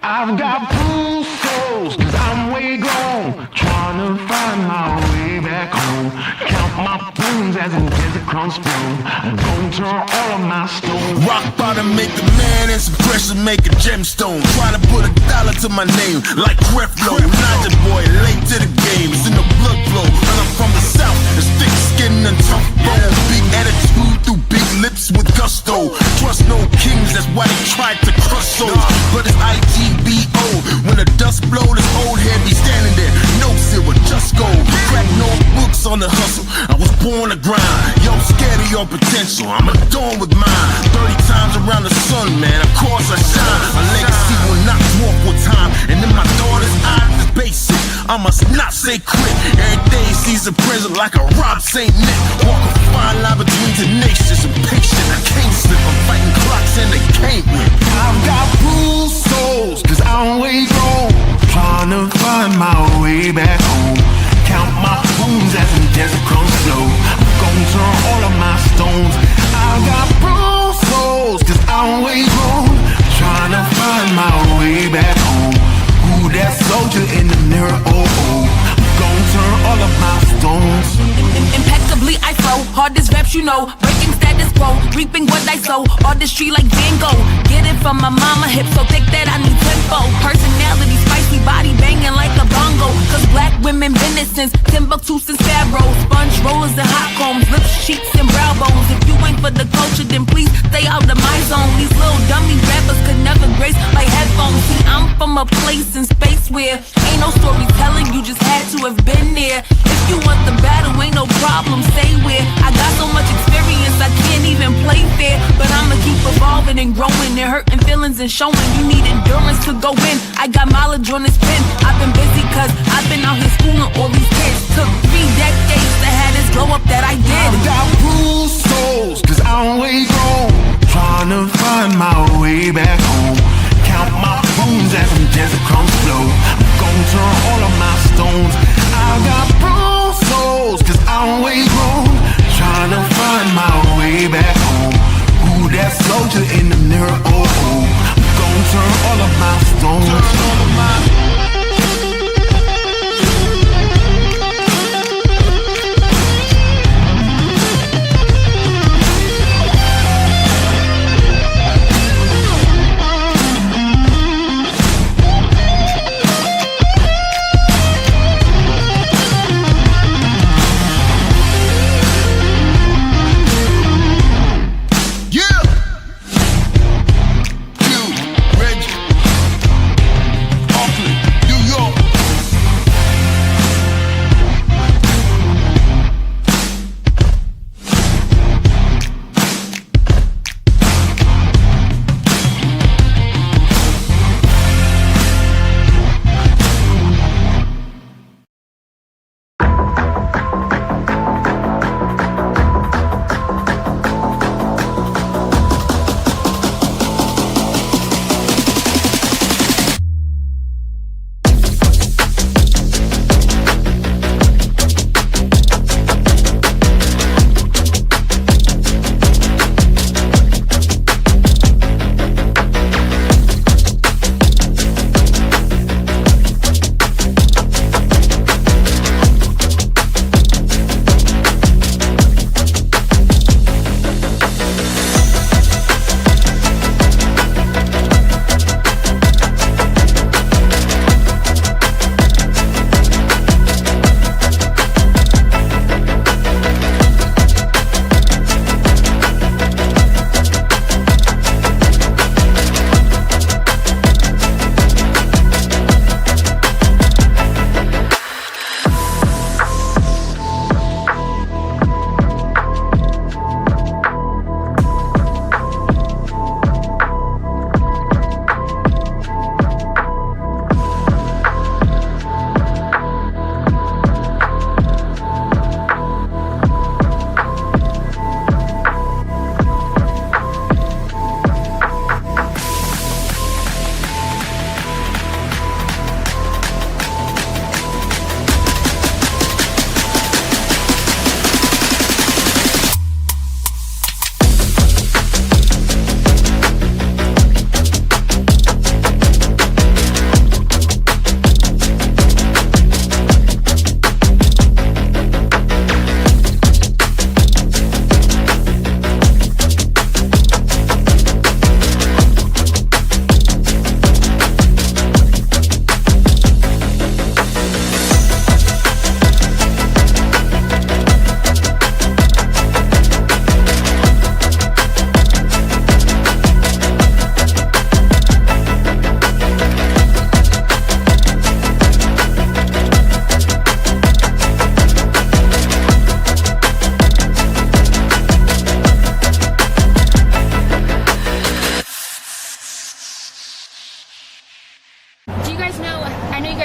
I've got bruised souls, cause I'm way grown, trying to find my way back home. Count my bones as in desert crumbs spoon. I'm gonna turn all of my stones. Rock bottom make a man and some pressure make a gemstone. Try to put $1 to my name like Creflo. Naja boy, late to the game, it's in the blood flow. And I'm from the south, it's thick skin and tough bone. Big attitude through big lips with gusto. Trust no kings, that's why they tried to crush souls. But it's IGBO, when the dust blow, this old head be standing there. No zero, just gold. Crack no books on the hustle, I was born to grind. Yo, scared of your potential, I'm adorned with mine. 30 times around the sun, man, of course I shine. My legacy will not dwarf with time. And in my daughter's eyes, it's basic, I must not say quit. Every day sees a present like a Rob St. Nick. Walk a fine line between tenacious and patient. I can't slip, I'm fighting clocks and they can't win. I've got bruised souls, cause I'm way grown, trying to find my way back home. Count my wounds as in desert crumbs flow. I'm gonna turn all of my stones. I've got bruised souls, cause I'm way grown, trying to find my way back home. Ooh, that soldier in the mirror, oh oh. I'm gonna turn all of my stones. Impeccably I flow, hardest raps you know, breaking status quo, reaping what I sow, artistry like Van Gogh. Get it from my mama, hip so thick that I need tempo. Personality spicy, body banging like a bongo. Cause black women been it since Timbuktu since Pharaoh. Sponge rollers and hot combs, lips, cheeks and brow bones. If you ain't for the culture, then please stay out of my zone. These little dummy rappers could never grace my headphones. See, I'm from a place in space where ain't no storytelling, you just had to have been there. If you want the battle, ain't no problem, stay where. I got so much experience, I can't even play fair. But I'ma keep evolving and growing and hurting feelings and showing. You need endurance to go in, I got mileage on this pen. I've been busy cause I've been out here schooling all these kids. Took 3 decades to have this glow up that I did. I've got bruised souls, cause I'm way grown, trying to find my way back home. Count my bones as in desert crumbs flow. I'm gonna turn all of my stones. I've got bruised souls, cause I'm way grown, trying to find my way back home. Ooh, that soldier in the mirror, oh oh. I'm gonna turn all of my stones. All of my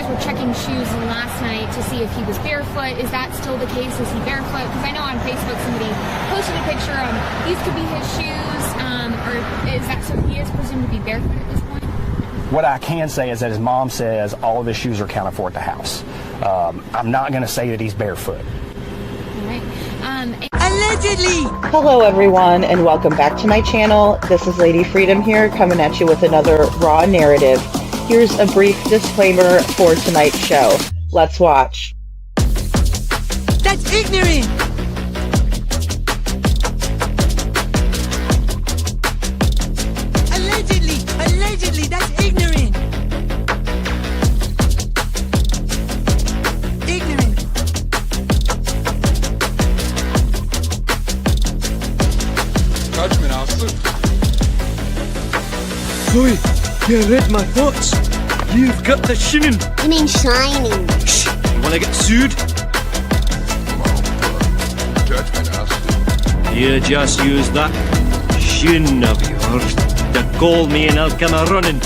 guys were checking shoes last night to see if he was barefoot. Is that still the case? Is he barefoot? Because I know on Facebook somebody posted a picture of these could be his shoes, or is that so he is presumed to be barefoot at this point? What I can say is that his mom says all of his shoes are accounted for at the house. I'm not going to say that he's barefoot. All right. Allegedly! Hello everyone and welcome back to my channel. This is Lady Freedom here coming at you with another raw narrative. Here's a brief disclaimer for tonight's show. Let's watch. That's ignorant! Allegedly, that's ignorant! Ignorant. Judgment, Aslı. Chloe, you read my thoughts. You've got the shinin. You mean shining? Shh, you wanna get sued? Judgment, Aslı. You just use that shin of yours to call me and I'll come a-running.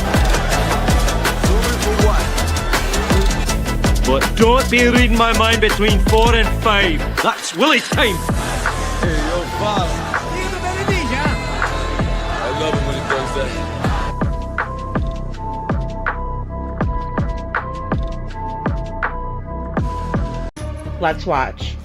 But don't be reading my mind between 4 and 5. That's Willie time. Hey, yo, Bob. I love him when he does that. Let's watch.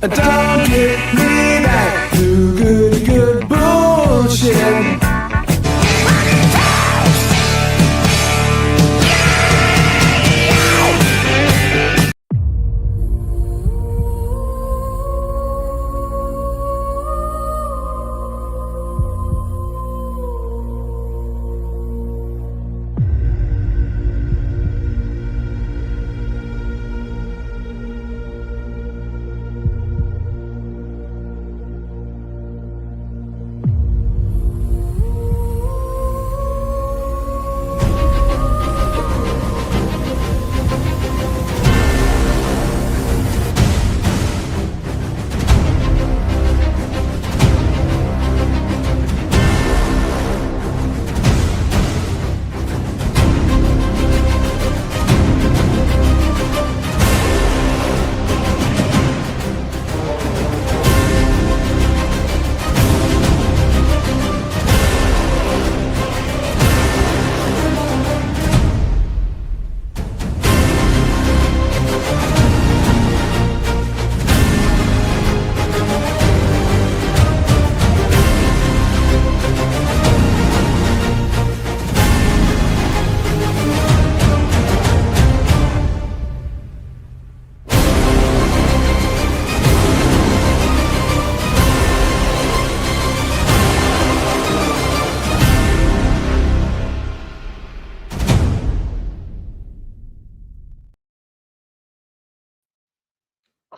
Don't get me back to good bullshit.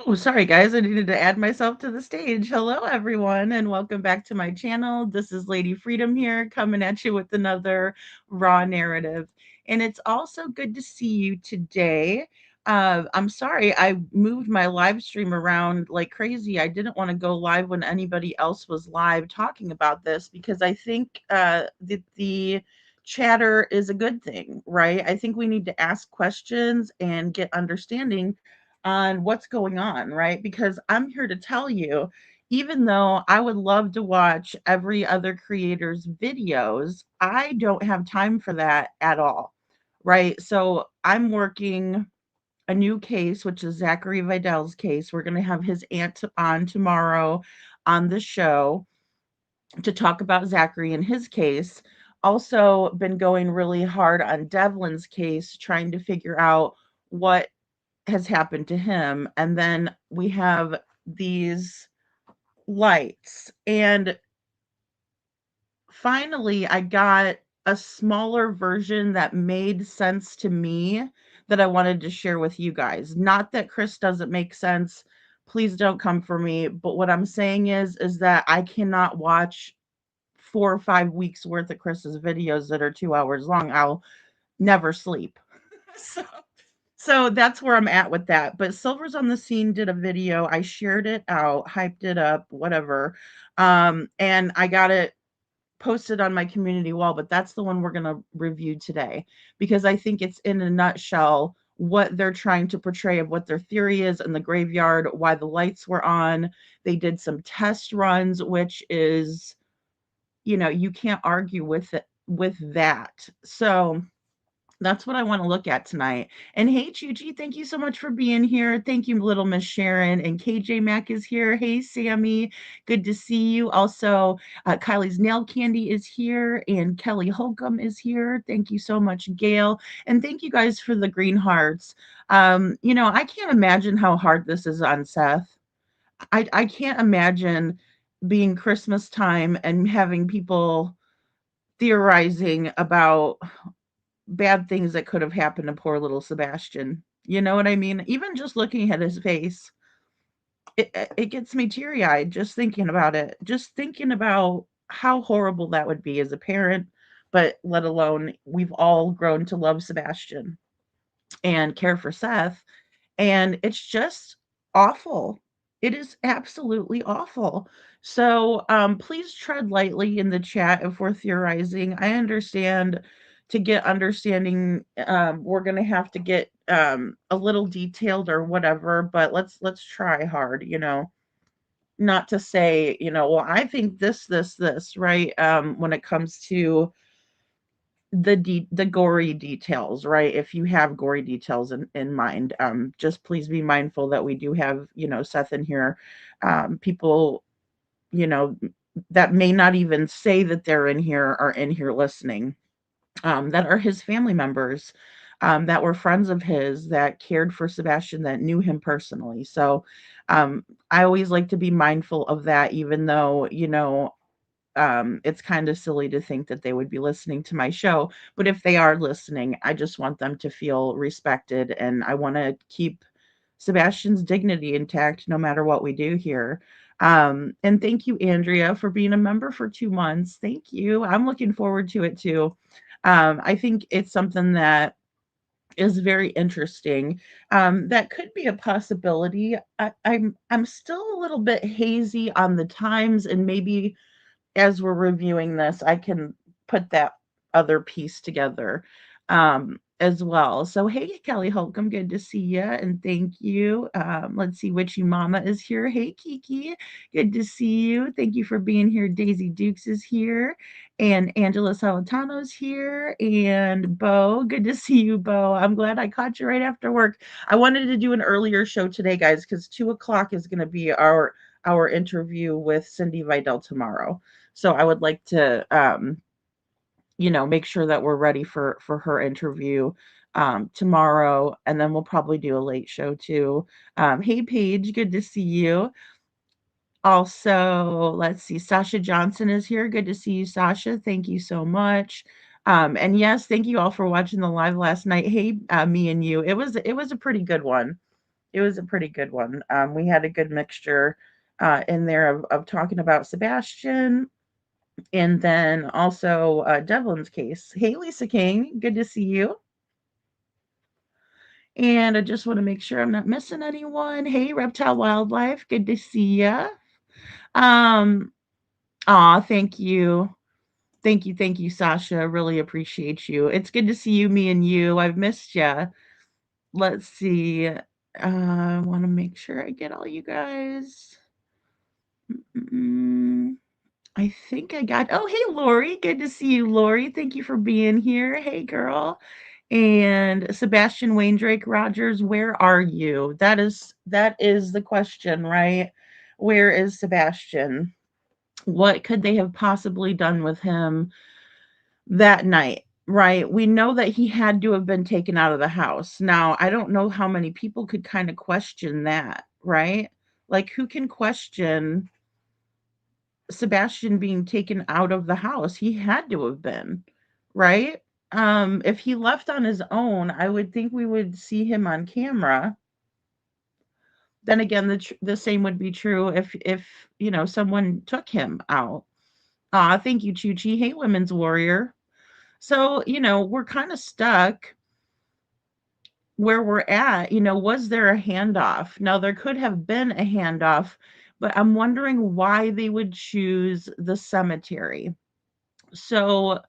Oh, sorry guys, I needed to add myself to the stage. Hello everyone and welcome back to my channel. This is Lady Freedom here coming at you with another raw narrative. And it's also good to see you today. I'm sorry, I moved my live stream around like crazy. I didn't want to go live when anybody else was live talking about this because I think that the chatter is a good thing, right? I think we need to ask questions and get understanding on what's going on, right? Because I'm here to tell you, even though I would love to watch every other creator's videos, I don't have time for that at all, right? So I'm working a new case, which is Zachary Vidal's case. We're going to have his aunt on tomorrow on the show to talk about Zachary and his case. also been going really hard on Devlin's case, trying to figure out what has happened to him. And then we have these lights. And finally, I got a smaller version that made sense to me that I wanted to share with you guys. Not that Chris doesn't make sense. Please don't come for me. But what I'm saying is that I cannot watch 4 or 5 weeks worth of Chris's videos that are 2 hours long. I'll never sleep. So so that's where I'm at with that. But Silver's on the Scene did a video. I shared it out, hyped it up, whatever. And I got it posted on my community wall, but that's the one we're going to review today because I think it's in a nutshell what they're trying to portray of what their theory is in the graveyard, why the lights were on. They did some test runs, which is, you can't argue with it with that. So that's what I want to look at tonight. And hey, Chuchi, thank you so much for being here. Thank you, little Miss Sharon. And KJ Mack is here. Hey, Sammy, good to see you. Also, Kylie's Nail Candy is here, and Kelly Holcomb is here. Thank you so much, Gail. And thank you guys for the green hearts. I can't imagine how hard this is on Seth. I can't imagine being Christmas time and having people theorizing about bad things that could have happened to poor little Sebastian. You know what I mean? Even just looking at his face, it gets me teary-eyed just thinking about it. Just thinking about how horrible that would be as a parent, but let alone we've all grown to love Sebastian and care for Seth, and it's just awful. It is absolutely awful. So please tread lightly in the chat if we're theorizing. I understand to get understanding, we're gonna have to get a little detailed or whatever, but let's try hard, not to say, well, I think this, right? When it comes to the gory details, right? If you have gory details in mind, just please be mindful that we do have, Seth in here. People, you know, that may not even say that they're in here are in here listening, that are his family members, that were friends of his, that cared for Sebastian, that knew him personally. So I always like to be mindful of that, even though, it's kind of silly to think that they would be listening to my show. But if they are listening, I just want them to feel respected. And I want to keep Sebastian's dignity intact no matter what we do here. And thank you, Andrea, for being a member for 2 months. Thank you. I'm looking forward to it too. I think it's something that is very interesting. That could be a possibility. I'm still a little bit hazy on the times, and maybe as we're reviewing this, I can put that other piece together as well. So, hey, Kelly Holcomb, good to see you and thank you. Let's see, Witchy Mama is here. Hey, Kiki, good to see you. Thank you for being here. Daisy Dukes is here, and Angela Salentano's here, and Bo, good to see you, Bo. I'm glad I caught you right after work. I wanted to do an earlier show today, guys, because 2 o'clock is going to be our interview with Cindy Vidal tomorrow. So I would like to, make sure that we're ready for her interview tomorrow, and then we'll probably do a late show too. Hey, Paige, good to see you. Also, let's see, Sasha Johnson is here. Good to see you, Sasha. Thank you so much. And yes, thank you all for watching the live last night. Hey, me and you. It was a pretty good one. It was a pretty good one. We had a good mixture in there of talking about Sebastian, and then also Devlin's case. Hey, Lisa King, good to see you. And I just want to make sure I'm not missing anyone. Hey, Reptile Wildlife, good to see ya. Um, thank you. Thank you, Sasha. Really appreciate you. It's good to see you, me and you. I've missed you. Let's see. I want to make sure I get all you guys. Mm, I think I got. Oh, hey, Lori. Good to see you, Lori. Thank you for being here. Hey, girl. And Sebastian Wayne Drake Rogers, where are you? That is the question, right? Where is Sebastian? What could they have possibly done with him? that night, right? We know that he had to have been taken out of the house. Now, I don't know how many people could kind of question that, right? Like, who can question Sebastian being taken out of the house? He had to have been, right? If he left on his own, I would think we would see him on camera. Then again, the same would be true if someone took him out. Ah, thank you, Chuchi. Hey, Women's Warrior. So, we're kind of stuck where we're at. Was there a handoff? Now, there could have been a handoff, but I'm wondering why they would choose the cemetery. So,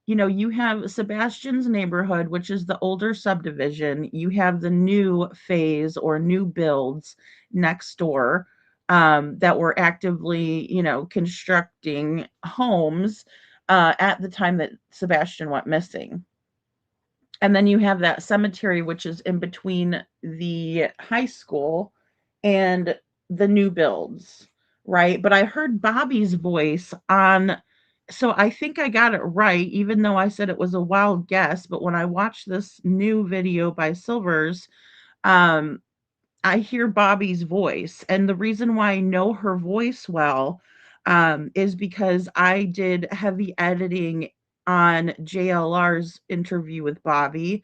you have Sebastian's neighborhood, which is the older subdivision. You have the new phase or new builds next door that were actively, constructing homes at the time that Sebastian went missing. And then you have that cemetery, which is in between the high school and the new builds, right? But I heard Bobby's voice on, so I think I got it right, even though I said it was a wild guess. But when I watched this new video by Silvers, um, I hear Bobby's voice. And the reason why I know her voice well is because I did heavy editing on JLR's interview with Bobby.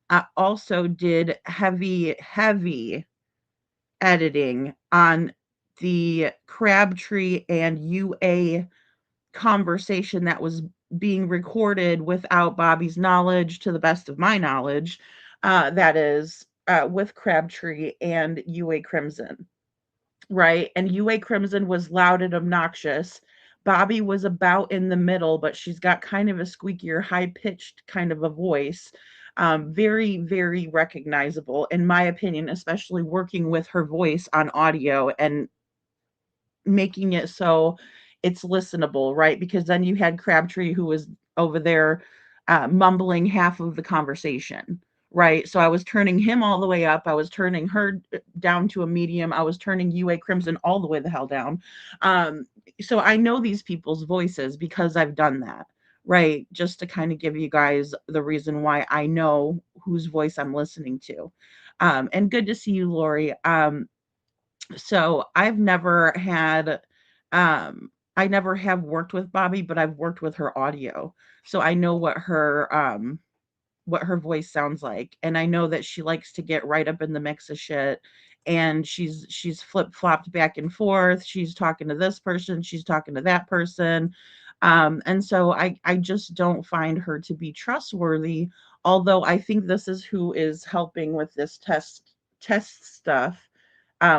I also did heavy editing on the Crabtree and UA conversation that was being recorded without Bobby's knowledge, to the best of my knowledge, that is, with Crabtree and UA Crimson, right? And UA Crimson was loud and obnoxious. Bobby was about in the middle, but she's got kind of a squeakier, high pitched kind of a voice. Very, very recognizable, in my opinion, especially working with her voice on audio and making it so it's listenable, right? Because then you had Crabtree who was over there mumbling half of the conversation, right? So I was turning him all the way up. I was turning her down to a medium. I was turning UA Crimson all the way the hell down. So I know these people's voices because I've done that, right? Just to kind of give you guys the reason why I know whose voice I'm listening to. And good to see you, Lori. So I never have worked with Bobby, but I've worked with her audio. So I know what her voice sounds like. And I know that she likes to get right up in the mix of shit. And she's flip-flopped back and forth. She's talking to this person, she's talking to that person. And so I just don't find her to be trustworthy, although I think this is who is helping with this test stuff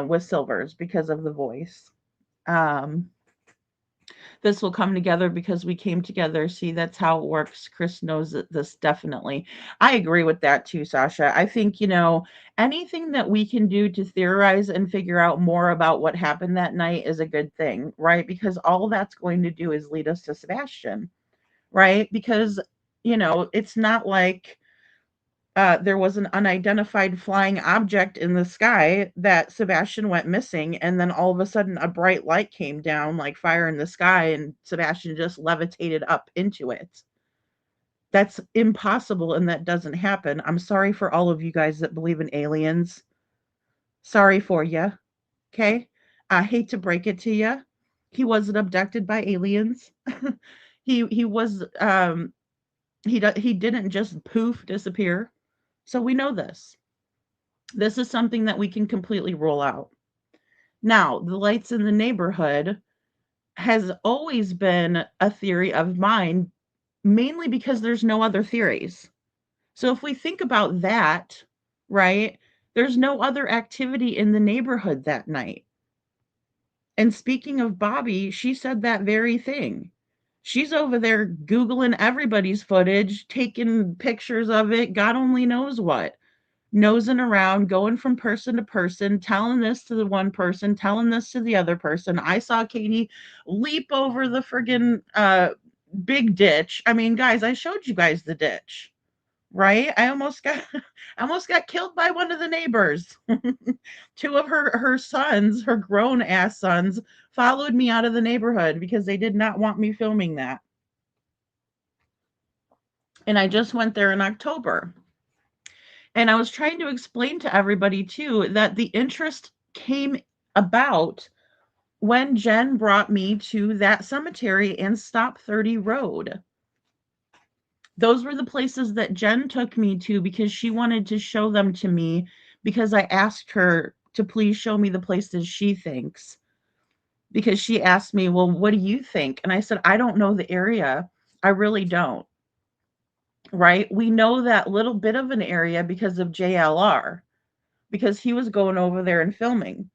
with Silvers because of the voice. Um, this will come together because we came together. See, that's how it works. Chris knows this definitely. I agree with that too, Sasha. I think, anything that we can do to theorize and figure out more about what happened that night is a good thing, right? Because all that's going to do is lead us to Sebastian, right? Because, it's not like there was an unidentified flying object in the sky that Sebastian went missing, and then all of a sudden a bright light came down like fire in the sky, and Sebastian just levitated up into it. That's impossible, and that doesn't happen. I'm sorry for all of you guys that believe in aliens. Sorry for you. Okay? I hate to break it to you. He wasn't abducted by aliens. He was he didn't just poof disappear. So we know this. This is something that we can completely roll out. Now, the lights in the neighborhood has always been a theory of mine, mainly because there's no other theories. So if we think about that, right, there's no other activity in the neighborhood that night. And speaking of Bobby, she said that very thing. She's over there Googling everybody's footage, taking pictures of it, God only knows what. Nosing around, going from person to person, telling this to the one person, telling this to the other person. I saw Katie leap over the friggin' big ditch. I mean, guys, I showed you guys the ditch, right? I almost got I almost got killed by one of the neighbors. Two of her sons, her grown ass sons, followed me out of the neighborhood because they did not want me filming that. And I just went there in October. And I was trying to explain to everybody too that the interest came about when Jen brought me to that cemetery and Stop 30 Road. Those were the places that Jen took me to because she wanted to show them to me because I asked her to please show me the places she thinks. Because she asked me, "Well, what do you think?" And I said, "I don't know the area. I really don't." Right? We know that little bit of an area because of JLR, because he was going over there and filming.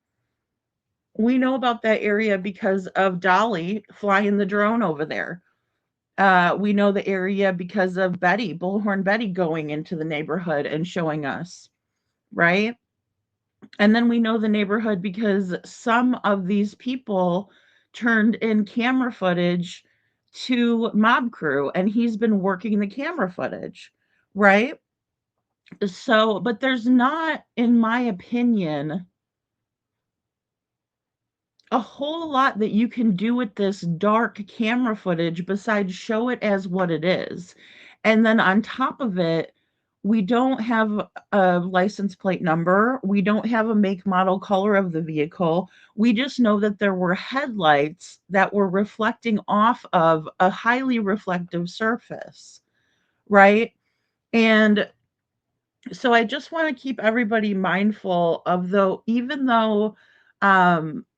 We know about that area because of Dolly flying the drone over there. We know the area because of Betty, Bullhorn Betty, going into the neighborhood and showing us, right? And then we know the neighborhood because some of these people turned in camera footage to Mob Crew, and he's been working the camera footage, right? So, but there's not, in my opinion, a whole lot that you can do with this dark camera footage besides show it as what it is. And then on top of it, we don't have a license plate number. We don't have a make, model, color of the vehicle. We just know that there were headlights that were reflecting off of a highly reflective surface, right? And so I just want to keep everybody mindful of, though, even though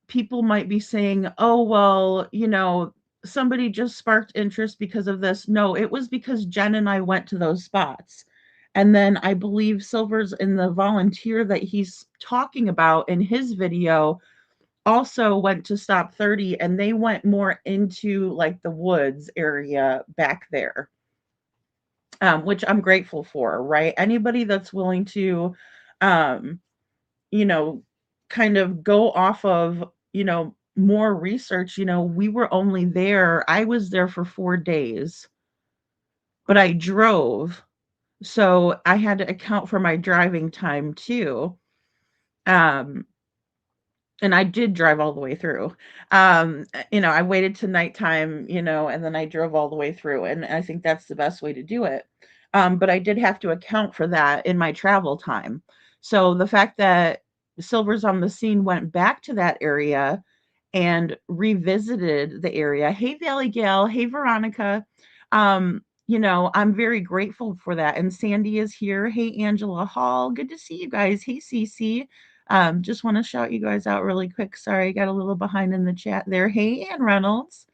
people might be saying, oh, well, somebody just sparked interest because of this. No, it was because Jen and I went to those spots. And then I believe Silver's in the volunteer that he's talking about in his video also went to Stop 30, and they went more into like the woods area back there, which I'm grateful for, right? Anybody that's willing to, um, you know, kind of go off of, more research. We were only there, I was there for 4 days, but I drove. So I had to account for my driving time too. Um, and I did drive all the way through. I waited to nighttime, and then I drove all the way through. And I think that's the best way to do it. But I did have to account for that in my travel time. So the fact that Silver's on the Scene went back to that area and revisited the area. Hey, Valley Gal. Hey, Veronica. I'm very grateful for that. And Sandy is here. Hey, Angela Hall. Good to see you guys. Hey, Cece. Just want to shout you guys out really quick. Sorry, I got a little behind in the chat there. Hey, Ann Reynolds.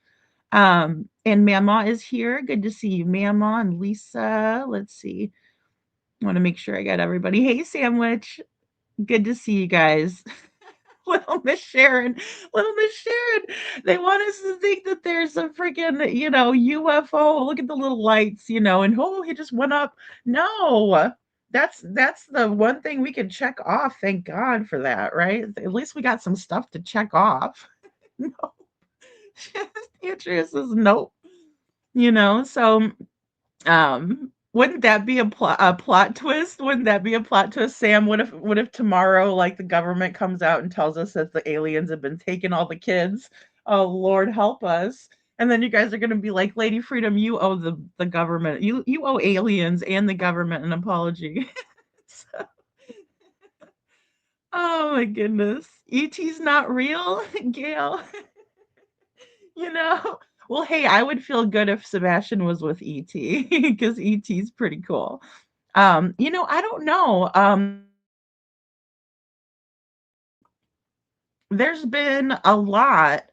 And Mama is here. Good to see you, Mama and Lisa. Let's see. I want to make sure I got everybody. Hey, Sandwich. Good to see you guys. Little Miss Sharon. They want us to think that there's a freaking, UFO. Look at the little lights, and oh, he just went up. No, that's the one thing we can check off. Thank God for that, right? At least we got some stuff to check off. No, the answer is nope. So wouldn't that be a plot twist? Wouldn't that be a plot twist, Sam? What if tomorrow, like, the government comes out and tells us that the aliens have been taking all the kids? Oh, Lord help us. And then you guys are gonna be like, Lady Freedom, you owe the government, you owe aliens and the government an apology. So, oh my goodness. ET's not real, Gail. You know? Well, hey, I would feel good if Sebastian was with ET because ET's pretty cool. I don't know. There's been a lot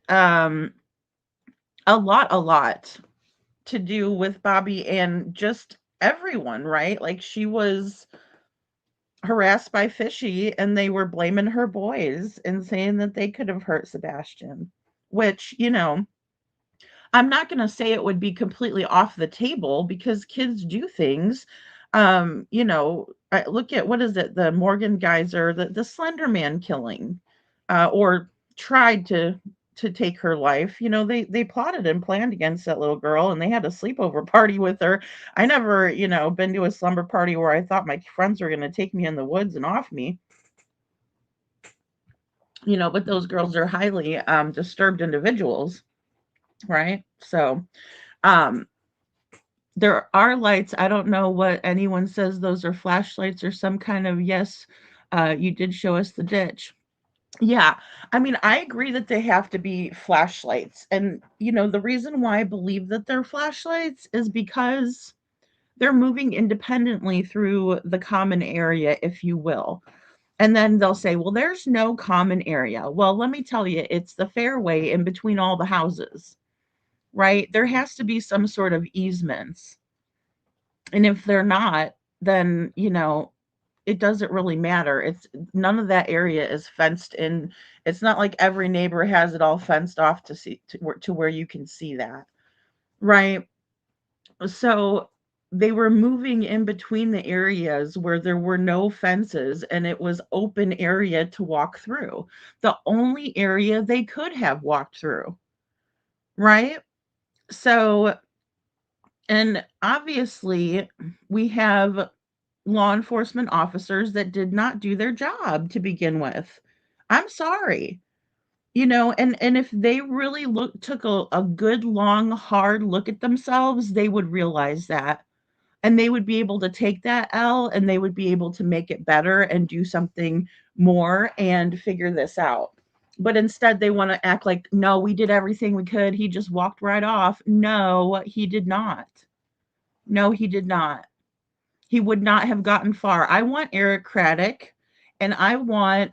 to do with Bobby and just everyone, right? Like, she was harassed by Fishy and they were blaming her boys and saying that they could have hurt Sebastian, which, I'm not going to say it would be completely off the table because kids do things. I look at, what is it, the Morgan Geyser, the Slender Man killing, or tried to take her life. They plotted and planned against that little girl, and they had a sleepover party with her. I never, been to a slumber party where I thought my friends were going to take me in the woods and off me. But those girls are highly disturbed individuals, right? So, um, There are lights. I don't know what anyone says those are flashlights or some kind of yes, you did show us the ditch. Yeah, I mean, I agree that they have to be flashlights. And, the reason why I believe that they're flashlights is because they're moving independently through the common area, if you will. And then they'll say, well, there's no common area. Well, let me tell you, it's the fairway in between all the houses, right? There has to be some sort of easements. And if they're not, then, it doesn't really matter. It's none of that area is fenced in. It's not like every neighbor has it all fenced off to where you can see that, right? So they were moving in between the areas where there were no fences and it was open area to walk through. The only area they could have walked through, right? So, and obviously, we have law enforcement officers that did not do their job to begin with. I'm sorry. And if they really took a good long hard look at themselves, they would realize that. And they would be able to take that L and they would be able to make it better and do something more and figure this out. But instead, they want to act like, no, we did everything we could. He just walked right off. No, he did not. No, he did not. He would not have gotten far. I want Eric Craddock, and I want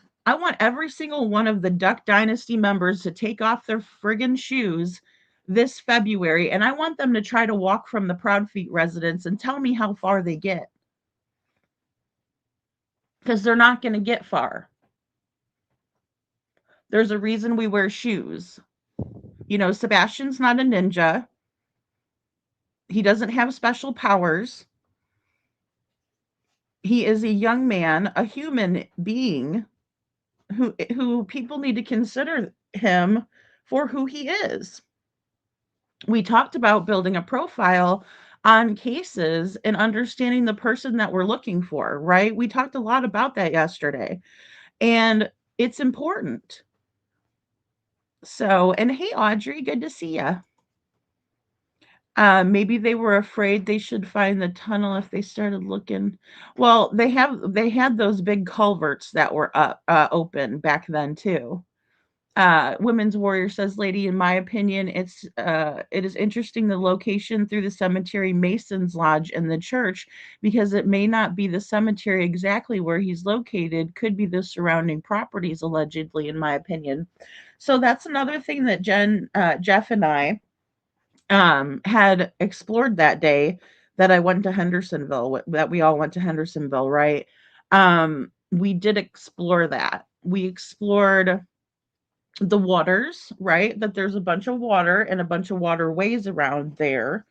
every single one of the Duck Dynasty members to take off their friggin' shoes this February, and I want them to try to walk from the Proud Feet residence and tell me how far they get. Because they're not going to get far. There's a reason we wear shoes. Sebastian's not a ninja. He doesn't have special powers. He is a young man, a human being who people need to consider him for who he is. We talked about building a profile on cases and understanding the person that we're looking for, right? We talked a lot about that yesterday, and it's important. So, and hey, Audrey, good to see you. Maybe they were afraid they should find the tunnel if they started looking. Well, they had those big culverts that were open back then too. Women's Warrior says, lady, in my opinion, it is interesting the location through the cemetery, Mason's Lodge, and the church, because it may not be the cemetery exactly where he's located, could be the surrounding properties, allegedly, in my opinion. So that's another thing that Jeff and I had explored that day that I went to Hendersonville, that we all went to Hendersonville, right? We did explore that. We explored the waters, right? That there's a bunch of water and a bunch of waterways around there.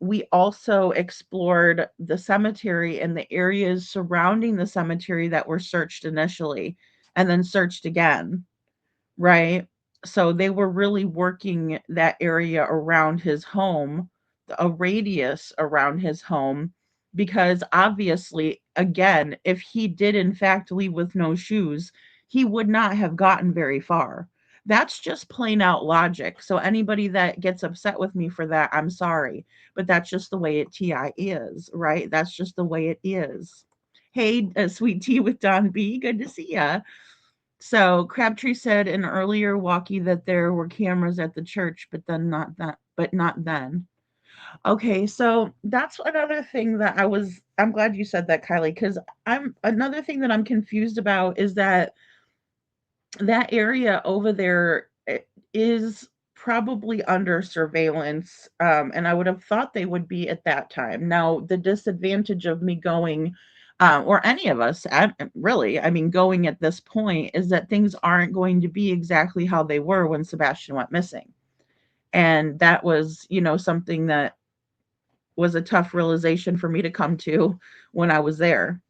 We also explored the cemetery and the areas surrounding the cemetery that were searched initially and then searched again, right? So they were really working that area around his home, a radius around his home, because obviously, again, if he did in fact leave with no shoes, he would not have gotten very far. That's just plain out logic. So anybody that gets upset with me for that, I'm sorry, but that's just the way TI is, right? That's just the way it is. Hey, sweet tea with Don B. Good to see ya. So Crabtree said in earlier walkie that there were cameras at the church, but not then. Okay, so that's another thing that I'm glad you said that, Kylie, because another thing that I'm confused about is that area over there is probably under surveillance, and I would have thought they would be at that time. Now, the disadvantage of me going, or any of us, really, I mean, going at this point, is that things aren't going to be exactly how they were when Sebastian went missing. And that was, something that was a tough realization for me to come to when I was there,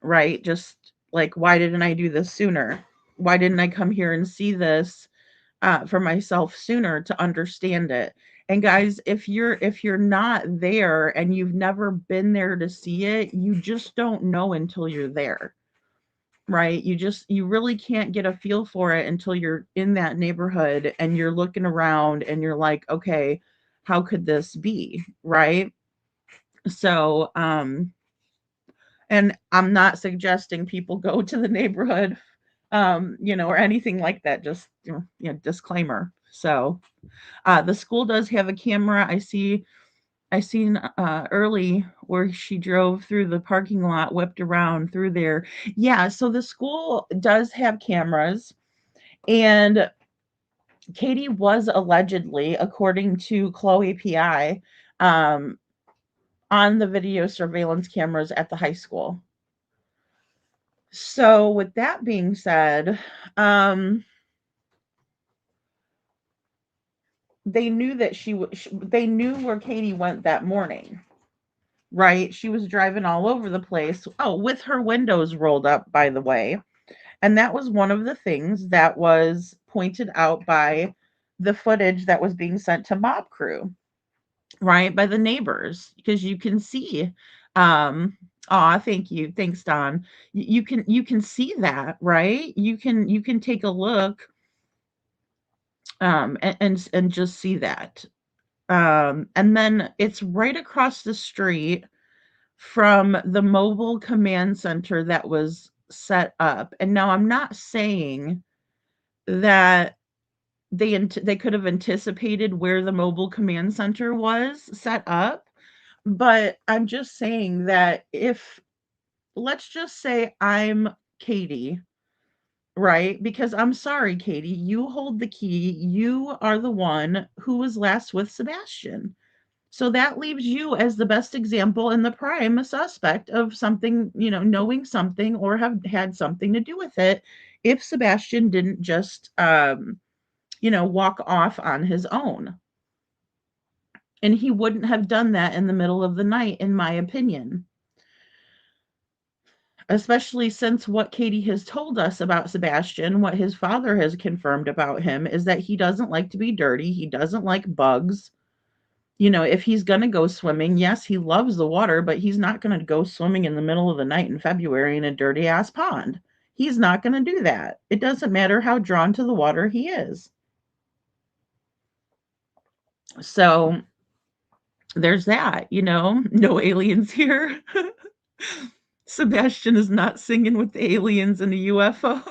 right? Just like, why didn't I do this sooner? Why didn't I come here and see this for myself sooner to understand it? And guys, if you're not there and you've never been there to see it, you just don't know until you're there, right? You really can't get a feel for it until you're in that neighborhood and you're looking around and you're like, okay, how could this be, right? So, and I'm not suggesting people go to the neighborhood, or anything like that. Just, disclaimer. So, the school does have a camera. I seen early where she drove through the parking lot, whipped around through there. Yeah, so the school does have cameras, and Katie was allegedly, according to Chloe PI, um, on the video surveillance cameras at the high school. So, with that being said, um, they knew that they knew where Katie went that morning, right? She was driving all over the place. Oh, with her windows rolled up, by the way. And that was one of the things that was pointed out by the footage that was being sent to Mob Crew, right? By the neighbors, because you can see, thank you. Thanks, Don. You can see that, right? You can take a look, and just see that. And then it's right across the street from the mobile command center that was set up. And now I'm not saying that they could have anticipated where the mobile command center was set up, but I'm just saying that if, let's just say I'm Katie, right? Because I'm sorry, Katie, you hold the key. You are the one who was last with Sebastian. So that leaves you as the best example and the prime suspect of something, knowing something or have had something to do with it if Sebastian didn't just, walk off on his own. And he wouldn't have done that in the middle of the night, in my opinion. Especially since what Katie has told us about Sebastian, what his father has confirmed about him, is that he doesn't like to be dirty. He doesn't like bugs. If he's going to go swimming, yes, he loves the water, but he's not going to go swimming in the middle of the night in February in a dirty ass pond. He's not going to do that. It doesn't matter how drawn to the water he is. So there's that, no aliens here. Sebastian is not singing with the aliens in a UFO.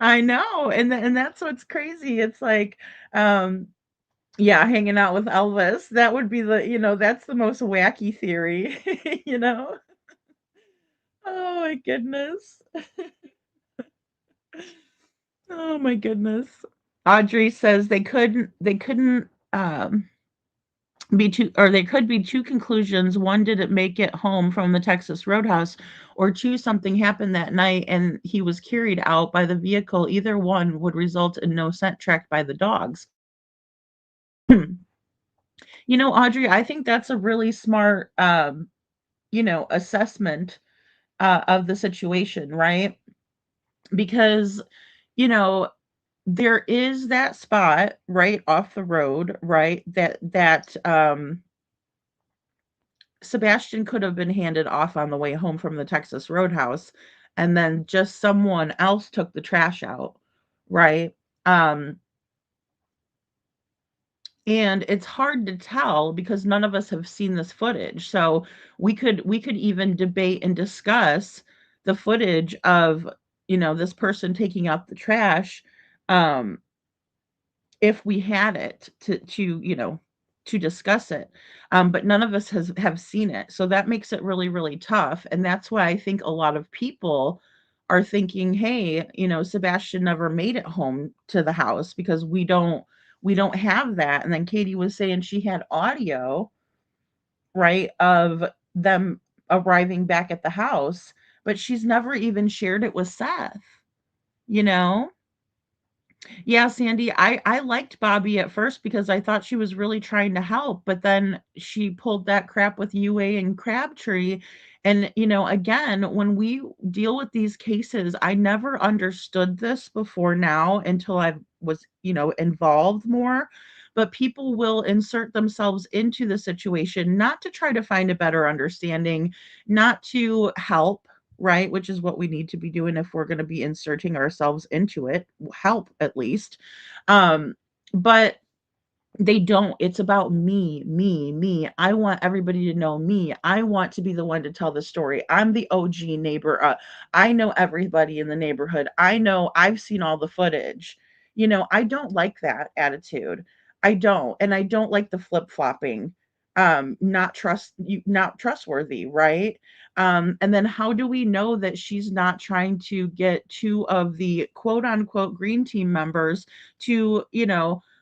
I know. And that's what's crazy. It's like, yeah, hanging out with Elvis. That would be that's the most wacky theory, you know? Oh my goodness. Oh my goodness. Audrey says they couldn't be two, or they could be two conclusions. One, didn't make it home from the Texas Roadhouse, or two, something happened that night and he was carried out by the vehicle. Either one would result in no scent tracked by the dogs. Audrey, I think that's a really smart, assessment of the situation, right? Because, you know, there is that spot right off the road, right? That Sebastian could have been handed off on the way home from the Texas Roadhouse, and then just someone else took the trash out, right? Um, and it's hard to tell because none of us have seen this footage. So we could even debate and discuss the footage of, this person taking out the trash, um, if we had it to discuss it. But none of us have seen it. So that makes it really, really tough. And that's why I think a lot of people are thinking, hey, Sebastian never made it home to the house because we don't have that. And then Katie was saying she had audio, right, of them arriving back at the house, but she's never even shared it with Seth, you know? Yeah, Sandy, I liked Bobby at first because I thought she was really trying to help, but then she pulled that crap with UA and Crabtree. And, again, when we deal with these cases, I never understood this before now until I was, involved more. But people will insert themselves into the situation not to try to find a better understanding, not to help, right? Which is what we need to be doing if we're going to be inserting ourselves into it, help at least. But They don't. It's about me, me, me. I want everybody to know me. I want to be the one to tell the story. I'm the OG neighbor. I know everybody in the neighborhood. I know I've seen all the footage. I don't like that attitude. I don't. And I don't like the flip-flopping. Not trustworthy, right? And then how do we know that she's not trying to get two of the quote unquote green team members to,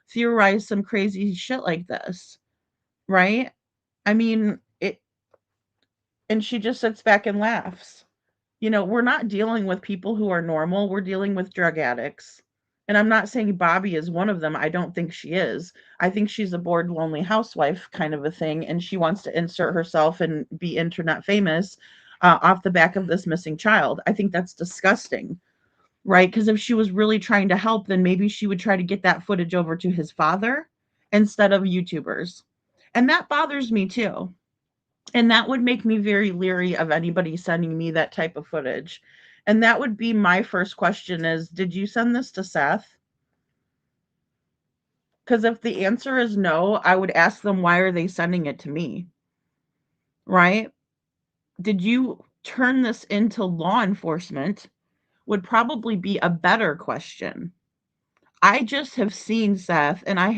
theorize some crazy shit like this, right? I mean, and she just sits back and laughs. We're not dealing with people who are normal, we're dealing with drug addicts. And I'm not saying Bobby is one of them. I don't think she is. I think she's a bored, lonely housewife kind of a thing, and she wants to insert herself and be internet famous off the back of this missing child. I think that's disgusting, right? Because if she was really trying to help, then maybe she would try to get that footage over to his father instead of YouTubers. And that bothers me too. And that would make me very leery of anybody sending me that type of footage. And that would be my first question is, did you send this to Seth? Because if the answer is no, I would ask them, why are they sending it to me? Right? Did you turn this into law enforcement? Would probably be a better question. I just have seen Seth, and I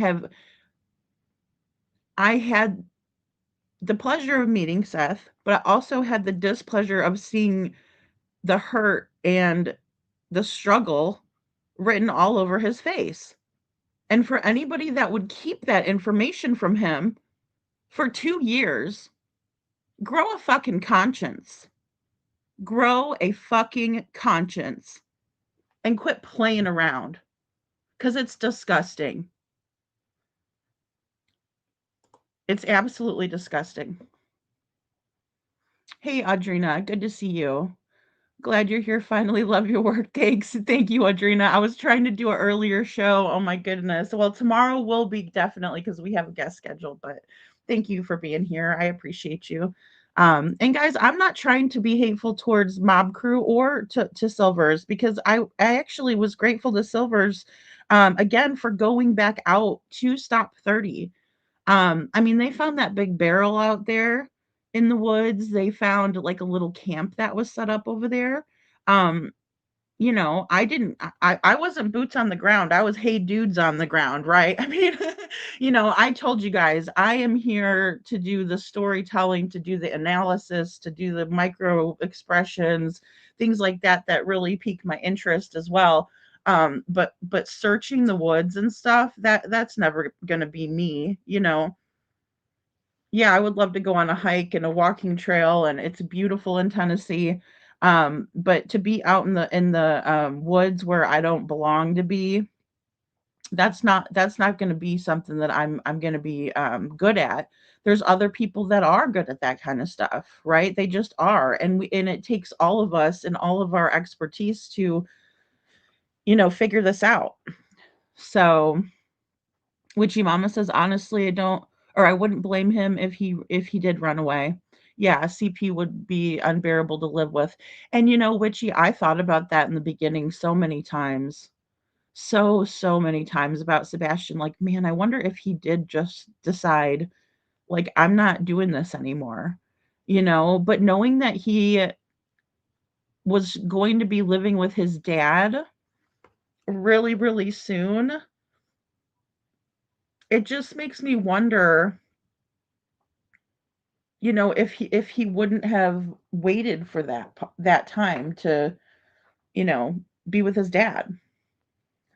had the pleasure of meeting Seth, but I also had the displeasure of seeing the hurt and the struggle written all over his face. And for anybody that would keep that information from him for 2 years, grow a fucking conscience. Grow a fucking conscience and quit playing around, because it's disgusting. It's absolutely disgusting. Hey, Audrina, good to see you. Glad you're here finally. Love your work. Thanks. Thank you, Audrina. I was trying to do an earlier show. Oh my goodness. Well, tomorrow will be definitely because we have a guest scheduled, but thank you for being here. I appreciate you. And guys, I'm not trying to be hateful towards Mob Crew or to Silvers, because I actually was grateful to Silvers again for going back out to Stop 30. I mean, they found that big barrel out there in the woods. They found like a little camp that was set up over there. Um, I didn't I wasn't boots on the ground. I was hey dudes on the ground, right? I mean, I told you guys I am here to do the storytelling, to do the analysis, to do the micro expressions, things like that that really pique my interest as well. But searching the woods and stuff, that's never gonna be me. Yeah, I would love to go on a hike and a walking trail, and it's beautiful in Tennessee. But to be out in the woods where I don't belong to be, that's not going to be something that I'm going to be good at. There's other people that are good at that kind of stuff, right? They just are, and it takes all of us and all of our expertise to figure this out. So Witchy Mama says, honestly, I don't, or I wouldn't blame him if he did run away. Yeah, CP would be unbearable to live with. And Witchy, I thought about that in the beginning so many times. So many times about Sebastian. Like, man, I wonder if he did just decide, like, I'm not doing this anymore. But knowing that he was going to be living with his dad really, really soon, it just makes me wonder, if he wouldn't have waited for that time to, you know, be with his dad.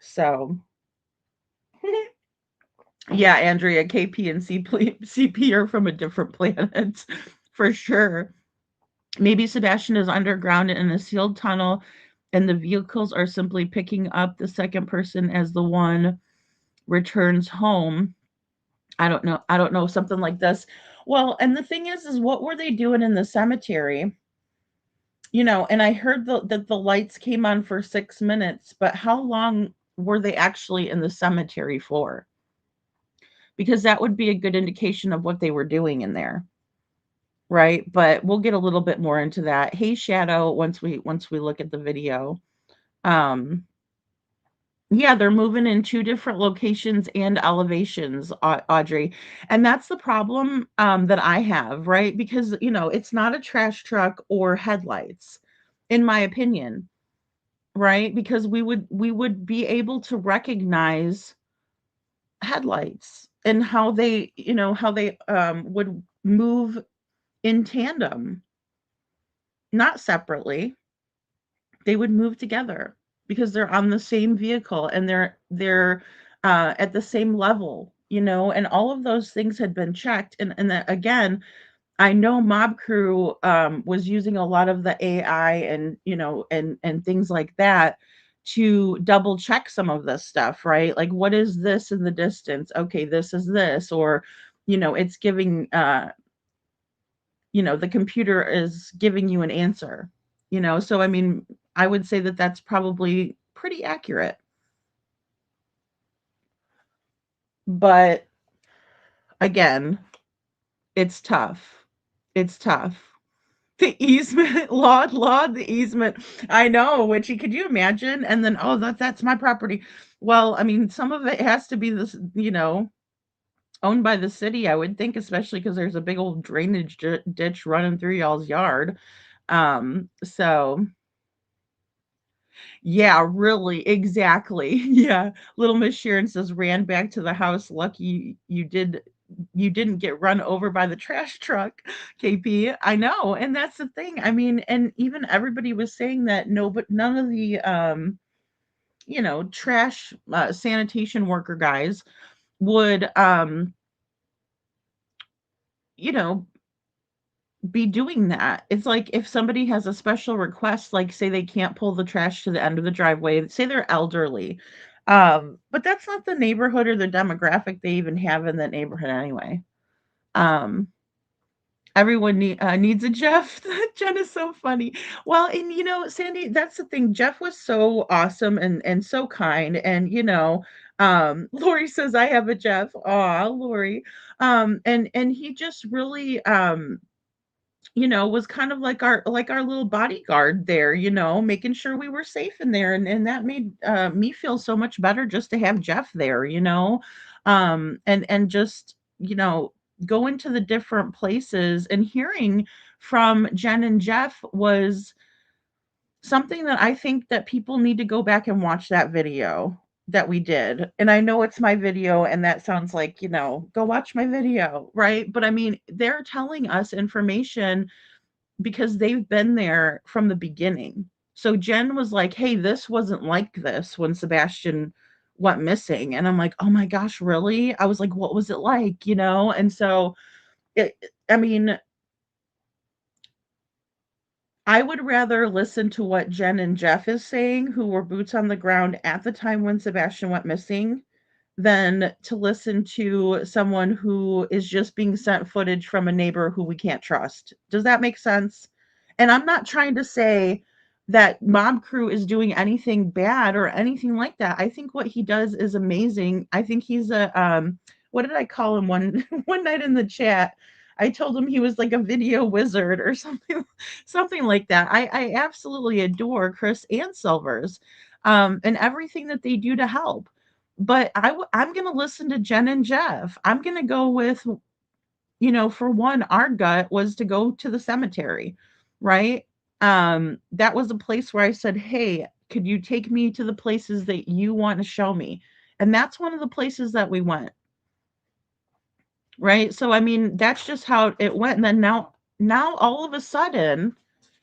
So, yeah, Andrea, KP and CP are from a different planet for sure. Maybe Sebastian is underground in a sealed tunnel and the vehicles are simply picking up the second person as the one returns home. I don't know. I don't know, something like this. Well, and the thing is what were they doing in the cemetery? And I heard that the lights came on for 6 minutes, but how long were they actually in the cemetery for? Because that would be a good indication of what they were doing in there, right? But we'll get a little bit more into that. Hey, Shadow, once we look at the video. Um, Yeah, they're moving in 2 different locations and elevations, Audrey, and that's the problem, that I have, right? Because, it's not a trash truck or headlights, in my opinion, right? Because we would be able to recognize headlights and how they would move in tandem, not separately. They would move together because they're on the same vehicle and they're at the same level, and all of those things had been checked. And then again, I know Mob Crew was using a lot of the AI and and things like that to double check some of this stuff, right? Like, what is this in the distance? Okay, this is this, or it's giving the computer is giving you an answer, so I mean, I would say that that's probably pretty accurate, but again, it's tough. It's tough. The easement, laud the easement. I know, which could you imagine? And then, oh, that's my property. Well, I mean, some of it has to be this, owned by the city, I would think, especially because there's a big old drainage ditch running through y'all's yard. So yeah, really, exactly. Yeah. Little Miss Sharon says, ran back to the house. Lucky you didn't get run over by the trash truck, KP. I know. And that's the thing. I mean, and even everybody was saying that no, but none of the trash sanitation worker guys would you know, be doing that. It's like if somebody has a special request, like say they can't pull the trash to the end of the driveway, say they're elderly. But that's not the neighborhood or the demographic they even have in that neighborhood anyway. Um, everyone needs a Jeff. Jen is so funny. Well, and Sandy, that's the thing. Jeff was so awesome and so kind. And Lori says I have a Jeff. Aw, Lori. And he just really was kind of like our little bodyguard there, making sure we were safe in there, and that made me feel so much better just to have Jeff there, and just going to the different places and hearing from Jen and Jeff was something that I think that people need to go back and watch that video that we did. And I know it's my video and that sounds like, go watch my video, right? But I mean, they're telling us information because they've been there from the beginning. So Jen was like, "Hey, this wasn't like this when Sebastian went missing." And I'm like, "Oh my gosh, really?" I was like, "What was it like?" And so I mean, I would rather listen to what Jen and Jeff is saying, who were boots on the ground at the time when Sebastian went missing, than to listen to someone who is just being sent footage from a neighbor who we can't trust. Does that make sense? And I'm not trying to say that Mob Crew is doing anything bad or anything like that. I think what he does is amazing. I think he's a what did I call him one one night in the chat? I told him he was like a video wizard or something something like that. I absolutely adore Chris and Silvers and everything that they do to help, but I'm gonna listen to Jen and Jeff. I'm gonna go with, for one, our gut was to go to the cemetery, right? That was a place where I said, "Hey, could you take me to the places that you want to show me?" And that's one of the places that we went, right? So I mean, that's just how it went. And then now all of a sudden,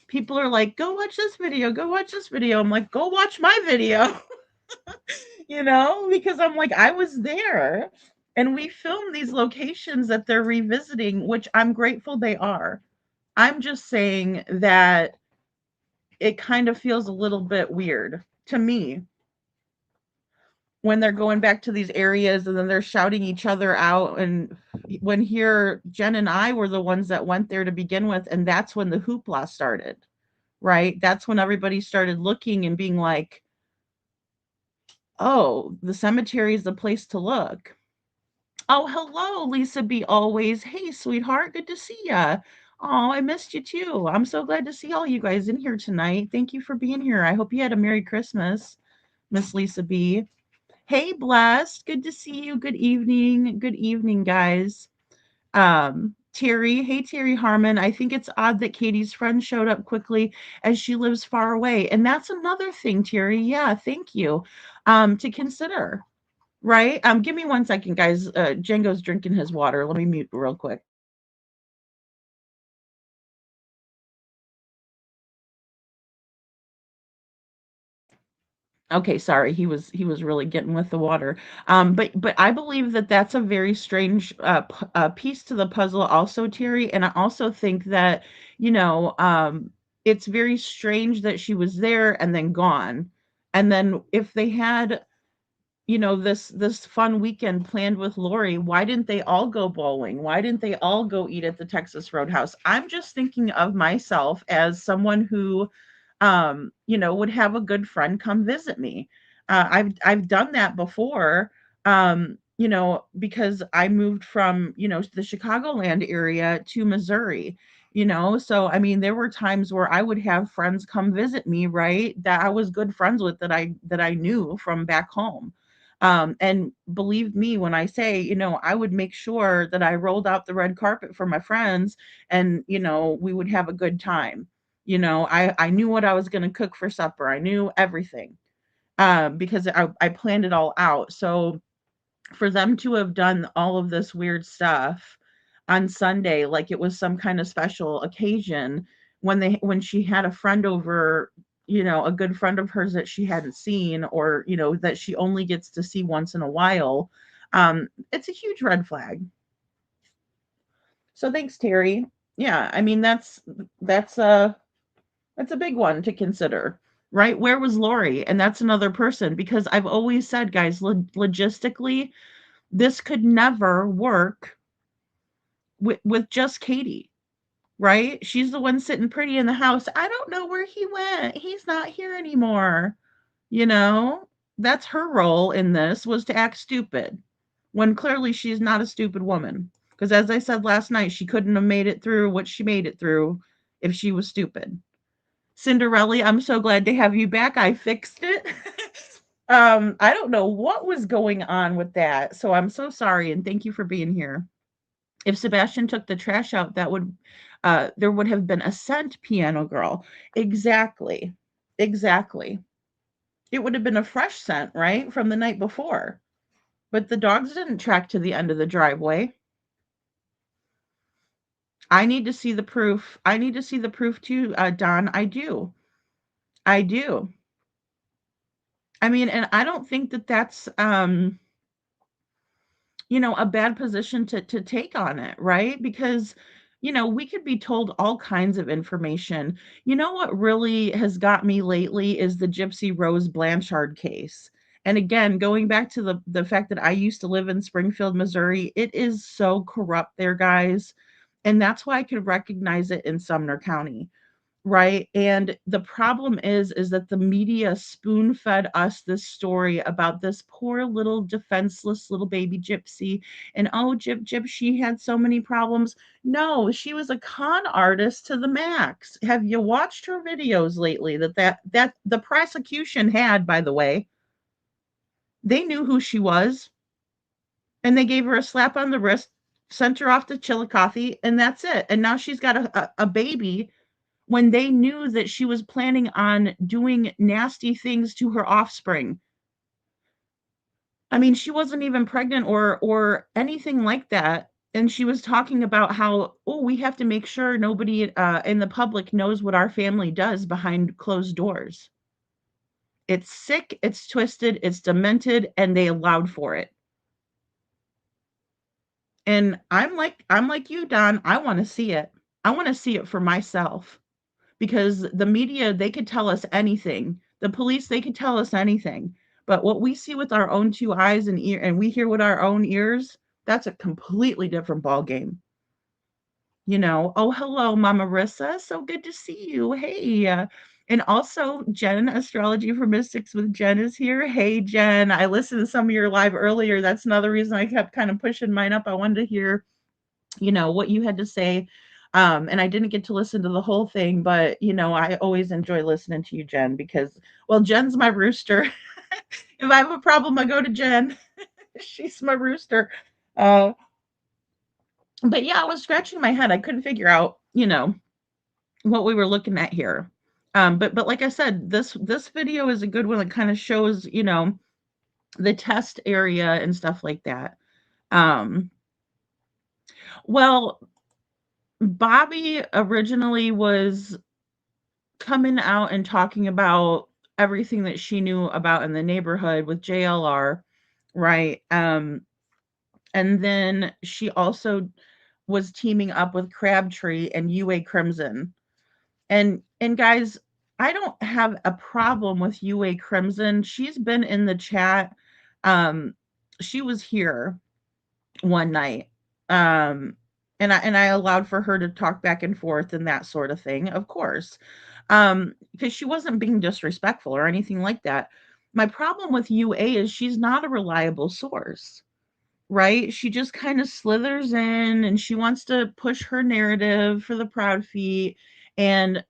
people are like, "Go watch this video. Go watch this video." I'm like, "Go watch my video." Because I'm like, I was there and we filmed these locations that they're revisiting, which I'm grateful they are. I'm just saying that it kind of feels a little bit weird to me when they're going back to these areas and then they're shouting each other out. And when here, Jen and I were the ones that went there to begin with, and that's when the hoopla started, right? That's when everybody started looking and being like, oh, the cemetery is the place to look. Oh, hello, Lisa B. Always. Hey, sweetheart, good to see ya. Oh, I missed you too. I'm so glad to see all you guys in here tonight. Thank you for being here. I hope you had a Merry Christmas. Miss Lisa B. Hey, Blessed. Good to see you. Good evening. Good evening, guys. Terry. Hey, Terry Harmon. I think it's odd that Katie's friend showed up quickly as she lives far away. And that's another thing, Terry. Yeah, thank you. To consider, right? Give me 1 second, guys. Django's drinking his water. Let me mute real quick. Okay, sorry. He was really getting with the water. But I believe that that's a very strange piece to the puzzle, also, Terry. And I also think that you know it's very strange that she was there and then gone. And then if they had this fun weekend planned with Lori, why didn't they all go bowling? Why didn't they all go eat at the Texas Roadhouse? I'm just thinking of myself as someone who would have a good friend come visit me. I've done that before, because I moved from, the Chicagoland area to Missouri, so I mean, there were times where I would have friends come visit me, right? That I was good friends with that I knew from back home. And believe me when I say, I would make sure that I rolled out the red carpet for my friends and, we would have a good time. I knew what I was going to cook for supper. I knew everything because I planned it all out. So for them to have done all of this weird stuff on Sunday, like it was some kind of special occasion when she had a friend over, a good friend of hers that she hadn't seen or, that she only gets to see once in a while, it's a huge red flag. So thanks, Terry. Yeah, I mean that's a big one to consider, right? Where was Lori? And that's another person because I've always said, guys, logistically, this could never work with just Katie, right? She's the one sitting pretty in the house. I don't know where he went. He's not here anymore. You know, that's her role in this was to act stupid when clearly she's not a stupid woman. Because as I said last night, she couldn't have made it through what she made it through if she was stupid. Cinderella, I'm so glad to have you back. I fixed it. I don't know what was going on with that. So I'm so sorry and thank you for being here. If Sebastian took the trash out, that would there would have been a scent, piano girl. Exactly. Exactly. It would have been a fresh scent, right? From the night before. But the dogs didn't track to the end of the driveway. I need to see the proof. I need to see the proof too, Don. I do. I do. I mean, and I don't think that that's a bad position to take on it, right? Because we could be told all kinds of information. You know what really has got me lately is the Gypsy Rose Blanchard case. And again, going back to the fact that I used to live in Springfield, Missouri, it is so corrupt there, guys. And that's why I could recognize it in Sumner County. Right, and the problem is that the media spoon-fed us this story about this poor little defenseless little baby gypsy, and, "Oh, Gyp, she had so many problems." No, she was a con artist to the max. Have you watched her videos lately that the prosecution had, by the way? They knew who she was, and they gave her a slap on the wrist, sent her off to Chillicothe, and that's it, and now she's got a baby when they knew that she was planning on doing nasty things to her offspring. I mean, she wasn't even pregnant or anything like that. And she was talking about how, oh, we have to make sure nobody in the public knows what our family does behind closed doors. It's sick, it's twisted, it's demented, and they allowed for it. And I'm like you, Don. I want to see it. I want to see it for myself. Because the media, they could tell us anything. The police, they could tell us anything. But what we see with our own two eyes and we hear with our own ears, that's a completely different ball game. Oh, hello, Mama Rissa. So good to see you. Hey. And also, Jen, Astrology for Mystics with Jen is here. Hey, Jen. I listened to some of your live earlier. That's another reason I kept kind of pushing mine up. I wanted to hear what you had to say. And I didn't get to listen to the whole thing, but I always enjoy listening to you, Jen, because well, Jen's my rooster. If I have a problem, I go to Jen. She's my rooster. Uh, but yeah, I was scratching my head. I couldn't figure out, what we were looking at here. But like I said, this video is a good one that kind of shows, the test area and stuff like that. Um, well, Bobby originally was coming out and talking about everything that she knew about in the neighborhood with JLR, right? And then she also was teaming up with Crabtree and UA Crimson. And guys, I don't have a problem with UA Crimson. She's been in the chat. Um, she was here one night. And I allowed for her to talk back and forth and that sort of thing, of course. Because she wasn't being disrespectful or anything like that. My problem with UA is she's not a reliable source, right? She just kind of slithers in and she wants to push her narrative for the proud feet. And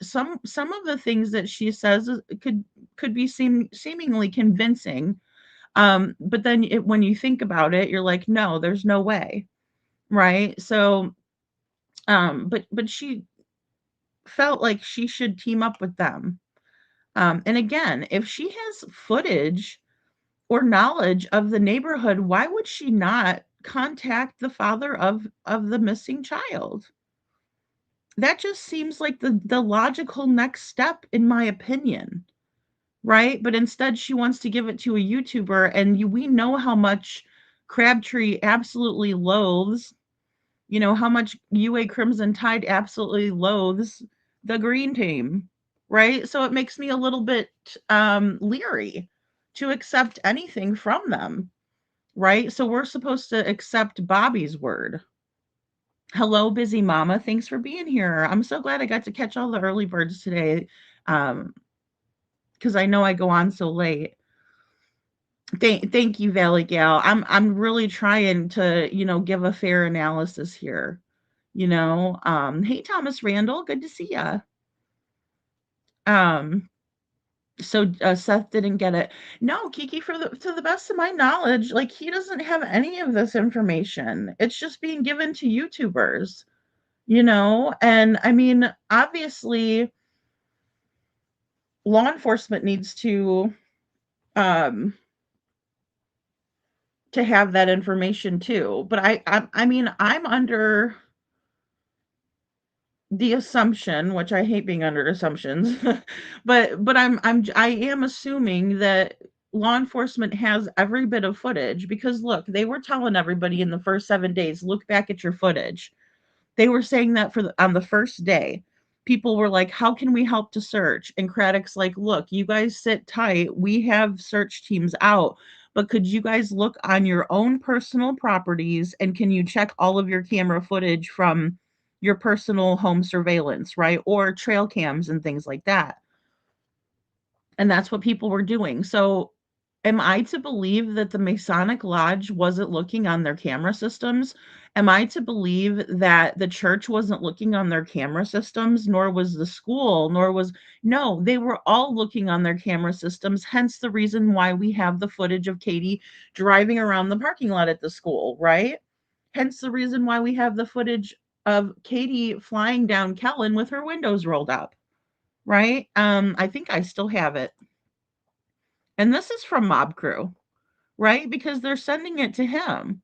some of the things that she says could be seemingly convincing. But then when you think about it, you're like, no, there's no way, right? So, but she felt like she should team up with them. And again, if she has footage or knowledge of the neighborhood, why would she not contact the father of the missing child? That just seems like the logical next step, in my opinion, right? But instead, she wants to give it to a YouTuber, and we know how much Crabtree absolutely loathes, how much UA Crimson Tide absolutely loathes the Green Team, right? So it makes me a little bit leery to accept anything from them, right? So we're supposed to accept Bobby's word. Hello, busy mama. Thanks for being here. I'm so glad I got to catch all the early birds today, because I know I go on so late. Thank you, Valley Gal. I'm really trying to, give a fair analysis here. Hey Thomas Randall, good to see ya. So Seth didn't get it. No, Kiki, to the best of my knowledge, like he doesn't have any of this information. It's just being given to YouTubers, and I mean, obviously law enforcement needs um to have that information too. But I mean, I'm under the assumption, which I hate being under assumptions, but I am assuming that law enforcement has every bit of footage, because look, they were telling everybody in the first 7 days, look back at your footage. They were saying that on the first day. People were like, how can we help to search? And Craddock's like, look, you guys sit tight. We have search teams out. But could you guys look on your own personal properties, and can you check all of your camera footage from your personal home surveillance, right? Or trail cams and things like that. And that's what people were doing. So am I to believe that the Masonic Lodge wasn't looking on their camera systems? Am I to believe that the church wasn't looking on their camera systems, nor was the school, no, they were all looking on their camera systems, hence the reason why we have the footage of Katie driving around the parking lot at the school, right? Hence the reason why we have the footage of Katie flying down Kellen with her windows rolled up, right? I think I still have it. And this is from Mob Crew, right? Because they're sending it to him.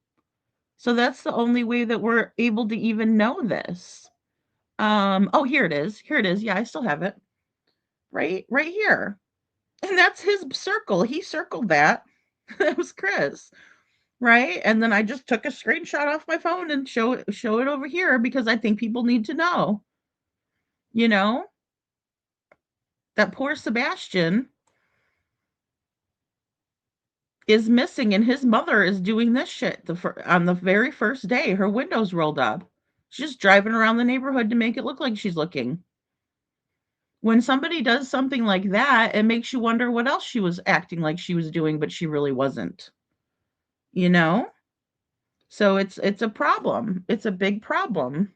So that's the only way that we're able to even know this. Oh, here it is. Here it is. Yeah, I still have it. Right here. And that's his circle. He circled that. That was Chris. Right? And then I just took a screenshot off my phone and show it over here, because I think people need to know. That poor Sebastian is missing, and his mother is doing this shit on the very first day. Her windows rolled up. She's just driving around the neighborhood to make it look like she's looking. When somebody does something like that, it makes you wonder what else she was acting like she was doing, but she really wasn't. So it's a problem. It's a big problem.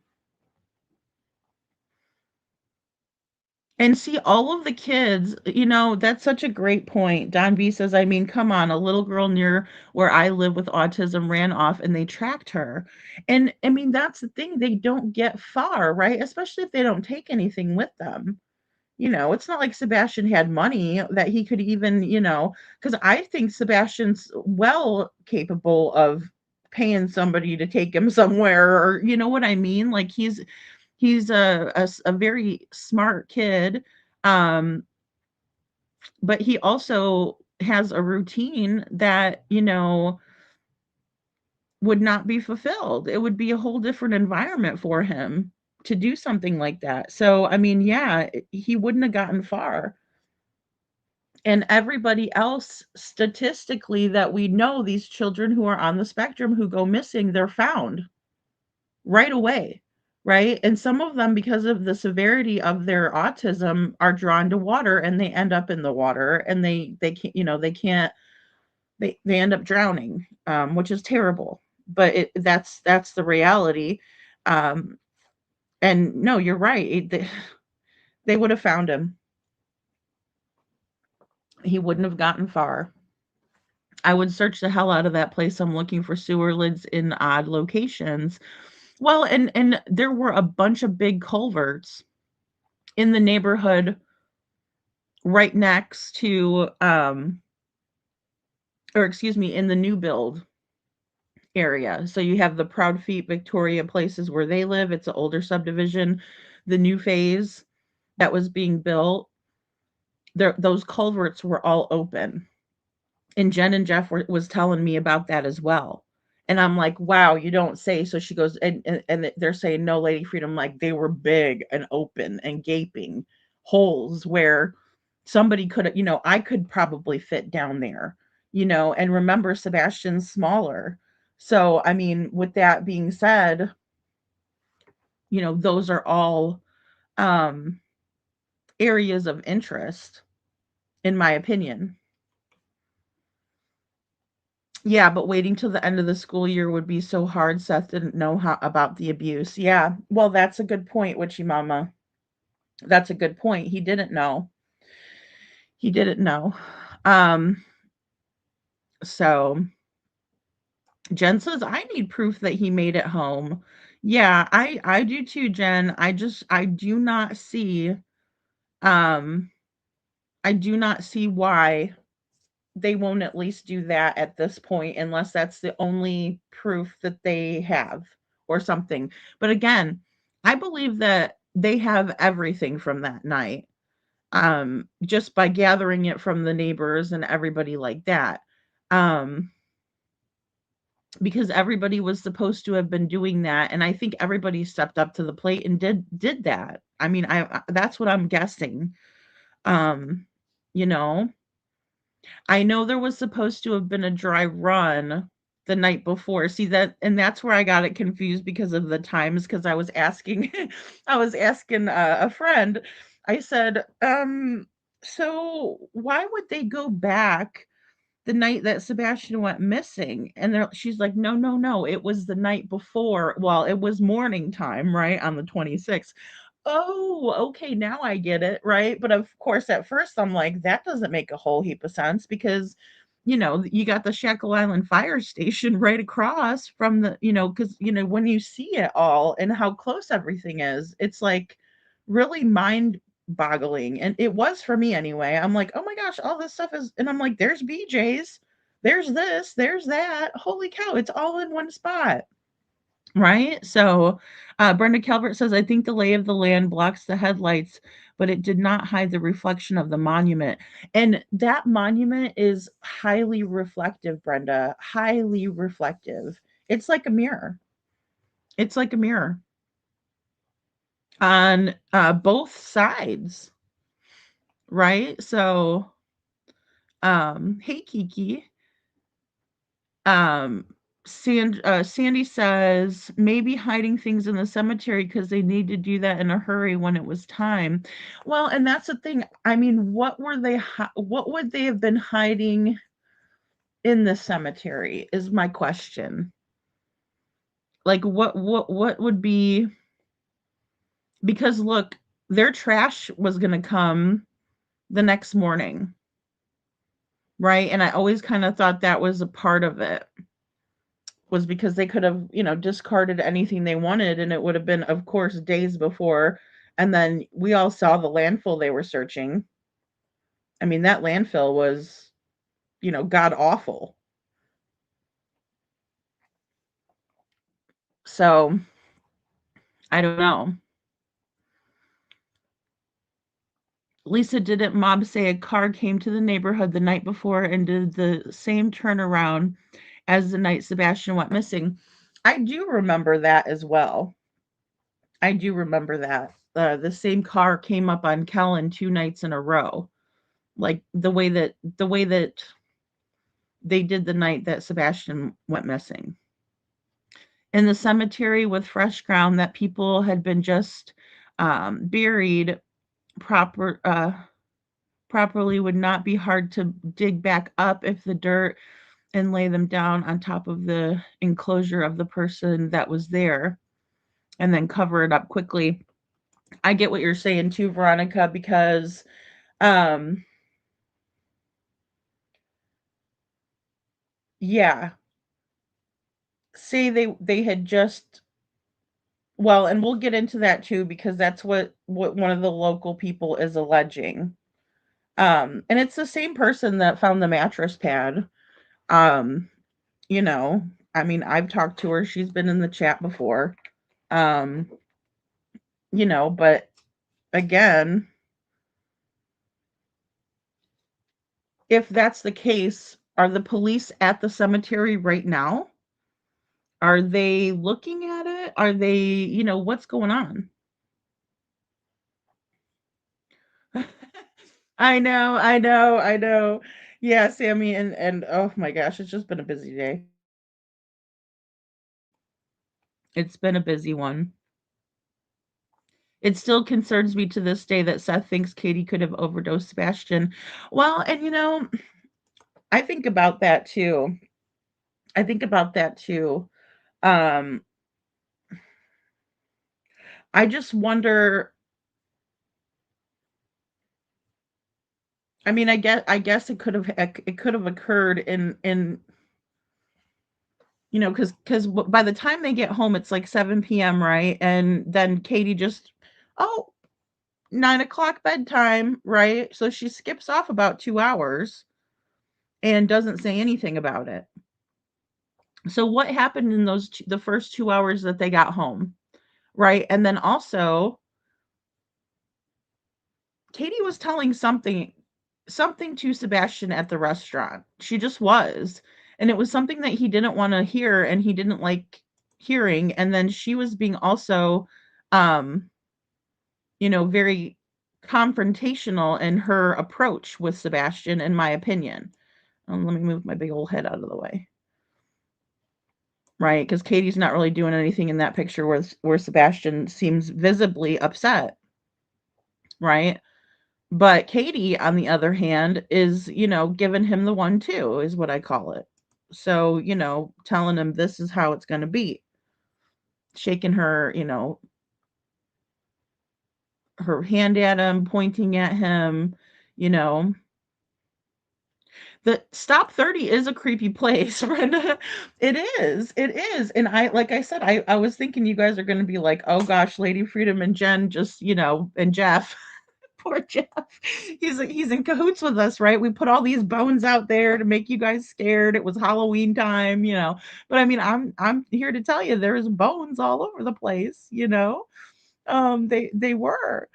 And see, all of the kids, that's such a great point. Don B says, I mean, come on, a little girl near where I live with autism ran off and they tracked her. And I mean, that's the thing. They don't get far, right? Especially if they don't take anything with them. It's not like Sebastian had money that he could even, because I think Sebastian's well capable of paying somebody to take him somewhere, or you know what I mean? Like he's a very smart kid, um, but he also has a routine that would not be fulfilled. It would be a whole different environment for him to do something like that. So I mean, yeah, he wouldn't have gotten far. And everybody else statistically that we know, these children who are on the spectrum who go missing, they're found right away, right? And some of them, because of the severity of their autism, are drawn to water and they end up in the water, and they can't, they can't, they end up drowning, which is terrible. But that's the reality. Um, and no, you're right. They would have found him. He wouldn't have gotten far. I would search the hell out of that place. I'm looking for sewer lids in odd locations. Well, and there were a bunch of big culverts in the neighborhood right next to or excuse me, in the new build area. So you have the Proud Feet Victoria places where they live. It's an older subdivision. The new phase that was being built, there those culverts were all open. And Jen and Jeff was telling me about that as well. And I'm like, wow, you don't say. So she goes, and they're saying, no, Lady Freedom, like they were big and open and gaping holes where somebody could, I could probably fit down there, and remember Sebastian's smaller. So, I mean, with that being said, those are all um, areas of interest, in my opinion. Yeah, but waiting till the end of the school year would be so hard. Seth didn't know how about the abuse. Yeah, well, that's a good point, Witchy Mama. That's a good point. He didn't know. He didn't know. Um, so Jen says, I need proof that he made it home. Yeah, I do too, Jen. I do not see um I do not see why they won't at least do that at this point, unless that's the only proof that they have or something. But again, I believe that they have everything from that night, just by gathering it from the neighbors and everybody like that. Um, because everybody was supposed to have been doing that, and I think everybody stepped up to the plate and did that. I mean, that's what I'm guessing. Um, you know, I know there was supposed to have been a dry run the night before. See that, and that's where I got it confused because of the times, because I was asking I was asking a friend. I said, so why would they go back the night that Sebastian went missing? And she's like, no, no, no. It was the night before. Well, it was morning time, right? On the 26th. Oh, okay, now I get it, right? But of course, at first I'm like, that doesn't make a whole heap of sense because, you got the Shackle Island fire station right across from because, when you see it all and how close everything is, it's like really mind boggling. And it was for me anyway. I'm like, oh my gosh, all this stuff is, and I'm like, there's BJ's, there's this, there's that. Holy cow, it's all in one spot. Right? So, Brenda Calvert says, I think the lay of the land blocks the headlights, but it did not hide the reflection of the monument. And that monument is highly reflective, Brenda, highly reflective. It's like a mirror. It's like a mirror on both sides, right? So, hey, Kiki. Um, Sandy says maybe hiding things in the cemetery because they need to do that in a hurry when it was time. Well, and that's the thing. I mean, what would they have been hiding in the cemetery is my question. Like what would be, because look, their trash was going to come the next morning, right? And I always kind of thought that was a part of it, was because they could have, discarded anything they wanted, and it would have been, of course, days before. And then we all saw the landfill they were searching. I mean, that landfill was, god awful. So I don't know. Lisa, didn't Mob say a car came to the neighborhood the night before and did the same turnaround as the night Sebastian went missing? I do remember that as well. I do remember that. The same car came up on Kellen 2 nights in a row. Like the way that they did the night that Sebastian went missing. In the cemetery with fresh ground that people had been just buried proper properly would not be hard to dig back up if the dirt and lay them down on top of the enclosure of the person that was there and then cover it up quickly. I get what you're saying too, Veronica, because um yeah, say they had just, well, and we'll get into that too, because that's what one of the local people is alleging. And it's the same person that found the mattress pad. Um, you know, I mean, I've talked to her. She's been in the chat before. Um, but again, if that's the case, are the police at the cemetery right now? Are they looking at it? Are they, what's going on? I know. Yeah, Sammy, and oh my gosh, it's just been a busy day. It's been a busy one. It still concerns me to this day that Seth thinks Katie could have overdosed Sebastian. Well, and I think about that too. I think about that too. Um, I just wonder. I mean, I guess it could have occurred in because by the time they get home, it's like 7 p.m., right? And then Katie just, oh, 9 o'clock bedtime, right? So she skips off about 2 hours and doesn't say anything about it. So what happened in the first 2 hours that they got home, right? And then also, Katie was telling something to Sebastian at the restaurant. She just was. And it was something that he didn't want to hear and he didn't like hearing. And then she was being also um, very confrontational in her approach with Sebastian, in my opinion. Let me move my big old head out of the way. Right? Because Katie's not really doing anything in that picture where Sebastian seems visibly upset. Right? But Katie, on the other hand, is, giving him the 1-2 is what I call it. So, telling him this is how it's going to be. Shaking her, her hand at him, pointing at him, you know. The Stop 30 is a creepy place, Brenda. It is. It is. And like I said, I was thinking you guys are going to be like, oh gosh, Lady Freedom and Jen just, and Jeff. Poor Jeff. He's in cahoots with us, right? We put all these bones out there to make you guys scared. It was Halloween time, But I mean, I'm here to tell you there's bones all over the place. They were.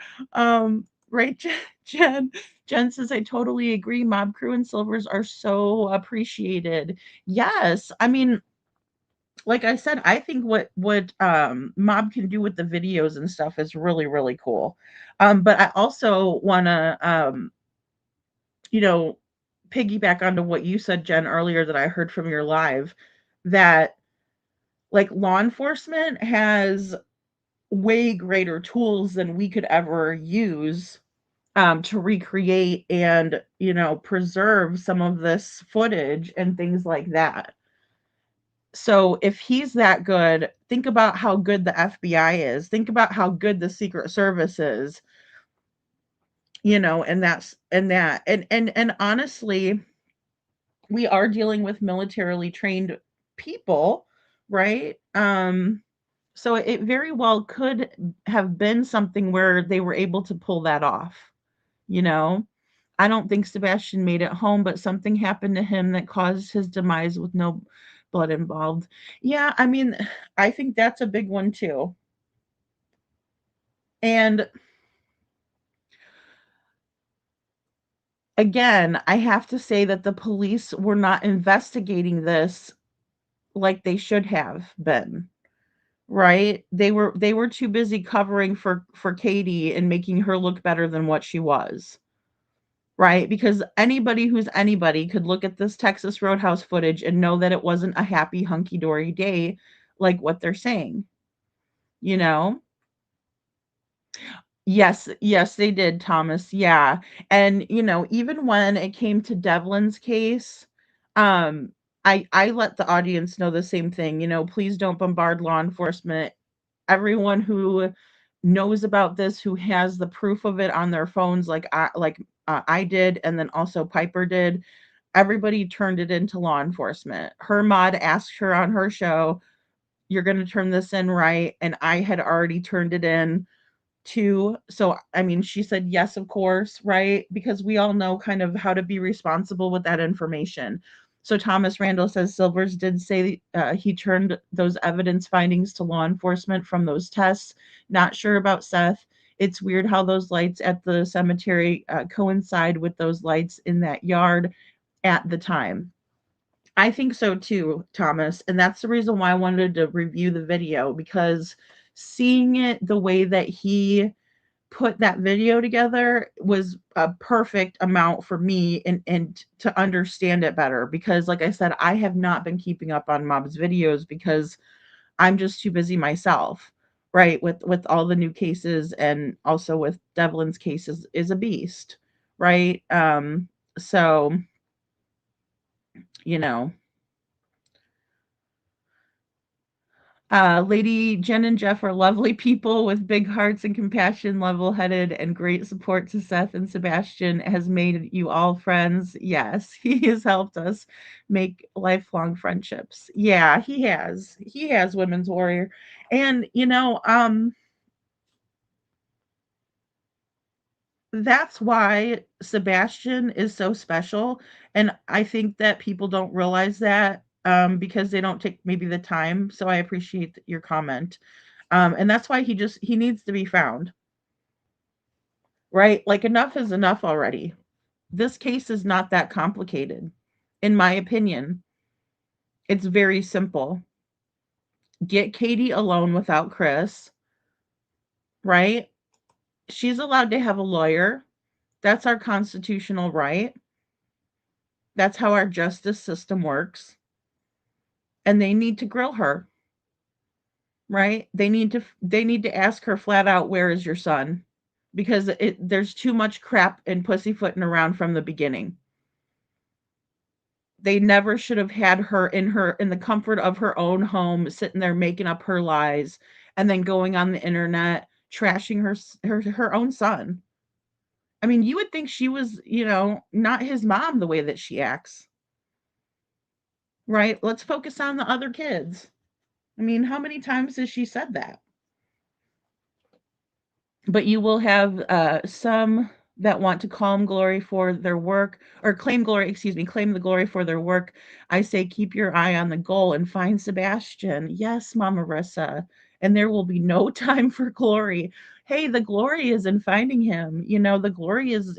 Right, Jen. Jen says, I totally agree. Mob Crew and Silvers are so appreciated. Yes. I mean, like I said, I think what Mob can do with the videos and stuff is really, really cool. But I also wanna you know, piggyback onto what you said, Jen, earlier that I heard from your live, that like law enforcement has way greater tools than we could ever use to recreate and preserve some of this footage and things like that. So if he's that good, think about how good the FBI is. Think about how good the Secret Service is. and and honestly, we are dealing with militarily trained people, right? So it very well could have been something where they were able to pull that off, you know? I don't think Sebastian made it home, but something happened to him that caused his demise with no blood involved. Yeah, I mean, I think that's a big one too. And again, I have to say that the police were not investigating this like they should have been. Right? They were too busy covering for Katie and making her look better than what she was. Right? Because anybody who's anybody could look at this Texas Roadhouse footage and know that it wasn't a happy hunky dory day like what they're saying, you know? Yes, yes, they did, Thomas. Yeah. And even when it came to Devlin's case, um, I let the audience know the same thing, please don't bombard law enforcement. Everyone who knows about this, who has the proof of it on their phones, I did, and then also Piper did, everybody turned it into law enforcement. Her mod asked her on her show, "You're going to turn this in, right?" And I had already turned it in too. So, I mean, she said, yes, of course, right? Because we all know kind of how to be responsible with that information. So, Thomas Randall says Silvers did say he turned those evidence findings to law enforcement from those tests. Not sure about Seth. It's weird how those lights at the cemetery coincide with those lights in that yard at the time. I think so too, Thomas. And that's the reason why I wanted to review the video, because seeing it the way that he put that video together was a perfect amount for me and to understand it better, because like I said, I have not been keeping up on Mob's videos because I'm just too busy myself, right? With all the new cases, and also with Devlin's cases is a beast, right? So, you know, Lady Jen and Jeff are lovely people with big hearts and compassion, level headed, and great support to Seth and Sebastian has made you all friends. Yes, he has helped us make lifelong friendships. Yeah, he has. He has, Women's Warrior. And, that's why Sebastian is so special. And I think that people don't realize that because they don't take maybe the time. So I appreciate your comment. And that's why he needs to be found, right? Like, enough is enough already. This case is not that complicated, in my opinion. It's very simple. Get Katie alone without Chris, right? She's allowed to have a lawyer. That's our constitutional right. That's how our justice system works. And they need to grill her, right? They need to ask her flat out, where is your son? Because there's too much crap and pussyfooting around from the beginning. They never should have had her in the comfort of her own home, sitting there making up her lies and then going on the internet trashing her own son. I mean, you would think she was, not his mom the way that she acts. Right? Let's focus on the other kids. I mean, how many times has she said that? But you will have some that want to claim glory for their work, or claim the glory for their work. I say keep your eye on the goal and find Sebastian. Yes, Mama Rissa. And there will be no time for glory. Hey, the glory is in finding him. The glory is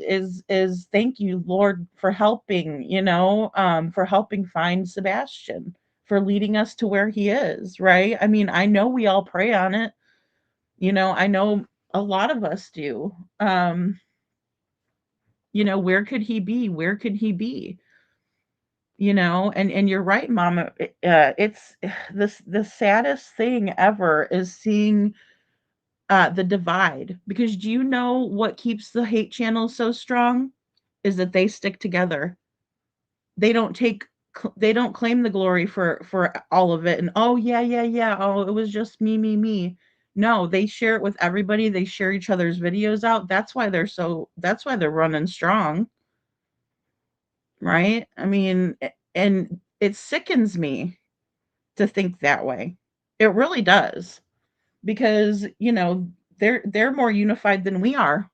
thank you, Lord, for helping, for helping find Sebastian, for leading us to where he is, right? I mean, I know we all pray on it. I know a lot of us do. Where could he be? Where could he be? And you're right, Mama. It's this the saddest thing ever is seeing the divide, because do you know what keeps the hate channels so strong? Is that they stick together. They don't claim the glory for all of it, and oh yeah, yeah, yeah, oh it was just me, me, me. No, they share it with everybody. They share each other's videos out. That's why they're running strong, right? I mean, and it sickens me to think that way. It really does. Because, they're more unified than we are.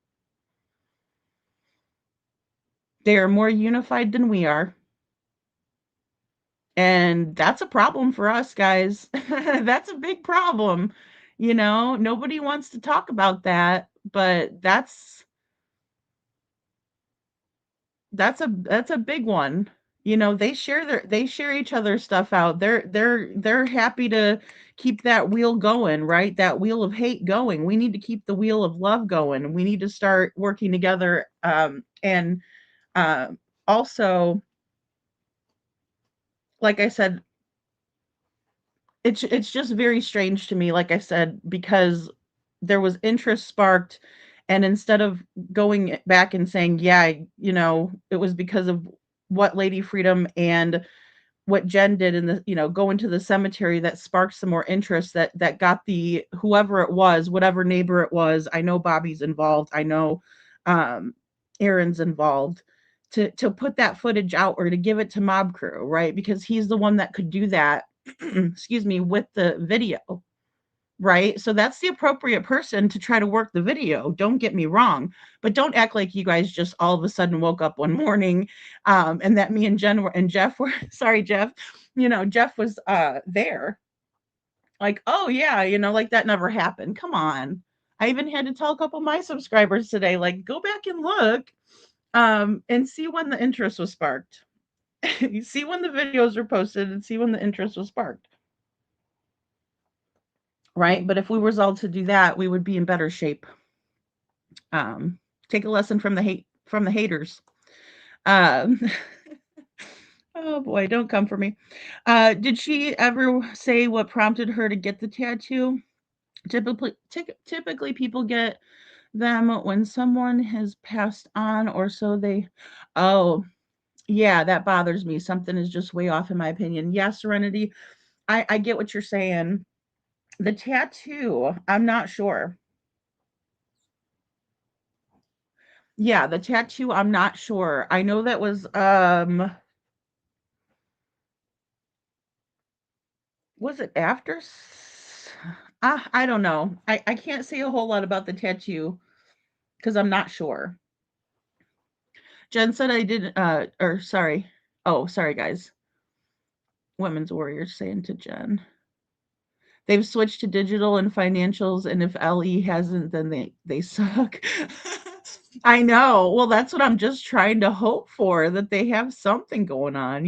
They are more unified than we are. And that's a problem for us, guys. That's a big problem. Nobody wants to talk about that, but that's a big one. They share each other's stuff out. They're happy to keep that wheel going, right? That wheel of hate going. We need to keep the wheel of love going. We need to start working together. And uh, also, like I said, it's just very strange to me, like I said, because there was interest sparked, and instead of going back and saying, yeah, it was because of what Lady Freedom and what Jen did in going to the cemetery that sparked some more interest, that got the whoever it was, whatever neighbor it was. I know Bobby's involved. I know um Aaron's involved, to put that footage out or to give it to Mob Crew, right? Because he's the one that could do that, excuse me, with the video, right? So that's the appropriate person to try to work the video. Don't get me wrong, but don't act like you guys just all of a sudden woke up one morning, and that me and Jen were, and Jeff were, sorry, Jeff, Jeff was there. Like, oh yeah, like that never happened. Come on. I even had to tell a couple of my subscribers today, like, go back and look, and see when the interest was sparked. You see when the videos were posted and see when the interest was sparked. Right? But if we was all to do that, we would be in better shape. Take a lesson from the haters. Um, oh boy, don't come for me. Did she ever say what prompted her to get the tattoo? Typically people get them when someone has passed on, or so they. Oh, yeah, that bothers me. Something is just way off in my opinion. Yeah, Serenity, I get what you're saying. The tattoo, I'm not sure. Yeah, the tattoo, I'm not sure. I know that was it after? I don't know. I can't say a whole lot about the tattoo because I'm not sure. Jen said I didn't, or sorry. Oh, sorry, guys. Women's Warriors saying to Jen. They've switched to digital and financials, and if LE hasn't, then they suck. I know. Well, that's what I'm just trying to hope for, that they have something going on.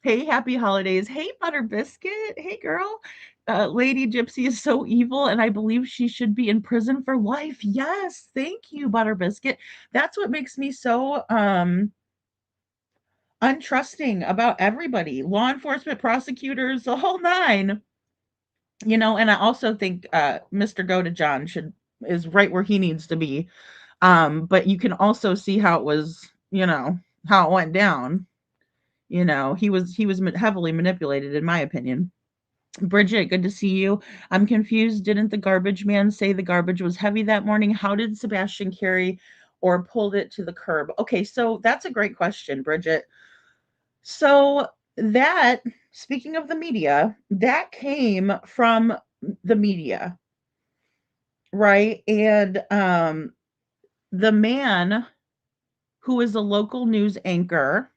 Hey, happy holidays. Hey, Butter Biscuit. Hey, girl. Lady Gypsy is so evil, and I believe she should be in prison for life. Yes, thank you, Butter Biscuit. That's what makes me so untrusting about everybody. Law enforcement, prosecutors, the whole nine. And I also think Mr. Go to John is right where he needs to be. But you can also see how it was, how it went down. He was heavily manipulated, in my opinion. Bridget, good to see you. I'm confused. Didn't the garbage man say the garbage was heavy that morning? How did Sebastian carry or pulled it to the curb? Okay, so that's a great question, Bridget. So that, speaking of the media, that came from the media, right? And the man who is a local news anchor,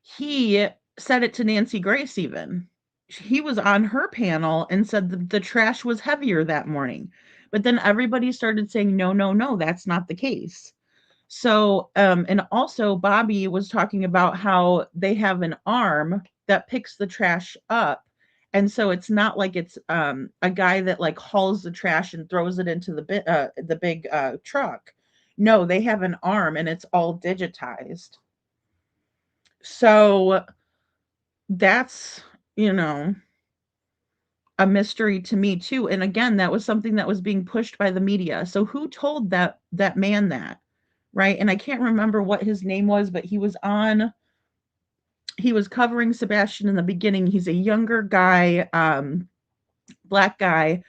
he said it to Nancy Grace even. He was on her panel and said the trash was heavier that morning. But then everybody started saying, no, no, no, that's not the case. So, and also Bobby was talking about how they have an arm that picks the trash up. And so it's not like it's a guy that like hauls the trash and throws it into the big truck. No, they have an arm and it's all digitized. So that's, a mystery to me too. And again, that was something that was being pushed by the media. So who told that man that? Right? And I can't remember what his name was, but he was covering Sebastian in the beginning. He's a younger guy. black guy.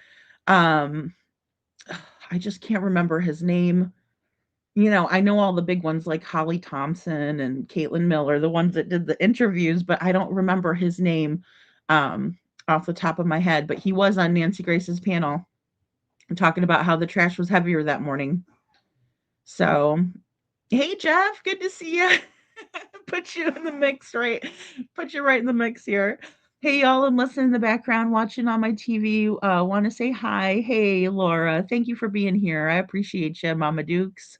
Um, I just can't remember his name. I know all the big ones like Holly Thompson and Caitlin Miller, the ones that did the interviews, but I don't remember his name um, off the top of my head. But he was on Nancy Grace's panel talking about how the trash was heavier that morning. So, hey Jeff, good to see you. Put you in the mix, right? Put you right in the mix here. Hey y'all, I'm listening in the background, watching on my TV. Want to say hi. Hey Laura, thank you for being here. I appreciate you, Mama Dukes.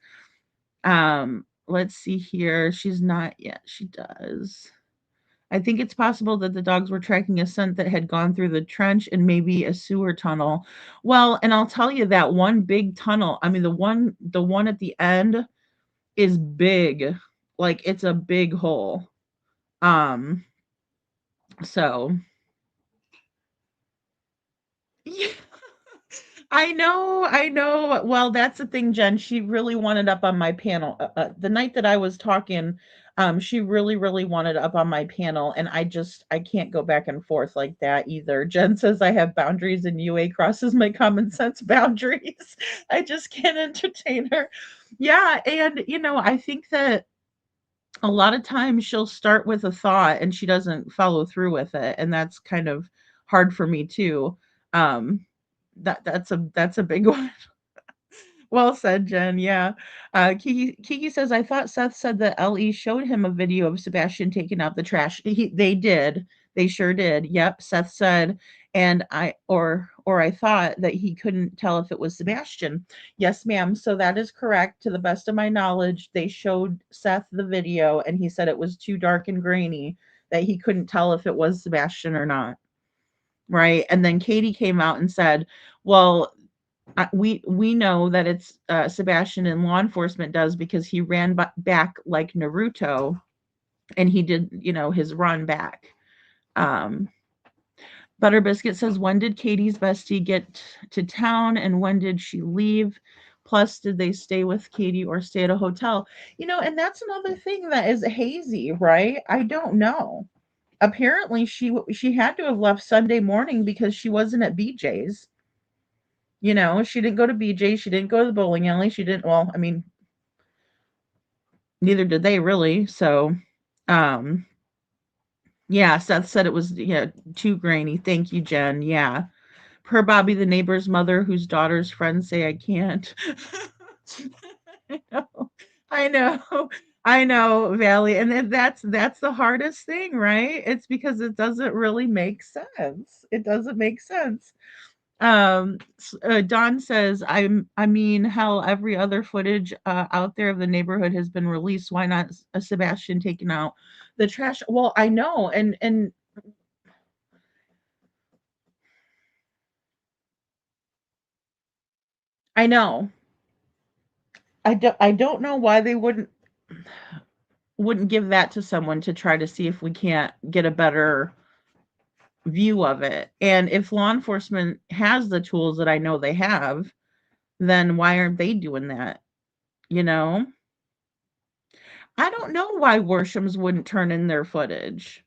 Let's see here. She's not yet. She does. I think it's possible that the dogs were tracking a scent that had gone through the trench and maybe a sewer tunnel. Well, and I'll tell you that one big tunnel, I mean the one at the end is big. Like it's a big hole. Um so yeah. I know. Well, that's the thing, Jen. She really wanted up on my panel. The night that I was talking, she really, really wanted up on my panel, and I can't go back and forth like that either. Jen says I have boundaries, and UA crosses my common sense boundaries. I just can't entertain her. Yeah, and I think that a lot of times she'll start with a thought and she doesn't follow through with it, and that's kind of hard for me too. Um, that's a big one. Well said, Jen. Yeah. Kiki says, I thought Seth said that LE showed him a video of Sebastian taking out the trash. They did. They sure did. Yep. Seth said, and or I thought that he couldn't tell if it was Sebastian. Yes, ma'am. So that is correct. To the best of my knowledge, they showed Seth the video and he said it was too dark and grainy that he couldn't tell if it was Sebastian or not. Right. And then Katie came out and said, well, we know that it's Sebastian and law enforcement does because he ran back like Naruto, and he did his run back. Um, Butter Biscuit says, when did Katie's bestie get to town and when did she leave? Plus, did they stay with Katie or stay at a hotel? And that's another thing that is hazy, right? I don't know. Apparently, she had to have left Sunday morning because she wasn't at BJ's. She didn't go to BJ, she didn't go to the bowling alley, she didn't well, I mean, neither did they really. So, um, yeah, Seth said it was too grainy. Thank you, Jen. Yeah. Per Bobby, the neighbor's mother, whose daughter's friends say I can't. I know. I know. I know, Valley. And then that's the hardest thing, right? It's because it doesn't really make sense. It doesn't make sense. Don says, I mean, hell, every other footage out there of the neighborhood has been released. Why not Sebastian taking out the trash? Well, I know, and I know. I don't know why they wouldn't give that to someone to try to see if we can't get a better view of it. And if law enforcement has the tools that I know they have, then why aren't they doing that? You know? I don't know why Worshams wouldn't turn in their footage.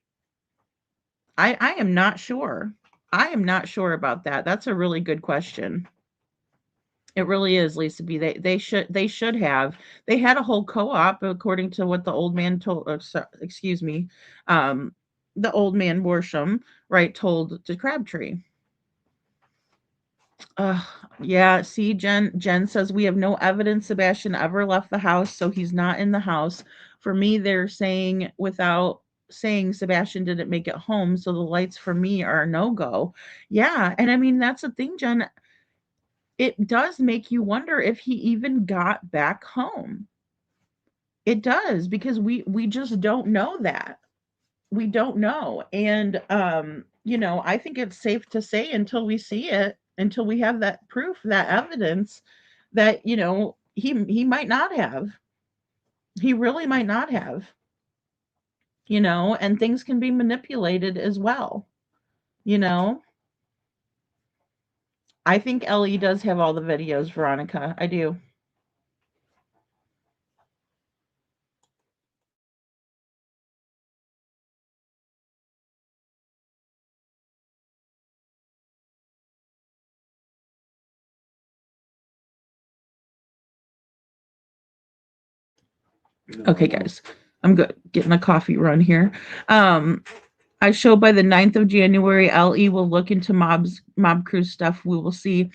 I am not sure. I am not sure about that. That's a really good question. It really is, Lisa B. They should have. They had a whole co-op according to what the old man told. Excuse me, the old man Worsham, right, told to Crabtree. Uh, yeah. See, Jen says we have no evidence Sebastian ever left the house, so he's not in the house. For me, they're saying without saying Sebastian didn't make it home, so the lights for me are a no go. Yeah, and I mean that's the thing, Jen. It does make you wonder if he even got back home. It does because we just don't know that. We don't know. And I think it's safe to say until we see it, until we have that proof, that evidence that, he might not have. He really might not have, and things can be manipulated as well, you know. I think Ellie does have all the videos, Veronica. I do. Okay, guys, I'm good. Getting a coffee run here. I show by the 9th of January, LE will look into Mob Crew stuff. We will see.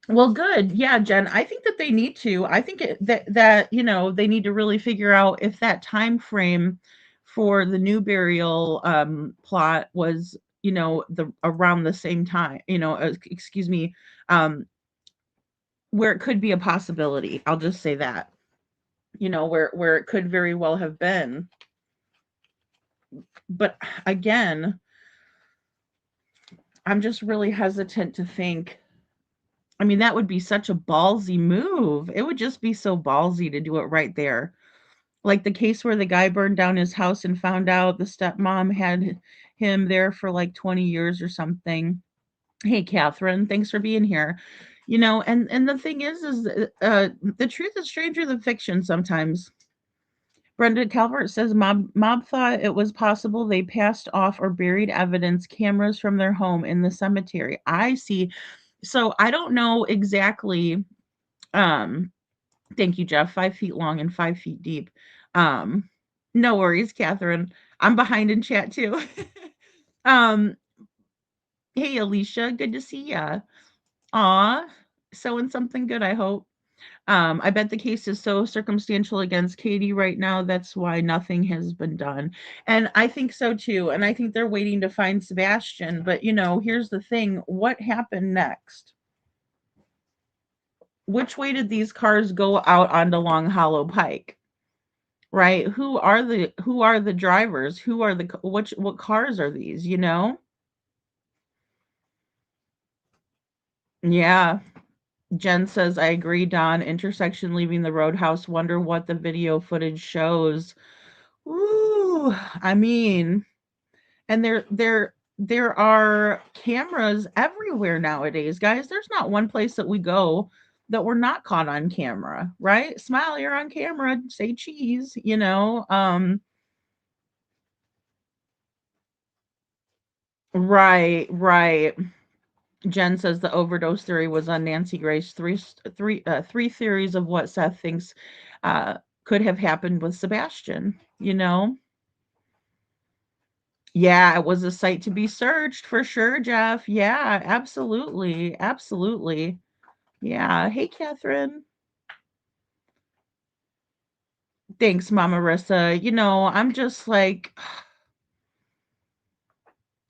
Well, good. Yeah, Jen, I think that they need to. I think that they need to really figure out if that time frame for the new burial plot was, the around the same time, excuse me, um where it could be a possibility. I'll just say that. Where it could very well have been. But again, I'm just really hesitant to think. I mean, that would be such a ballsy move. It would just be so ballsy to do it right there. Like the case where the guy burned down his house and found out the stepmom had him there for like 20 years or something. Hey, Catherine, thanks for being here. And the thing is the truth is stranger than fiction sometimes. Brenda Calvert says mob thought it was possible they passed off or buried evidence cameras from their home in the cemetery. I see. So I don't know exactly. Um, Thank you, Jeff. 5 feet long and 5 feet deep. Um, no worries, Catherine. I'm behind in chat too. um, hey, Alicia, good to see ya. Aw, sewing something good, I hope. I bet the case is so circumstantial against Katie right now. That's why nothing has been done. And I think so too. And I think they're waiting to find Sebastian. But, here's the thing, what happened next? Which way did these cars go out onto Long Hollow Pike? Right? Who are the drivers? Who are what cars are these, Yeah. Jen says, I agree, Don. Intersection leaving the roadhouse. Wonder what the video footage shows. Ooh, I mean, and there are cameras everywhere nowadays, guys. There's not one place that we go that we're not caught on camera, right? Smile, you're on camera. Say cheese. Right, right. Jen says the overdose theory was on Nancy Grace. Three theories of what Seth thinks uh, could have happened with Sebastian. Yeah, it was a site to be searched for sure, Jeff. Yeah, absolutely. Absolutely. Yeah. Hey, Catherine. Thanks, Mama Rissa. I'm just like,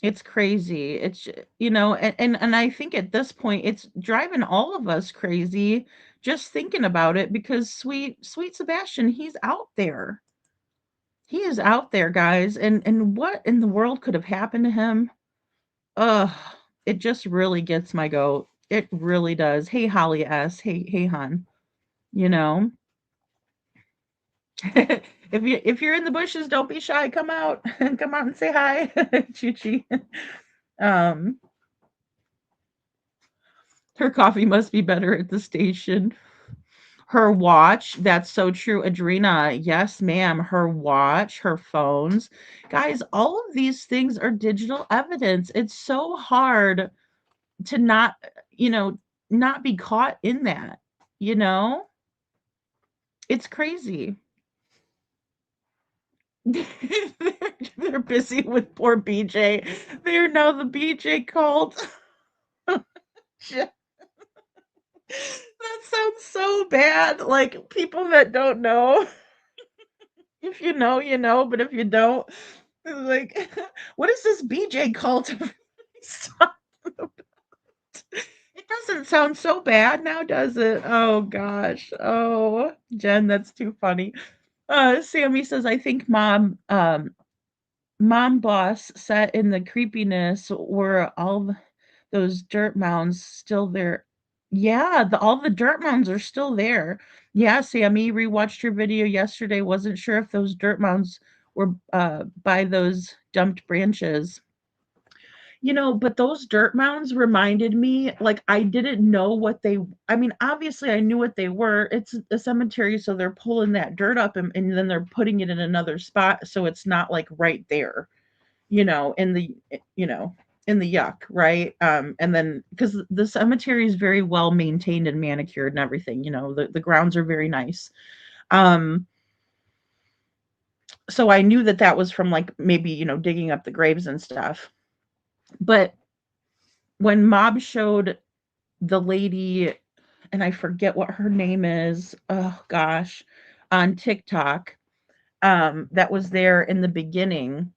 it's crazy. And I think at this point it's driving all of us crazy just thinking about it because sweet Sebastian, he's out there. He is out there, guys. And what in the world could have happened to him? Ugh, it just really gets my goat. It really does. Hey, Holly S. Hey, hon. You know, if you're in the bushes, don't be shy. Come out, come out and say hi, Chuchi. Um, her coffee must be better at the station. Her watch, that's so true, Adrena. Yes, ma'am. Her watch, her phones. Guys, all of these things are digital evidence. It's so hard to you know, not be caught in that, you know? It's crazy. They're busy with poor BJ. They're now the BJ cult. That sounds so bad. Like people that don't know. If you know, you know, but if you don't, like, what is this BJ cult? It doesn't sound so bad now, does it? Oh gosh. Oh, Jen, that's too funny. Sammy says, I think mom boss sat in the creepiness were those dirt mounds still there. Yeah, all the dirt mounds are still there. Yeah, Sammy rewatched your video yesterday. Wasn't sure if those dirt mounds were by those dumped branches. But those dirt mounds reminded me, like, I didn't know what I mean, obviously I knew what they were. It's a cemetery, so they're pulling that dirt up and then they're putting it in another spot so it's not like right there, you know, in the yuck, right? And then because the cemetery is very well maintained and manicured and everything, the grounds are very nice. Um, So I knew that that was from like maybe, digging up the graves and stuff. But when Mob showed the lady, and I forget what her name is, oh gosh, on TikTok, that was there in the beginning,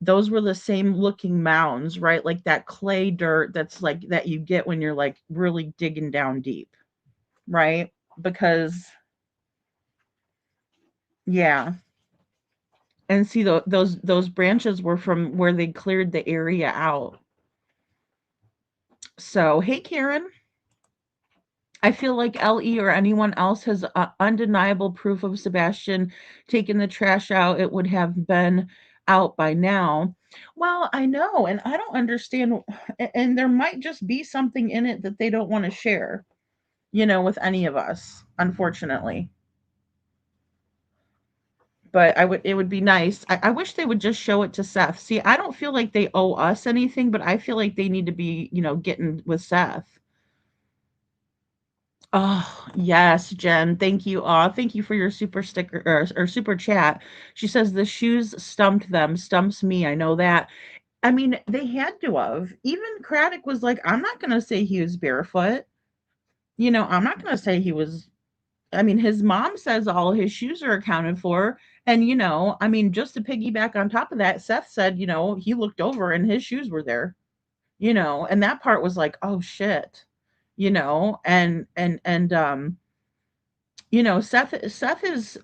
those were the same looking mounds, right? Like that clay dirt that's like that you get when you're like really digging down deep, right? Because yeah. And see those branches were from where they cleared the area out. So, hey Karen, I feel like LE or anyone else has undeniable proof of Sebastian taking the trash out. It would have been out by now. Well, I know, and I don't understand. And there might just be something in it that they don't want to share, with any of us, unfortunately. But it would be nice. I wish they would just show it to Seth. See, I don't feel like they owe us anything, but I feel like they need to be, getting with Seth. Oh, yes, Jen. Thank you. Thank you for your super sticker or super chat. She says the shoes stumped them, stumps me. I know that. I mean, they had to have. Even Craddock was like, I'm not going to say he was barefoot. I'm not going to say he was. I mean, his mom says all his shoes are accounted for. And, I mean, just to piggyback on top of that, Seth said, he looked over and his shoes were there, and that part was like, oh shit, Seth is,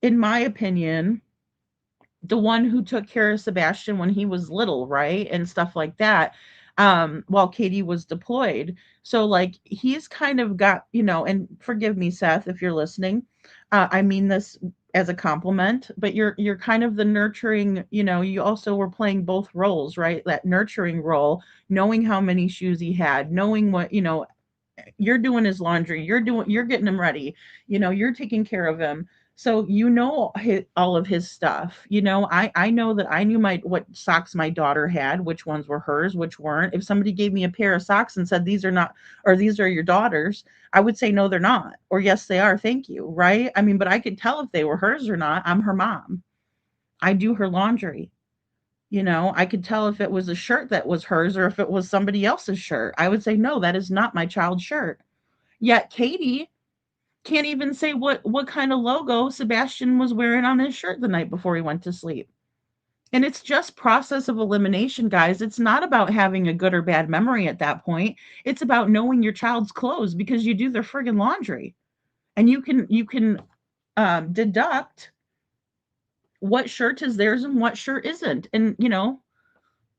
in my opinion, the one who took care of Sebastian when he was little, right? And stuff like that. While Katie was deployed. So like he's kind of got, and forgive me, Seth, if you're listening. I mean this as a compliment, but you're kind of the nurturing, you also were playing both roles, right? That nurturing role, knowing how many shoes he had, knowing what, you're doing his laundry, you're getting him ready, you're taking care of him. So all of his stuff. I know that I knew my what socks my daughter had, which ones were hers, which weren't. If somebody gave me a pair of socks and said these are not, or these are your daughter's, I would say no they're not, or yes they are, thank you, right? I mean, but I could tell if they were hers or not. I'm her mom. I do her laundry. I could tell if it was a shirt that was hers or if it was somebody else's shirt. I would say no, that is not my child's shirt. Yet Katie can't even say what kind of logo Sebastian was wearing on his shirt the night before he went to sleep. And it's just process of elimination, guys. It's not about having a good or bad memory at that point. It's about knowing your child's clothes because you do their friggin' laundry. And you can deduct what shirt is theirs and what shirt isn't. And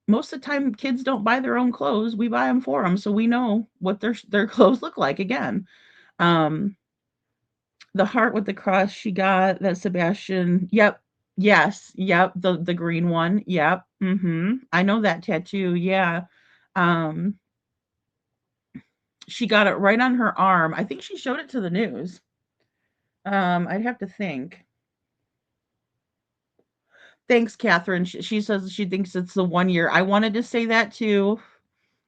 most of the time kids don't buy their own clothes. We buy them for them, so we know what their clothes look like again. Um The heart with the cross she got, that Sebastian. Yep. Yes. Yep. The green one. Yep. I know that tattoo. Yeah. Um, she got it right on her arm. I think she showed it to the news. I'd have to think. Thanks, Catherine. She says she thinks it's the 1 year. I wanted to say that too.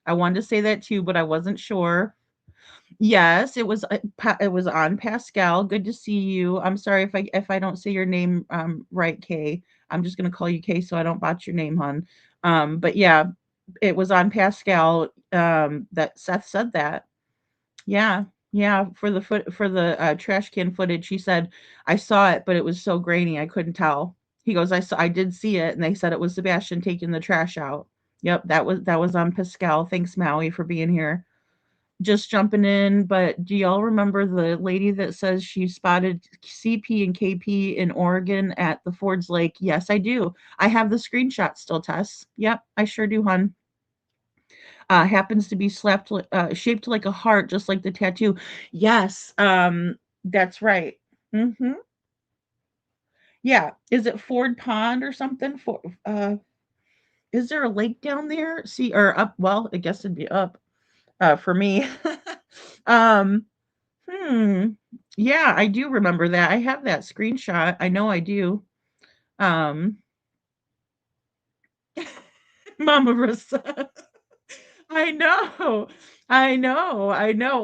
But I wasn't sure. Yes, it was on Pascal. Good to see you. I'm sorry if I don't say your name right, Kay. I'm just gonna call you Kay so I don't botch your name, hon. But yeah, it was on Pascal that Seth said that. Yeah, yeah. For the trash can footage, he said I saw it, but it was so grainy I couldn't tell. He goes, I did see it, and they said it was Sebastian taking the trash out. Yep, that was on Pascal. Thanks, Maui, for being here. Just jumping in, but do y'all remember the lady that says she spotted CP and KP in Oregon at the Ford's Lake? Yes, I do. I have the screenshot still, Tess. Yep, I sure do, hon. Happens to be shaped like a heart, just like the tattoo. Yes, that's right. hmm Yeah, is it Ford Pond or something? Is there a lake down there? See, or up? Well, I guess it'd be up. For me. um, Hmm. Yeah, I do remember that. I have that screenshot. I know I do. Um, Mama Rosa. I know. I know.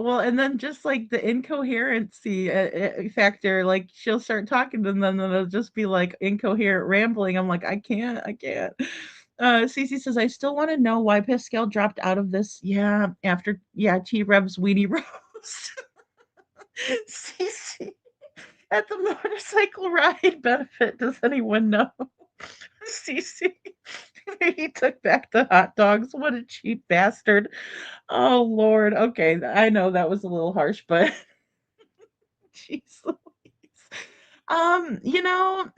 Well, and then just like the incoherency factor, like she'll start talking and then it'll just be like incoherent rambling. I'm like, I can't. Cece says, I still want to know why Pascal dropped out of this. Yeah, after, yeah, T Rev's weenie roast. Cece, at the motorcycle ride benefit, does anyone know? Cece, he took back the hot dogs. What a cheap bastard. Oh Lord. Okay, I know that was a little harsh, but jeez Louise. You know,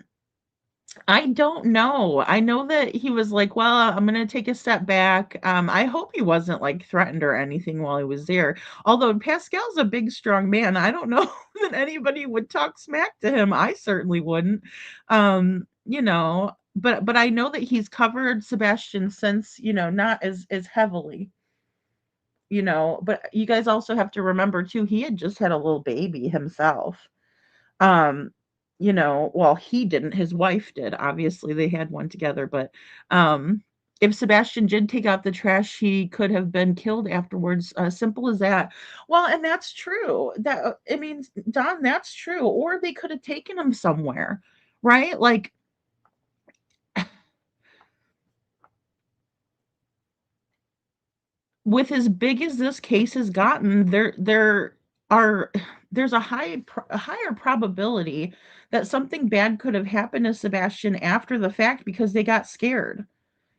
I don't know. I know that he was like, "Well, I'm gonna take a step back." I hope he wasn't like threatened or anything while he was there. Although Pascal's a big, strong man, I don't know that anybody would talk smack to him. I certainly wouldn't. But I know that he's covered Sebastian since, not as heavily. But you guys also have to remember too, he had just had a little baby himself. Um, well, he didn't, his wife did. Obviously, they had one together, but if Sebastian did take out the trash, he could have been killed afterwards. Simple as that. Well, and that's true. I mean, Don, that's true. Or they could have taken him somewhere, right? Like with as big as this case has gotten, are there's a higher probability that something bad could have happened to Sebastian after the fact because they got scared,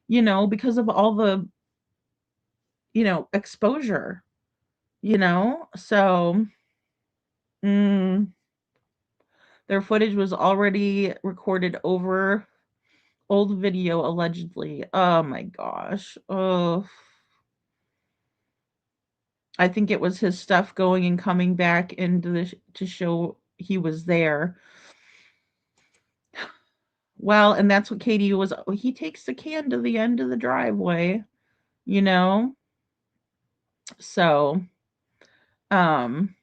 because of all the, exposure, So, mm, their footage was already recorded over old video allegedly. Oh my gosh. Oh, I think it was his stuff going and coming back into to show he was there. Well, and that's what Katie was. He takes the can to the end of the driveway, you know? So, um,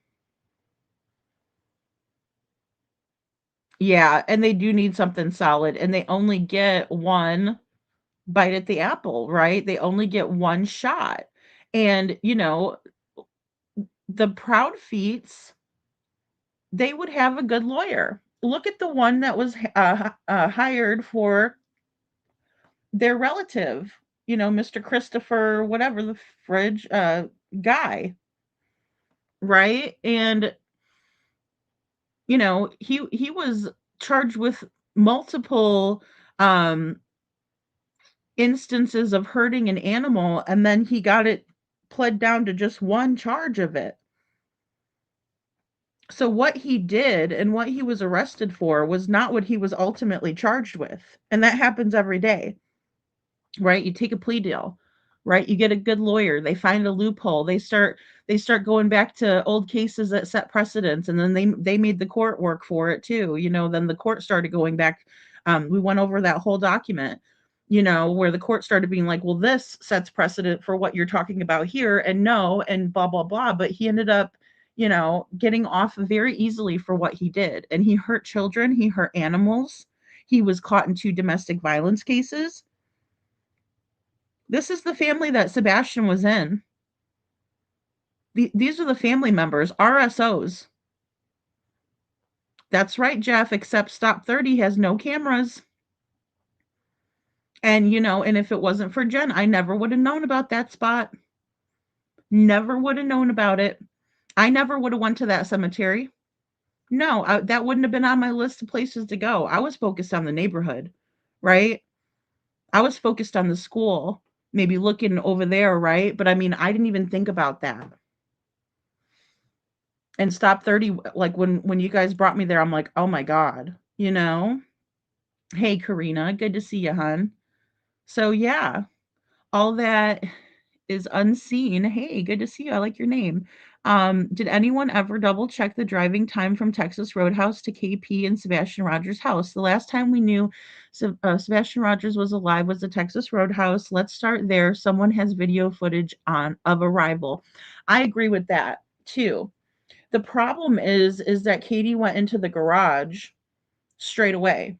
yeah, and they do need something solid, and they only get one bite at the apple, right? They only get one shot. And, the Proud Feets, they would have a good lawyer. Look at the one that was hired for their relative, Mr. Christopher, whatever the fridge guy, right? And he was charged with multiple um instances of hurting an animal, and then he got it pled down to just one charge of it. So what he did and what he was arrested for was not what he was ultimately charged with. And that happens every day. Right? You take a plea deal, right? You get a good lawyer, they find a loophole, they start going back to old cases that set precedents, and then they made the court work for it too. Then the court started going back. We went over that whole document, where the court started being like, well, this sets precedent for what you're talking about here, and no, and blah blah blah. But he ended up, getting off very easily for what he did. And he hurt children, he hurt animals, he was caught in 2 domestic violence cases. This is the family that Sebastian was in. These are the family members, RSOs. That's right, Jeff, except Stop 30 has no cameras. And, and if it wasn't for Jen, I never would have known about that spot. Never would have known about it. I never would have went to that cemetery. No, that wouldn't have been on my list of places to go. I was focused on the neighborhood, right? I was focused on the school, maybe looking over there, right? But I mean, I didn't even think about that. And Stop 30, like when you guys brought me there, I'm like, oh my God, Hey, Karina, good to see you, hon. So yeah, all that is unseen. Hey, good to see you. I like your name. Did anyone ever double check the driving time from Texas Roadhouse to KP and Sebastian Rogers' house? The last time we knew Sebastian Rogers was alive was the Texas Roadhouse. Let's start there. Someone has video footage of arrival. I agree with that too. The problem is that Katie went into the garage straight away.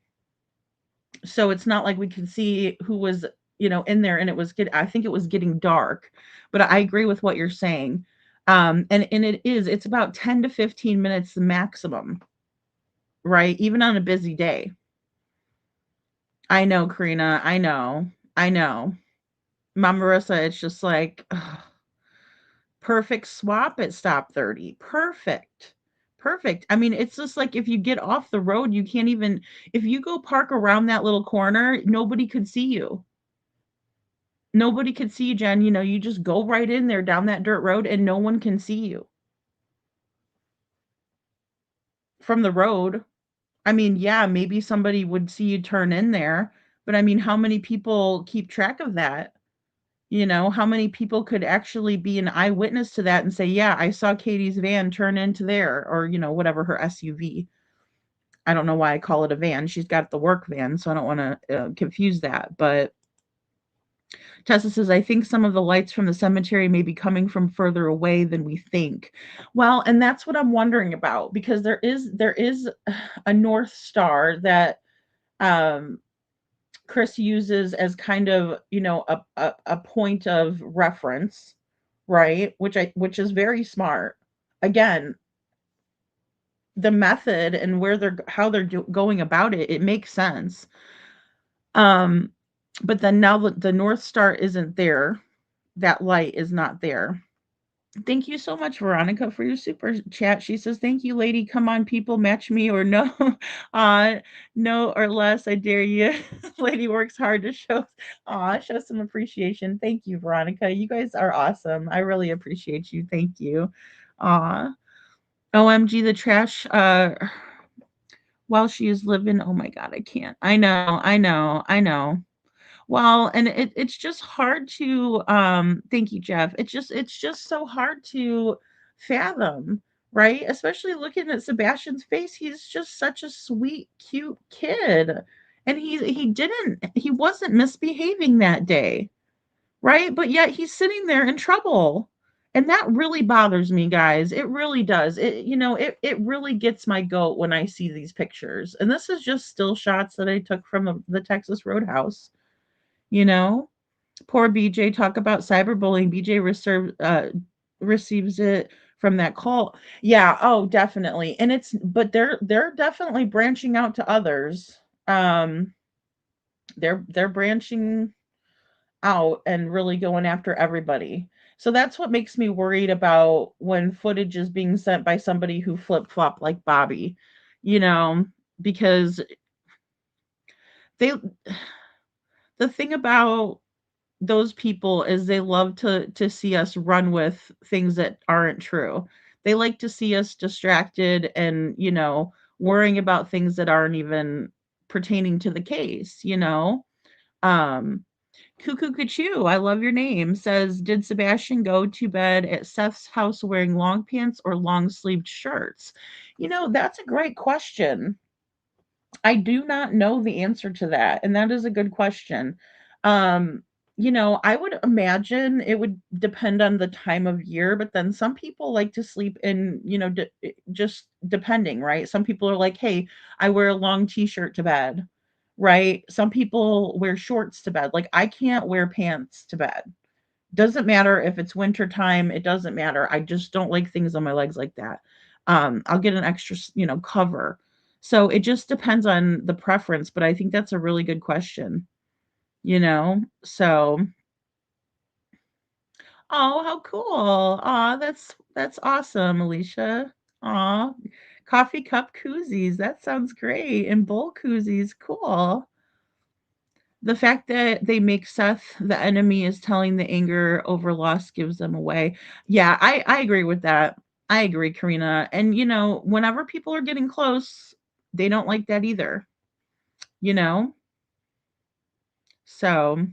So it's not like we can see who was in there, and I think it was getting dark. But I agree with what you're saying. And it's about 10 to 15 minutes the maximum, right? Even on a busy day. I know, Karina. I know. I know. Mom Marissa, it's just like ugh, perfect swap at stop 30. Perfect. Perfect. I mean, it's just like if you get off the road, you can't even, if you go park around that little corner, nobody could see you. Nobody could see you, Jen. You just go right in there down that dirt road and no one can see you from the road. I mean, yeah, maybe somebody would see you turn in there, but I mean, how many people keep track of that? How many people could actually be an eyewitness to that and say, yeah, I saw Katie's van turn into there, or, whatever her SUV. I don't know why I call it a van. She's got the work van, so I don't want to confuse that. But Tessa says, I think some of the lights from the cemetery may be coming from further away than we think. Well, and that's what I'm wondering about, because there is a North Star that um, Chris uses as kind of, a point of reference, right? Which is very smart. Again, the method and how they're going about it, it makes sense. Um, but then now the North Star isn't there. That light is not there. Thank you so much, Veronica, for your super chat. She says, "Thank you, lady. Come on, people, match me or no, uh, no or less. I dare you." Lady works hard to show some appreciation. Thank you, Veronica. You guys are awesome. I really appreciate you. Thank you. Aw, OMG, the trash. While she is living. Oh my God, I can't. I know. I know. I know. Well, and it's just hard to thank you, Jeff. It's just so hard to fathom, right? Especially looking at Sebastian's face. He's just such a sweet, cute kid. And he wasn't misbehaving that day, right? But yet he's sitting there in trouble. And that really bothers me, guys. It really does. It really gets my goat when I see these pictures. And this is just still shots that I took from the Texas Roadhouse. You know, poor BJ. Talk about cyberbullying. BJ receives it from that cult. Yeah. Oh, definitely. And but they're definitely branching out to others. They're branching out and really going after everybody. So that's what makes me worried about when footage is being sent by somebody who flip flop like Bobby. You know, because they the thing about those people is they love to see us run with things that aren't true. They like to see us distracted and, worrying about things that aren't even pertaining to the case. Um Cuckoo Cuckoo, I love your name, says, did Sebastian go to bed at Seth's house wearing long pants or long sleeved shirts? That's a great question. I do not know the answer to that, and that is a good question. Um, I would imagine it would depend on the time of year, but then some people like to sleep in, just depending, right? Some people are like, "Hey, I wear a long t-shirt to bed." Right? Some people wear shorts to bed. Like I can't wear pants to bed. Doesn't matter if it's winter time, it doesn't matter. I just don't like things on my legs like that. I'll get an extra, cover. So it just depends on the preference, but I think that's a really good question, So, oh, how cool. Oh, that's awesome, Alicia. Oh, coffee cup koozies. That sounds great. And bowl koozies. Cool. The fact that they make Seth the enemy is telling the anger over loss gives them away. Yeah, I agree with that. I agree, Karina. And whenever people are getting close, they don't like that either. You know? So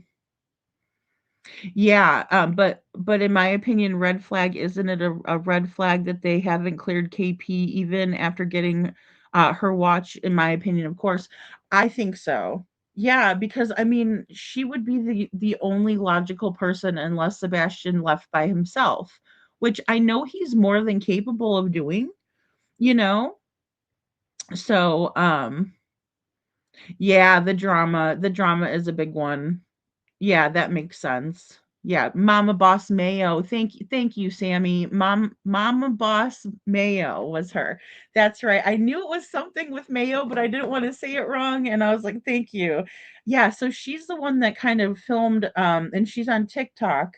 yeah, but in my opinion, red flag, isn't it a red flag that they haven't cleared KP even after getting her watch? In my opinion, of course, I think so. Yeah, because I mean, she would be the only logical person unless Sebastian left by himself, which I know he's more than capable of doing, you know? So, yeah, the drama is a big one. Yeah, that makes sense. Yeah, Mama Boss Mayo. Thank you, Sammy. Mama Boss Mayo was her. That's right. I knew it was something with Mayo, but I didn't want to say it wrong. And I was like, thank you. Yeah, so she's the one that kind of filmed, and she's on TikTok,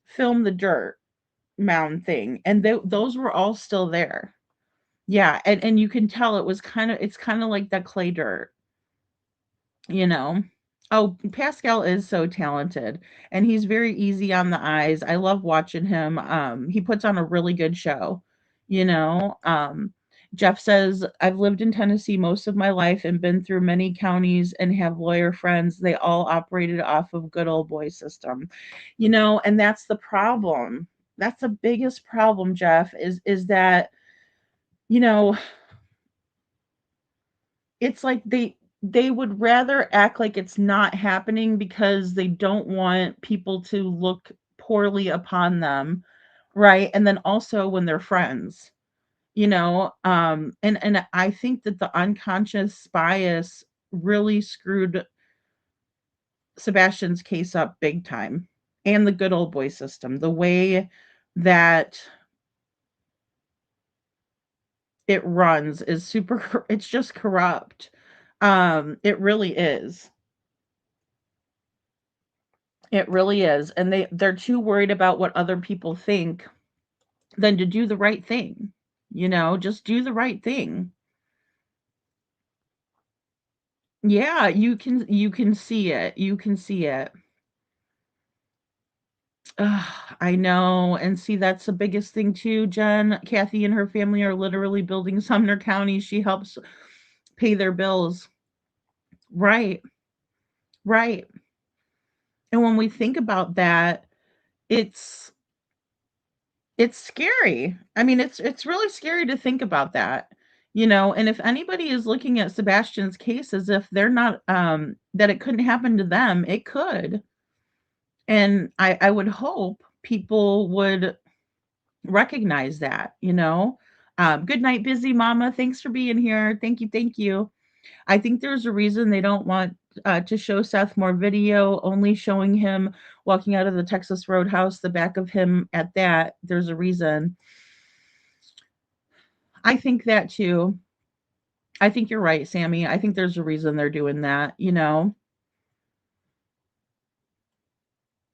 filmed the dirt mound thing. And those were all still there. Yeah, and you can tell it's kind of like that clay dirt, you know? Oh, Pascal is so talented, and he's very easy on the eyes. I love watching him. He puts on a really good show, you know? Jeff says, "I've lived in Tennessee most of my life and been through many counties and have lawyer friends. They all operated off of good old boy system." You know, and that's the problem. That's the biggest problem, Jeff, is that, you know, it's like they would rather act like it's not happening because they don't want people to look poorly upon them, right? And then also when they're friends, you know, and I think that the unconscious bias really screwed Sebastian's case up big time, and the good old boy system, the way that it runs is it's just corrupt. It really is. It really is, and they're too worried about what other people think than to do the right thing, you know? Just do the right thing. Yeah, you can see it, you can see it. Ugh, I know, and see, that's the biggest thing too, Jen. Kathy and her family are literally building Sumner County. She helps pay their bills. Right, right, and when we think about that, it's it's scary. I mean, it's really scary to think about that, you know, and if anybody is looking at Sebastian's case as if they're not, that it couldn't happen to them, it could. And I would hope people would recognize that, you know. Good night, busy mama. Thanks for being here. Thank you, thank you. I think there's a reason they don't want to show Seth more video, only showing him walking out of the Texas Roadhouse, the back of him at that. There's a reason. I think that too. I think you're right, Sammy. I think there's a reason they're doing that, you know?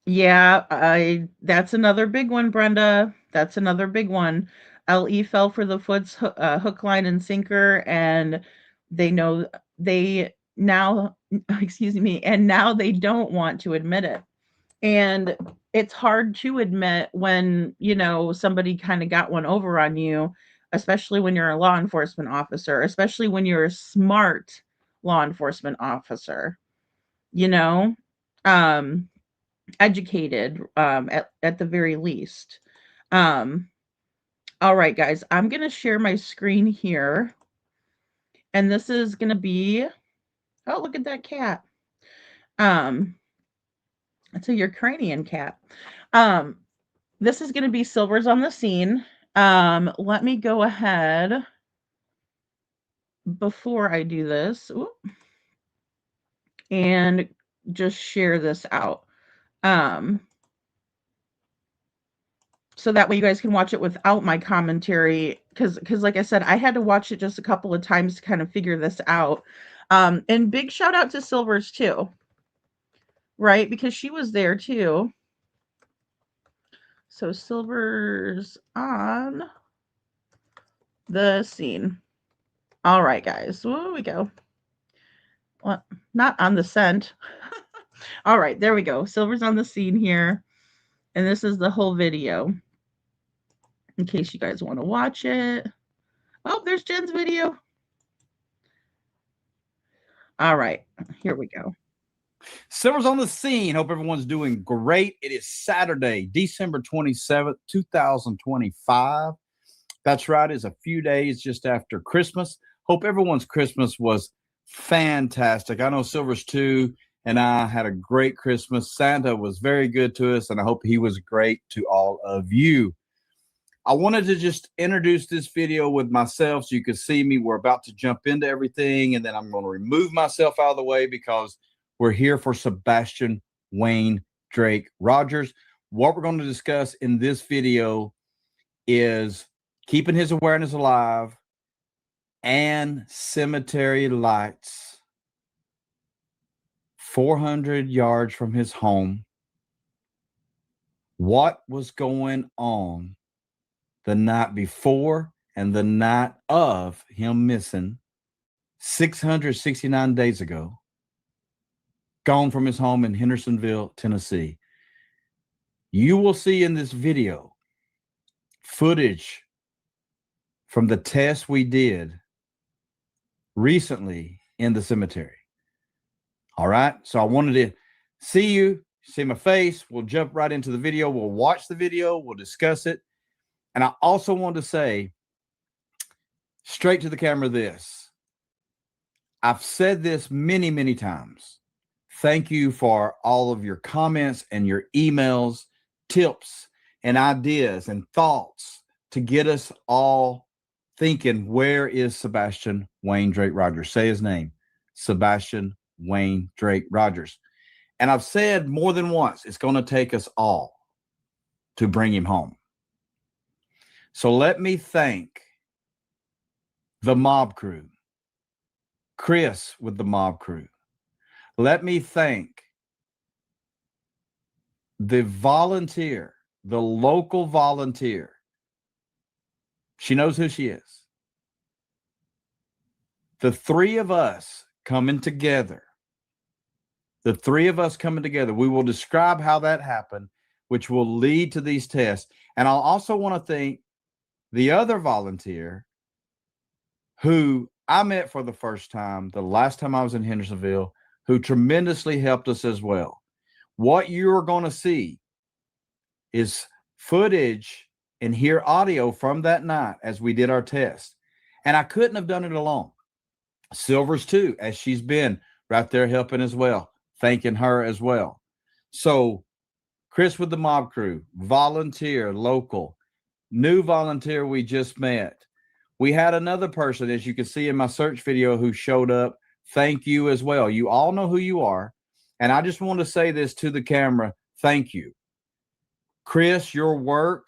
Yeah, I that's another big one, Brenda. That's another big one. LE fell for the hook, line, and sinker, and they know they now, excuse me, and now they don't want to admit it. And it's hard to admit when, you know, somebody kind of got one over on you, especially when you're a law enforcement officer, especially when you're a smart law enforcement officer, you know, um, educated, at the very least. Um, all right, guys, I'm going to share my screen here. And this is going to be, oh, look at that cat. Um, it's a Ukrainian cat. Um, This is gonna be Silver's on the Scene. Let me go ahead before I do this, and just share this out. Um, so that way you guys can watch it without my commentary, because like I said, I had to watch it just a couple of times to kind of figure this out. And big shout out to Silver's too, right? Because she was there too. So Silver's on the scene. All right, guys. Where we go? Well, not on the scent. All right, there we go. Silver's on the scene here. And this is the whole video in case you guys want to watch it. Oh, there's Jen's video. All right, here we go. Silver's on the scene. Hope everyone's doing great. It is Saturday, December 27th, 2025. That's right. It's a few days just after Christmas. Hope everyone's Christmas was fantastic. I know Silver's too, and I had a great Christmas. Santa was very good to us, and I hope he was great to all of you. I wanted to just introduce this video with myself so you can see me. We're about to jump into everything, and then I'm going to remove myself out of the way because we're here for Sebastian Wayne Drake Rogers. What we're going to discuss in this video is keeping his awareness alive and cemetery lights 400 yards from his home. What was going on the night before and the night of him missing 669 days ago, gone from his home in Hendersonville, Tennessee. You will see in this video footage from the test we did recently in the cemetery. All right. So I wanted to see you, see my face. We'll jump right into the video. We'll watch the video. We'll discuss it. And I also want to say straight to the camera this. I've said this many, many times. Thank you for all of your comments and your emails, tips and ideas and thoughts to get us all thinking, where is Sebastian Wayne Drake Rogers? Say his name, Sebastian Wayne Drake Rogers. And I've said more than once, it's going to take us all to bring him home. So let me thank the mob crew, Chris with the mob crew. Let me thank the volunteer, the local volunteer. She knows who she is. The three of us coming together. The three of us coming together. We will describe how that happened, which will lead to these tests. And I'll also want to thank the other volunteer who I met for the first time, the last time I was in Hendersonville, who tremendously helped us as well. What you're going to see is footage and hear audio from that night as we did our test. And I couldn't have done it alone. Silvers too, as she's been right there helping as well, thanking her as well. So Chris with the mob crew, volunteer, local, new volunteer we just met. We had another person, as you can see in my search video, who showed up. Thank you as well. You all know who you are. And I just want to say this to the camera. Thank you. Chris, your work,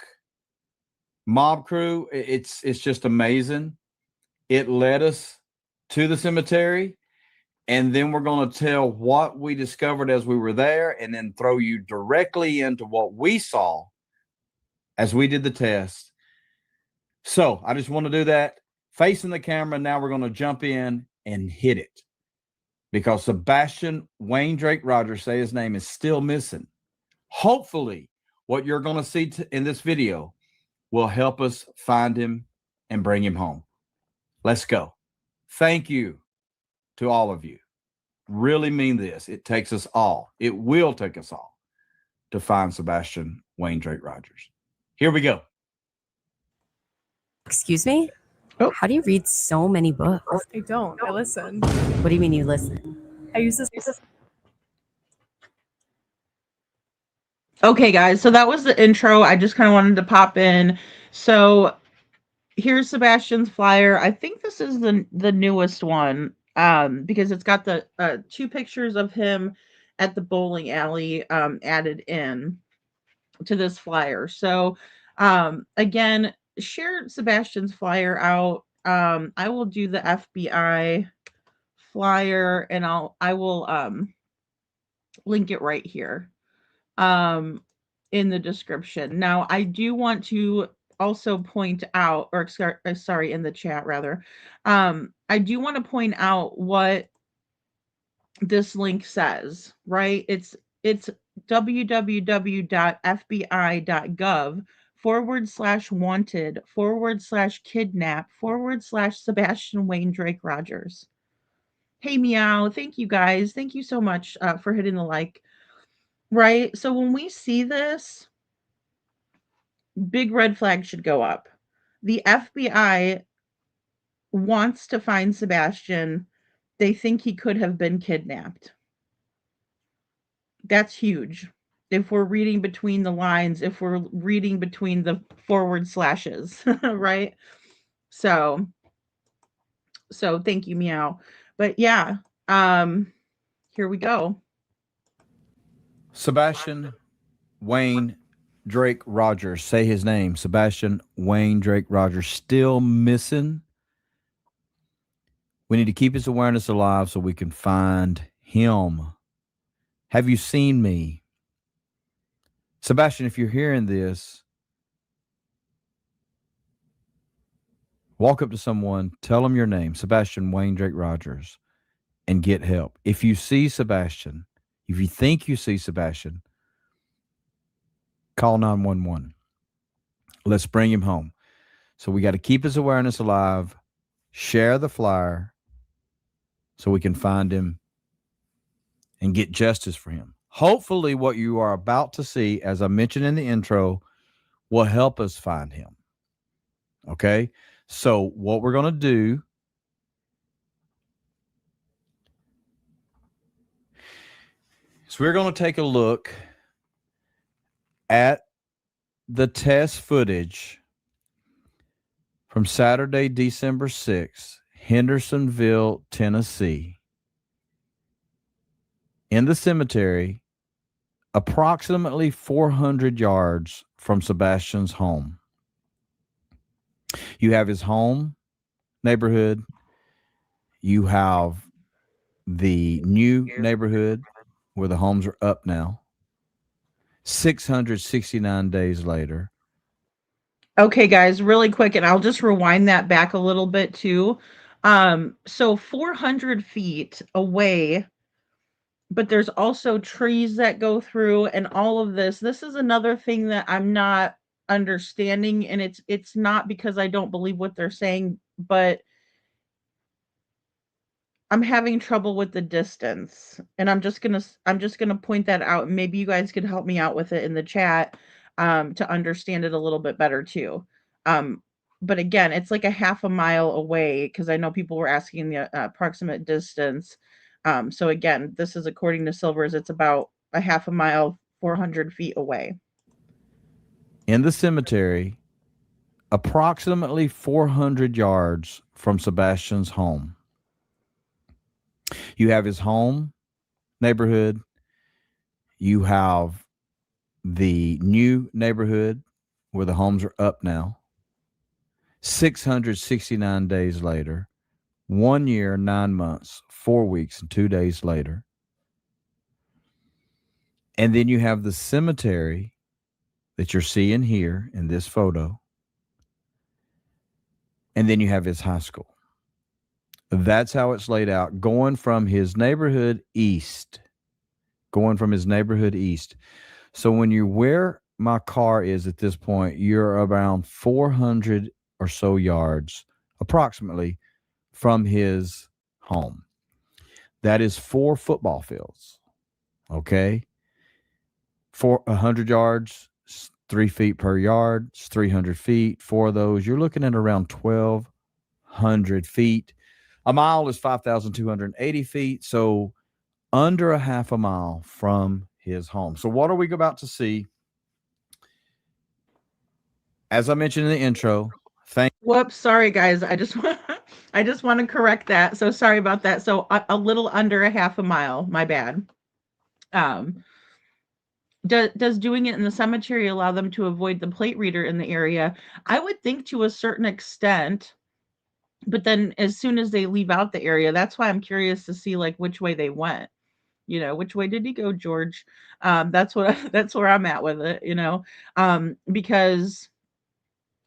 mob crew, it's just amazing. It led us to the cemetery. And then we're going to tell what we discovered as we were there and then throw you directly into what we saw as we did the test. So I just want to do that. Facing the camera, now we're going to jump in and hit it. Because Sebastian Wayne Drake Rogers, say his name, is still missing. Hopefully, what you're going to see in this video will help us find him and bring him home. Let's go. Thank you to all of you. Really mean this. It takes us all. It will take us all to find Sebastian Wayne Drake Rogers. Here we go. Excuse me? Oh. How do you read so many books? I don't. I listen. What do you mean you listen? I use this. Okay, guys, so that was the intro. I just kind of wanted to pop in. So here's Sebastian's flyer. I think this is the newest one, because it's got the two pictures of him at the bowling alley added in to this flyer. So again, share Sebastian's flyer out. I will do the FBI flyer and I will link it right here in the description. Now, I do want to also point out, or sorry, in the chat rather, I do want to point out what this link says, right? It's www.fbi.gov/wanted/kidnap/Sebastian Wayne Drake Rogers. Hey, meow. Thank you guys. Thank you so much for hitting the like. Right? So when we see this, big red flag should go up. The FBI wants to find Sebastian. They think he could have been kidnapped. That's huge. If we're reading between the lines, if we're reading between the forward slashes, right? So thank you, meow. But yeah, here we go. Sebastian Wayne Drake Rogers. Say his name. Sebastian Wayne Drake Rogers. Still missing. We need to keep his awareness alive so we can find him. Have you seen me? Sebastian, if you're hearing this, walk up to someone, tell them your name, Sebastian Wayne Drake Rogers, and get help. If you see Sebastian, if you think you see Sebastian, call 911. Let's bring him home. So we got to keep his awareness alive, share the flyer so we can find him and get justice for him. Hopefully, what you are about to see, as I mentioned in the intro, will help us find him. Okay? So what we're going to do is we're going to take a look at the test footage from Saturday, December 6th, Hendersonville, Tennessee. In the cemetery, approximately 400 yards from Sebastian's home. You have his home neighborhood. You have the new neighborhood where the homes are up now. 669 days later. Okay, guys, really quick, and I'll just rewind that back a little bit too. So 400 feet away, but there's also trees that go through and all of this. This is another thing that I'm not understanding, and it's not because I don't believe what they're saying, but I'm having trouble with the distance, and I'm just gonna point that out. Maybe you guys could help me out with it in the chat, to understand it a little bit better too. Um, but again, it's like a half a mile away because I know people were asking the approximate distance. So again, this is according to Silvers. It's about a half a mile, 400 feet away. In the cemetery, approximately 400 yards from Sebastian's home. You have his home neighborhood. You have the new neighborhood where the homes are up now. 669 days later, 1 year, 9 months, 4 weeks, and 2 days later. And then you have the cemetery that you're seeing here in this photo. And then you have his high school. That's how it's laid out, going from his neighborhood east. So when you're where my car is at this point, you're around 400 or so yards, approximately, from his home. That is 4 football fields. Okay? 100 yards, 3 feet per yard, it's 300 feet. 4 of those, you're looking at around 1,200 feet. A mile is 5,280 feet, so under a half a mile from his home. So what are we about to see? As I mentioned in the intro, Whoops, sorry guys. I just want to correct that. So sorry about that. So a little under a half a mile. My bad. Does doing it in the cemetery allow them to avoid the plate reader in the area? I would think to a certain extent, but then as soon as they leave out the area, that's why I'm curious to see like which way they went. Which way did he go, George? That's that's where I'm at with it. Because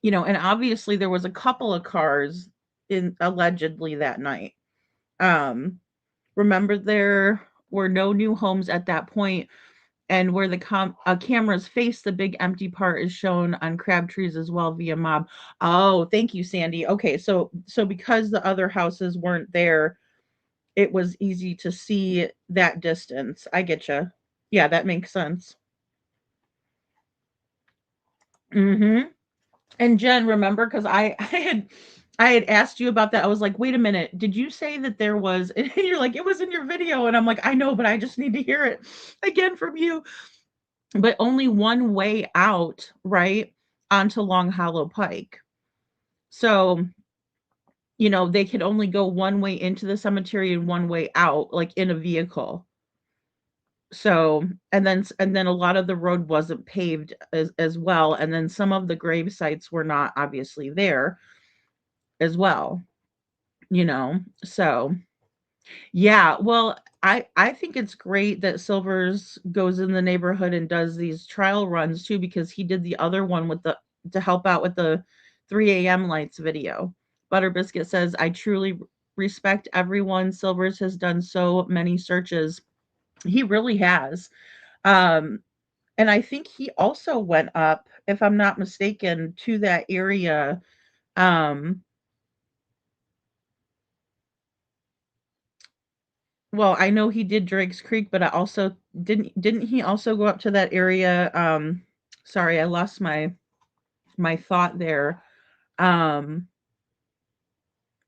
and obviously there was a couple of cars in allegedly that night. Remember there were no new homes at that point, and where the cameras face the big empty part is shown on Crabtrees as well via mob. Oh, thank you, Sandy. Okay, so because the other houses weren't there, it was easy to see that distance. I get you. Yeah, that makes sense. Mhm. And Jen, remember, because I had asked you about that. I was like, wait a minute, did you say that there was? And you're like, it was in your video, and I'm like, I know, but I just need to hear it again from you. But only one way out, right, onto Long Hollow Pike. So, they could only go one way into the cemetery and one way out, like in a vehicle. So, and then a lot of the road wasn't paved as well, and then some of the grave sites were not obviously there as well, you know. So, yeah, well, I think it's great that Silvers goes in the neighborhood and does these trial runs too, because he did the other one with the to help out with the 3 a.m. lights video. Butter Biscuit says, I truly respect everyone. Silvers has done so many searches. He really has. Um, and I think he also went up, if I'm not mistaken, to that area. Um, well, I know he did Drake's Creek, but I also didn't he also go up to that area? Sorry, I lost my thought there. Um,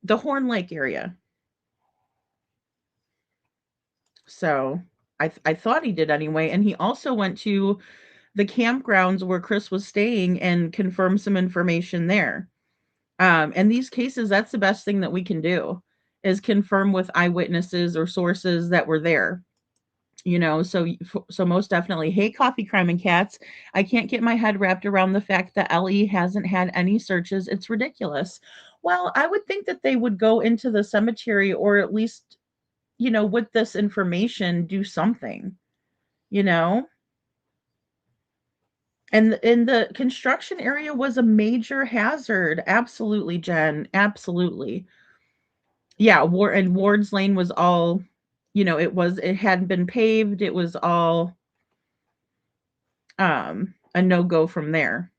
the Horn Lake area. So I thought he did anyway, and he also went to the campgrounds where Chris was staying and confirmed some information there. In these cases, that's the best thing that we can do is confirm with eyewitnesses or sources that were there. So most definitely. Hey, Coffee Crime and Cats. I can't get my head wrapped around the fact that Ellie hasn't had any searches. It's ridiculous. Well, I would think that they would go into the cemetery or at least, with this information, do something, you know? And in the construction area was a major hazard. Absolutely, Jen. Absolutely. Yeah, Ward's Lane was all, it hadn't been paved. It was all a no-go from there.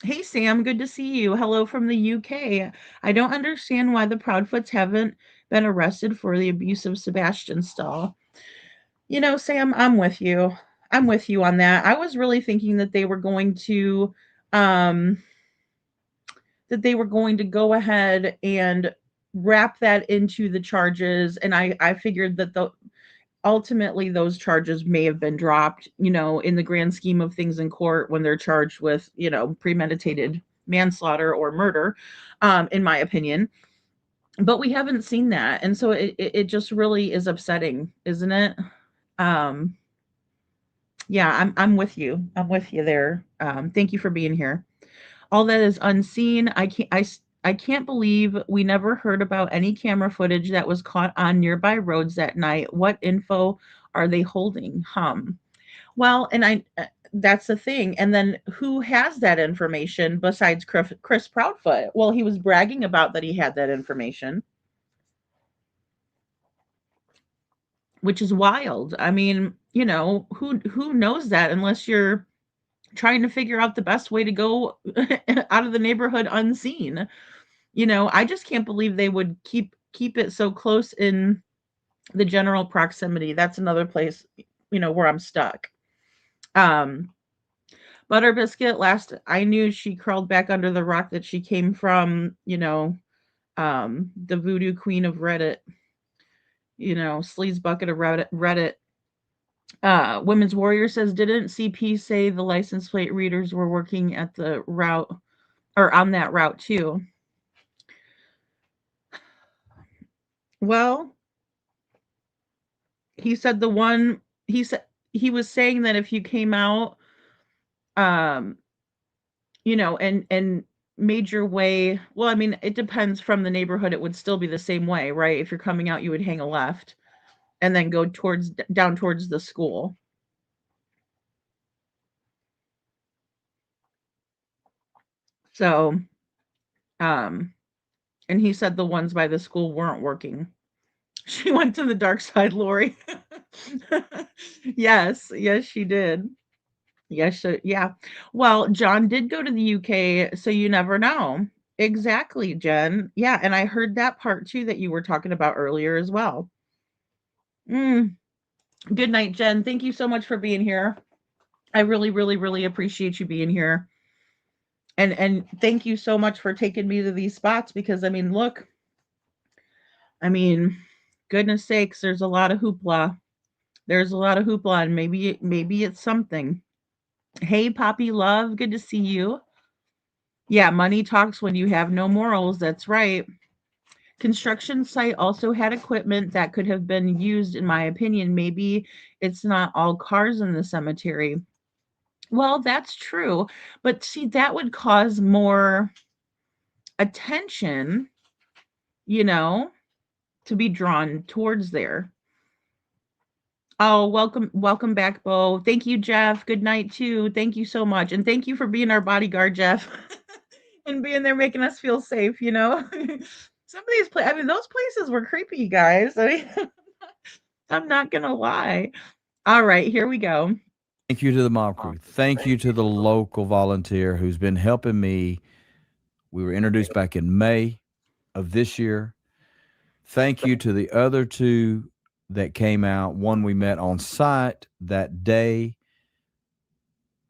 Hey Sam, good to see you. Hello from the UK. I don't understand why the Proudfoots haven't been arrested for the abuse of Sebastian Stahl. Sam, I'm with you. I'm with you on that. I was really thinking um that they were going to go ahead and wrap that into the charges, and I figured that ultimately those charges may have been dropped, in the grand scheme of things in court when they're charged with, premeditated manslaughter or murder, in my opinion. But we haven't seen that. And so it just really is upsetting, isn't it? Um, yeah, I'm with you. I'm with you there. Thank you for being here. All that is unseen. I can't believe we never heard about any camera footage that was caught on nearby roads that night. What info are they holding? Well, and that's the thing. And then who has that information besides Chris Proudfoot? Well, he was bragging about that he had that information, which is wild. I mean, who knows that unless you're trying to figure out the best way to go out of the neighborhood unseen. I just can't believe they would keep it so close in the general proximity. That's another place, where I'm stuck. Butter Biscuit, last I knew she crawled back under the rock that she came from, the voodoo queen of Reddit, sleaze bucket of Reddit. Women's Warrior says, didn't CP say the license plate readers were working at the route or on that route too? Well, he said he was saying that if you came out, um, and made your way, well, I mean, it depends from the neighborhood. It would still be the same way, right? If you're coming out, you would hang a left and then go down towards the school. So, um, and he said the ones by the school weren't working. She went to the dark side, Lori. Yes, she did. Yes, yeah. Well, John did go to the UK, so you never know. Exactly, Jen. Yeah, and I heard that part too that you were talking about earlier as well. Mm. Good night, Jen. Thank you so much for being here. I really, really, really appreciate you being here. And thank you so much for taking me to these spots because I mean, look, I mean, goodness sakes, there's a lot of hoopla. There's a lot of hoopla, and maybe it's something. Hey, Poppy Love, good to see you. Yeah, money talks when you have no morals. That's right. Construction site also had equipment that could have been used, in my opinion. Maybe it's not all cars in the cemetery. Well, that's true. But see, that would cause more attention, you know, to be drawn towards there. Oh, welcome back, Bo. Thank you, Jeff. Good night too. Thank you so much. And thank you for being our bodyguard, Jeff. And being there making us feel safe, you know. Some of these I mean, those places were creepy, guys. I mean, I'm not gonna lie. All right, here we go. Thank you to the mob crew. Thank you to the local volunteer who's been helping me. We were introduced back in May of this year. Thank you to the other two that came out. One we met on site that day.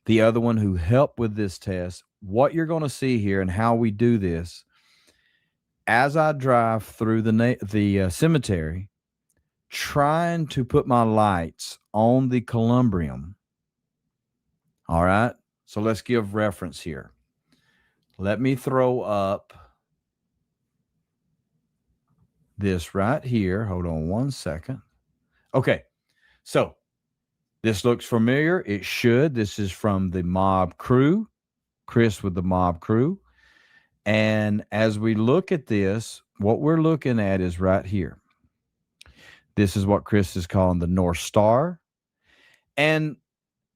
The other one who helped with this test. What you're going to see here and how we do this, as I drive through the cemetery, trying to put my lights on the Columbarium. All right. So let's give reference here. Let me throw up this right here. Hold on one second. Okay. So this looks familiar. It should. This is from the mob crew, Chris with the mob crew. And as we look at this, what we're looking at is right here. This is what Chris is calling the North Star. And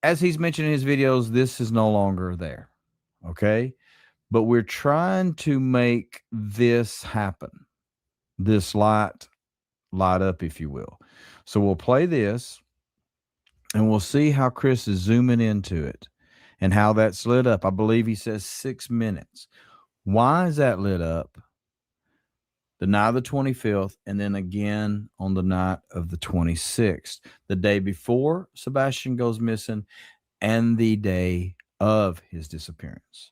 as he's mentioned in his videos, this is no longer there. Okay. But we're trying to make this happen. This light up, if you will. So we'll play this and we'll see how Chris is zooming into it and how that's lit up. I believe he says 6 minutes. Why is that lit up? The night of the 25th, and then again on the night of the 26th, the day before Sebastian goes missing and the day of his disappearance.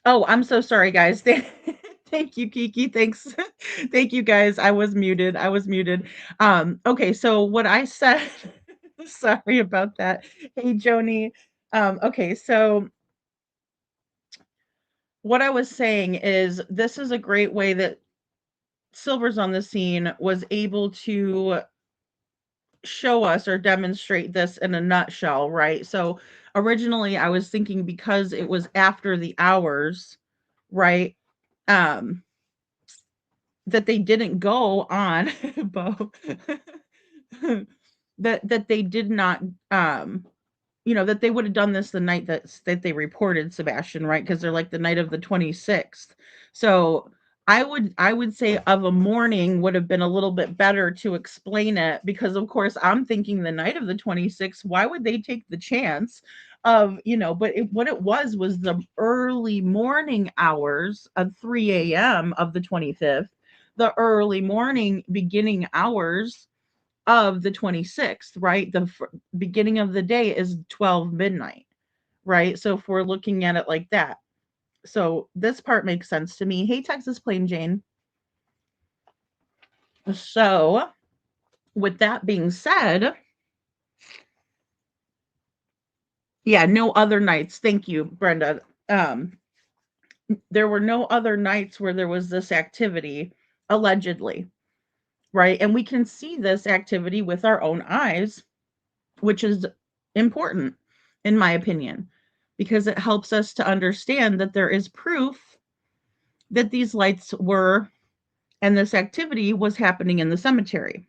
Oh, I'm so sorry, guys. Thank you, Kiki. Thanks. Thank you, guys. I was muted. Okay, so what I said, sorry about that. Hey, Joni. Okay, so what I was saying is this is a great way that Silver's on the Scene was able to show us or demonstrate this in a nutshell, right? So originally I was thinking because it was after the hours, right? Um, that they didn't go on, Bo, that they did not, that they would have done this the night that they reported Sebastian, right? Because they're like the night of the 26th. So I would say of a morning would have been a little bit better to explain it because of course I'm thinking the night of the 26th. Why would they take the chance of, but what it was the early morning hours of 3 a.m. of the 25th, the early morning beginning hours of the 26th, right? The beginning of the day is 12 midnight, right? So if we're looking at it like that. So this part makes sense to me. Hey, Texas Plain Jane. So with that being said, yeah, no other nights. Thank you, Brenda. There were no other nights where there was this activity, allegedly, right? And we can see this activity with our own eyes, which is important, in my opinion, because it helps us to understand that there is proof that these lights were and this activity was happening in the cemetery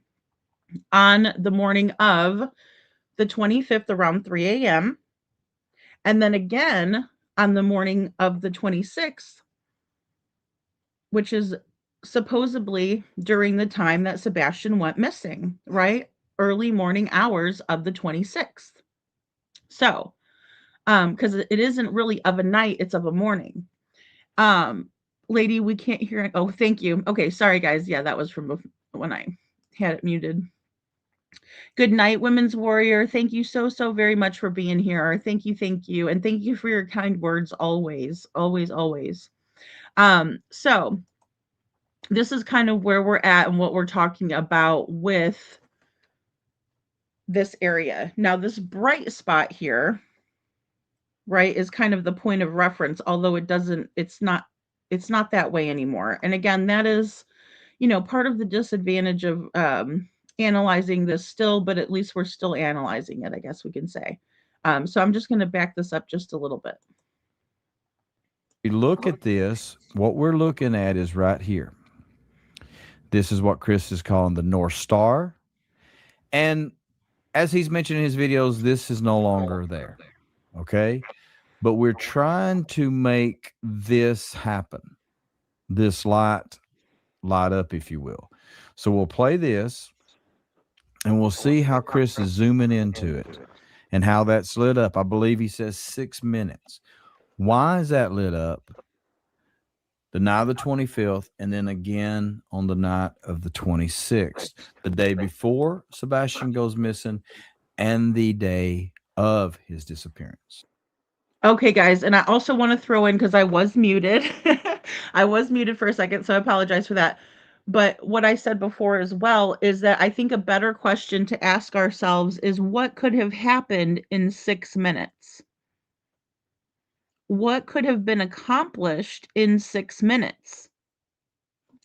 on the morning of the 25th around 3 a.m. And then again on the morning of the 26th, which is supposedly during the time that Sebastian went missing, right? Early morning hours of the 26th. So, because it isn't really of a night, it's of a morning. Lady, we can't hear it. Oh, thank you. Okay, sorry guys. Yeah, that was from when I had it muted. Good night, Women's Warrior. Thank you so very much for being here. Thank you, and thank you for your kind words always, always. So this is kind of where we're at and what we're talking about with this area. Now, this bright spot here, right, is kind of the point of reference, although it's not that way anymore. And again, that is, part of the disadvantage of analyzing this still, but at least we're still analyzing it, I guess we can say. So I'm just going to back this up just a little bit. We look at this, what we're looking at is right here. This is what Chris is calling the North Star. And as he's mentioned in his videos, this is no longer there. Okay. But we're trying to make this happen. This light up, if you will. So we'll play this and we'll see how Chris is zooming into it and how that's lit up. I believe he says 6 minutes. Why is that lit up? The night of the 25th, and then again on the night of the 26th, the day before Sebastian goes missing and the day of his disappearance. Okay, guys, and I also want to throw in, because I was muted. I was muted for a second, so I apologize for that. But what I said before as well is that I think a better question to ask ourselves is what could have happened in 6 minutes? What could have been accomplished in 6 minutes?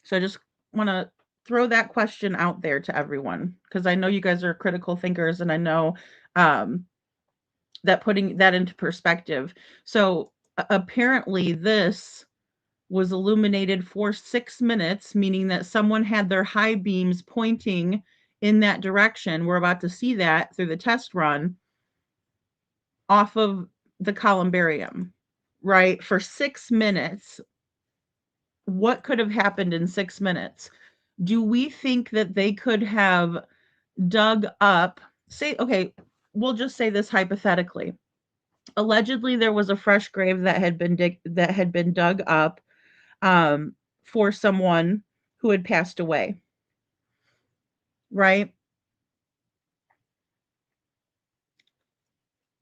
So I just want to throw that question out there to everyone, because I know you guys are critical thinkers, and I know that putting that into perspective. So apparently this was illuminated for 6 minutes, meaning that someone had their high beams pointing in that direction. We're about to see that through the test run off of the Columbarium, right? For 6 minutes. What could have happened in 6 minutes? Do we think that they could have dug up, okay, we'll just say this hypothetically. Allegedly, there was a fresh grave that had been dug up for someone who had passed away, right?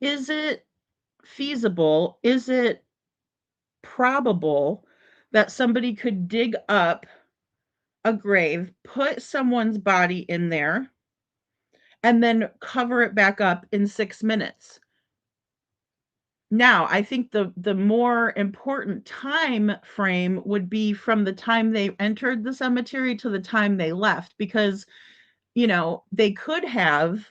Is it feasible? Is it probable that somebody could dig up a grave, put someone's body in there, and then cover it back up in 6 minutes? Now, I think the more important time frame would be from the time they entered the cemetery to the time they left, because, they could have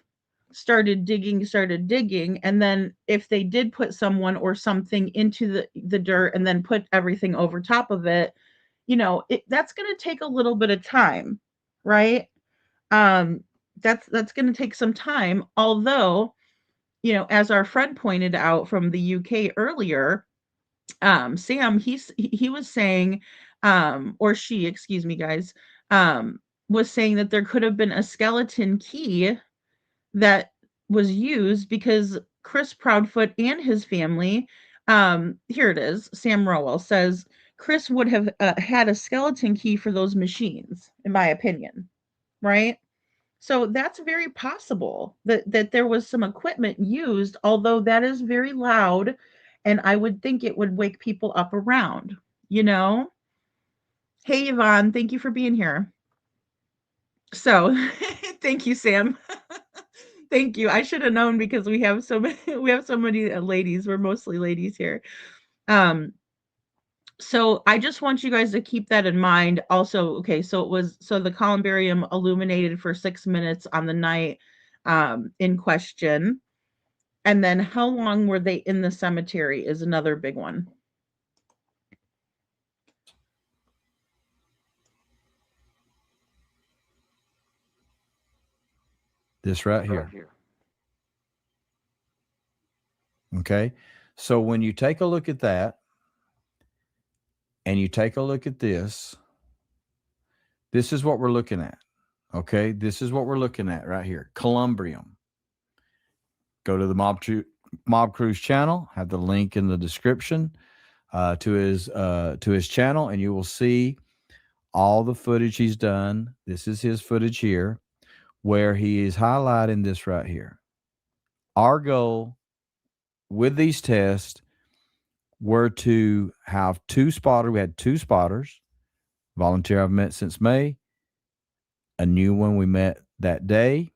started digging, and then if they did put someone or something into the dirt and then put everything over top of it, that's going to take a little bit of time, right? That's going to take some time, although, as our friend pointed out from the UK earlier, Sam, he was saying, or she, excuse me, guys, was saying that there could have been a skeleton key that was used because Chris Proudfoot and his family, here it is, Sam Rowell says, Chris would have had a skeleton key for those machines, in my opinion, right? So that's very possible that there was some equipment used, although that is very loud, and I would think it would wake people up around, you know? Hey, Yvonne, thank you for being here. So, thank you, Sam. Thank you. I should have known because we have so many we have so many ladies. We're mostly ladies here. Um, so I just want you guys to keep that in mind. Also, okay, so the Columbarium illuminated for 6 minutes on the night in question. And then how long were they in the cemetery is another big one. This right here. Okay. So when you take a look at that and you take a look at this is what we're looking at. Okay. This is what we're looking at right here. Columbarium. Go to the Mob Crew's channel, have the link in the description to his channel, and you will see all the footage he's done. This is his footage here, where he is highlighting this right here. Our goal with these tests were to have 2 spotters. We had 2 spotters, volunteer I've met since May, a new one we met that day,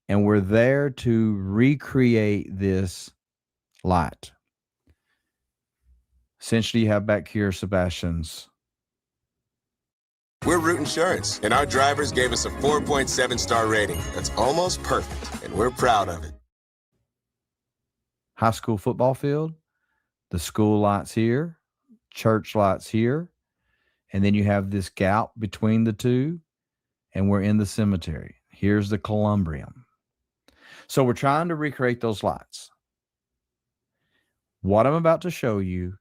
and we're there to recreate this light. Essentially, you have back here Sebastian's. We're Root Insurance, and our drivers gave us a 4.7-star rating. That's almost perfect, and we're proud of it. High school football field, the school lights here, church lights here, and then you have this gap between the two, and we're in the cemetery. Here's the Columbarium. So we're trying to recreate those lights. What I'm about to show you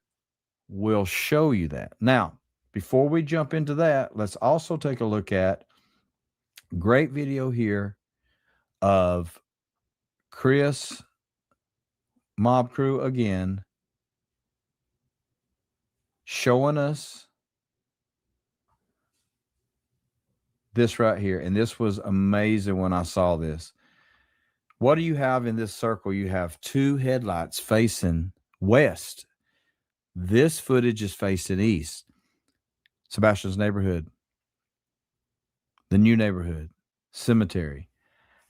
will show you that. Now, before we jump into that, let's also take a look at great video here of Chris Mob Crew again showing us this right here. And this was amazing when I saw this. What do you have in this circle? You have 2 headlights facing west. This footage is facing east. Sebastian's neighborhood, the new neighborhood, cemetery.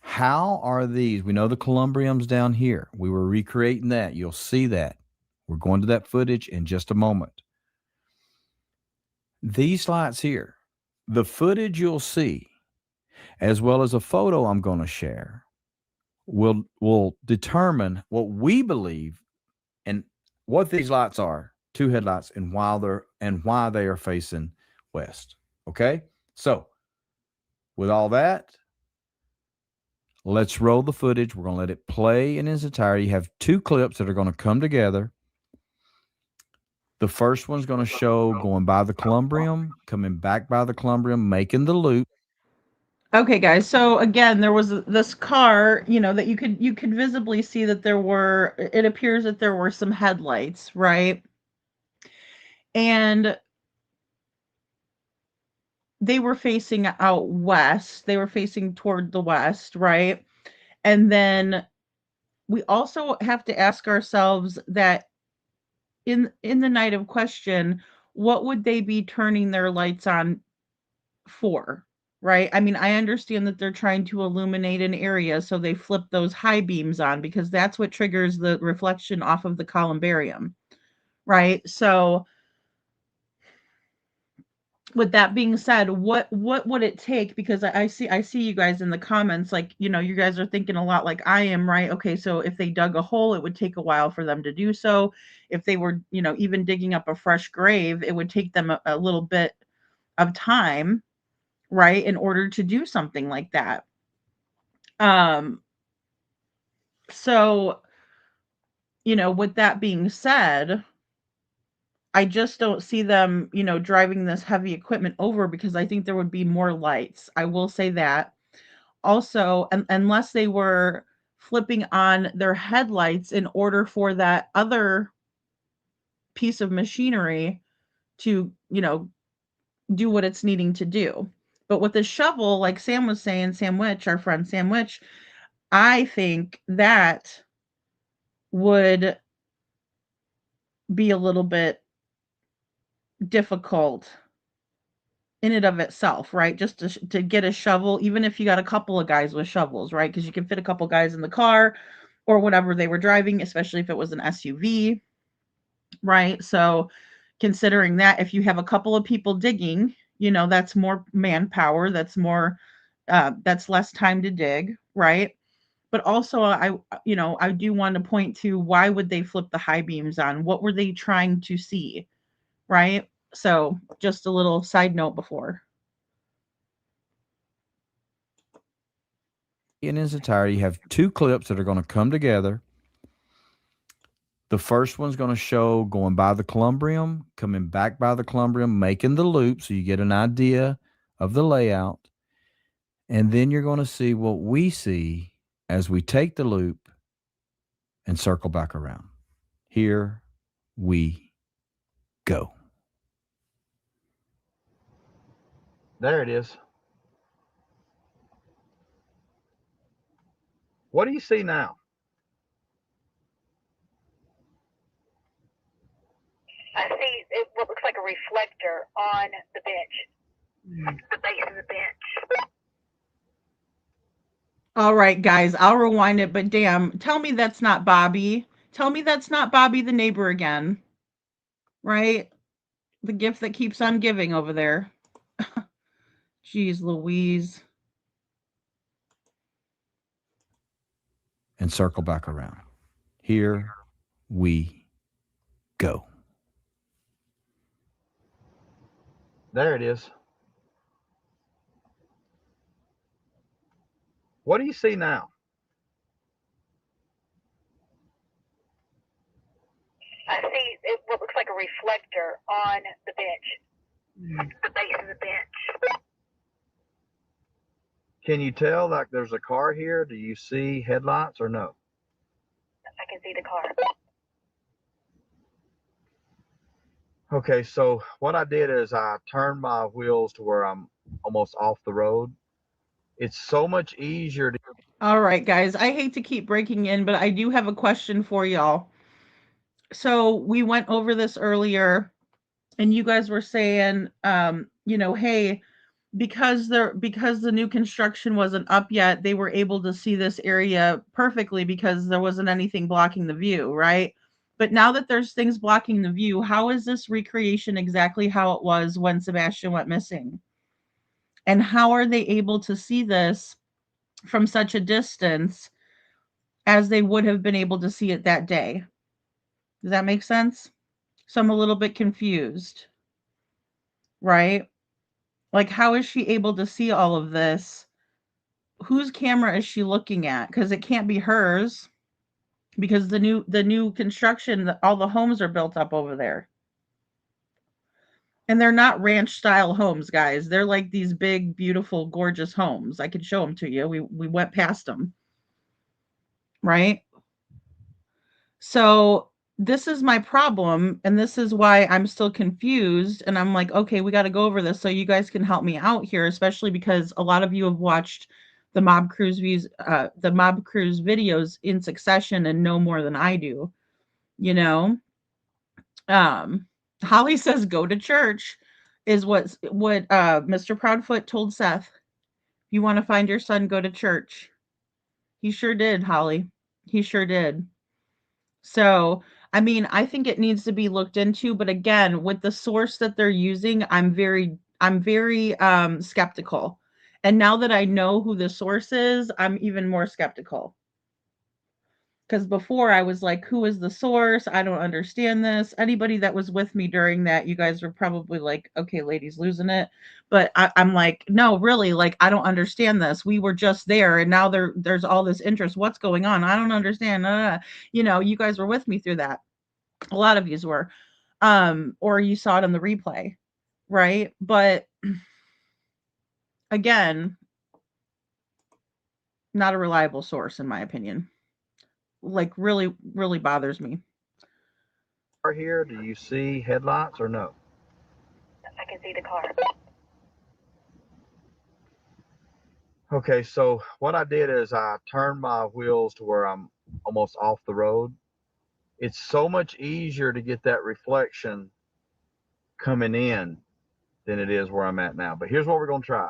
How are these? We know the Columbarium's down here. We were recreating that. You'll see that. We're going to that footage in just a moment. These lights here, the footage you'll see, as well as a photo I'm going to share, will determine what we believe and what these lights are. 2 headlights and why they are facing west. Okay? So, with all that, let's roll the footage. We're going to let it play in its entirety. You have 2 clips that are going to come together. The first one's going to show going by the Columbarium, coming back by the Columbarium, making the loop. Okay, guys. So again, there was this car, that you could visibly see that it appears that there were some headlights, right? And they were facing out west. They were facing toward the west, right? And then we also have to ask ourselves that in the night of question, what would they be turning their lights on for? Right? I mean, I understand that they're trying to illuminate an area, so they flip those high beams on because that's what triggers the reflection off of the columbarium, right? So with that being said, what would it take? Because I see you guys in the comments, like, you guys are thinking a lot like I am, right? Okay, so if they dug a hole, it would take a while for them to do so. If they were, even digging up a fresh grave, it would take them a little bit of time, right, in order to do something like that. So, with that being said, I just don't see them, driving this heavy equipment over because I think there would be more lights. I will say that. Also, unless they were flipping on their headlights in order for that other piece of machinery to, do what it's needing to do. But with the shovel, like Sam was saying, Sandwich, our friend Sandwich, I think that would be a little bit difficult in and of itself, right? Just to get a shovel, even if you got a couple of guys with shovels, right? Because you can fit a couple guys in the car or whatever they were driving, especially if it was an SUV, right? So considering that, if you have a couple of people digging, you know, that's more manpower, that's less time to dig, right? But also I do want to point to, why would they flip the high beams on? What were they trying to see, right? So just a little side note before. In its entirety, you have two clips that are going to come together. The first one's going to show going by the Columbarium, coming back by the Columbarium, making the loop so you get an idea of the layout. And then you're going to see what we see as we take the loop and circle back around. Here we go. There it is. What do you see now? I see what looks like a reflector on the bench, the base of the bench. All right, guys, I'll rewind it, but damn, tell me that's not Bobby. Tell me that's not Bobby the neighbor again. Right? The gift that keeps on giving over there. Jeez Louise. And circle back around. Here we go. There it is. What do you see now? I see what looks like a reflector on the bench, the base of the bench. Can you tell like there's a car here? Do you see headlights or no? I can see the car. Okay, so what I did is I turned my wheels to where I'm almost off the road. It's so much easier to... All right, guys, I hate to keep breaking in, but I do have a question for y'all. So we went over this earlier, and you guys were saying, hey, because the new construction wasn't up yet, they were able to see this area perfectly because there wasn't anything blocking the view, right? But now that there's things blocking the view, how is this recreation exactly how it was when Sebastian went missing? And how are they able to see this from such a distance as they would have been able to see it that day? Does that make sense? So I'm a little bit confused, right? Like, how is she able to see all of this? Whose camera is she looking at? Because it can't be hers, because the new construction, all the homes are built up over there. And they're not ranch style homes, guys. They're like these big, beautiful, gorgeous homes. I could show them to you. We went past them. Right? So this is my problem, and this is why I'm still confused. And I'm like, okay, we got to go over this so you guys can help me out here, especially because a lot of you have watched the Mob Cruise videos in succession and know more than I do. You know, Holly says go to church is what Mr. Proudfoot told Seth. You want to find your son, go to church. He sure did, Holly. He sure did. So, I mean, I think it needs to be looked into, but again, with the source that they're using, I'm very skeptical. And now that I know who the source is, I'm even more skeptical. Because before I was like, who is the source? I don't understand this. Anybody that was with me during that, you guys were probably like, okay, lady's losing it. But I'm like, no, really, like, I don't understand this. We were just there, and now there's all this interest. What's going on? I don't understand. You guys were with me through that. A lot of yous were. Or you saw it on the replay, right? But again, not a reliable source, in my opinion. Like, really, really bothers me. Here, do you see headlights or no? I can see the car. Okay, so what I did is I turned my wheels to where I'm almost off the road. It's so much easier to get that reflection coming in than it is where I'm at now. But here's what we're going to try.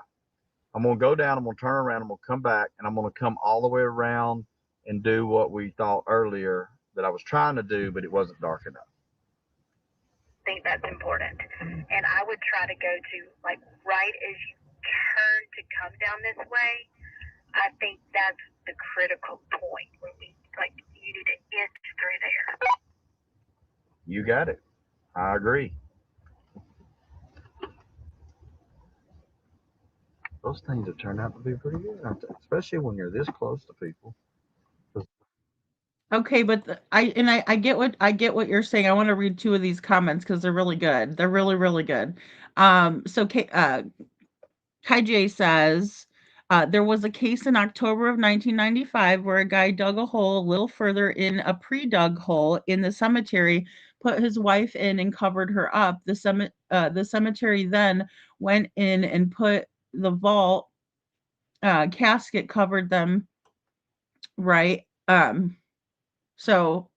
I'm going to go down, I'm going to turn around, I'm going to come back, and I'm going to come all the way around and do what we thought earlier that I was trying to do, but it wasn't dark enough. I think that's important. And I would try to go to, like, right as you turn to come down this way. I think that's the critical point where you need to inch through there. You got it. I agree. Those things have turned out to be pretty good, aren't they? Especially when you're this close to people. Okay, but I get what you're saying. I want to read two of these comments because they're really good. They're really really good. Kai J says there was a case in October of 1995 where a guy dug a hole a little further in a pre-dug hole in the cemetery, put his wife in, and covered her up. The cemetery then went in and put the vault casket covered them right. So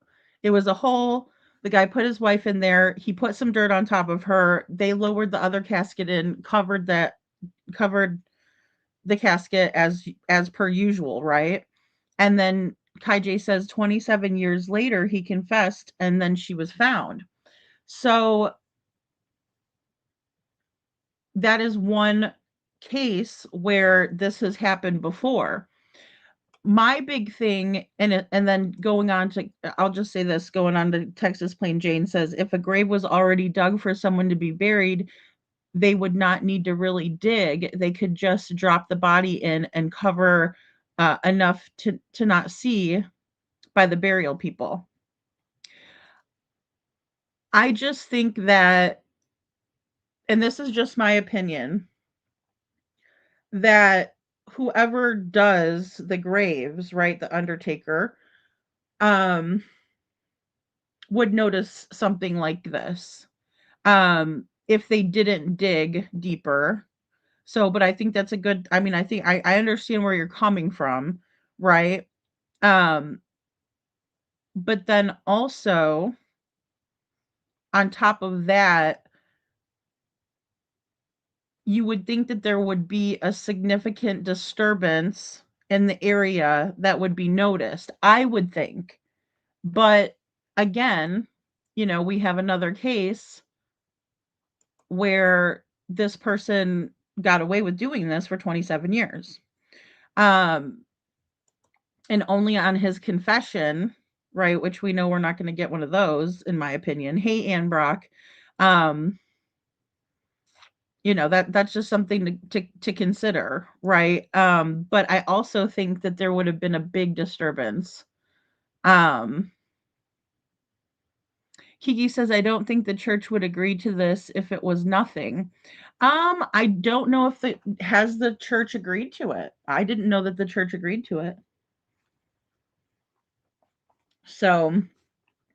it was a hole. The guy put his wife in there. He put some dirt on top of her. They lowered the other casket in, covered the casket as per usual, right? And then Kai J says 27 years later he confessed and then she was found. So that is one case where this has happened before. My big thing, and then going on to, I'll just say this, going on to Texas Plain Jane says, if a grave was already dug for someone to be buried, they would not need to really dig. They could just drop the body in and cover enough to not see by the burial people. I just think that, and this is just my opinion, that whoever does the graves, right, the undertaker, um, would notice something like this if they didn't dig deeper. So, but I think that's a good, I mean, I think I understand where you're coming from, right? Um, but then also on top of that, you would think that there would be a significant disturbance in the area that would be noticed. I would think. But again, we have another case where this person got away with doing this for 27 years. And only on his confession, right, which we know we're not going to get one of those, in my opinion. Hey, Ann Brock. Um, that's just something to consider, right? But I also think that there would have been a big disturbance. Kiki says, I don't think the church would agree to this if it was nothing. I don't know if has the church agreed to it. I didn't know that the church agreed to it. So,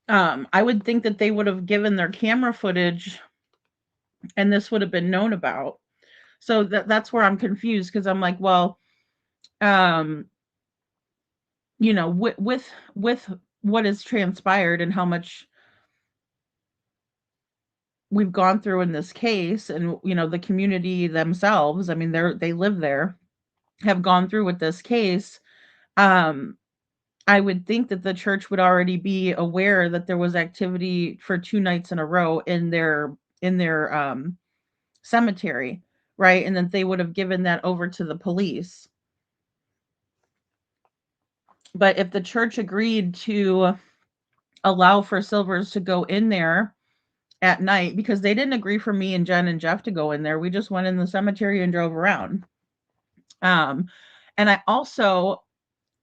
I would think that they would have given their camera footage and this would have been known about. So that's where I'm confused because I'm like, well, with what has transpired and how much we've gone through in this case, and the community themselves, I mean, they live there, have gone through with this case. I would think that the church would already be aware that there was activity for 2 nights in a row in their cemetery, right? And that they would have given that over to the police. But if the church agreed to allow for Silvers to go in there at night, because they didn't agree for me and Jen and Jeff to go in there, we just went in the cemetery and drove around. And I also,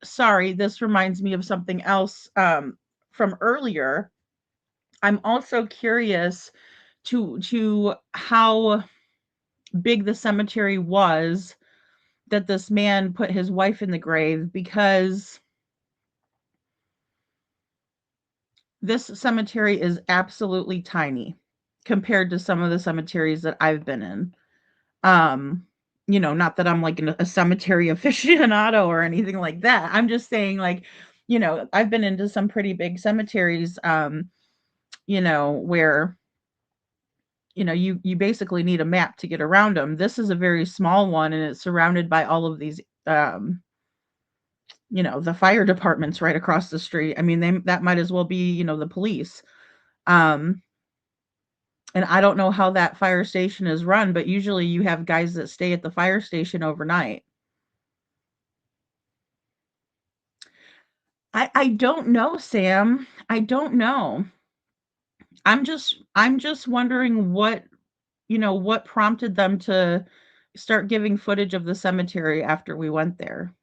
sorry, this reminds me of something else from earlier. I'm also curious to how big the cemetery was that this man put his wife in the grave, because this cemetery is absolutely tiny compared to some of the cemeteries that I've been in. not that I'm like a cemetery aficionado or anything like that. I'm just saying, like, I've been into some pretty big cemeteries, where you basically need a map to get around them. This is a very small one, and it's surrounded by all of these, the fire departments right across the street. I mean, that might as well be, the police. Um, and I don't know how that fire station is run, but usually you have guys that stay at the fire station overnight. I don't know, Sam. I don't know. I'm just wondering what prompted them to start giving footage of the cemetery after we went there?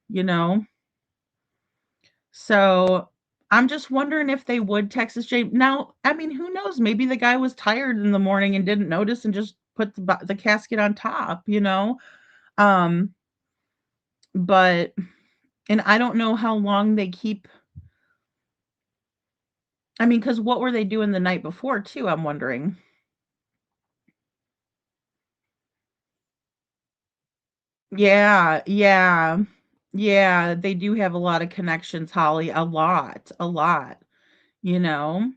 So, I'm just wondering if they would Texas James. Now, I mean, who knows? Maybe the guy was tired in the morning and didn't notice and just put the casket on top? Um, but and I don't know how long they keep. I mean, because what were they doing the night before too? I'm wondering. Yeah, yeah, yeah. They do have a lot of connections, Holly. A lot. You know.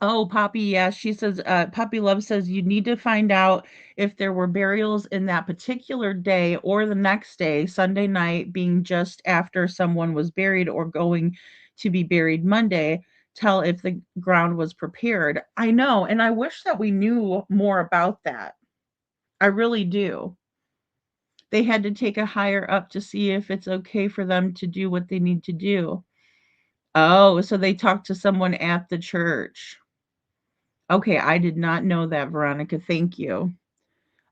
Oh, Poppy, yeah, she says, Poppy Love says you need to find out if there were burials in that particular day or the next day, Sunday night being just after someone was buried or going to be buried Monday. Tell if the ground was prepared. I know, and I wish that we knew more about that. I really do. They had to take a higher up to see if it's okay for them to do what they need to do. Oh, so they talked to someone at the church. Okay, I did not know that, Veronica. Thank you.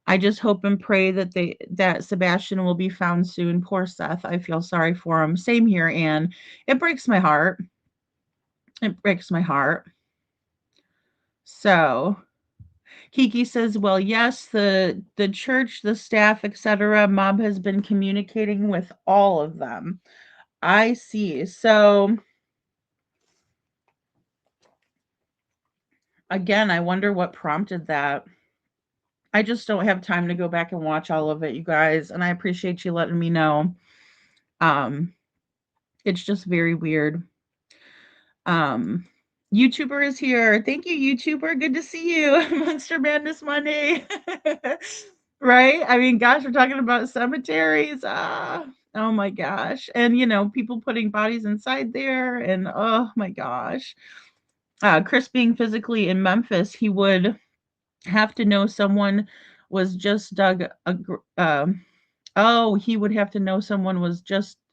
I just hope and pray that Sebastian will be found soon. Poor Seth. I feel sorry for him. Same here, Anne. It breaks my heart. It breaks my heart. So Kiki says, well, yes, the church, the staff, etc. Mob has been communicating with all of them. I see. So again, I wonder what prompted that. I just don't have time to go back and watch all of it, you guys, and I appreciate you letting me know. Um, it's just very weird. Um, YouTuber is here. Thank you, YouTuber. Good to see you. Monster Madness Monday. Right? I mean, gosh, we're talking about cemeteries. Oh my gosh. And people putting bodies inside there, and oh my gosh. Chris being physically in Memphis, he would have to know someone was just dug oh, he would have to know someone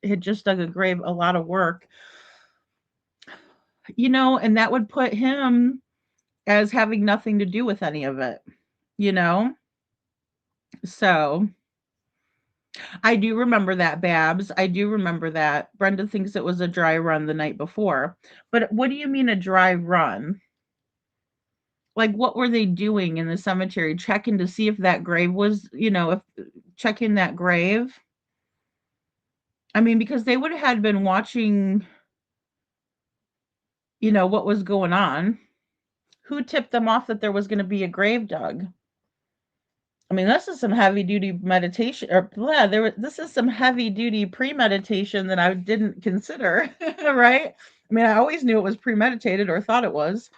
had just dug a grave, a lot of work. And that would put him as having nothing to do with any of it, you know? So, I do remember that, Babs. I do remember that. Brenda thinks it was a dry run the night before. But what do you mean a dry run? Like, what were they doing in the cemetery? Checking to see if that grave was, if checking that grave? I mean, because they would have had been watching, what was going on. Who tipped them off that there was going to be a grave dug? I mean, this is some heavy duty meditation, or blah, this is some heavy duty premeditation that I didn't consider, right? I mean, I always knew it was premeditated or thought it was,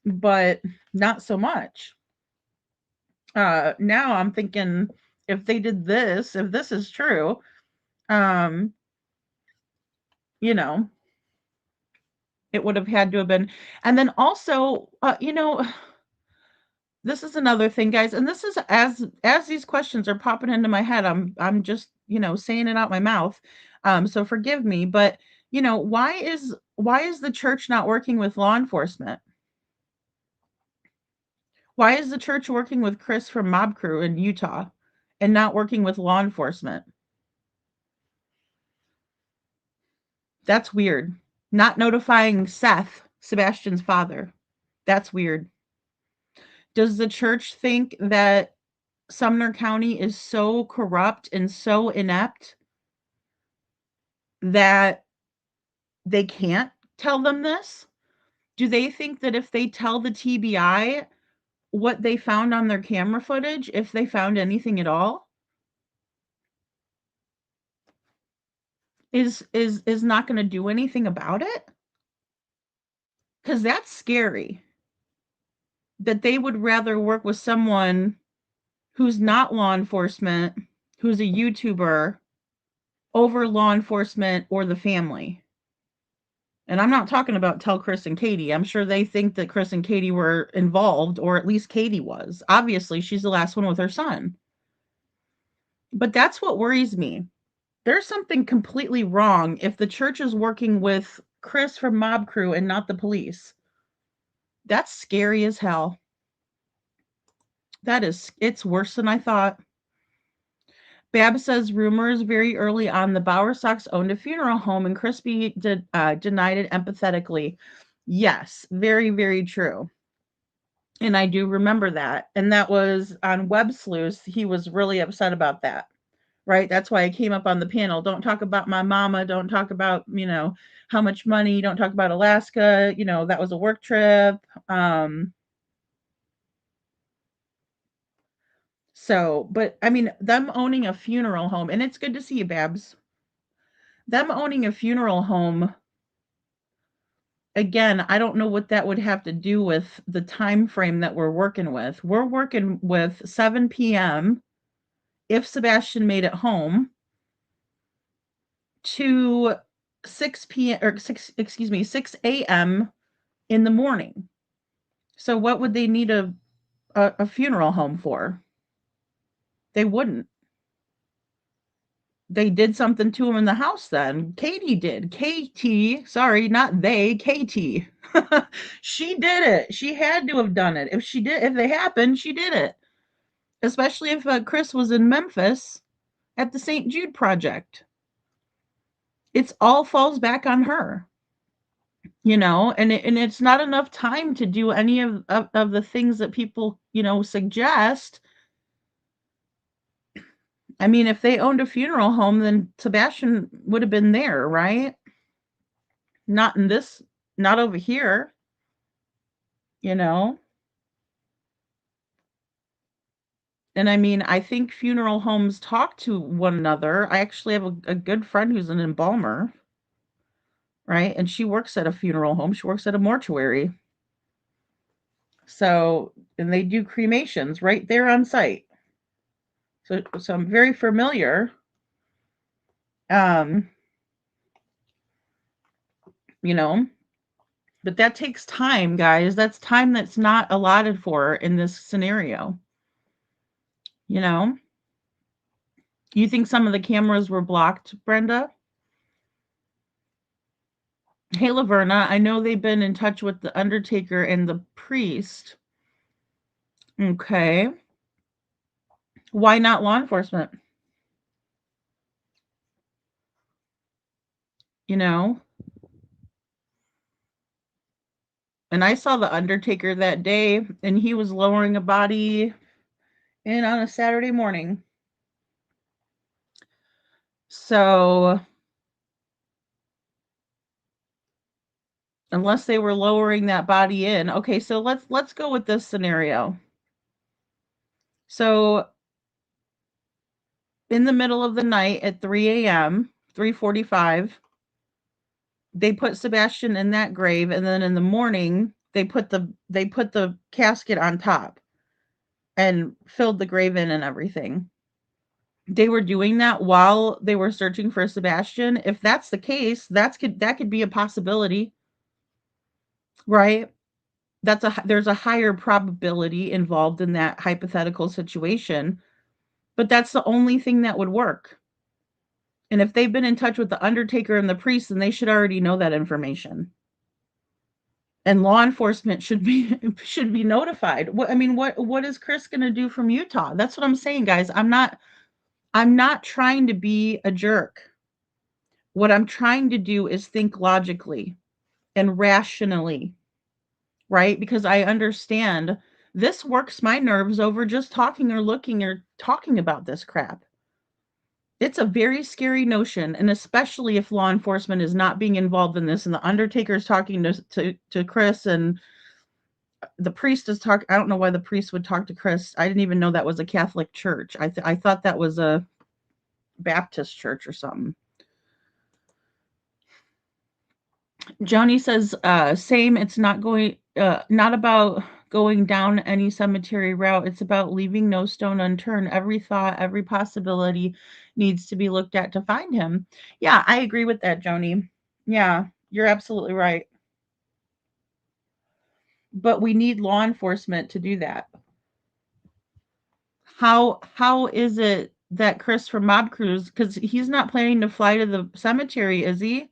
but not so much. Now I'm thinking if they did this, if this is true, um, you know, it would have had to have been. And then also, this is another thing, guys, and this is as these questions are popping into my head, I'm just, saying it out my mouth. So forgive me, but why is the church not working with law enforcement? Why is the church working with Chris from Mob Crew in Utah and not working with law enforcement? That's weird. Not notifying Seth, Sebastian's father. That's weird. Does the church think that Sumner County is so corrupt and so inept that they can't tell them this? Do they think that if they tell the TBI what they found on their camera footage, if they found anything at all, is not going to do anything about it? Because that's scary. That they would rather work with someone who's not law enforcement, who's a YouTuber, over law enforcement or the family. And I'm not talking about tell Chris and Katie. I'm sure they think that Chris and Katie were involved, or at least Katie was. Obviously, she's the last one with her son. But that's what worries me. There's something completely wrong if the church is working with Chris from Mob Crew and not the police. That's scary as hell. It's worse than I thought. Bab says rumors very early on the Bowerstocks owned a funeral home and Crispy denied it empathetically. Yes, very, very true. And I do remember that. And that was on Web Sleuth. He was really upset about that. Right? That's why I came up on the panel. Don't talk about my mama. Don't talk about, how much money. Don't talk about Alaska. That was a work trip. But I mean, them owning a funeral home, and it's good to see you, Babs. Them owning a funeral home, again, I don't know what that would have to do with the time frame that we're working with. We're working with 7 p.m. if Sebastian made it home to 6 p.m. or 6 a.m. in the morning. So what would they need a funeral home for? They wouldn't. They did something to him in the house then. Katie did. KT, sorry, not they, KT. She did it. She had to have done it. If they happened, she did it. Especially if Chris was in Memphis at the St. Jude Project. It's all falls back on her. And it's not enough time to do any of the things that people, suggest. I mean, if they owned a funeral home, then Sebastian would have been there, right? Not over here, And I mean, I think funeral homes talk to one another. I actually have a good friend who's an embalmer, right? And she works at a funeral home. She works at a mortuary. So, and they do cremations right there on site. So I'm very familiar. But that takes time, guys. That's time that's not allotted for in this scenario. You think some of the cameras were blocked, Brenda? Hey, Laverna, I know they've been in touch with the Undertaker and the priest. Okay. Why not law enforcement? And I saw the Undertaker that day, and he was lowering a body in on a Saturday morning. So unless they were lowering that body in. Okay, so let's go with this scenario. So in the middle of the night at 3 a.m., 3:45, they put Sebastian in that grave, and then in the morning they put the casket on top and filled the grave in and everything. They were doing that while they were searching for Sebastian. If that's the case, that could be a possibility, right? There's a higher probability involved in that hypothetical situation, but that's the only thing that would work. And if they've been in touch with the Undertaker and the priest, then they should already know that information. And law enforcement should be notified. What is Chris going to do from Utah? That's what I'm saying, guys. I'm not trying to be a jerk. What I'm trying to do is think logically and rationally, right? Because I understand this works my nerves over just talking or looking or talking about this crap. It's a very scary notion, and especially if law enforcement is not being involved in this, and the Undertaker's talking to Chris and the priest is talking. I don't know why the priest would talk to Chris. I didn't even know that was a Catholic church. I thought that was a Baptist church or something. Joni says, same. It's not about going down any cemetery route. It's about leaving no stone unturned. Every thought, every possibility needs to be looked at to find him. Yeah, I agree with that, Joni. Yeah, you're absolutely right. But we need law enforcement to do that. How is it that Chris from Mob Cruise, because he's not planning to fly to the cemetery, is he?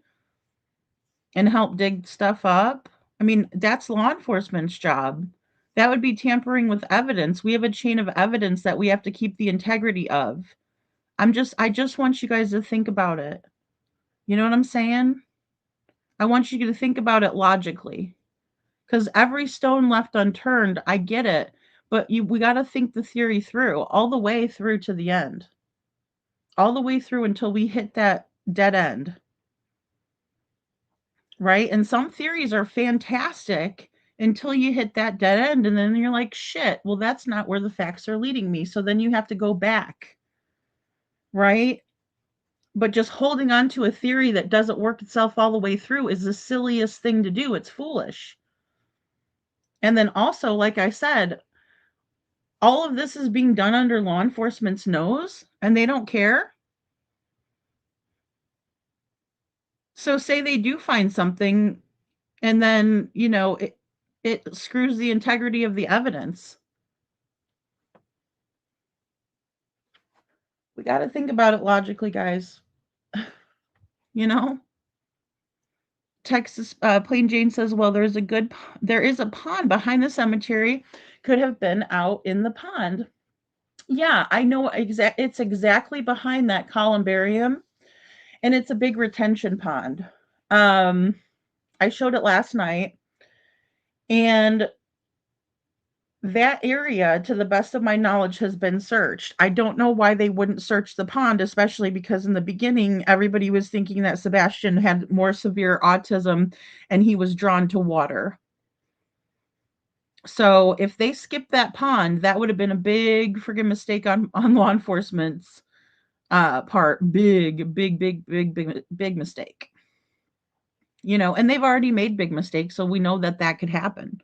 And help dig stuff up? I mean, that's law enforcement's job. That would be tampering with evidence. We have a chain of evidence that we have to keep the integrity of. I just want you guys to think about it. You know what I'm saying? I want you to think about it logically. Because every stone left unturned, I get it. But we got to think the theory through, all the way through to the end. All the way through until we hit that dead end. Right? And some theories are fantastic until you hit that dead end, and then you're like, shit, well, that's not where the facts are leading me. So then you have to go back. Right? But just holding on to a theory that doesn't work itself all the way through is the silliest thing to do. It's foolish. And then also, like I said, all of this is being done under law enforcement's nose, and they don't care. So say they do find something, and then, it screws the integrity of the evidence. We got to think about it logically, guys. Texas Plain Jane says, well, there is a pond behind the cemetery. Could have been out in the pond. Yeah, I know it's exactly behind that columbarium, and it's a big retention pond. I showed it last night, and that area, to the best of my knowledge, has been searched. I don't know why they wouldn't search the pond, especially because in the beginning, everybody was thinking that Sebastian had more severe autism and he was drawn to water. So if they skipped that pond, that would have been a big friggin' mistake on law enforcement's part. Big mistake. And they've already made big mistakes, so we know that could happen.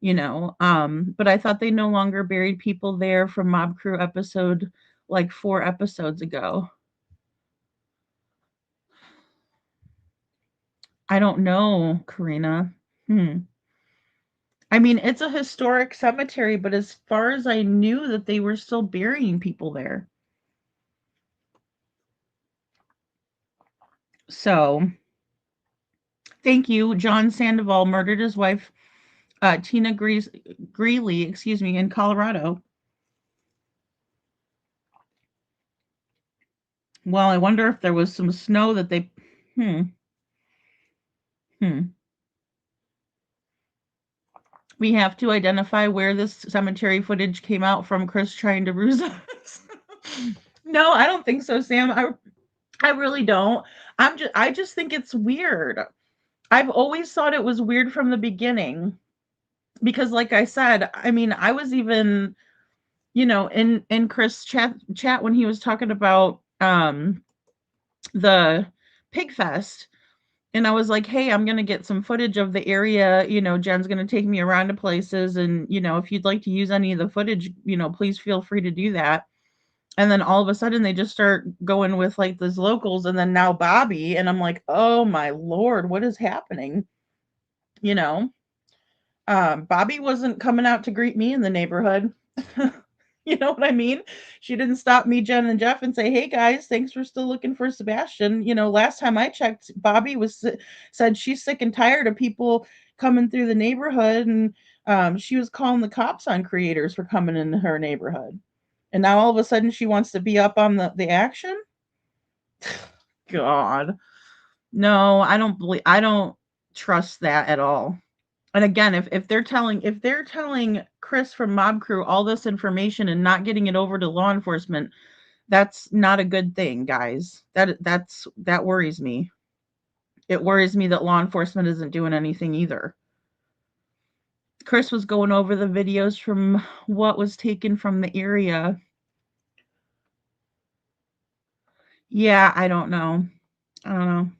But I thought they no longer buried people there from Mob Crew episode like 4 episodes ago. I don't know, Karina. I mean, it's a historic cemetery, but as far as I knew that they were still burying people there. So, thank you. John Sandoval murdered his wife, Tina Greeley, in Colorado. Well, I wonder if there was some snow that they... We have to identify where this cemetery footage came out from. Chris trying to ruse us. No, I don't think so, Sam. I really don't. I just think it's weird. I've always thought it was weird from the beginning. Because like I said, I mean, I was even, in Chris chat when he was talking about the Pig Fest. And I was like, hey, I'm going to get some footage of the area. Jen's going to take me around to places. And, if you'd like to use any of the footage, please feel free to do that. And then all of a sudden they just start going with like these locals and then now Bobby. And I'm like, oh my Lord, what is happening? Bobby wasn't coming out to greet me in the neighborhood. You know what I mean? She didn't stop me, Jen and Jeff, and say, hey guys, thanks for still looking for Sebastian. Last time I checked, Bobby said she's sick and tired of people coming through the neighborhood. And she was calling the cops on creators for coming into her neighborhood. And now all of a sudden she wants to be up on the action. God, no, I don't trust that at all. And again, if they're telling Chris from Mob Crew all this information and not getting it over to law enforcement, that's not a good thing, guys. That worries me. It worries me that law enforcement isn't doing anything either. Chris was going over the videos from what was taken from the area. Yeah, I don't know. I don't know.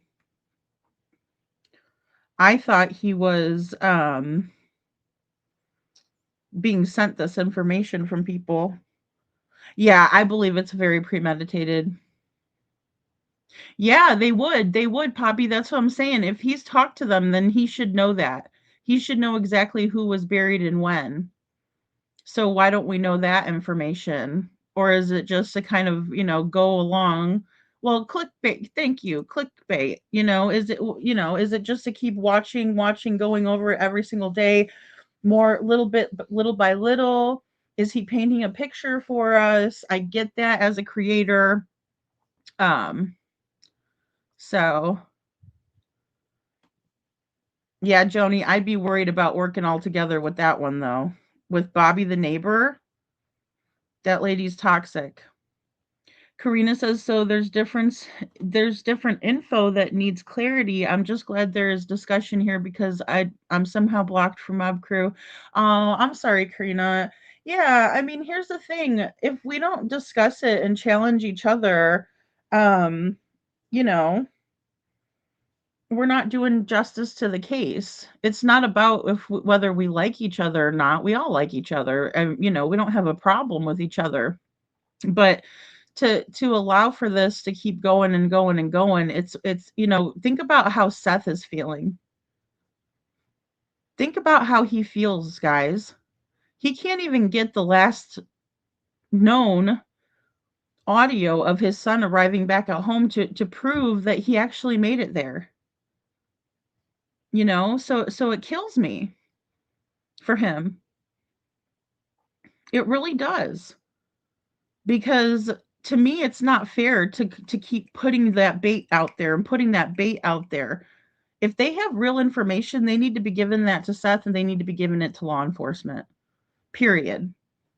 I thought he was being sent this information from people. Yeah, I believe it's very premeditated. Yeah, they would. They would, Poppy. That's what I'm saying. If he's talked to them, then he should know that. He should know exactly who was buried and when. So why don't we know that information? Or is it just to kind of, go along? Well, clickbait. Thank you. Clickbait. Is it just to keep watching, going over it every single day, more little by little? Is he painting a picture for us? I get that as a creator. Um, so yeah, Joni, I'd be worried about working all together with that one though. With Bobby the neighbor, that lady's toxic. Karina says, so there's different info that needs clarity. I'm just glad there is discussion here because I'm somehow blocked from Mob Crew. Oh, I'm sorry, Karina. Yeah, I mean, here's the thing. If we don't discuss it and challenge each other, um, you know, we're not doing justice to the case. It's not about whether we like each other or not. We all like each other, and we don't have a problem with each other. But to allow for this to keep going and going and going, it's think about how Seth is feeling. Think about how he feels, guys. He can't even get the last known audio of his son arriving back at home to prove that he actually made it there. So it kills me for him. It really does. Because to me it's not fair to keep putting that bait out there and putting that bait out there. If they have real information, they need to be given that to Seth and they need to be giving it to law enforcement. Period.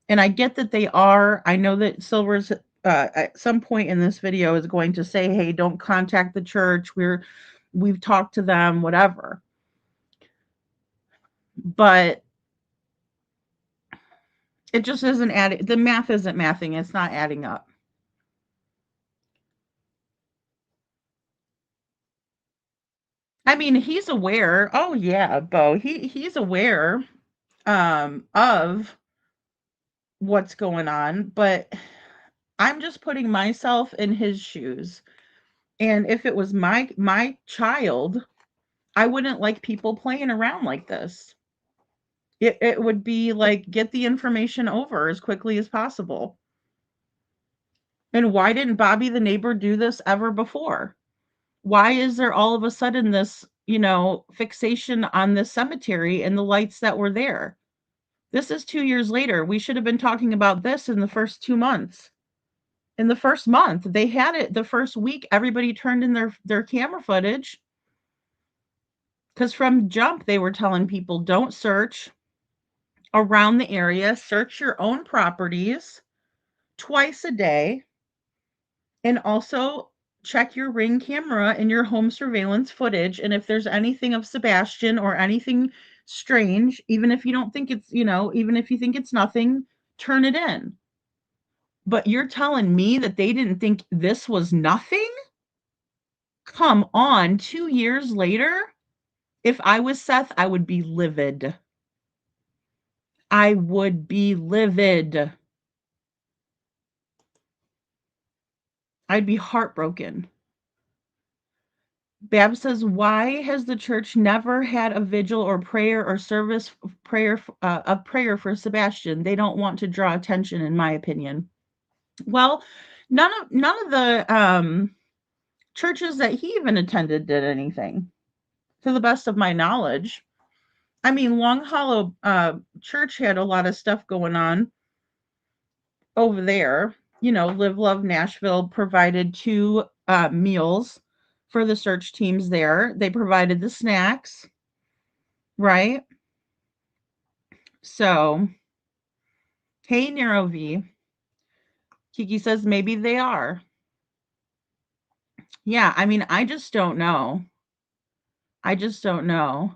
And I get that they are. I know that Silver's at some point in this video is going to say, "Hey, don't contact the church. We've talked to them, whatever." But it just isn't adding. The math isn't mathing. It's not adding up. I mean, he's aware. Oh yeah, Bo. He's aware of what's going on, but I'm just putting myself in his shoes. And if it was my child, I wouldn't like people playing around like this. It would be like get the information over as quickly as possible. And why didn't Bobby the neighbor do this ever before? Why is there all of a sudden this, fixation on this cemetery and the lights that were there? This is 2 years later. We should have been talking about this in the first 2 months. In the first month, they had it the first week, everybody turned in their camera footage. Because from jump, they were telling people don't search around the area, search your own properties twice a day, and also check your Ring camera and your home surveillance footage. And if there's anything of Sebastian or anything strange, even if you don't think it's, even if you think it's nothing, turn it in. But you're telling me that they didn't think this was nothing? Come on, 2 years later? If I was Seth, I would be livid. I would be livid. I'd be heartbroken. Bab says, why has the church never had a vigil or prayer or service prayer a prayer for Sebastian? They don't want to draw attention, in my opinion. Well, none of the churches that he even attended did anything, to the best of my knowledge. I mean, Long Hollow Church had a lot of stuff going on over there. Live Love Nashville provided 2 meals for the search teams there. They provided the snacks, right? So, hey, Nero V. Kiki says maybe they are. Yeah, I mean, I just don't know. I just don't know.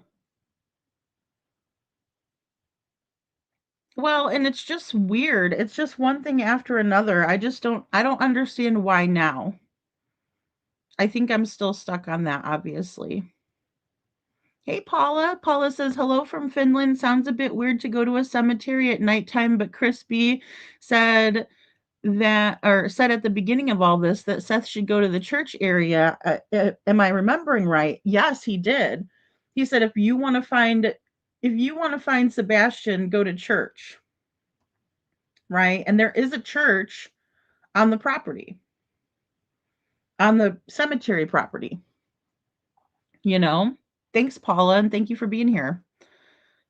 Well, and it's just weird. It's just one thing after another. I don't understand why now. I think I'm still stuck on that, obviously. Hey, Paula. Paula says, hello from Finland. Sounds a bit weird to go to a cemetery at nighttime, but Crispy said said at the beginning of all this that Seth should go to the church area. Am I remembering right? Yes, he did. He said, if you want to find Sebastian, go to church. Right. And there is a church on the property, on the cemetery property, you know? Thanks, Paula, and thank you for being here.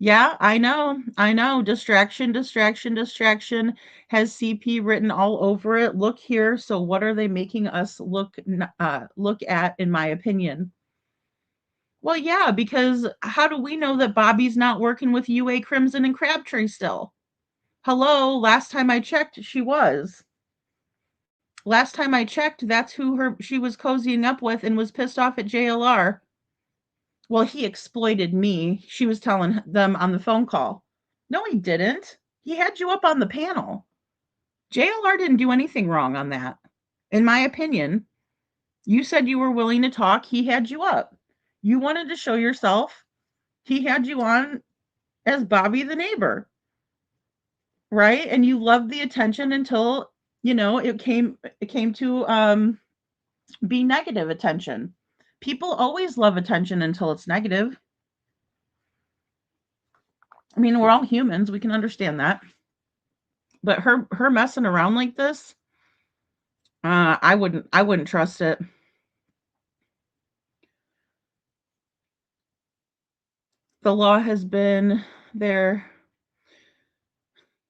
Yeah, I know. I know. Distraction, distraction, distraction has CP written all over it. Look here. So what are they making us look at, in my opinion? Well, yeah, because how do we know that Bobby's not working with UA Crimson and Crabtree still? Hello, last time I checked, she was. Last time I checked, that's who she was cozying up with and was pissed off at JLR. Well, he exploited me. She was telling them on the phone call. No, he didn't. He had you up on the panel. JLR didn't do anything wrong on that. In my opinion, you said you were willing to talk. He had you up. You wanted to show yourself. He had you on as Bobby the neighbor. Right? And you loved the attention until, it came to be negative attention. People always love attention until it's negative. I mean, we're all humans. We can understand that. But her messing around like this, I wouldn't trust it. The law has been there.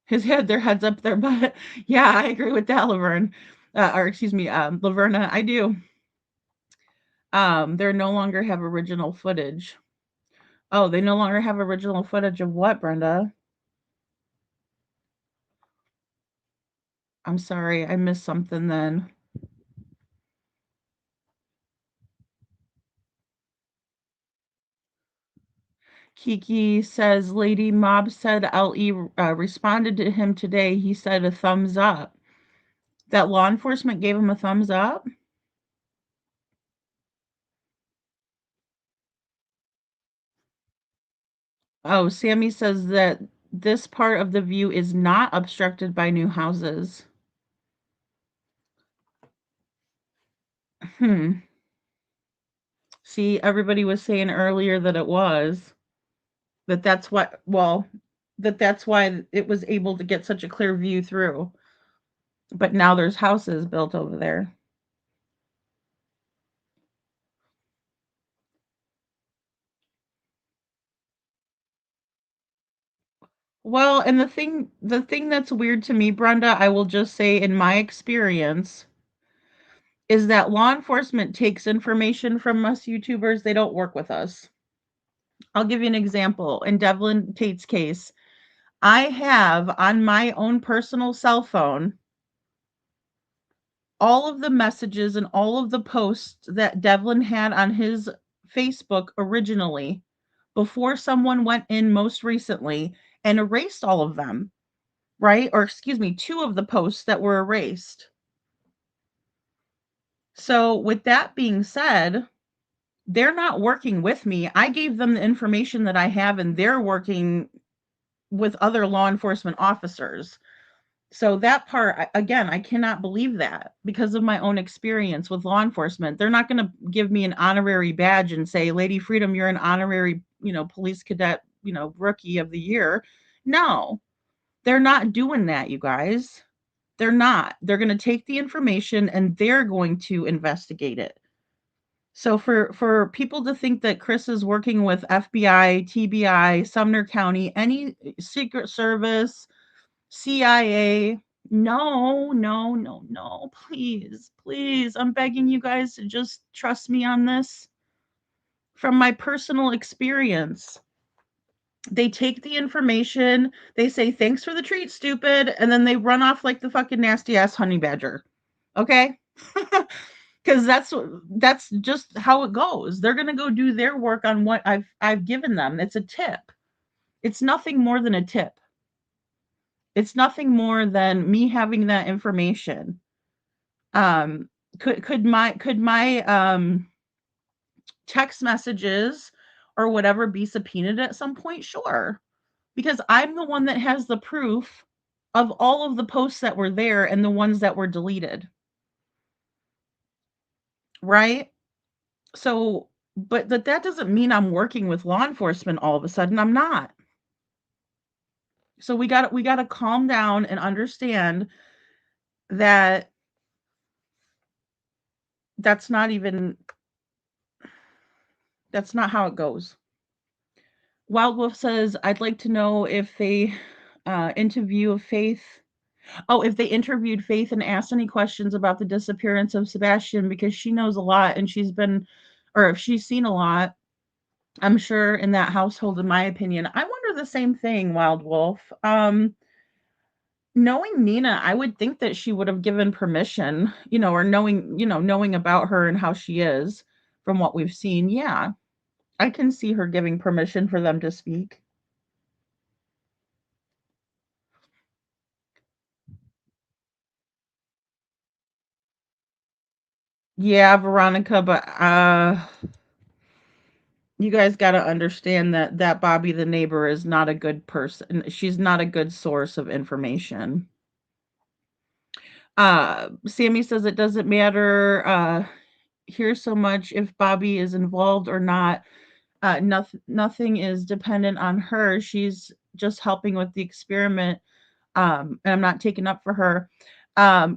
Their heads up their butt. Yeah, I agree with that, Laverne. Or excuse me, Laverna, I do. They no longer have original footage. Oh, they no longer have original footage of what, Brenda? I'm sorry, I missed something then. Kiki says, Lady Mob said LE responded to him today. He said a thumbs up. That law enforcement gave him a thumbs up? Oh, Sammy says that this part of the view is not obstructed by new houses. See, everybody was saying earlier that it was. That's why it was able to get such a clear view through. But now there's houses built over there. Well, and the thing that's weird to me, Brenda, I will just say in my experience, is that law enforcement takes information from us YouTubers. They don't work with us. I'll give you an example. In Devlin Tate's case, I have on my own personal cell phone all of the messages and all of the posts that Devlin had on his Facebook originally before someone went in most recently and erased all of them, right? Or excuse me, 2 of the posts that were erased. So with that being said, they're not working with me. I gave them the information that I have and they're working with other law enforcement officers. So that part, again, I cannot believe that because of my own experience with law enforcement. They're not going to give me an honorary badge and say, Lady Freedom, you're an honorary, police cadet, rookie of the year. No, they're not doing that, you guys. They're not. They're going to take the information and they're going to investigate it. So for people to think that Chris is working with FBI, TBI, Sumner County, any Secret Service, CIA, no, no, no, no, please, please, I'm begging you guys to just trust me on this. From my personal experience, they take the information, they say, thanks for the treat, stupid, and then they run off like the fucking nasty ass honey badger. Okay? Because that's just how it goes. They're gonna go do their work on what I've given them. It's a tip. It's nothing more than a tip. It's nothing more than me having that information. Um, could my text messages or whatever be subpoenaed at some point? Sure, because I'm the one that has the proof of all of the posts that were there and the ones that were deleted. Right? So, but that doesn't mean I'm working with law enforcement all of a sudden. I'm not. So we got to calm down and understand that that's not even that's not how it goes. Wild Wolf says, I'd like to know if they interview Faith. Oh, if they interviewed Faith and asked any questions about the disappearance of Sebastian, because she knows a lot and she's been, or if she's seen a lot, I'm sure, in that household, in my opinion. I wonder the same thing, Wild Wolf. Knowing Nina, I would think that she would have given permission, or knowing about her and how she is from what we've seen. Yeah, I can see her giving permission for them to speak. Yeah, Veronica, but you guys got to understand that Bobby the neighbor is not a good person. She's not a good source of information. Sammy says it doesn't matter here so much if Bobby is involved or not. Nothing is dependent on her. She's just helping with the experiment. And I'm not taking up for her.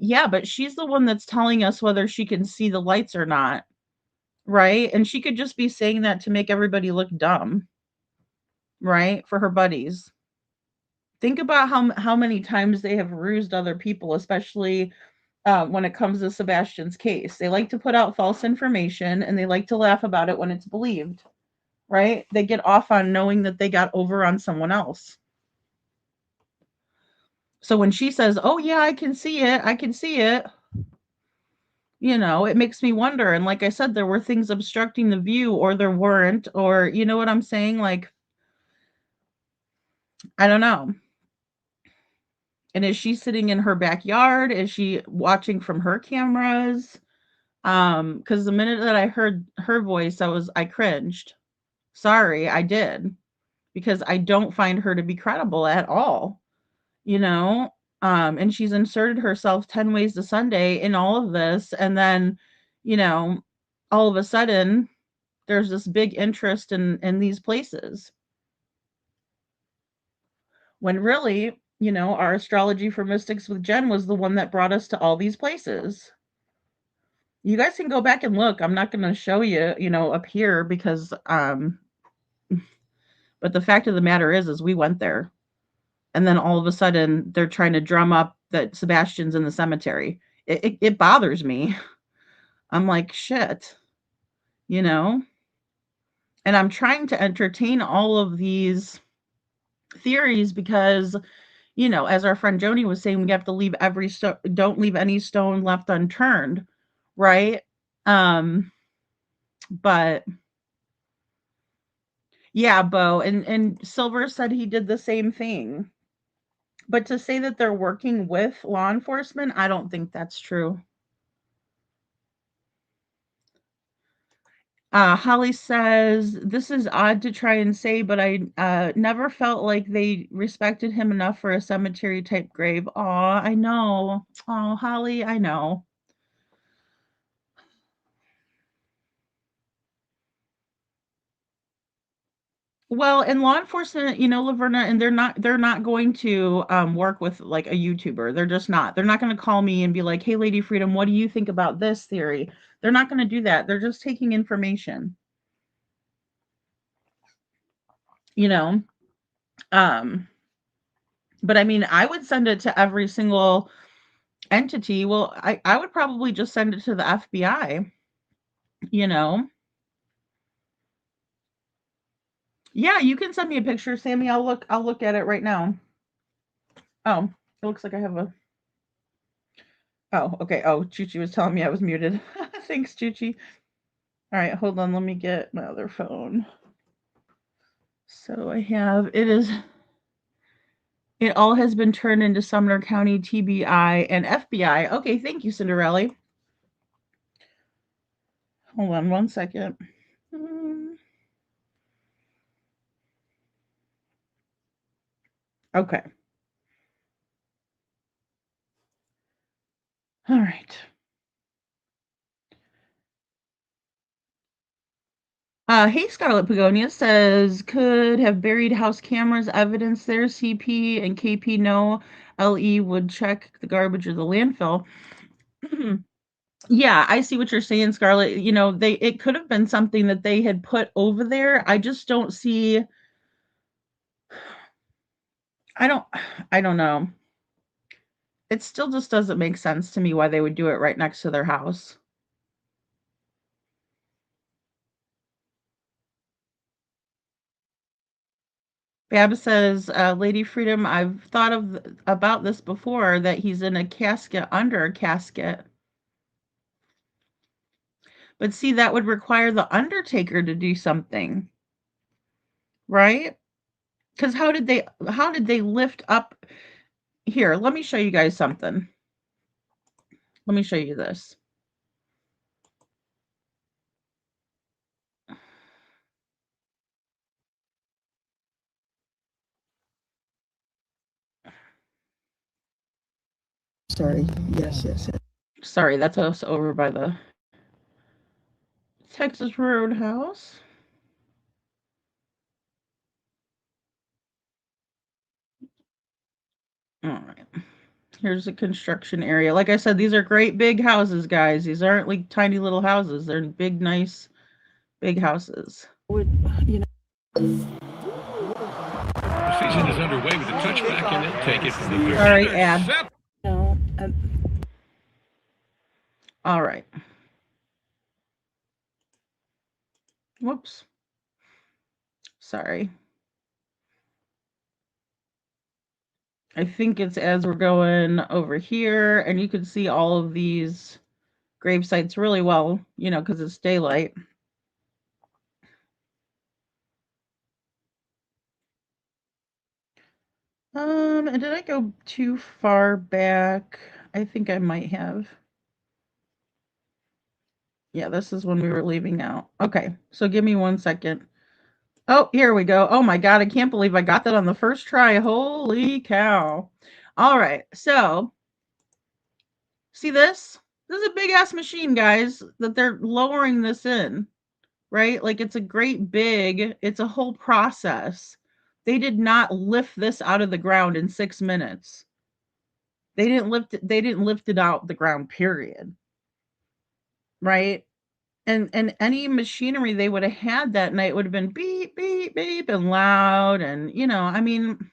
Yeah, but she's the one that's telling us whether she can see the lights or not, right? And she could just be saying that to make everybody look dumb, right? For her buddies. Think about how many times they have rused other people, especially when it comes to Sebastian's case. They like to put out false information and they like to laugh about it when it's believed, right? They get off on knowing that they got over on someone else. So when she says, "Oh yeah, I can see it. I can see it." It makes me wonder. And like I said, there were things obstructing the view or there weren't, or you know what I'm saying? Like, I don't know. And is she sitting in her backyard? Is she watching from her cameras? Because the minute that I heard her voice, I cringed. Sorry, I did. Because I don't find her to be credible at all. you know and she's inserted herself 10 ways to Sunday in all of this, and then you know all of a sudden there's this big interest in these places, when really our astrology for mystics with Jen was the one that brought us to all these places. You guys can go back and look. I'm not going to show you up here because but the fact of the matter is we went there, and then all of a sudden they're trying to drum up that Sebastian's in the cemetery. It bothers me. I'm like, shit, you know? And I'm trying to entertain all of these theories because, as our friend Joni was saying, we have to leave don't leave any stone left unturned, right? But yeah, Bo and Silver said he did the same thing. But to say that they're working with law enforcement, I don't think that's true. Holly says, this is odd to try and say, but I never felt like they respected him enough for a cemetery type grave. Aw, I know. Oh, Holly, I know. Well, in law enforcement, Laverna, and they're not going to work with like a YouTuber. They're just not. They're not going to call me and be like, "Hey, Lady Freedom, what do you think about this theory?" They're not going to do that. They're just taking information. You know. Um, but I mean, I would send it to every single entity. Well, I would probably just send it to the FBI. You know. Yeah, you can send me a picture, Sammy. I'll look at it right now. Oh, it looks like I have a Oh, okay. Oh, Chuchi was telling me I was muted. Thanks, Chuchi. All right, hold on. Let me get my other phone. So it is It all has been turned into Sumner County TBI and FBI. Okay, thank you, Cinderella. Hold on one second. Okay. All right. Hey, Scarlet Pagonia says, could have buried house cameras evidence there. CP and KP no. LE would check the garbage or the landfill. Yeah, I see what you're saying, Scarlet. You know, it could have been something that they had put over there. I just don't see. I don't. I don't know. It still just doesn't make sense to me why they would do it right next to their house. Bab says, Lady Freedom, I've thought about this before, that he's in a casket under a casket. But see, that would require the Undertaker to do something, right? Because how did they lift up here? Let me show you guys something. Let me show you this. Sorry. Yes. Sorry, that's us over by the Texas Roadhouse. All right. Here's the construction area. Like I said, these are great big houses, guys. These aren't like tiny little houses. They're big, nice, big houses. Decision is underway with the touchback, and they'll take it from the 30. Sorry, ad. No, All right. Whoops. Sorry. I think it's as we're going over here, and you can see all of these grave sites really well, you know, because it's daylight. And did I go too far back? I think I might have. Yeah, this is when we were leaving out. Okay, so give me 1 second. Oh, here we go. Oh my God, I can't believe I got that on the first try. Holy cow. All right, so see this? This is a big ass machine, guys, that they're lowering this in, right? Like it's a great big, it's a whole process. They did not lift this out of the ground in 6 minutes. They didn't lift it out the ground, period. Right? And any machinery they would have had that night would have been beep, beep, beep, and loud. And, you know, I mean,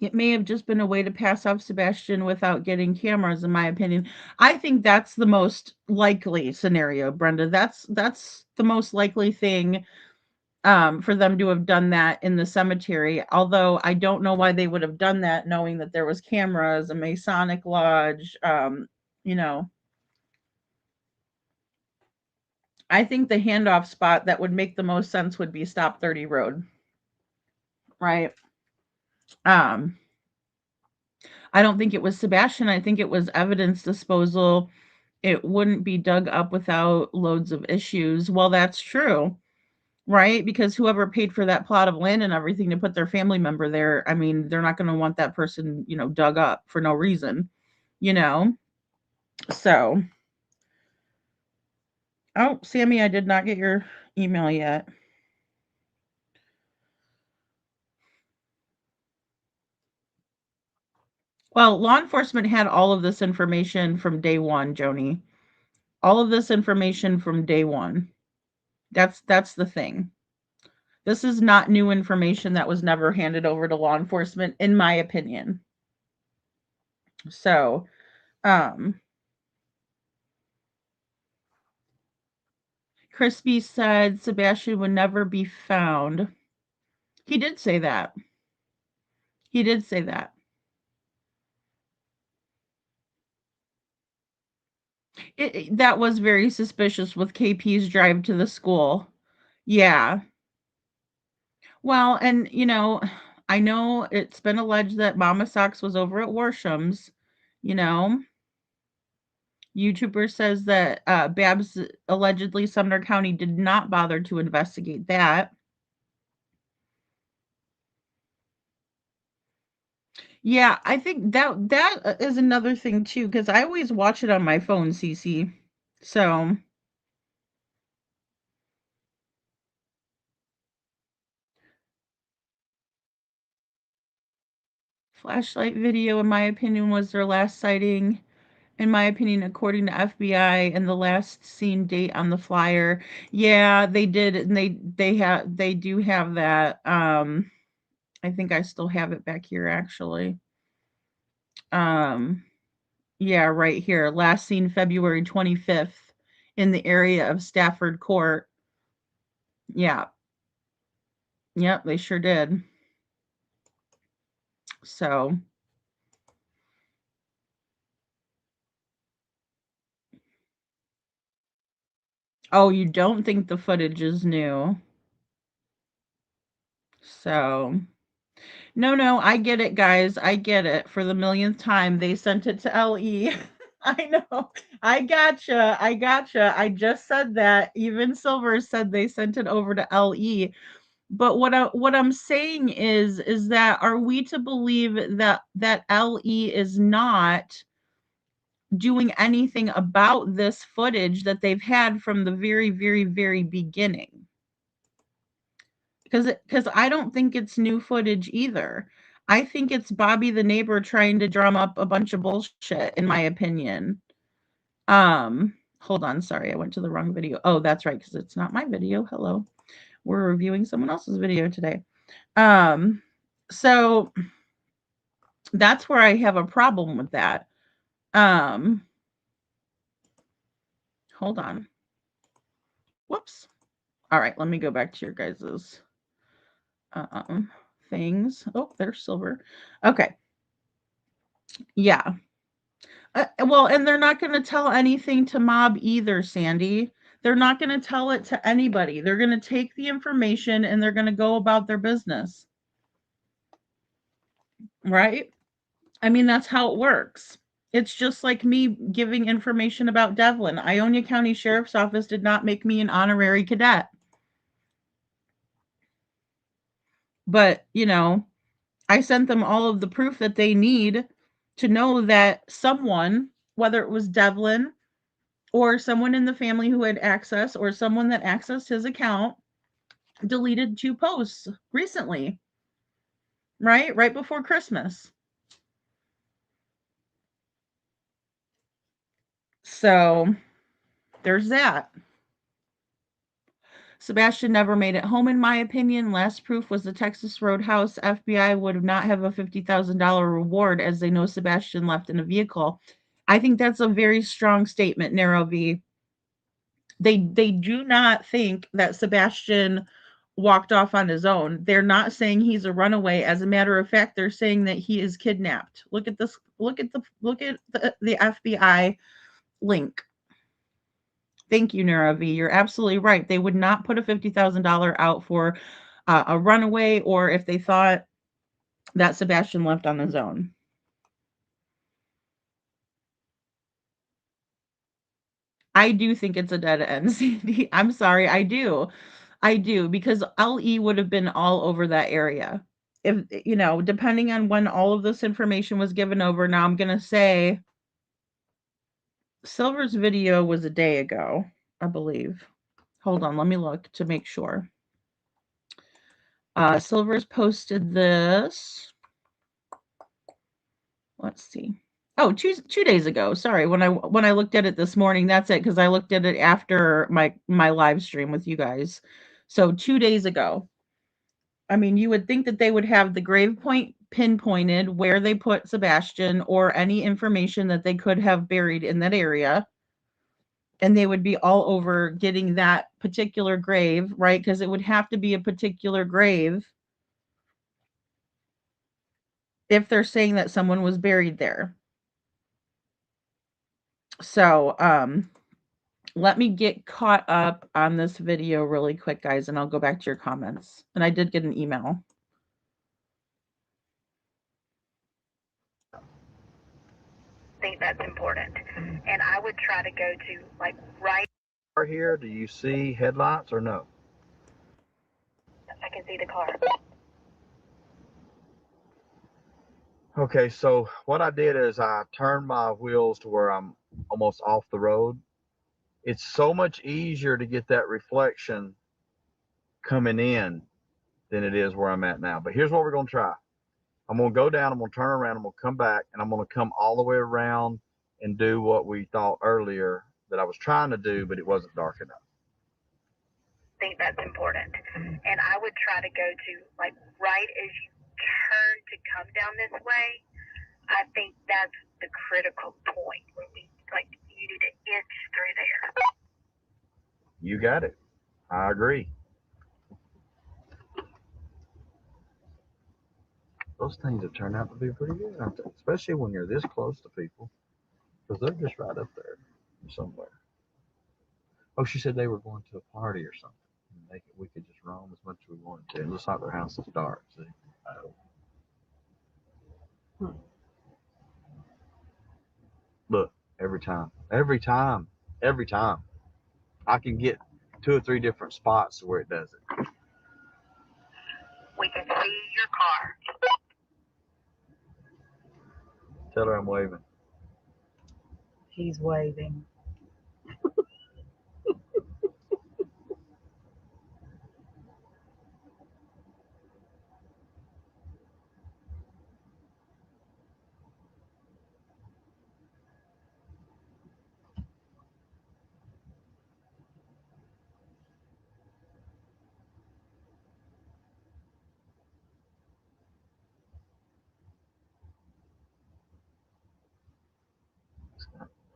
it may have just been a way to pass off Sebastian without getting cameras, in my opinion. I think that's the most likely scenario, Brenda. That's the most likely thing for them to have done that in the cemetery. Although I don't know why they would have done that, knowing that there was cameras, a Masonic lodge, you know. I think the handoff spot that would make the most sense would be Stop 30 Road. Right? I don't think it was Sebastian. I think it was evidence disposal. It wouldn't be dug up without loads of issues. Well, that's true. Right? Because whoever paid for that plot of land and everything to put their family member there, I mean, they're not going to want that person, you know, dug up for no reason, you know? So, oh, Sammy, I did not get your email yet. Well, law enforcement had all of this information from day one, Joni. All of this information from day one. That's the thing. This is not new information that was never handed over to law enforcement, in my opinion. So, Crispy said Sebastian would never be found. He did say that. He did say that. That was very suspicious with KP's drive to the school. Yeah. Well, and I know it's been alleged that Mama Socks was over at Warsham's. You know, YouTuber says that Babs allegedly Sumner County did not bother to investigate that. Yeah, I think that is another thing too, because I always watch it on my phone, Cece. So flashlight video, in my opinion, was their last sighting. In my opinion, according to FBI, and the last seen date on the flyer. Yeah, they did, and they do have that. I think I still have it back here actually. Um, yeah, right here. Last seen February 25th in the area of Stafford Court. Yeah. Yep, they sure did. So, oh, you don't think the footage is new? So, no, I get it, guys. I get it. For the millionth time, they sent it to LE. I know. I gotcha. I just said that. Even Silver said they sent it over to LE. But what I'm saying is that, are we to believe that LE is not doing anything about this footage that they've had from the very, very, very beginning? Because I don't think it's new footage either. I think it's Bobby the neighbor trying to drum up a bunch of bullshit, in my opinion. Hold on, sorry, I went to the wrong video. Oh, that's right, because it's not my video. Hello. We're reviewing someone else's video today. So that's where I have a problem with that. Hold on. Whoops. All right, let me go back to your guys's things. Oh, there's Silver. Okay. Yeah. Well, and they're not going to tell anything to Mob either, Sandy. They're not going to tell it to anybody. They're going to take the information and they're going to go about their business. Right? I mean, that's how it works. It's just like me giving information about Devlin. Ionia County Sheriff's Office did not make me an honorary cadet. But, I sent them all of the proof that they need to know that someone, whether it was Devlin or someone in the family who had access or someone that accessed his account, deleted 2 posts recently. Right before Christmas. So there's that. Sebastian never made it home, in my opinion. Last proof was the Texas Roadhouse. FBI would not have a $50,000 reward, as they know Sebastian left in a vehicle. I think that's a very strong statement, Narrow V. They do not think that Sebastian walked off on his own. They're not saying he's a runaway. As a matter of fact, they're saying that he is kidnapped. Look at this. Look at the FBI link. Thank you, Nura V. You're absolutely right. They would not put a $50,000 out for a runaway, or if they thought that Sebastian left on his own. I do think it's a dead end, Sandy. I'm sorry. I do. Because LE would have been all over that area. If, depending on when all of this information was given over. Now I'm going to say Silver's video was a day ago, I believe. Hold on. Let me look to make sure. Silver's posted this. Let's see. Oh, 2 days ago. Sorry, when I looked at it this morning, that's it, because I looked at it after my live stream with you guys. So 2 days ago. I mean, you would think that they would have the grave point pinpointed where they put Sebastian, or any information that they could have buried in that area. And they would be all over getting that particular grave, right? Because it would have to be a particular grave if they're saying that someone was buried there. So, let me get caught up on this video really quick, guys, and I'll go back to your comments. And I did get an email. I think that's important. And I would try to go to like right Here, do you see headlights or no? I can see the car. Okay, so what I did is I turned my wheels to where I'm almost off the road. It's so much easier to get that reflection coming in than it is where I'm at now. But here's what we're going to try. I'm going to go down, I'm going to turn around, I'm going to come back, and I'm going to come all the way around and do what we thought earlier that I was trying to do, but it wasn't dark enough. I think that's important. And I would try to go to like right as you turn to come down this way. I think that's the critical point where we like you need to inch through there. You got it. I agree. Those things have turned out to be pretty good, aren't they? Especially when you're this close to people, because they're just right up there somewhere. Oh, she said they were going to a party or something. We could just roam as much as we wanted to. It looks like their house is dark. See? Look, every time, I can get 2 or 3 different spots where it does it. We can see your car. Tell her I'm waving. He's waving.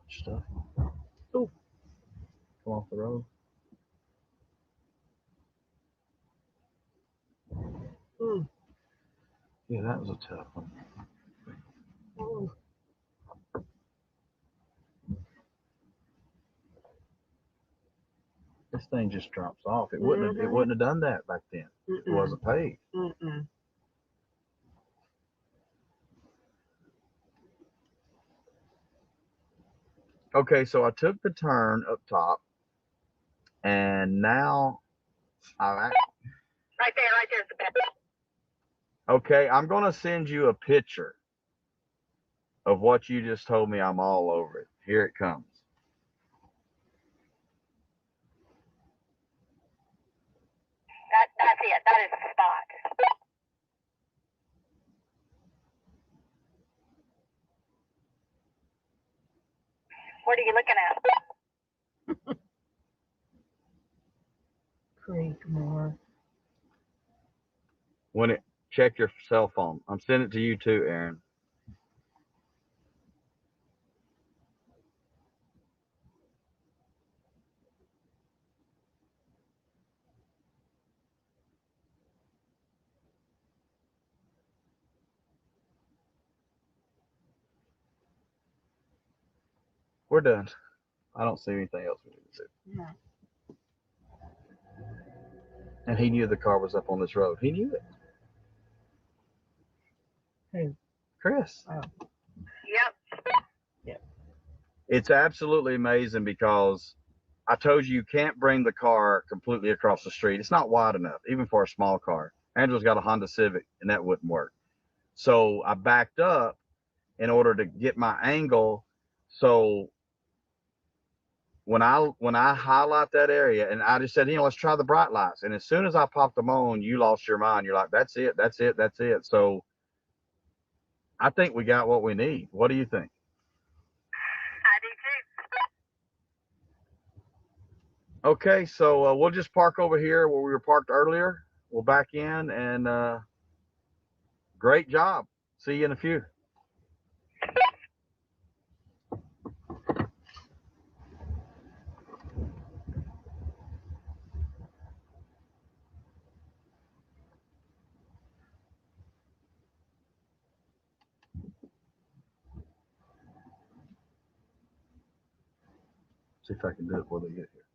Stuff. Oh, come off the road. Yeah, that was a tough one. This thing just drops off. It wouldn't have done that back then. It wasn't paved. Okay, so I took the turn up top, and now Right there's the bed. okay, I'm gonna send you a picture of what you just told me. I'm all over it. Here it comes. That's it. That is the spot. What are you looking at? Creekmore. When it check your cell phone. I'm sending it to you too, Aaron. We're done. I don't see anything else we need to do. No. And he knew the car was up on this road. He knew it. Who? Chris. Oh. Yep. It's absolutely amazing because I told you can't bring the car completely across the street. It's not wide enough, even for a small car. Angela's got a Honda Civic, and that wouldn't work. So I backed up in order to get my angle. So when I highlight that area, and I just said, let's try the bright lights. And as soon as I popped them on, you lost your mind. You're like, that's it. So I think we got what we need. What do you think? I do too. Okay, so we'll just park over here where we were parked earlier. We'll back in, and great job. See you in a few. See if I can do it before they get here.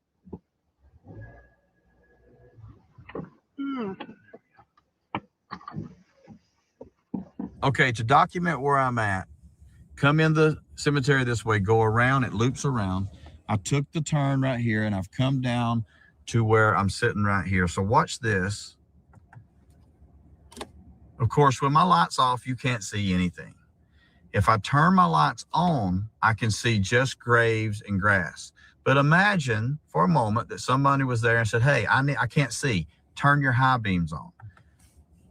Okay, to document where I'm at, come in the cemetery this way, go around, it loops around. I took the turn right here and I've come down to where I'm sitting right here. So watch this. Of course, when my light's off, you can't see anything. If I turn my lights on, I can see just graves and grass. But imagine for a moment that somebody was there and said, hey, I can't see. Turn your high beams on.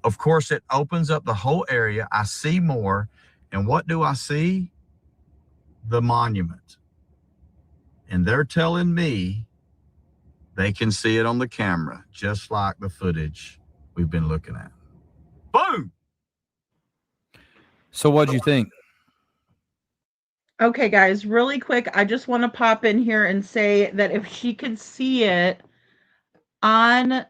Of course, it opens up the whole area. I see more. And what do I see? The monument. And they're telling me they can see it on the camera, just like the footage we've been looking at. Boom! So what'd you think? Okay, guys, really quick, I just want to pop in here and say that if she could see it on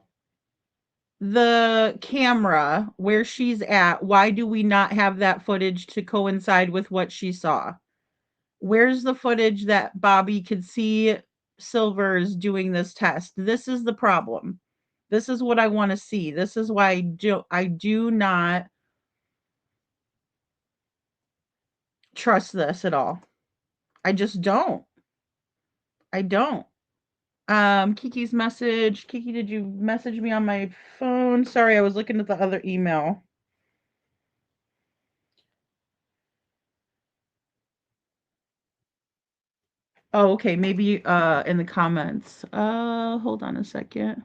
the camera where she's at, why do we not have that footage to coincide with what she saw? Where's the footage that Bobby could see Silvers doing this test? This is the problem. This is what I want to see. This is why I do not trust this at all. I just don't. I don't. Kiki's message. Kiki, did you message me on my phone? Sorry, I was looking at the other email. Oh, okay. Maybe in the comments. Hold on a second.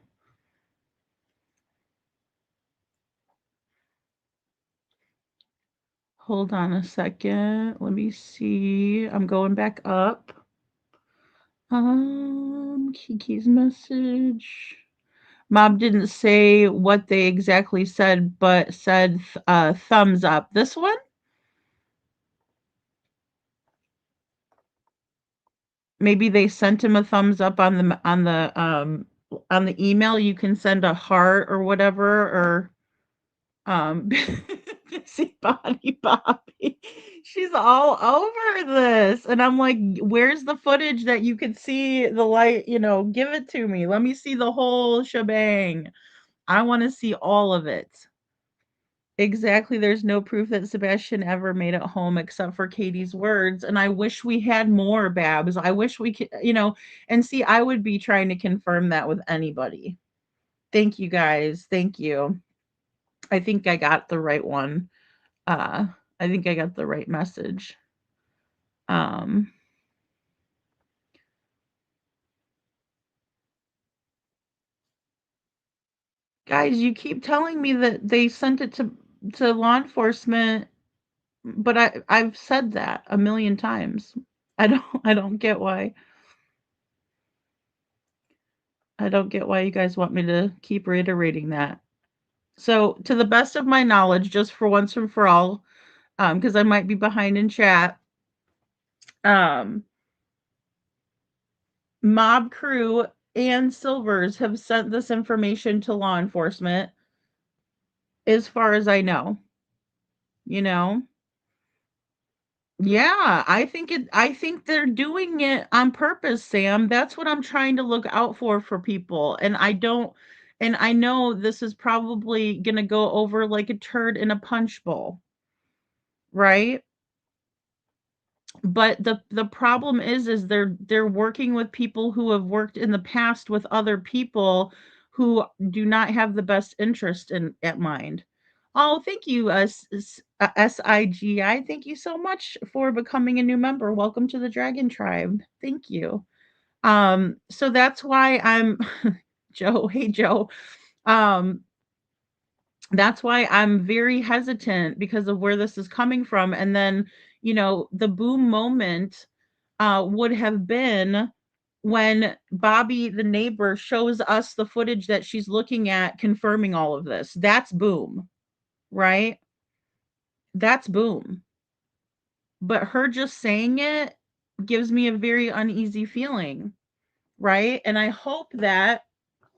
Hold on a second. Let me see. I'm going back up. Kiki's message. Mom didn't say what they exactly said, but said thumbs up. This one? Maybe they sent him a thumbs up on the email. You can send a heart or whatever, or busy body Bobby. She's all over this. And I'm like, where's the footage that you could see the light? Give it to me. Let me see the whole shebang. I want to see all of it. Exactly. There's no proof that Sebastian ever made it home except for Katie's words. And I wish we had more, Babs. I wish we could, and see, I would be trying to confirm that with anybody. Thank you guys. Thank you. I think I got the right one. I think I got the right message. Guys, you keep telling me that they sent it to law enforcement, but I've said that a million times. I don't get why. I don't get why you guys want me to keep reiterating that. So, to the best of my knowledge, just for once and for all, because I might be behind in chat, Mob Crew and Silvers have sent this information to law enforcement, as far as I know. Yeah, I think they're doing it on purpose, Sam. That's what I'm trying to look out for people. And I know this is probably going to go over like a turd in a punch bowl, right? But the problem is they're working with people who have worked in the past with other people who do not have the best interest at mind. Oh, thank you, SIGI. Thank you so much for becoming a new member. Welcome to the Dragon Tribe. Thank you. So that's why I'm Joe. Hey, Joe. That's why I'm very hesitant because of where this is coming from. And then, the boom moment would have been when Bobby, the neighbor, shows us the footage that she's looking at, confirming all of this. That's boom, right? That's boom. But her just saying it gives me a very uneasy feeling, right? And I hope that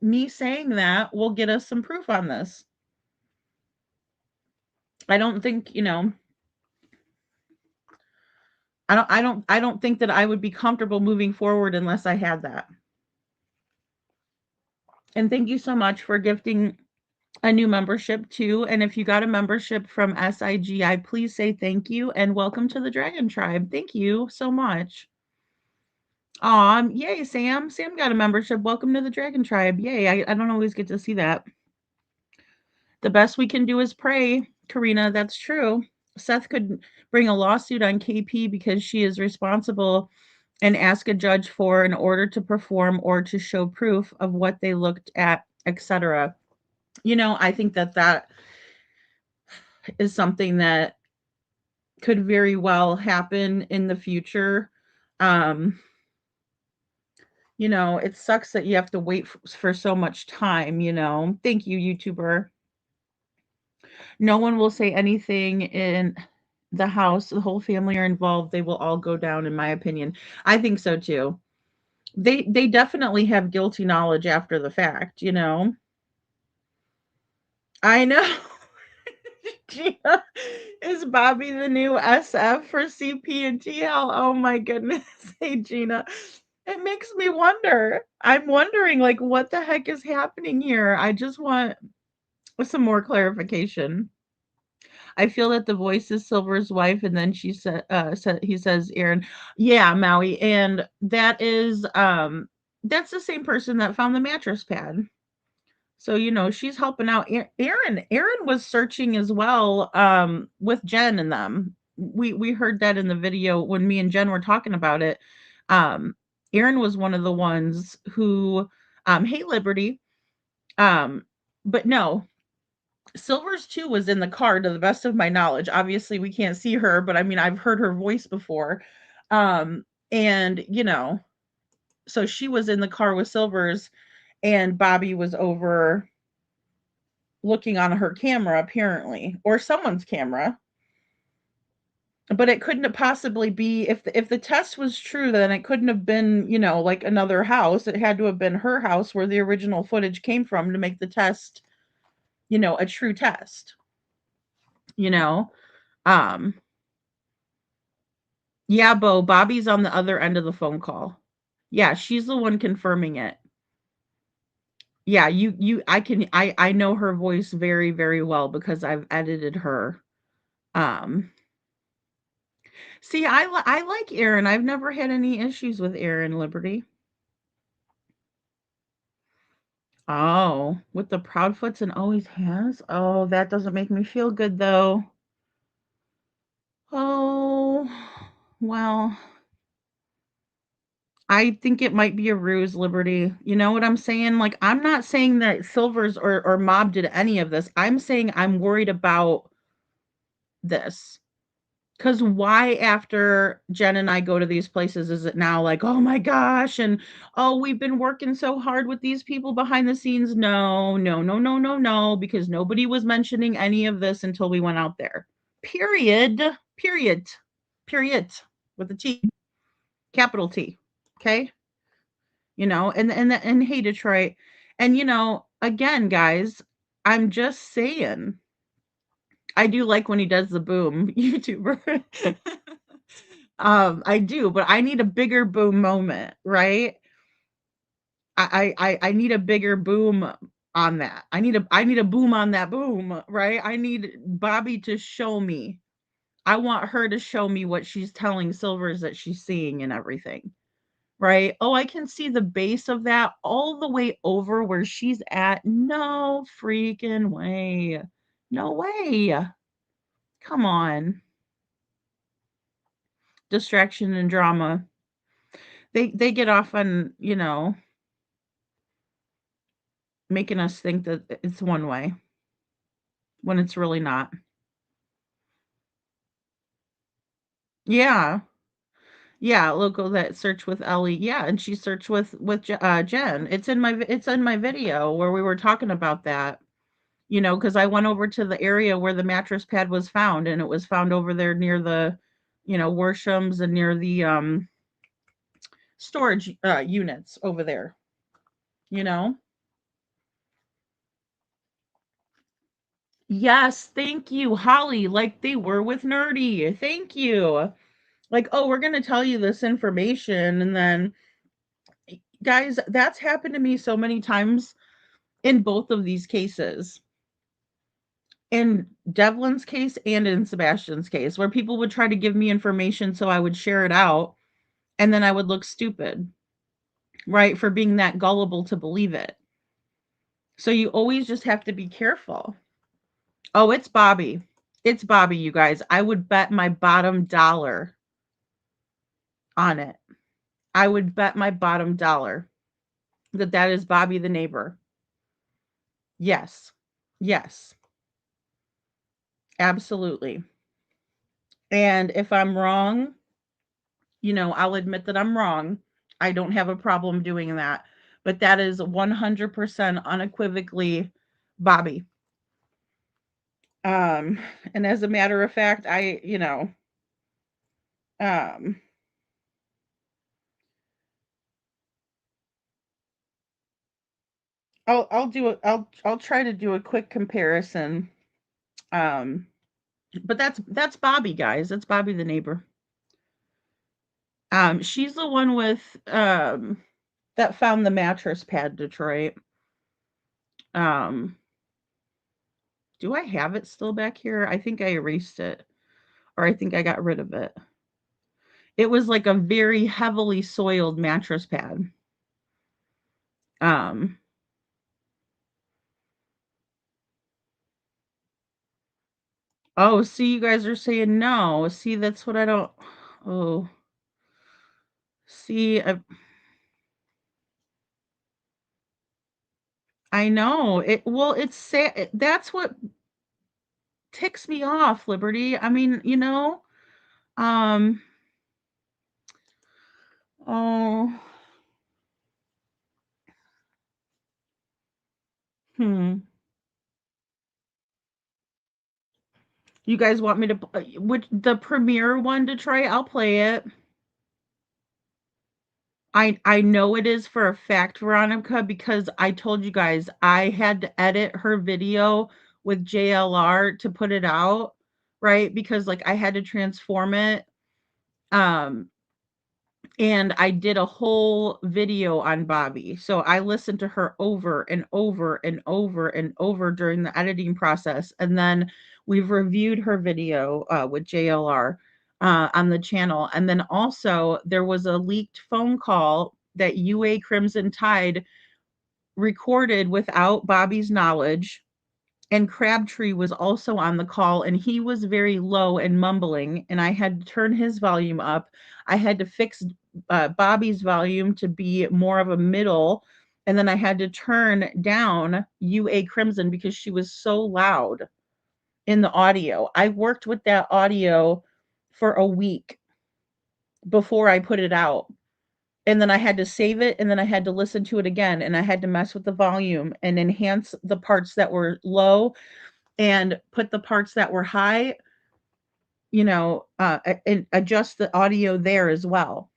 me saying that will get us some proof on this. I don't think, I don't think that I would be comfortable moving forward unless I had that. And thank you so much for gifting a new membership too. And if you got a membership from SIGI, please say thank you and welcome to the Dragon Tribe. Thank you so much. Yay, Sam. Sam got a membership. Welcome to the Dragon Tribe. Yay. I don't always get to see that. The best we can do is pray, Karina. That's true. Seth could bring a lawsuit on KP because she is responsible and ask a judge for an order to perform or to show proof of what they looked at, etc. I think that that is something that could very well happen in the future. Um, it sucks that you have to wait for so much time. Thank you, YouTuber. No one will say anything in the house. The whole family are involved. They will all go down, in my opinion. I think so too. They definitely have guilty knowledge after the fact. I know. Gina, is Bobby the new SF for CP and TL? Oh my goodness. Hey Gina. It makes me wonder. I'm wondering like what the heck is happening here. I just want some more clarification. I feel that the voice is Silver's wife, and then he says Aaron, yeah, Maui, and that's the same person that found the mattress pad. So she's helping out. Aaron was searching as well, with Jen and them. We heard that in the video when me and Jen were talking about it. Um, Aaron was one of the ones who, hey Liberty, um, but no, Silvers too was in the car to the best of my knowledge. Obviously, we can't see her, but I mean, I've heard her voice before. And so she was in the car with Silvers and Bobby was over looking on her camera apparently, or someone's camera. But it couldn't have possibly be if the test was true, then it couldn't have been, like another house. It had to have been her house where the original footage came from to make the test, a true test. You know, um, Yeah, Bo, Bobby's on the other end of the phone call. Yeah, she's the one confirming it. Yeah, I know her voice very, very well because I've edited her. Um, See, I like Aaron. I've never had any issues with Aaron Liberty. Oh, with the Proudfoots and always has? Oh, that doesn't make me feel good though. Oh, well, I think it might be a ruse, Liberty. You know what I'm saying? Like, I'm not saying that Silvers or Mob did any of this. I'm saying I'm worried about this. Because why, after Jen and I go to these places, is it now like, oh my gosh, and oh, we've been working so hard with these people behind the scenes? No, no, no, no, no, no, because nobody was mentioning any of this until we went out there. Period. Period. Period. With a T. Capital T. Okay? And hey Detroit, and again guys, I'm just saying, I do like when he does the boom YouTuber. I do, but I need a bigger boom moment, right? I need a bigger boom on that. I need a boom on that boom, right? I need Bobby to show me. I want her to show me what she's telling Silvers that she's seeing and everything. Right? Oh, I can see the base of that all the way over where she's at. No freaking way. No way. Come on. Distraction and drama. They get off on, making us think that it's one way when it's really not. Yeah. Yeah, local that search with Ellie. Yeah, and she searched with Jen. It's in my video where we were talking about that. Because I went over to the area where the mattress pad was found, and it was found over there near the, Worshams and near the storage units over there. You know. Yes, thank you, Holly. Like they were with Nerdy. Thank you. Like, oh, we're going to tell you this information. And then, guys, that's happened to me so many times in both of these cases. In Devlin's case and in Sebastian's case, where people would try to give me information so I would share it out, and then I would look stupid, right, for being that gullible to believe it. So you always just have to be careful. Oh, it's Bobby. It's Bobby, you guys. I would bet my bottom dollar on it. I would bet my bottom dollar that that is Bobby the neighbor. Yes. Yes. Absolutely. And if I'm wrong, I'll admit that I'm wrong. I don't have a problem doing that. But that is 100% unequivocally Bobby. And as a matter of fact, um, I'll try to do a quick comparison. Um, but that's Bobby, guys. That's Bobby the neighbor. She's the one with that found the mattress pad, Detroit. Um, do I have it still back here? I think I erased it, or I think I got rid of it. It was like a very heavily soiled mattress pad. Um, oh, see, you guys are saying no. See, that's what I don't. Oh, see, I know it. Well, it's sad. That's what ticks me off, Liberty. I mean, um, oh, hmm. You guys want me to, which the premiere one, Detroit? I'll play it. I know it is for a fact, Veronica, because I told you guys I had to edit her video with JLR to put it out, right? Because like I had to transform it. Um, and I did a whole video on Bobby. So I listened to her over and over and over and over during the editing process. And then we've reviewed her video with JLR on the channel. And then also there was a leaked phone call that UA Crimson Tide recorded without Bobby's knowledge, and Crabtree was also on the call, and he was very low and mumbling, and I had to turn his volume up. I had to fix Bobby's volume to be more of a middle, and then I had to turn down UA Crimson because she was so loud in the audio. I worked with that audio for a week before I put it out. And then I had to save it, and then I had to listen to it again, and I had to mess with the volume and enhance the parts that were low and put the parts that were high, and adjust the audio there as well.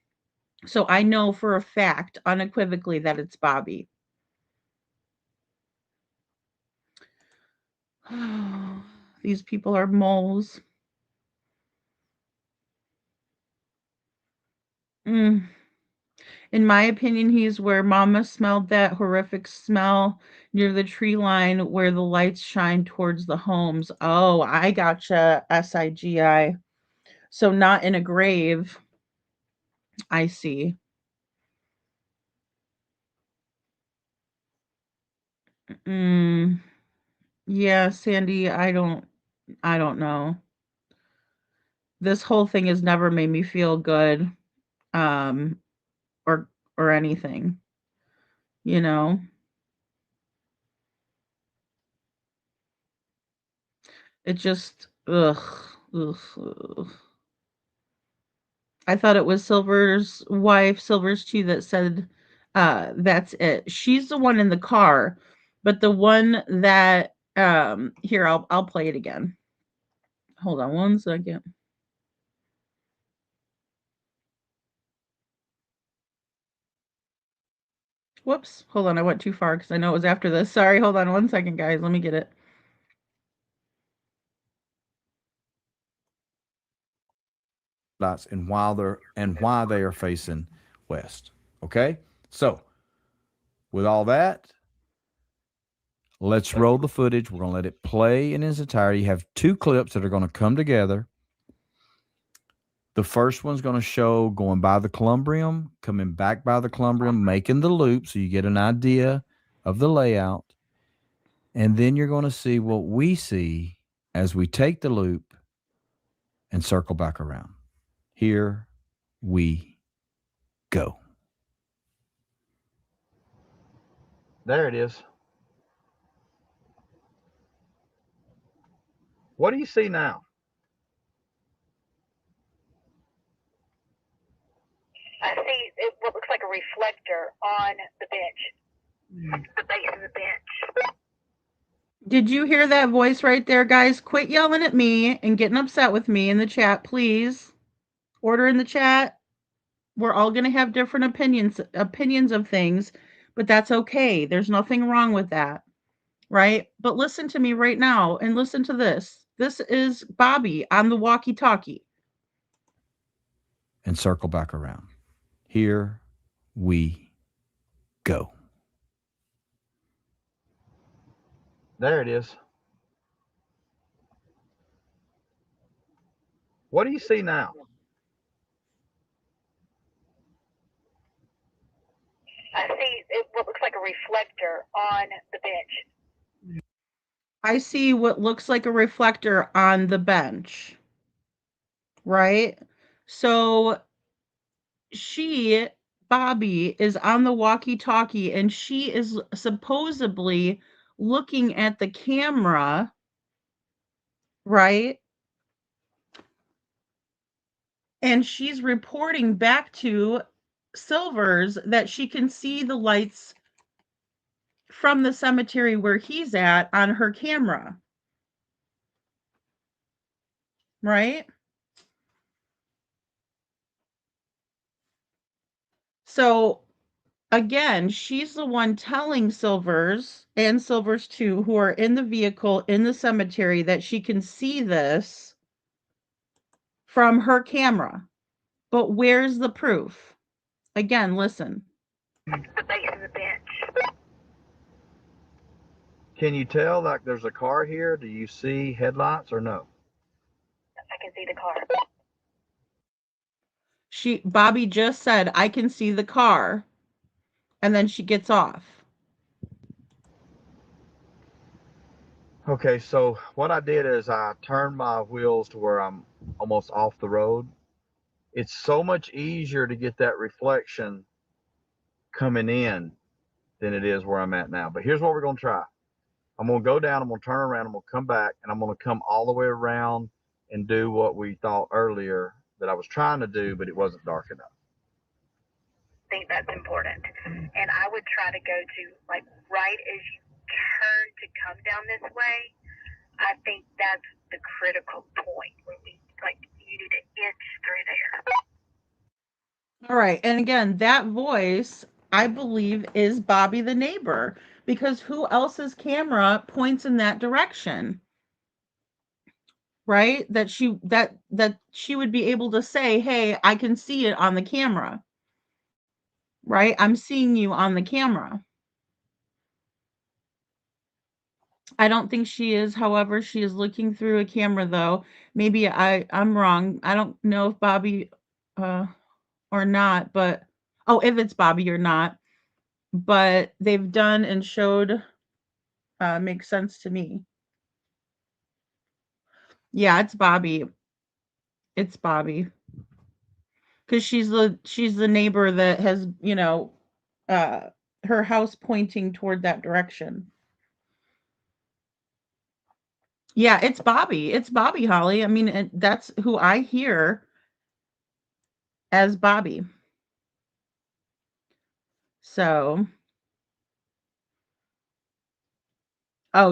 So I know for a fact, unequivocally, that it's Bobby. These people are moles. Mm. In my opinion, he's where Mama smelled that horrific smell near the tree line where the lights shine towards the homes. Oh, I gotcha. SIGI. So not in a grave. I see. Mm, yeah, Sandy, I don't know. This whole thing has never made me feel good, um, or anything, you know? It just ugh, ugh. I thought it was Silver's wife, Silver's too, that said, that's it. She's the one in the car, but the one that, here, I'll play it again. Hold on one second. Whoops. Hold on. I went too far because I know it was after this. Sorry. Hold on one second, guys. Let me get it. lights and why they are facing west. Okay? So, with all that, let's roll the footage. We're going to let it play in its entirety. You have two clips that are going to come together. The first one's going to show going by the Columbarium, coming back by the Columbarium, making the loop so you get an idea of the layout. And then you're going to see what we see as we take the loop and circle back around. Here we go. There it is. What do you see now? I see what looks like a reflector on the bench, the base of the bench. Did you hear that voice right there, guys? Quit yelling at me and getting upset with me in the chat, please. Order in the chat. We're all going to have different opinions of things, but that's okay. There's nothing wrong with that, right? But listen to me right now and listen to this. This is Bobby on the walkie-talkie. And circle back around. Here we go. There it is. What do you see now? I see what looks like a reflector on the bench. I see what looks like a reflector on the bench, right? So Bobby, is on the walkie-talkie and she is supposedly looking at the camera, right? And she's reporting back to Silvers that she can see the lights from the cemetery where he's at on her camera. Right? So again, she's the one telling Silvers and Silvers 2 who are in the vehicle in the cemetery that she can see this from her camera. But where's the proof? Again, listen. The base of the bench. Can you tell like there's a car here? Do you see headlights or no? I can see the car. Bobby just said, I can see the car. And then she gets off. Okay, so what I did is I turned my wheels to where I'm almost off the road. It's so much easier to get that reflection coming in than it is where I'm at now. But here's what we're going to try. I'm going to go down, I'm going to turn around, I'm going to come back, and I'm going to come all the way around and do what we thought earlier that I was trying to do, but it wasn't dark enough. I think that's important. And I would try to go to, like, right as you turn to come down this way. I think that's the critical point where you need to inch through there. All right. And again, that voice, I believe, is Bobby the neighbor, because who else's camera points in that direction? Right? That she would be able to say, hey, I can see it on the camera. Right? I'm seeing you on the camera. I don't think she is. However, she is looking through a camera, though. Maybe I'm wrong. I don't know if Bobby or not, but if it's Bobby or not. But they've done and showed makes sense to me. Yeah, it's Bobby. It's Bobby. Because she's the neighbor that has, her house pointing toward that direction. Yeah, it's Bobby. It's Bobby, Holly. I mean, that's who I hear as Bobby. So,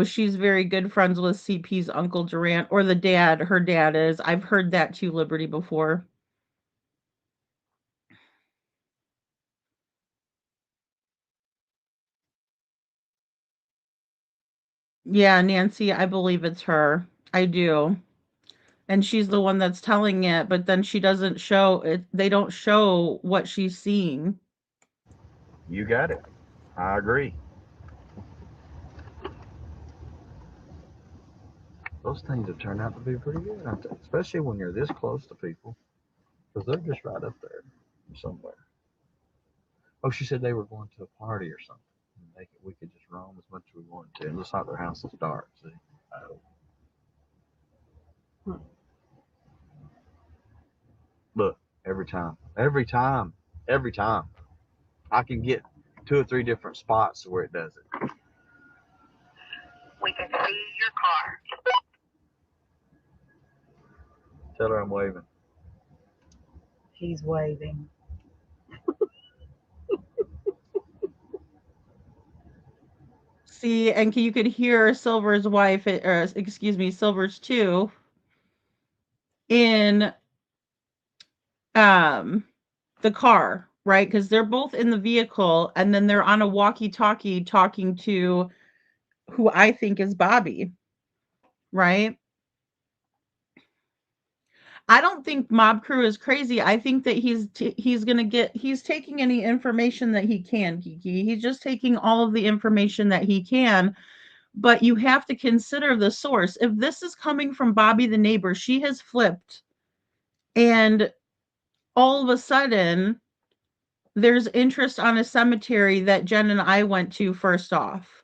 she's very good friends with CP's Uncle Durant, or the dad. Her dad is. I've heard that too, Liberty, before. Yeah, Nancy, I believe it's her. I do. and she's the one that's telling it, but then she doesn't show it. They don't show what she's seeing. You got it. I agree. Those things have turned out to be pretty good, aren't they? Especially when you're this close to people, because they're just right up there somewhere. Oh, she said they were going to a party or something. We could just roam as much as we wanted to. It looks like their house is dark. See? Look, every time, I can get 2 or 3 different spots where it does it. We can see your car. Tell her I'm waving. He's waving. See, and you could hear Silver's wife, or excuse me, Silver's too, in the car, right? Because they're both in the vehicle, and then they're on a walkie-talkie talking to who I think is Bobby, right? I don't think Mob Crew is crazy. I think that he's taking any information that he can, Kiki. He's just taking all of the information that he can, but you have to consider the source. If this is coming from Bobby the neighbor, she has flipped, and all of a sudden there's interest on a cemetery that Jen and I went to first off.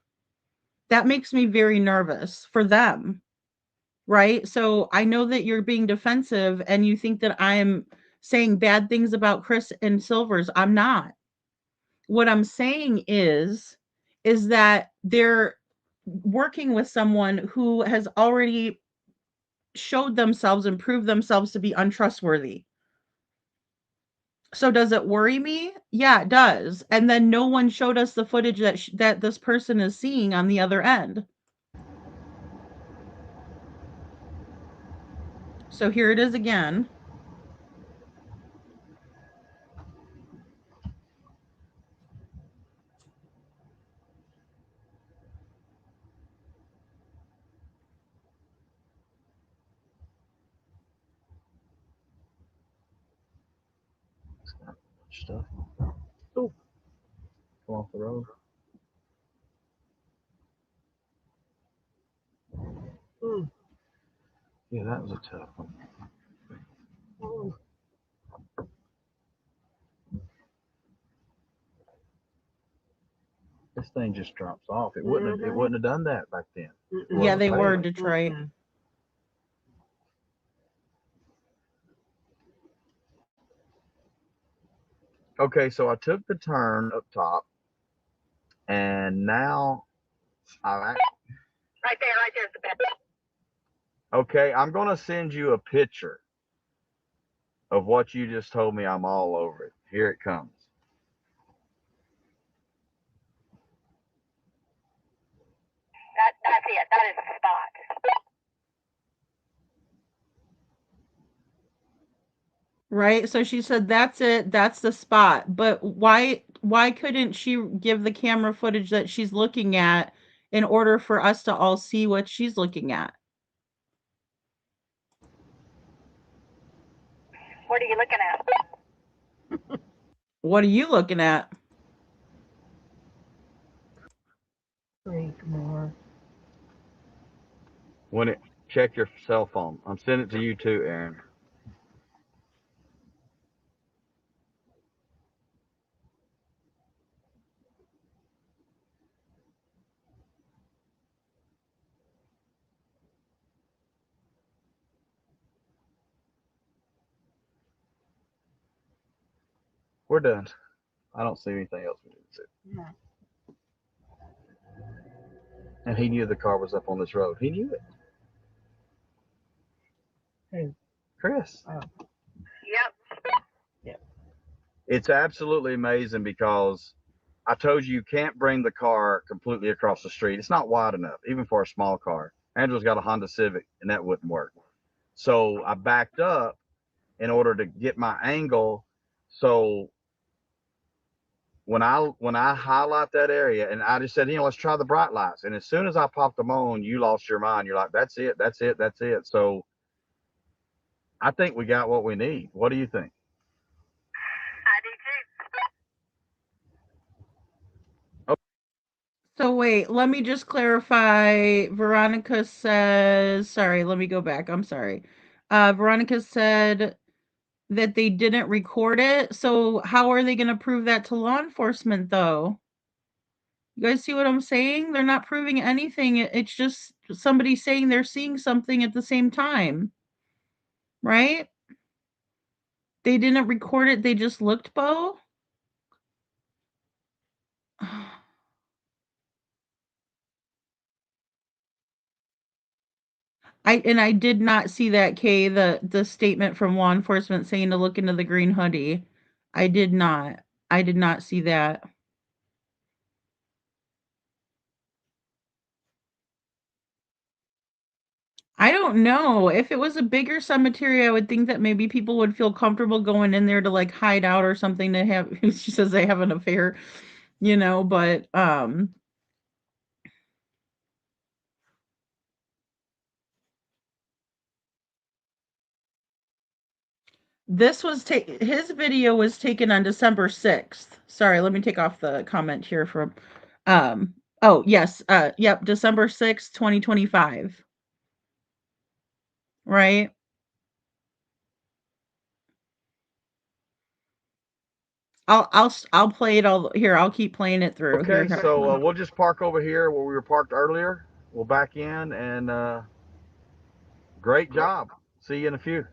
That makes me very nervous for them. Right? So I know that you're being defensive and you think that I'm saying bad things about Chris and Silvers. I'm not. What I'm saying is that they're working with someone who has already showed themselves and proved themselves to be untrustworthy. So does it worry me? Yeah, it does. And then no one showed us the footage that this person is seeing on the other end. So here it is again. Stuff. Oh, come off the road. Yeah, that was a tough one. This thing just drops off. It wouldn't have done that back then. Yeah, they were in Detroit. Okay, so I took the turn up top, and now Right there's the bed. okay, I'm gonna send you a picture of what you just told me. I'm all over it. Here it comes. That's it. That is the spot. Right? So she said that's it, that's the spot. But why couldn't she give the camera footage that she's looking at in order for us to all see what she's looking at? What are you looking at? What are you looking at? Freak more. When it check your cell phone. I'm sending it to you too, Aaron. We're done. I don't see anything else we need to see. No. And he knew the car was up on this road. He knew it. Who? Chris. Oh. Yep. It's absolutely amazing because I told you can't bring the car completely across the street. It's not wide enough, even for a small car. Angela's got a Honda Civic, and that wouldn't work. So I backed up in order to get my angle. So when I highlight that area, and I just said, let's try the bright lights. And as soon as I popped them on, you lost your mind. You're like, that's it. So I think we got what we need. What do you think? So wait, let me just clarify. Veronica says, sorry, let me go back. I'm sorry. Veronica said that they didn't record it. So how are they going to prove that to law enforcement though? You guys see what I'm saying? They're not proving anything. It's just somebody saying they're seeing something at the same time. Right? They didn't record it. They just looked, Bo. I did not see that, Kay, the statement from law enforcement saying to look into the green hoodie. I did not. I did not see that. I don't know. If it was a bigger cemetery, I would think that maybe people would feel comfortable going in there to like hide out or something to have she says they have an affair, but this was his video was taken on December 6th. Sorry, let me take off the comment here from oh, yes, yep, December 6th, 2025. Right? I'll play it all here. I'll keep playing it through. Okay, Here. so we'll just park over here where we were parked earlier. We'll back in, and great job. See you in a few.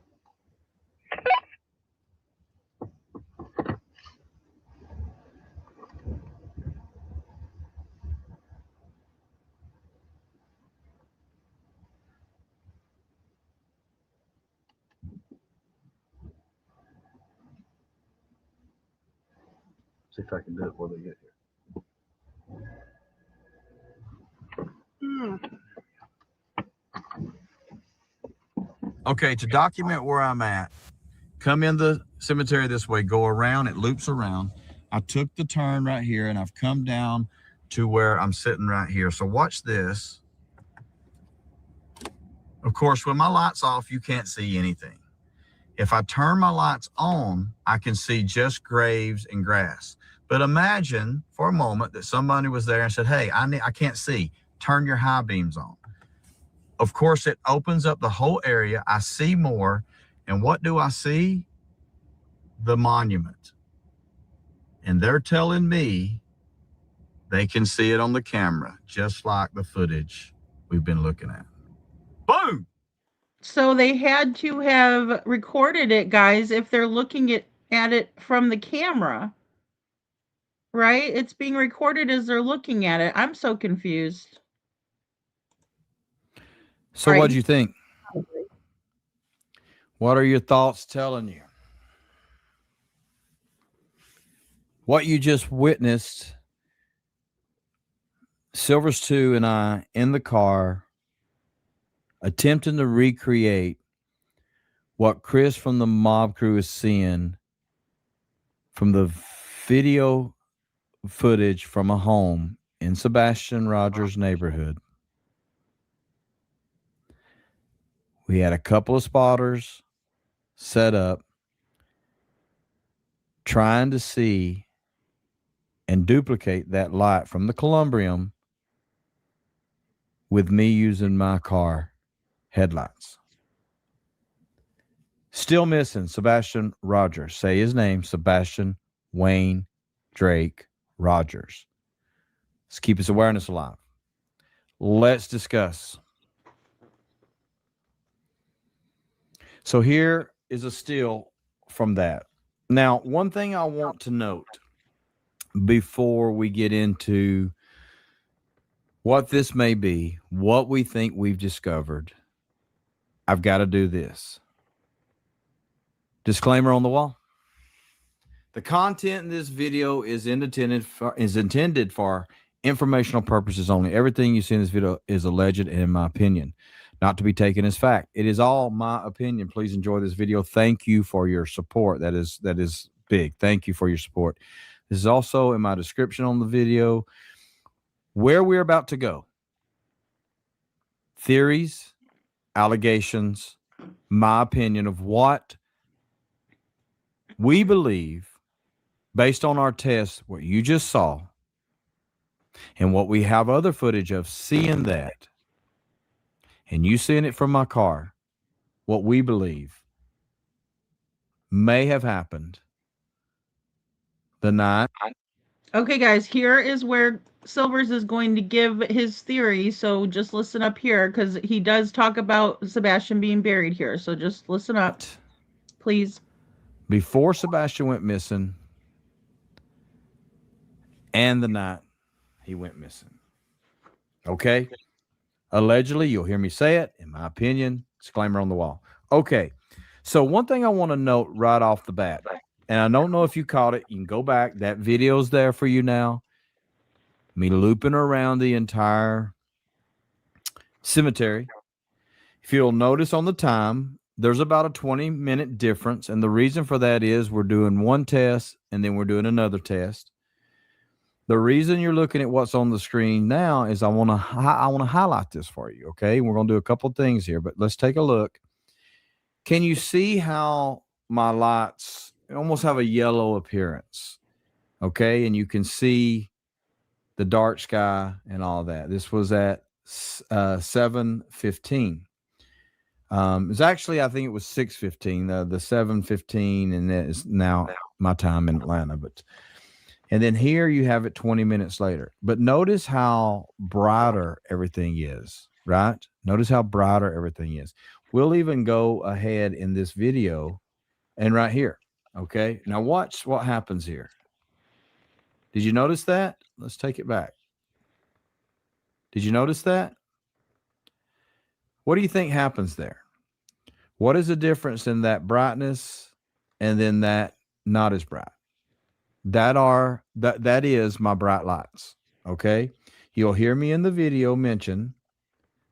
See if I can do it before they get here. Okay, to document where I'm at, come in the cemetery this way, go around, it loops around. I took the turn right here and I've come down to where I'm sitting right here. So watch this. Of course, when my light's off, you can't see anything. If I turn my lights on, I can see just graves and grass. But imagine for a moment that somebody was there and said, hey, I can't see. Turn your high beams on. Of course, it opens up the whole area. I see more. And what do I see? The monument. And they're telling me they can see it on the camera, just like the footage we've been looking at. Boom! So they had to have recorded it, guys, if they're looking at it from the camera. Right? It's being recorded as they're looking at it. I'm so confused. So what do you think? What are your thoughts telling you? What you just witnessed, Silvers 2 and I in the car attempting to recreate what Chris from the mob crew is seeing from the video footage from a home in Sebastian Rogers' neighborhood. We had a couple of spotters set up trying to see and duplicate that light from the Columbarium with me using my car headlights. Still missing Sebastian Rogers. Say his name, Sebastian Wayne Drake Rogers. Let's keep his awareness alive. Let's discuss. So here is a still from that. Now, one thing I want to note before we get into what this may be, what we think we've discovered, I've got to do this. Disclaimer on the wall. The content in this video is intended for informational purposes only. Everything you see in this video is alleged and, in my opinion, not to be taken as fact. It is all my opinion. Please enjoy this video. Thank you for your support. That is big. Thank you for your support. This is also in my description on the video where we're about to go. Theories, allegations, my opinion of what we believe based on our tests, what you just saw, and what we have other footage of seeing that, and you seeing it from my car, what we believe may have happened the night. Okay, guys, here is where Silvers is going to give his theory. So just listen up here because he does talk about Sebastian being buried here. So just listen up, please. Before Sebastian went missing and the night he went missing. Okay? Allegedly, you'll hear me say it. In my opinion, disclaimer on the wall. Okay. So one thing I want to note right off the bat, and I don't know if you caught it. You can go back. That video's there for you now. Me looping around the entire cemetery. If you'll notice on the time, there's about a 20-minute difference. And the reason for that is we're doing one test and then we're doing another test. The reason you're looking at what's on the screen now is I want to highlight this for you, okay? We're going to do a couple of things here, but let's take a look. Can you see how my lights almost have a yellow appearance, okay? And you can see the dark sky and all that. This was at 7:15. It's actually, I think it was 6:15, the 7:15, and that is now my time in Atlanta, but... And then here you have it 20 minutes later. But notice how brighter everything is, right? Notice how brighter everything is. We'll even go ahead in this video and right here, okay? Now watch what happens here. Did you notice that? Let's take it back. Did you notice that? What do you think happens there? What is the difference in that brightness and then that not as bright? That is my bright lights. Okay. You'll hear me in the video mention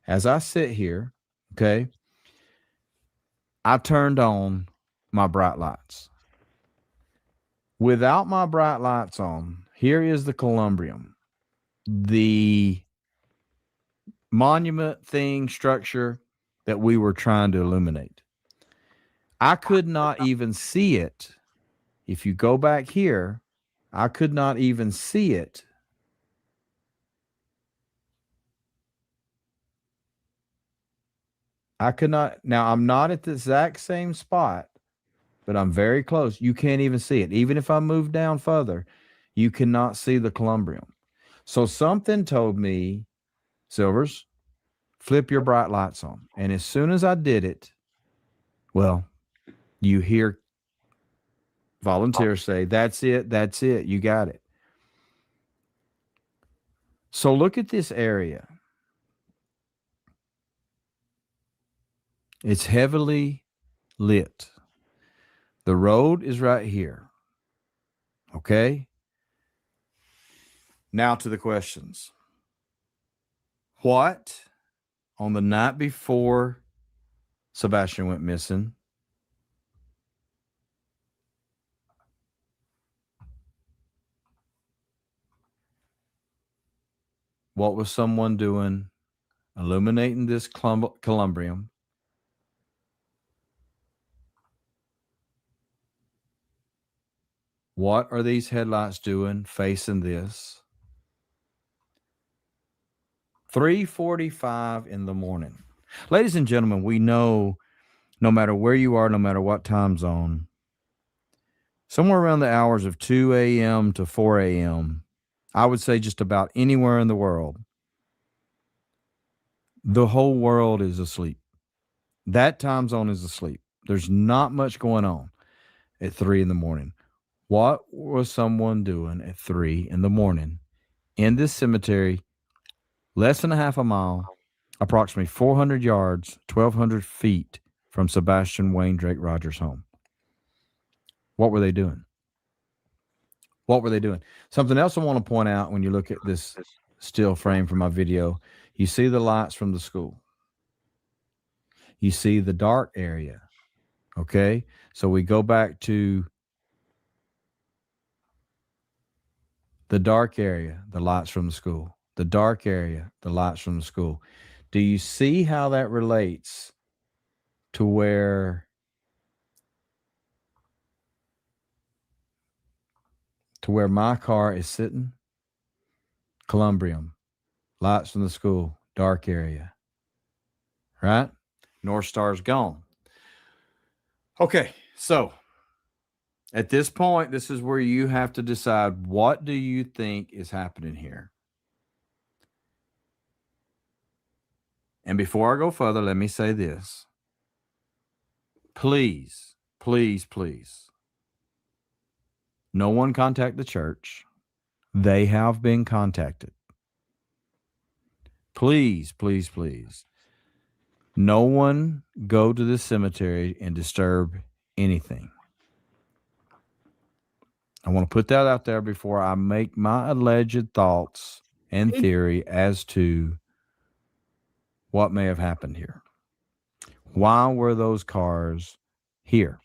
as I sit here. Okay. I turned on my bright lights. Without my bright lights on, here is the Columbarium, the monument thing structure that we were trying to illuminate. I could not even see it. If you go back here, I could not even see it. I could not. Now, I'm not at the exact same spot, but I'm very close. You can't even see it. Even if I move down further, you cannot see the Columbarium. So something told me, Silvers, flip your bright lights on. And as soon as I did it, well, you hear volunteers say, that's it, you got it. So look at this area. It's heavily lit. The road is right here. Okay? Now to the questions. What, on the night before Sebastian went missing, what was someone doing illuminating this Columbarium? What are these headlights doing facing this? 3:45 in the morning. Ladies and gentlemen, we know no matter where you are, no matter what time zone, somewhere around the hours of 2 a.m. to 4 a.m., I would say just about anywhere in the world, the whole world is asleep. That time zone is asleep. There's not much going on at 3 in the morning. What was someone doing at 3 in the morning in this cemetery, less than a half a mile, approximately 400 yards, 1,200 feet from Sebastian Wayne Drake Rogers' home? What were they doing? What were they doing? Something else I want to point out when you look at this still frame from my video, you see the lights from the school. You see the dark area. Okay? So we go back to the dark area, the lights from the school. The dark area, the lights from the school. Do you see how that relates to where my car is sitting. Columbarium, lights from the school, dark area. Right? North Star's gone. Okay, so at this point, this is where you have to decide, what do you think is happening here? And before I go further, let me say this. Please, please, please, no one contact the church. They have been contacted. Please, please, please, no one go to the cemetery and disturb anything. I want to put that out there before I make my alleged thoughts and theory as to what may have happened here. Why were those cars here?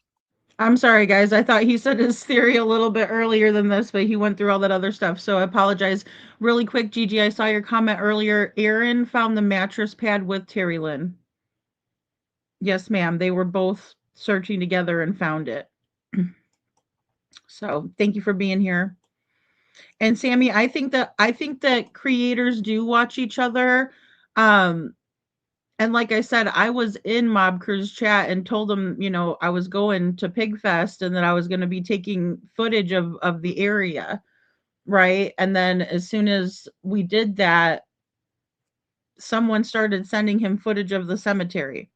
I'm sorry, guys. I thought he said his theory a little bit earlier than this, but he went through all that other stuff. So I apologize. Really quick, Gigi, I saw your comment earlier. Aaron found the mattress pad with Terry Lynn. Yes, ma'am. They were both searching together and found it. So thank you for being here. And Sammy, I think that creators do watch each other. And like I said, I was in Mob Crew's chat and told them, I was going to Pigfest and that I was going to be taking footage of the area, right? And then as soon as we did that, someone started sending him footage of the cemetery,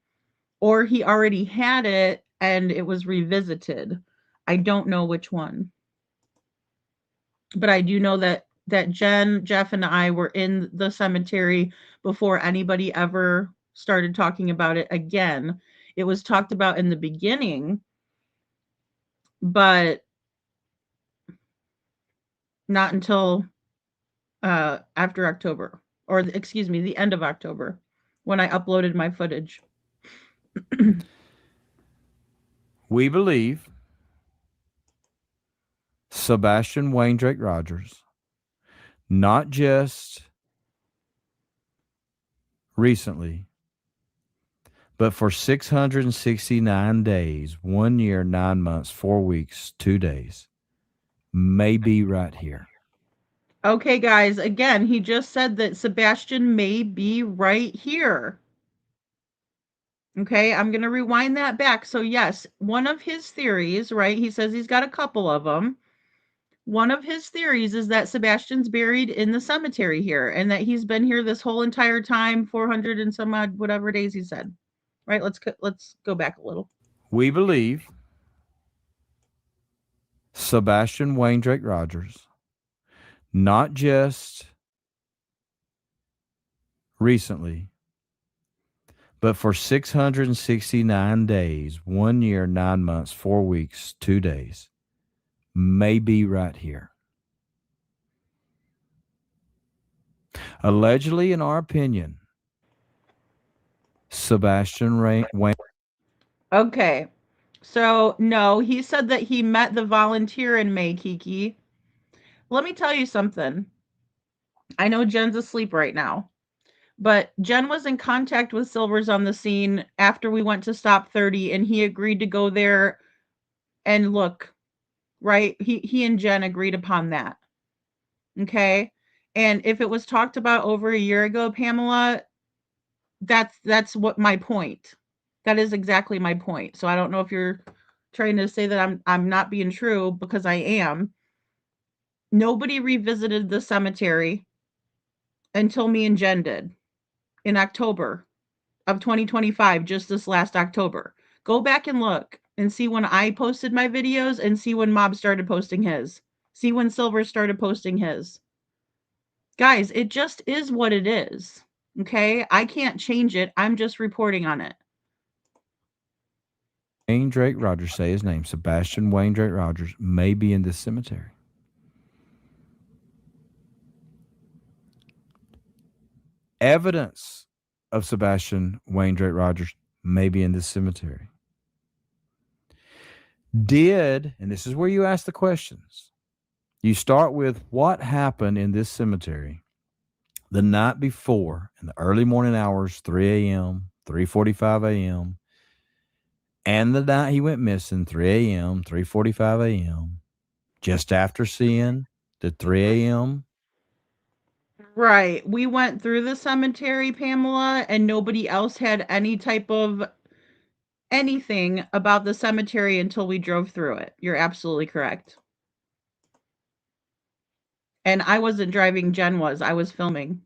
or he already had it and it was revisited. I don't know which one, but I do know that Jen, Jeff, and I were in the cemetery before anybody ever started talking about it again. It was talked about in the beginning, but not until after October, or excuse me, the end of October, when I uploaded my footage. We believe Sebastian Wayne Drake Rogers, not just recently, but for 669 days, 1 year, 9 months, 4 weeks, 2 days, may be right here. Okay, guys, again, he just said that Sebastian may be right here. Okay, I'm going to rewind that back. So yes, one of his theories, right? He says he's got a couple of them. One of his theories is that Sebastian's buried in the cemetery here and that he's been here this whole entire time, 400 and some odd whatever days he said. Right? Let's go back a little. We believe Sebastian Wayne Drake Rogers, not just recently, but for 669 days, 1 year, 9 months, 4 weeks, 2 days, may be right here. Allegedly, in our opinion, Sebastian Wayne. Okay. So, no, he said that he met the volunteer in May, Kiki. Let me tell you something. I know Jen's asleep right now, but Jen was in contact with Silvers on the scene after we went to Stop 30, and he agreed to go there and look, right? He and Jen agreed upon that. Okay? And if it was talked about over a year ago, Pamela, that's what my point. That is exactly my point. So I don't know if you're trying to say that I'm not being true, because I am. Nobody revisited the cemetery until me and Jen did in October of 2025, just this last October. Go back and look and see when I posted my videos and see when Mob started posting his. See when Silver started posting his. Guys, it just is what it is. Okay? I can't change it. I'm just reporting on it. Wayne Drake Rogers, say his name, Sebastian Wayne Drake Rogers, may be in this cemetery. Evidence of Sebastian Wayne Drake Rogers may be in this cemetery. And this is where you ask the questions. You start with what happened in this cemetery the night before, in the early morning hours, 3 a.m., 3:45 a.m., And the night he went missing, 3 a.m., 3:45 a.m., just after seeing the 3 a.m. Right. We went through the cemetery, Pamela, and nobody else had any type of anything about the cemetery until we drove through it. You're absolutely correct. And I wasn't driving, Jen was. I was filming.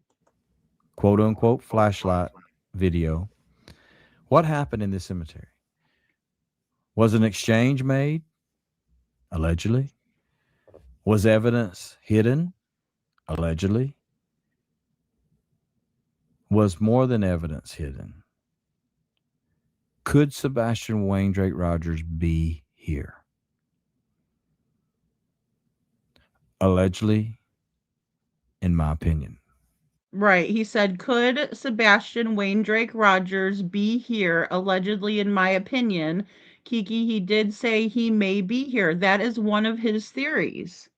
quote unquote flashlight video. What happened in this cemetery? Was an exchange made? Allegedly. Was evidence hidden? Allegedly. Was more than evidence hidden? Could Sebastian Wayne Drake Rogers be here? Allegedly, in my opinion. Right. He said, could Sebastian Wayne Drake Rogers be here? Allegedly, in my opinion. Kiki, he did say he may be here. That is one of his theories,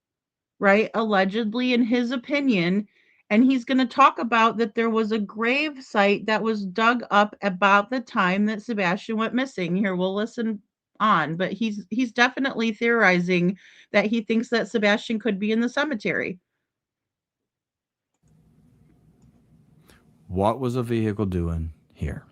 right? Allegedly, in his opinion. And he's going to talk about that there was a grave site that was dug up about the time that Sebastian went missing. Here, we'll listen on, but he's definitely theorizing that he thinks that Sebastian could be in the cemetery. What was a vehicle doing here?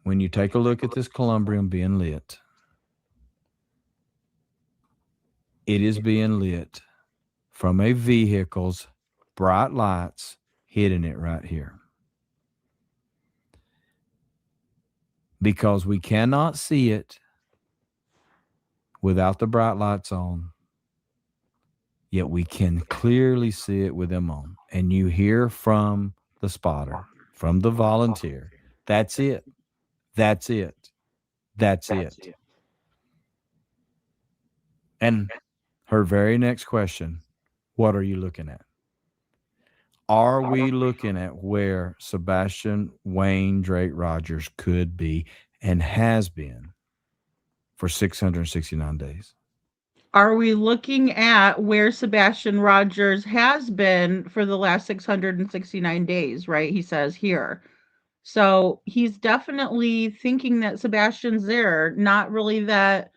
When you take a look at this Columbarium being lit, it is being lit from a vehicle's bright lights hitting it right here. Because we cannot see it without the bright lights on, yet we can clearly see it with them on. And you hear from the spotter, from the volunteer, that's it. That's it. That's it. And her very next question, what are you looking at? Are we looking at where Sebastian Wayne Drake Rogers could be and has been for 669 days? Are we looking at where Sebastian Rogers has been for the last 669 days, right? He says here. So he's definitely thinking that Sebastian's there, not really that,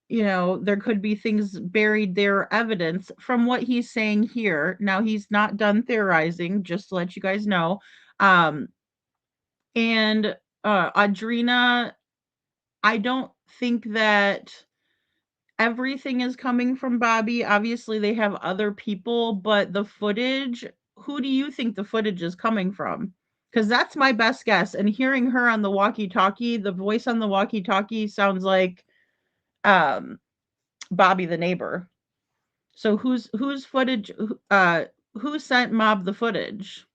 there could be things buried there, evidence from what he's saying here. Now, he's not done theorizing, just to let you guys know. And Audrina, I don't think that everything is coming from Bobby. Obviously, they have other people, but the footage, who do you think the footage is coming from? Because that's my best guess. And hearing her on the walkie-talkie, the voice on the walkie-talkie sounds like Bobby the neighbor. So whose footage? Who sent Mob the footage?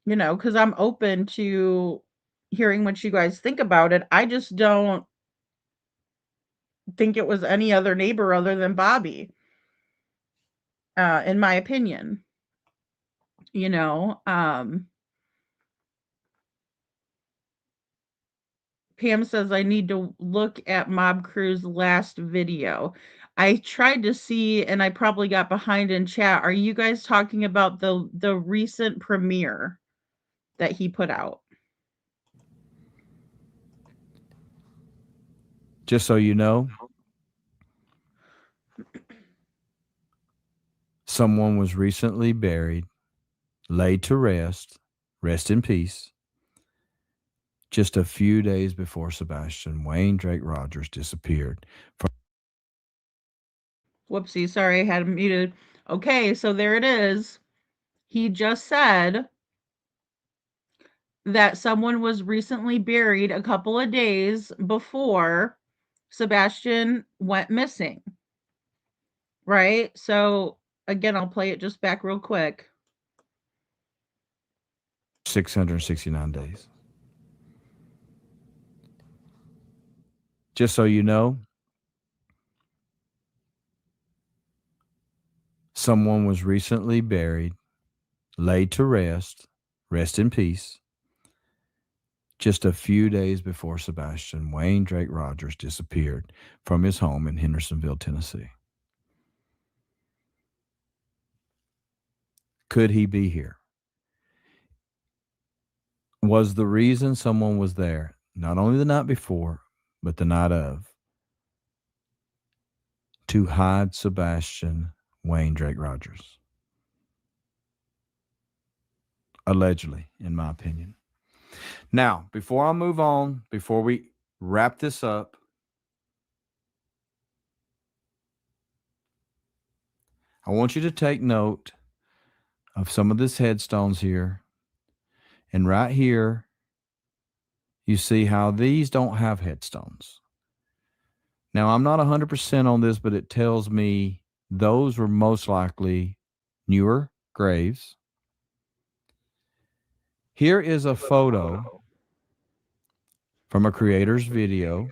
Because I'm open to hearing what you guys think about it. I just don't think it was any other neighbor other than Bobby, in my opinion. Pam says I need to look at Mob Crew's last video. I tried to see, and I probably got behind in chat. Are you guys talking about the recent premiere that he put out? Just so you know, someone was recently buried, laid to rest in peace, just a few days before Sebastian Wayne Drake Rogers disappeared. Whoopsie, sorry, I had him muted. Okay, so there it is. He just said that someone was recently buried a couple of days before Sebastian went missing. Right? So again, I'll play it just back real quick. 669 days. Just so you know, someone was recently buried, laid to rest in peace, just a few days before Sebastian Wayne Drake Rogers disappeared from his home in Hendersonville, Tennessee. Could he be here? Was the reason someone was there, not only the night before, but the night of, to hide Sebastian Wayne Drake Rogers? Allegedly, in my opinion. Now, before I move on, before we wrap this up, I want you to take note of some of these headstones here. And right here, you see how these don't have headstones. Now, I'm not 100% on this, but it tells me those were most likely newer graves. Here is a photo from a creator's video.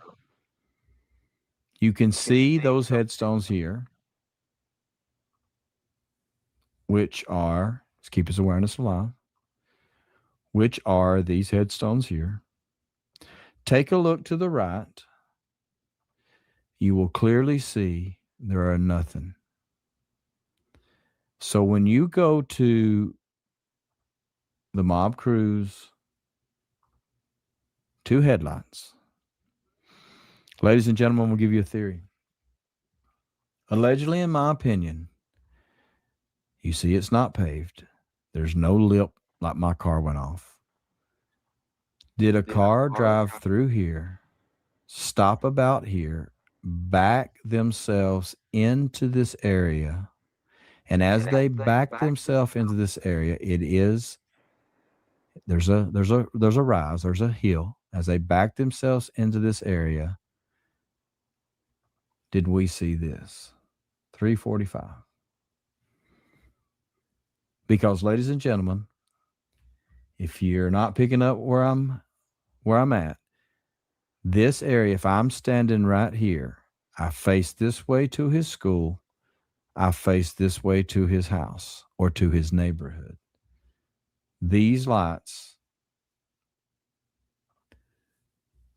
You can see those headstones here, which are, let's keep his awareness alive, which are these headstones here. Take a look to the right. You will clearly see there are nothing. So when you go to the mob crew's 2 headlights, ladies and gentlemen, we'll give you a theory. Allegedly, in my opinion, you see it's not paved. There's no lip like my car went off. Did a car drive through here, stop about here, back themselves into this area, and as they back themselves into this area, there's a rise, there's a hill. As they back themselves into this area, did we see this? 345. Because, ladies and gentlemen, if you're not picking up where I'm at, this area, if I'm standing right here, I face this way to his school, I face this way to his house or to his neighborhood. These lights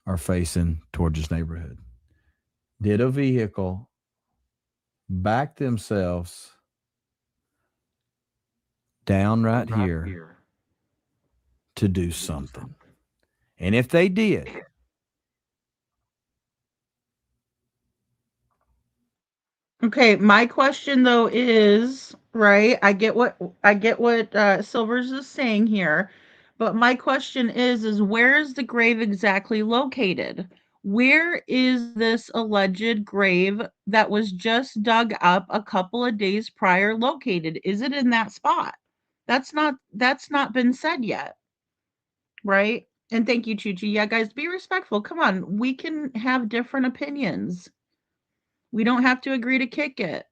are facing towards his neighborhood. Did a vehicle back themselves down right here to do something? And if they did, Okay, my question though is, right, I get what Silvers is saying here, but my question is where is the grave exactly located? Where is this alleged grave that was just dug up a couple of days prior located? Is it in that spot? That's not been said yet. Right? And thank you, Chuchi. Yeah, guys, be respectful. Come on, we can have different opinions. We don't have to agree to kick it.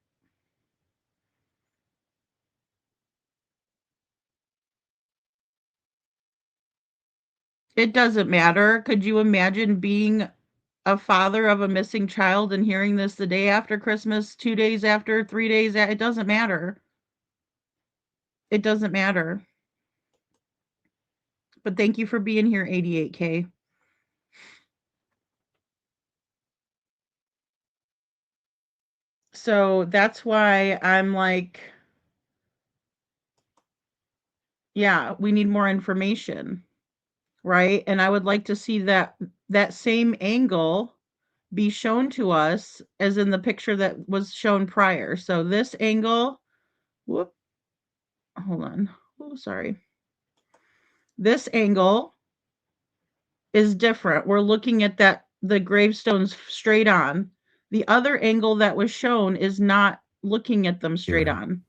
It doesn't matter. Could you imagine being a father of a missing child and hearing this the day after Christmas, 2 days after, 3 days it doesn't matter. It doesn't matter. But thank you for being here, 88K. So that's why I'm like, yeah, we need more information, right? And I would like to see that same angle be shown to us as in the picture that was shown prior. So this angle, whoop, hold on. Oh, sorry. This angle is different. We're looking at the gravestones straight on. The other angle that was shown is not looking at them straight on.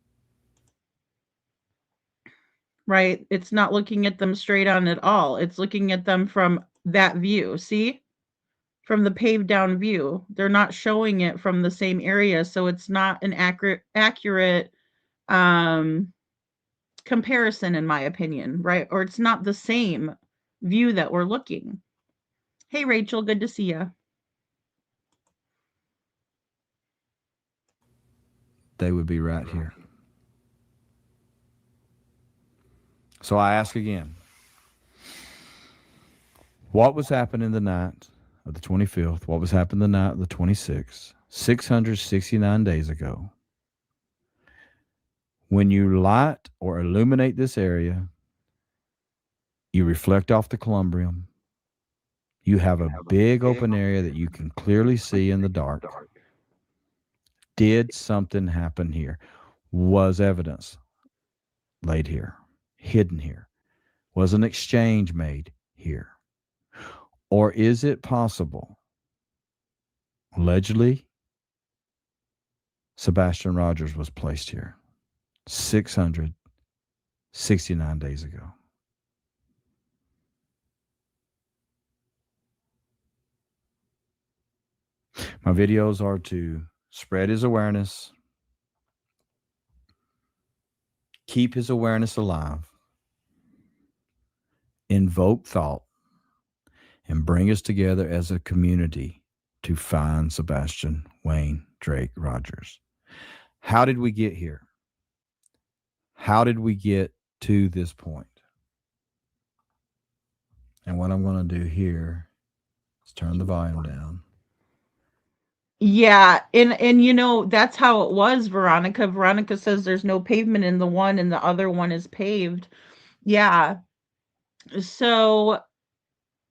Right? It's not looking at them straight on at all. It's looking at them from that view. See? From the paved down view. They're not showing it from the same area, so it's not an accurate comparison, in my opinion, right? Or it's not the same view that we're looking. Hey, Rachel, good to see you. they would be right here. So I ask again, what was happening the night of the 25th? What was happening the night of the 26th? 669 days ago, When you light or illuminate this area, you reflect off the Columbarium. You have a big open area that you can clearly see in the dark. Did something happen here? Was evidence laid here, hidden here? Was an exchange made here? Or is it possible, allegedly, Sebastian Rogers was placed here 669 days ago? My videos are to spread his awareness, keep his awareness alive, invoke thought, and bring us together as a community to find Sebastian Wayne Drake Rogers. How did we get here? How did we get to this point? And what I'm going to do here is turn the volume down. Yeah, and you know, that's how it was, Veronica. Veronica says there's no pavement in the one and the other one is paved. Yeah. So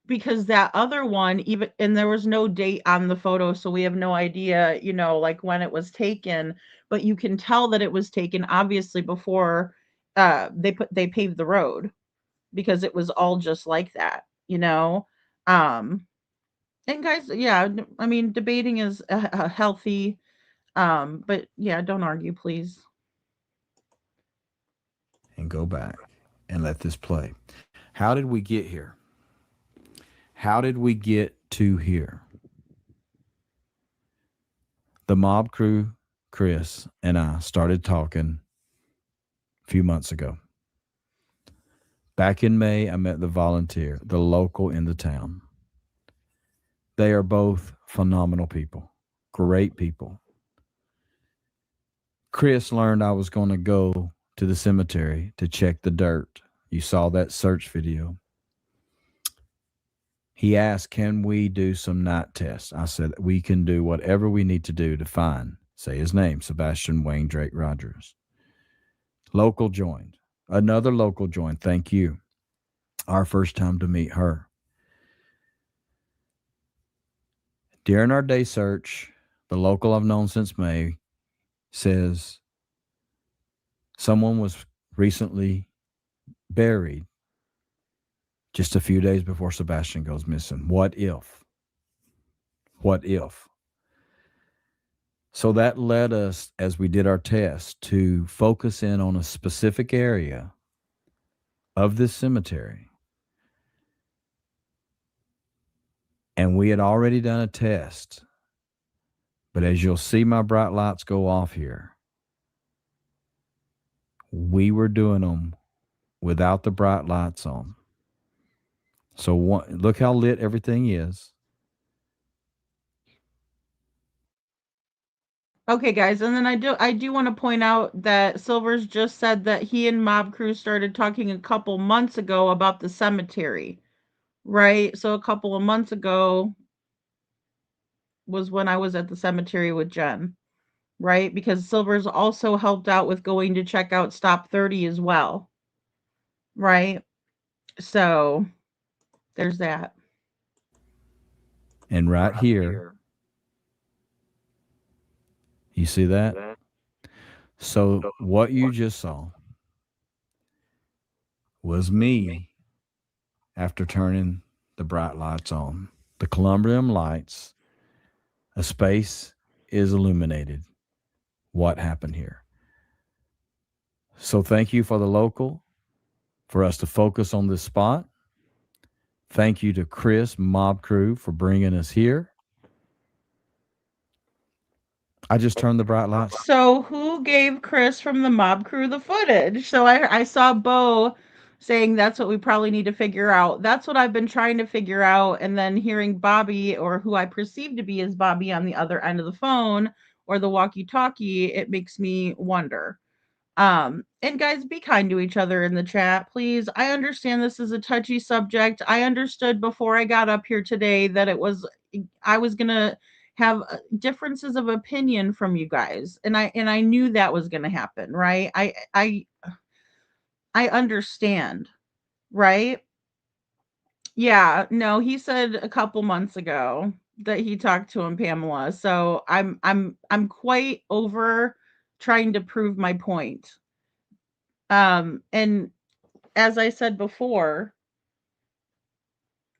because that other one, even, and there was no date on the photo, so we have no idea, you know, like when it was taken, but you can tell that it was taken obviously before they paved the road, because it was all just like that, you know. Um and guys, yeah, I mean, debating is a healthy, but yeah, don't argue, please. And go back and let this play. How did we get here? How did we get to here? The mob crew, Chris, and I started talking a few months ago. Back in May, I met the volunteer, the local in the town. They are both phenomenal people, great people. Chris learned I was going to go to the cemetery to check the dirt. You saw that search video. He asked, can we do some night tests? I said, we can do whatever we need to do to find, say his name, Sebastian Wayne Drake Rogers. Local joined. Another local joined. Thank you. Our first time to meet her. During our day search, the local I've known since May says someone was recently buried just a few days before Sebastian goes missing. What if? What if? So that led us, as we did our test, to focus in on a specific area of this cemetery. And we had already done a test. But as you'll see my bright lights go off here, we were doing them without the bright lights on. So look how lit everything is. Okay, guys, and then I do want to point out that Silvers just said that he and Mob Crew started talking a couple months ago about the cemetery, right? So a couple of months ago was when I was at the cemetery with Jen, right? Because Silvers also helped out with going to check out Stop 30 as well, right? So there's that. And right here, you see that? So what you just saw was me after turning the bright lights on. The Columbarium lights, a space is illuminated. What happened here? So thank you for the local, for us to focus on this spot. Thank you to Chris, Mob Crew, for bringing us here. I just turned the bright lights. So who gave Chris from the Mob Crew the footage? So I saw Bo saying that's what we probably need to figure out. That's what I've been trying to figure out. And then hearing Bobby, or who I perceive to be as Bobby, on the other end of the phone or the walkie-talkie, it makes me wonder. And guys, be kind to each other in the chat, please. I understand this is a touchy subject. I understood before I got up here today that I was gonna have differences of opinion from you guys, and I knew that was going to happen, right? I understand, right? Yeah, no, he said a couple months ago that he talked to him, Pamela. So I'm quite over trying to prove my point. And as I said before,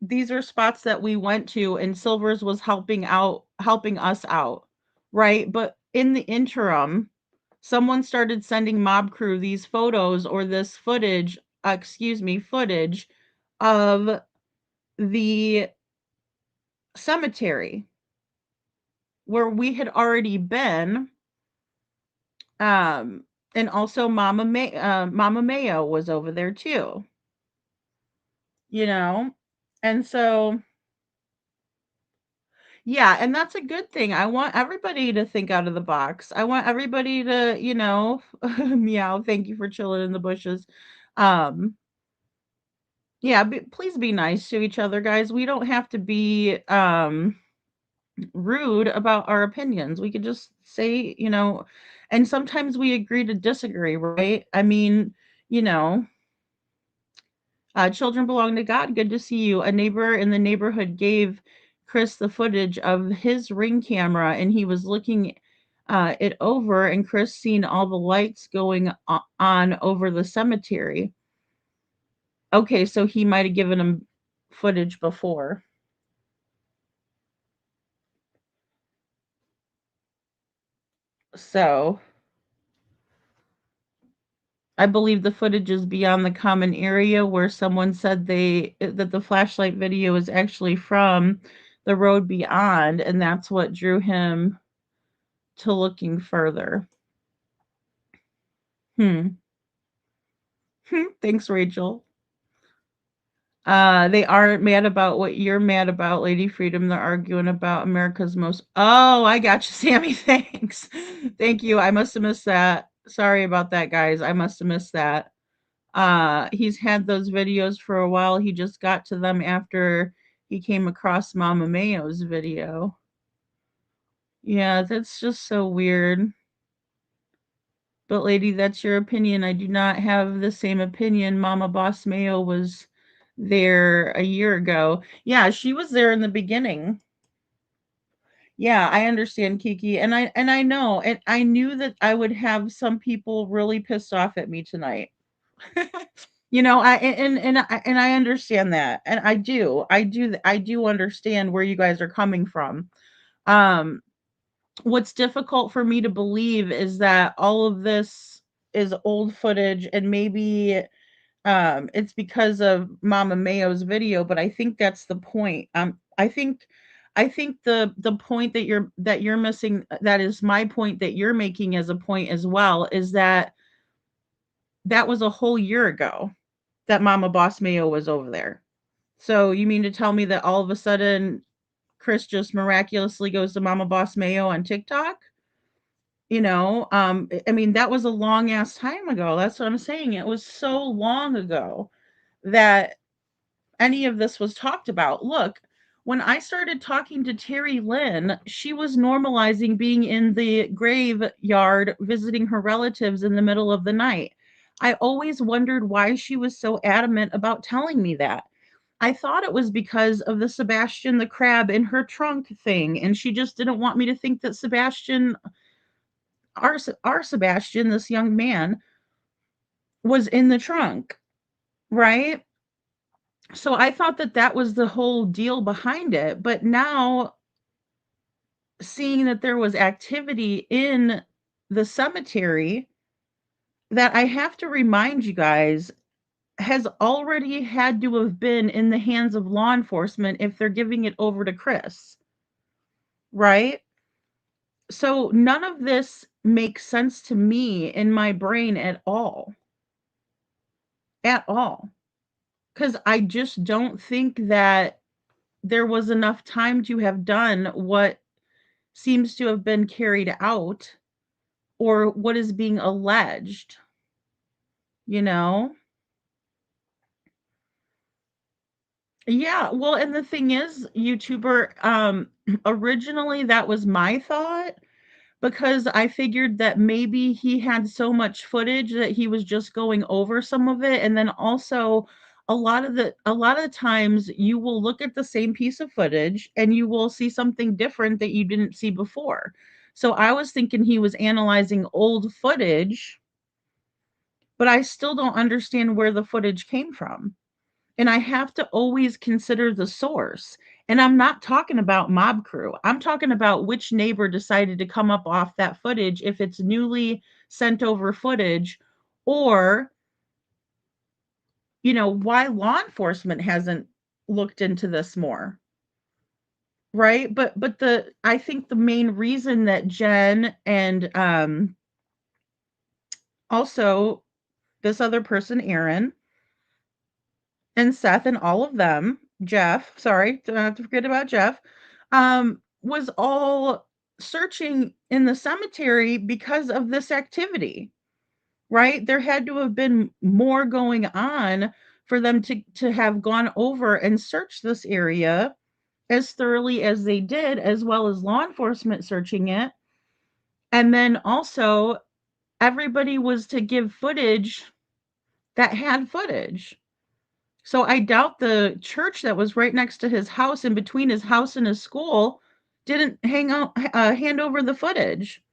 these are spots that we went to and Silvers was helping us out, right? But in the interim, someone started sending Mob Crew these photos or this footage, footage of the cemetery where we had already been. Um, and also Mama Mayo was over there too, you know? And so, yeah, and that's a good thing. I want everybody to think out of the box. I want everybody to, meow, thank you for chilling in the bushes. Um, yeah, please be nice to each other, guys. We don't have to be rude about our opinions. We could just say, and sometimes we agree to disagree, right? I mean, you know, children belong to God. Good to see you. A neighbor in the neighborhood gave Chris the footage of his ring camera, and he was looking it over, and Chris seen all the lights going on over the cemetery. Okay, so he might have given him footage before. So I believe the footage is beyond the common area where someone said that the flashlight video is actually from the road beyond, and that's what drew him to looking further. Hmm. Thanks, Rachel. They aren't mad about what you're mad about, Lady Freedom. They're arguing about America's most. Oh, I got you, Sammy. Thanks. Thank you. I must have missed that. Sorry about that, guys. I must have missed that. He's had those videos for a while. He just got to them after he came across Mama Mayo's video. Yeah, that's just so weird. But lady, that's your opinion. I do not have the same opinion. Mama Boss Mayo was there a year ago. Yeah, she was there in the beginning. Yeah, I understand, Kiki. And I know, and I knew that I would have some people really pissed off at me tonight. I understand that. And I do understand where you guys are coming from. Um what's difficult for me to believe is that all of this is old footage, and maybe it's because of Mama Mayo's video, but I think that's the point. I think the point that you're missing, that is my point that you're making as a point as well, is that that was a whole year ago that Mama Boss Mayo was over there. So you mean to tell me that all of a sudden Chris just miraculously goes to Mama Boss Mayo on TikTok? I mean, that was a long ass time ago. That's what I'm saying. It was so long ago that any of this was talked about. Look, when I started talking to Terry Lynn, she was normalizing being in the graveyard visiting her relatives in the middle of the night. I always wondered why she was so adamant about telling me that. I thought it was because of the Sebastian the crab in her trunk thing, and she just didn't want me to think that our Sebastian, this young man, was in the trunk, right? So I thought that that was the whole deal behind it. But now seeing that there was activity in the cemetery, that I have to remind you guys has already had to have been in the hands of law enforcement if they're giving it over to Chris, right? So none of this makes sense to me in my brain at all. At all. Because I just don't think that there was enough time to have done what seems to have been carried out or what is being alleged, you know? Yeah, well, and the thing is, YouTuber, originally that was my thought, because I figured that maybe he had so much footage that he was just going over some of it, and then also a lot of times you will look at the same piece of footage and you will see something different that you didn't see before. So I was thinking he was analyzing old footage, but I still don't understand where the footage came from. And I have to always consider the source. And I'm not talking about mob crew. I'm talking about which neighbor decided to come up off that footage, if it's newly sent over footage, or, why law enforcement hasn't looked into this more. Right? But I think the main reason that Jen and also this other person, Aaron, and Seth and all of them, Jeff, sorry, don't have to forget about Jeff, was all searching in the cemetery because of this activity, right? There had to have been more going on for them to have gone over and searched this area as thoroughly as they did, as well as law enforcement searching it. And then also, everybody was to give footage that had footage. So I doubt the church that was right next to his house, in between his house and his school, didn't hand over the footage.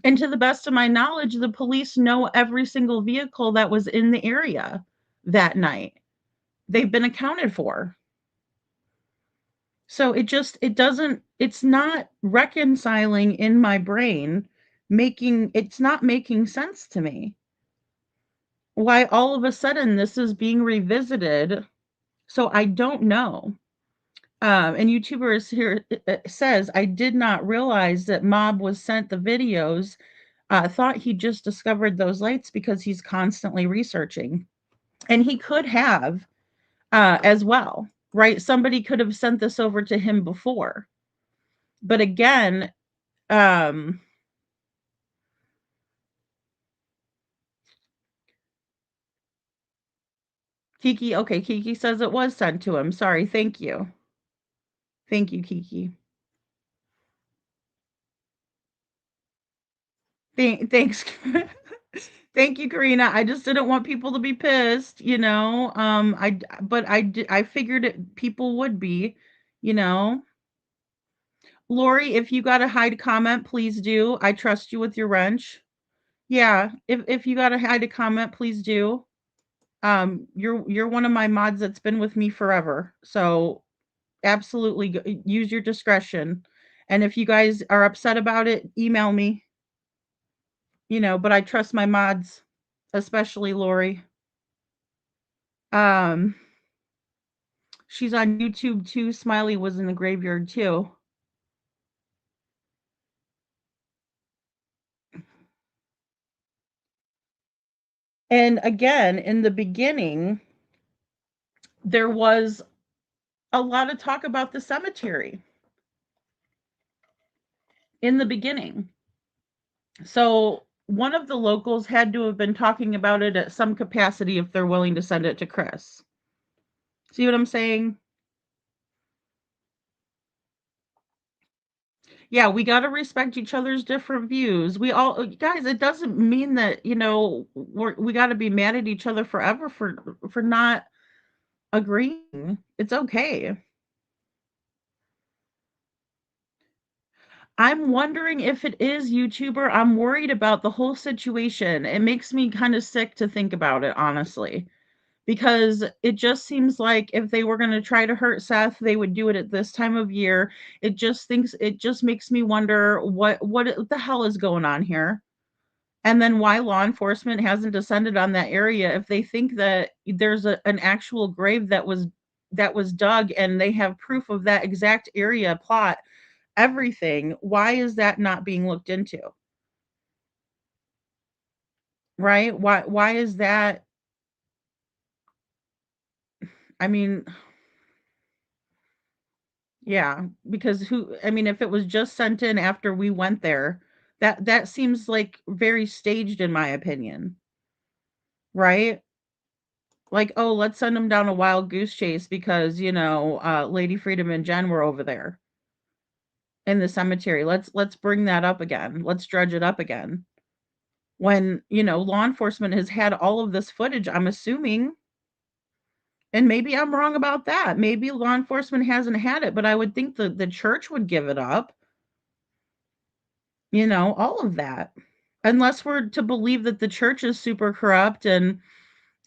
And to the best of my knowledge, the police know every single vehicle that was in the area that night. They've been accounted for. So it's not reconciling in my brain, it's not making sense to me. Why all of a sudden this is being revisited. So I don't know. And YouTubers here says, I did not realize that Mob was sent the videos. Thought he just discovered those lights because he's constantly researching. And he could have as well, right? Somebody could have sent this over to him before. But again, Kiki says it was sent to him. Sorry, thank you. Thank you, Kiki. Thanks. Thank you, Karina. I just didn't want people to be pissed, I figured people would be, you know. Lori, if you got a hide comment, please do. I trust you with your wrench. Yeah, if you got to hide a comment, please do. You're one of my mods that's been with me forever. So absolutely use your discretion. And if you guys are upset about it, email me. But I trust my mods, especially Lori. Um, she's on YouTube too. Smiley was in the graveyard too. And again, in the beginning, there was a lot of talk about the cemetery in the beginning. So one of the locals had to have been talking about it at some capacity if they're willing to send it to Chris. See what I'm saying? Yeah, we got to respect each other's different views. We all, guys, it doesn't mean that, we got to be mad at each other forever for not agreeing. It's okay. I'm wondering if it is YouTuber. I'm worried about the whole situation. It makes me kind of sick to think about it, honestly, because it just seems like if they were going to try to hurt Seth, they would do it at this time of year. It just makes me wonder what the hell is going on here. And then why law enforcement hasn't descended on that area if they think that there's an actual grave that was dug and they have proof of that exact area, plot, everything. Why is that not being looked into? Right? Why is that? I mean, yeah, because if it was just sent in after we went there, that seems like very staged in my opinion. Right? Like, oh, let's send them down a wild goose chase because, Lady Freedom and Jen were over there. in the cemetery. Let's bring that up again. Let's dredge it up again. When, law enforcement has had all of this footage, I'm assuming, and maybe I'm wrong about that. Maybe law enforcement hasn't had it, but I would think the church would give it up. All of that. Unless we're to believe that the church is super corrupt and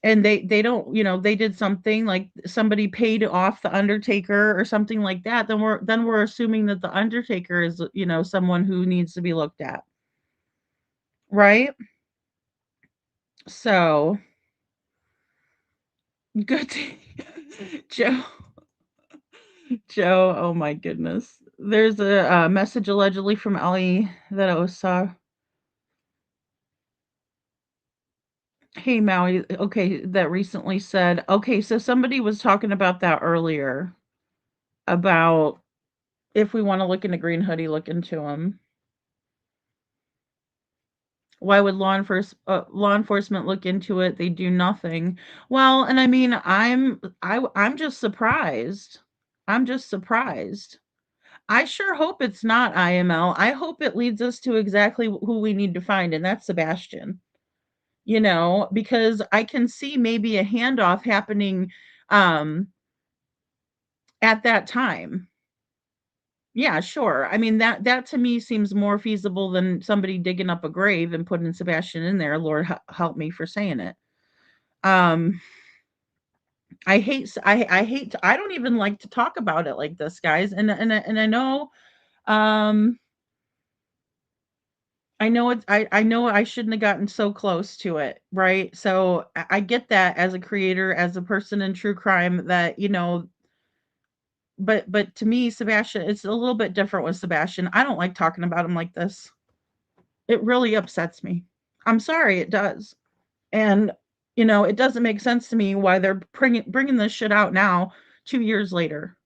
they don't, they did something like somebody paid off the undertaker or something like that, then we're assuming that the undertaker is, someone who needs to be looked at. Right? So, good to Joe. Joe, oh my goodness. There's a message allegedly from Ellie that I saw. Hey, Maui. Okay, that recently said, okay, so somebody was talking about that earlier about if we want to look into Green Hoodie, look into him. Why would law enforcement look into it? They do nothing. Well, and I mean, I'm just surprised. I'm just surprised. I sure hope it's not IML. I hope it leads us to exactly who we need to find, and that's Sebastian. Because I can see maybe a handoff happening at that time. Yeah, sure. I mean, that to me seems more feasible than somebody digging up a grave and putting Sebastian in there. Lord help me for saying it. Um, I don't even like to talk about it like this, guys. And I know, um, I know I shouldn't have gotten so close to it, right? So I get that as a creator, as a person in true crime, that but to me, Sebastian, it's a little bit different with Sebastian. I don't like talking about him like this. It really upsets me. I'm sorry, it does. And, it doesn't make sense to me why they're bringing this shit out now, 2 years later.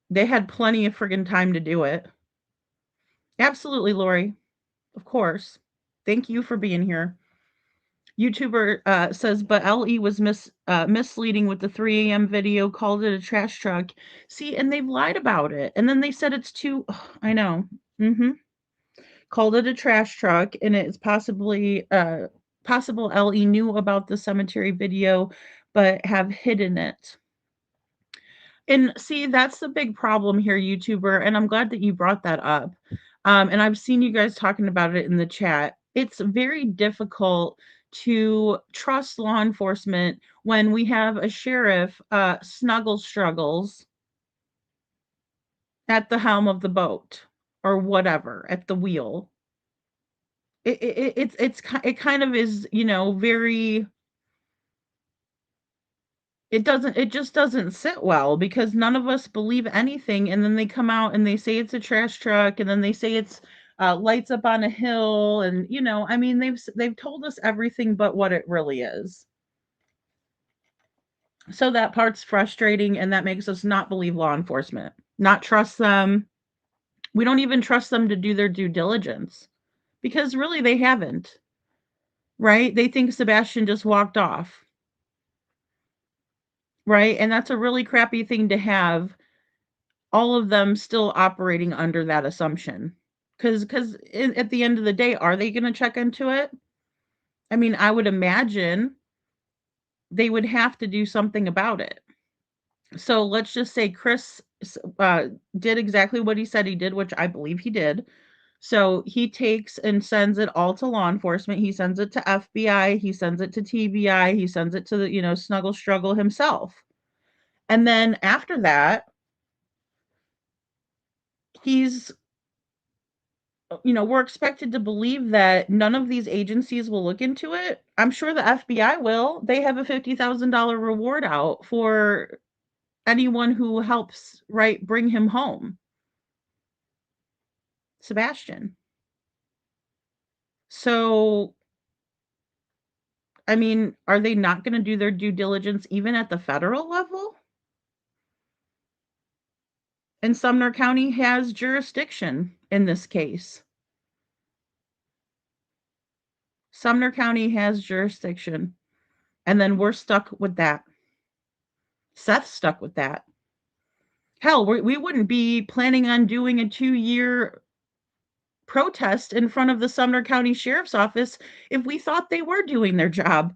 They had plenty of friggin' time to do it. Absolutely, Lori. Of course. Thank you for being here. YouTuber says, but LE was misleading with the 3 a.m. video, called it a trash truck. See, and they've lied about it. And then they said it's too, I know. Called it a trash truck, and it's possibly possible LE knew about the cemetery video, but have hidden it. And see, that's the big problem here, YouTuber, and I'm glad that you brought that up. And I've seen you guys talking about it in the chat. It's very difficult to trust law enforcement when we have a sheriff snuggle struggles at the helm of the boat or whatever, at the wheel. It kind of is, very, it just doesn't sit well because none of us believe anything, and then they come out and they say it's a trash truck, and then they say it's lights up on a hill, and I mean, they've told us everything but what it really is. So that part's frustrating, and that makes us not believe law enforcement, not trust them. We don't even trust them to do their due diligence because really they haven't. Right? They think Sebastian just walked off. Right? And that's a really crappy thing to have, all of them still operating under that assumption. Because at the end of the day, are they going to check into it? I mean, I would imagine they would have to do something about it. So let's just say Chris did exactly what he said he did, which I believe he did. So he takes and sends it all to law enforcement. He sends it to FBI. He sends it to TBI. He sends it to the, Snuggle Struggle himself. And then after that, we're expected to believe that none of these agencies will look into it. I'm sure the FBI will. They have a $50,000 reward out for anyone who helps, right, bring him home. Sebastian. So, I mean, are they not going to do their due diligence even at the federal level? And Sumner County has jurisdiction in this case. Sumner County has jurisdiction. And then we're stuck with that. Seth's stuck with that. Hell, we wouldn't be planning on doing a 2-year protest in front of the Sumner County Sheriff's Office if we thought they were doing their job.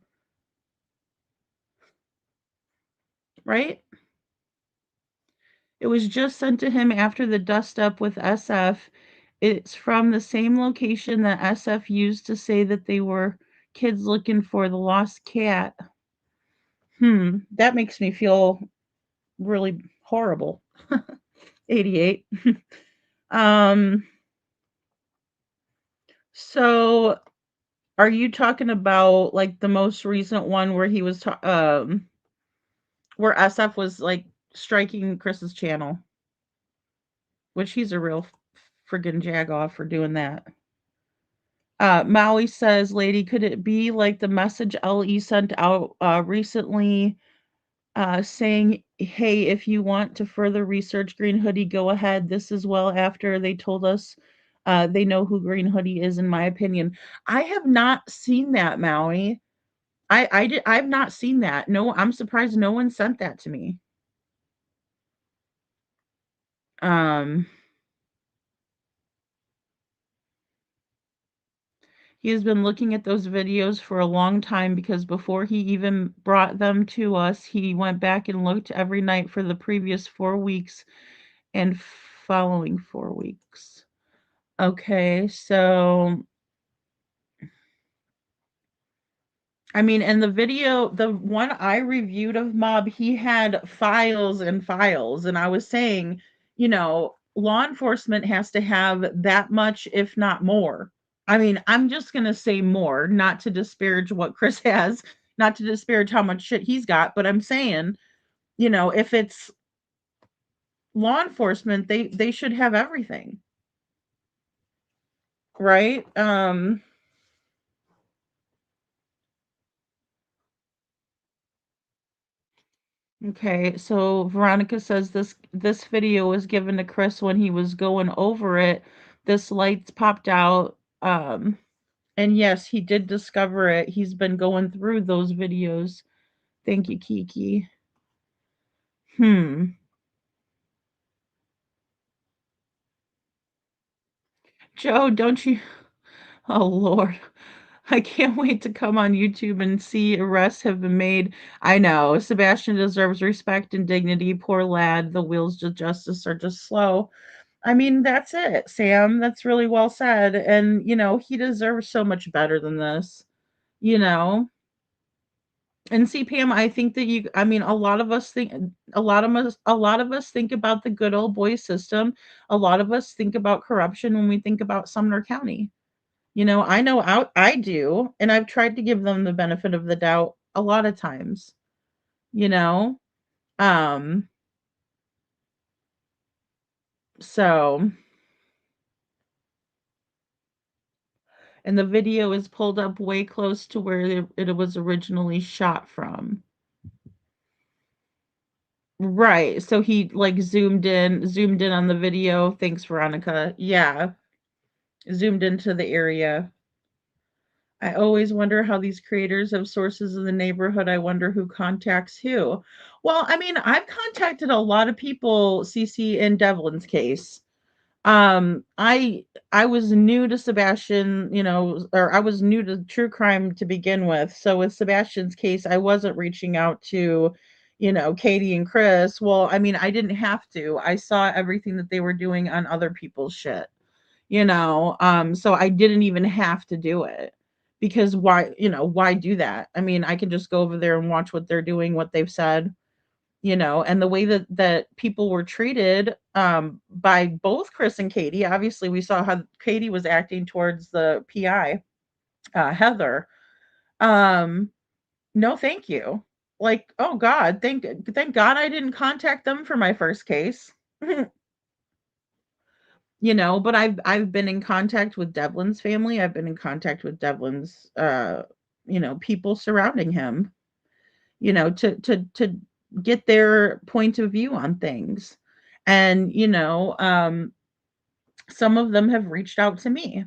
Right? It was just sent to him after the dust up with SF. It's from the same location that SF used to say that they were kids looking for the lost cat. That makes me feel really horrible. 88. So are you talking about like the most recent one where he was where SF was like striking Chris's channel, which he's a real friggin' jagoff for doing that. Maui says, "Lady, could it be like the message LE sent out recently saying, hey, if you want to further research Green Hoodie, go ahead. This is well after they told us they know who Green Hoodie is, in my opinion." I have not seen that, Maui. I've not seen that. No, I'm surprised no one sent that to me. He has been looking at those videos for a long time because before he even brought them to us, he went back and looked every night for the previous 4 weeks and following 4 weeks. Okay, so I mean, and the video, the one I reviewed of Mob, he had files and files, and I was saying, law enforcement has to have that much, if not more. I mean, I'm just gonna say more, not to disparage what Chris has, not to disparage how much shit he's got, but I'm saying, if it's law enforcement, they should have everything. Right? Okay, so Veronica says this video was given to Chris when he was going over it. This lights popped out. And yes, he did discover it. He's been going through those videos. Thank you, Kiki. Joe, don't you? Oh Lord. I can't wait to come on YouTube and see arrests have been made. I know. Sebastian deserves respect and dignity. Poor lad. The wheels of justice are just slow. I mean, that's it, Sam. That's really well said. And, he deserves so much better than this, you know? And see, Pam, I think that I mean, a lot of us think about the good old boy system. A lot of us think about corruption when we think about Sumner County. I know I do, and I've tried to give them the benefit of the doubt a lot of times, you know? Um, so, and the video is pulled up way close to where it was originally shot from. Right. So he like zoomed in on the video. Thanks, Veronica. Yeah. Zoomed into the area. I always wonder how these creators have sources in the neighborhood. I wonder who contacts who. Well, I mean, I've contacted a lot of people, CC, in Devlin's case. I was new to Sebastian, or I was new to true crime to begin with. So with Sebastian's case, I wasn't reaching out to, Katie and Chris. Well, I mean, I didn't have to. I saw everything that they were doing on other people's shit, so I didn't even have to do it because why do that? I mean, I can just go over there and watch what they're doing, what they've said, and the way that people were treated by both Chris and Katie. Obviously, we saw how Katie was acting towards the PI, Heather. No, thank you. Like, oh God, thank God I didn't contact them for my first case. But I've been in contact with Devlin's family. I've been in contact with Devlin's people surrounding him, to get their point of view on things. And some of them have reached out to me.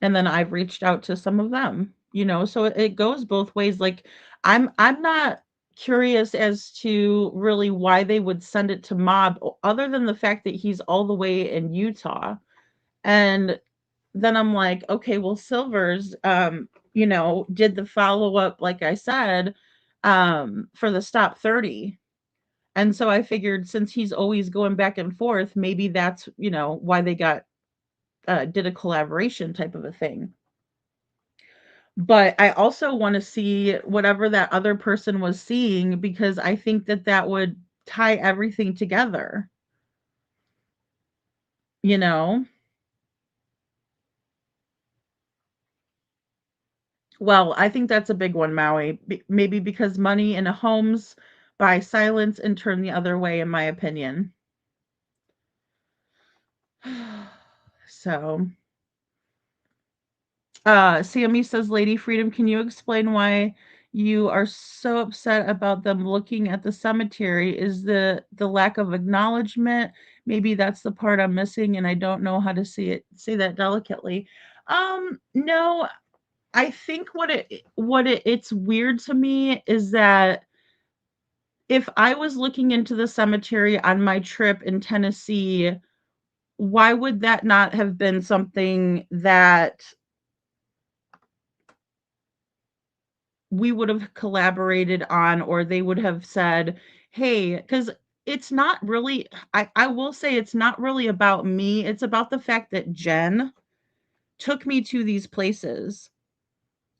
And then I've reached out to some of them, so it goes both ways. Like I'm not curious as to really why they would send it to Mob, other than the fact that he's all the way in Utah. And then I'm like, okay, well, Silvers, did the follow up, like I said, for the Stop 30. And so I figured since he's always going back and forth, maybe that's, why they did a collaboration type of a thing. But I also want to see whatever that other person was seeing, because I think that that would tie everything together, you know? Well, I think that's a big one, Maui. Maybe because money in homes buy silence and turn the other way, in my opinion. So, Sammy says, Lady Freedom, can you explain why you are so upset about them looking at the cemetery? Is the lack of acknowledgement? Maybe that's the part I'm missing, and I don't know how to say that delicately. No, I think it's weird to me is that if I was looking into the cemetery on my trip in Tennessee, why would that not have been something that we would have collaborated on, or they would have said, "Hey," because it's not really, I will say it's not really about me. It's about the fact that Jen took me to these places.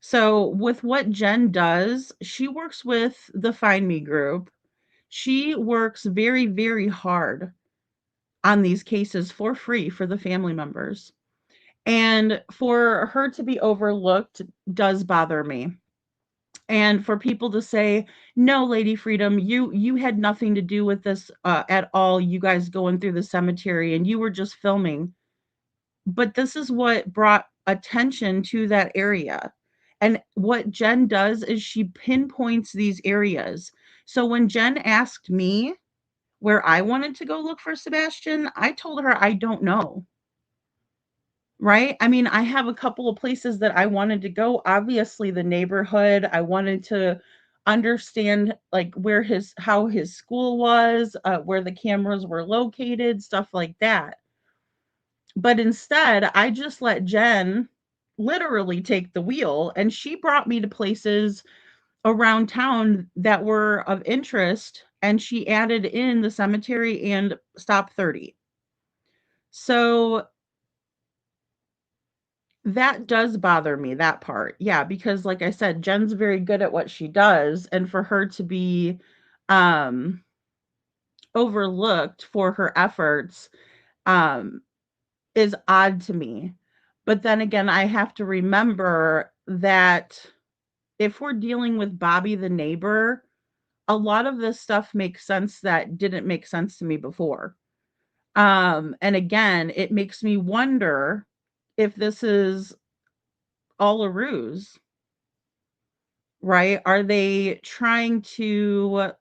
So with what Jen does, she works with the Find Me group. She works very, very hard on these cases for free for the family members. And for her to be overlooked does bother me. And for people to say, "No, Lady Freedom, you had nothing to do with this at all. You guys going through the cemetery and you were just filming." But this is what brought attention to that area. And what Jen does is she pinpoints these areas. So when Jen asked me where I wanted to go look for Sebastian, I told her I don't know. Right? I mean, I have a couple of places that I wanted to go. Obviously, the neighborhood, I wanted to understand like how his school was, where the cameras were located, stuff like that. But instead, I just let Jen literally take the wheel, and she brought me to places around town that were of interest, and she added in the cemetery and Stop 30. So that does bother me, that part. Yeah, because like I said, Jen's very good at what she does, and for her to be um overlooked for her efforts um is odd to me. But then again, I have to remember that if we're dealing with Bobby the neighbor, a lot of this stuff makes sense that didn't make sense to me before. And again, it makes me wonder if this is all a ruse, right? Are they trying to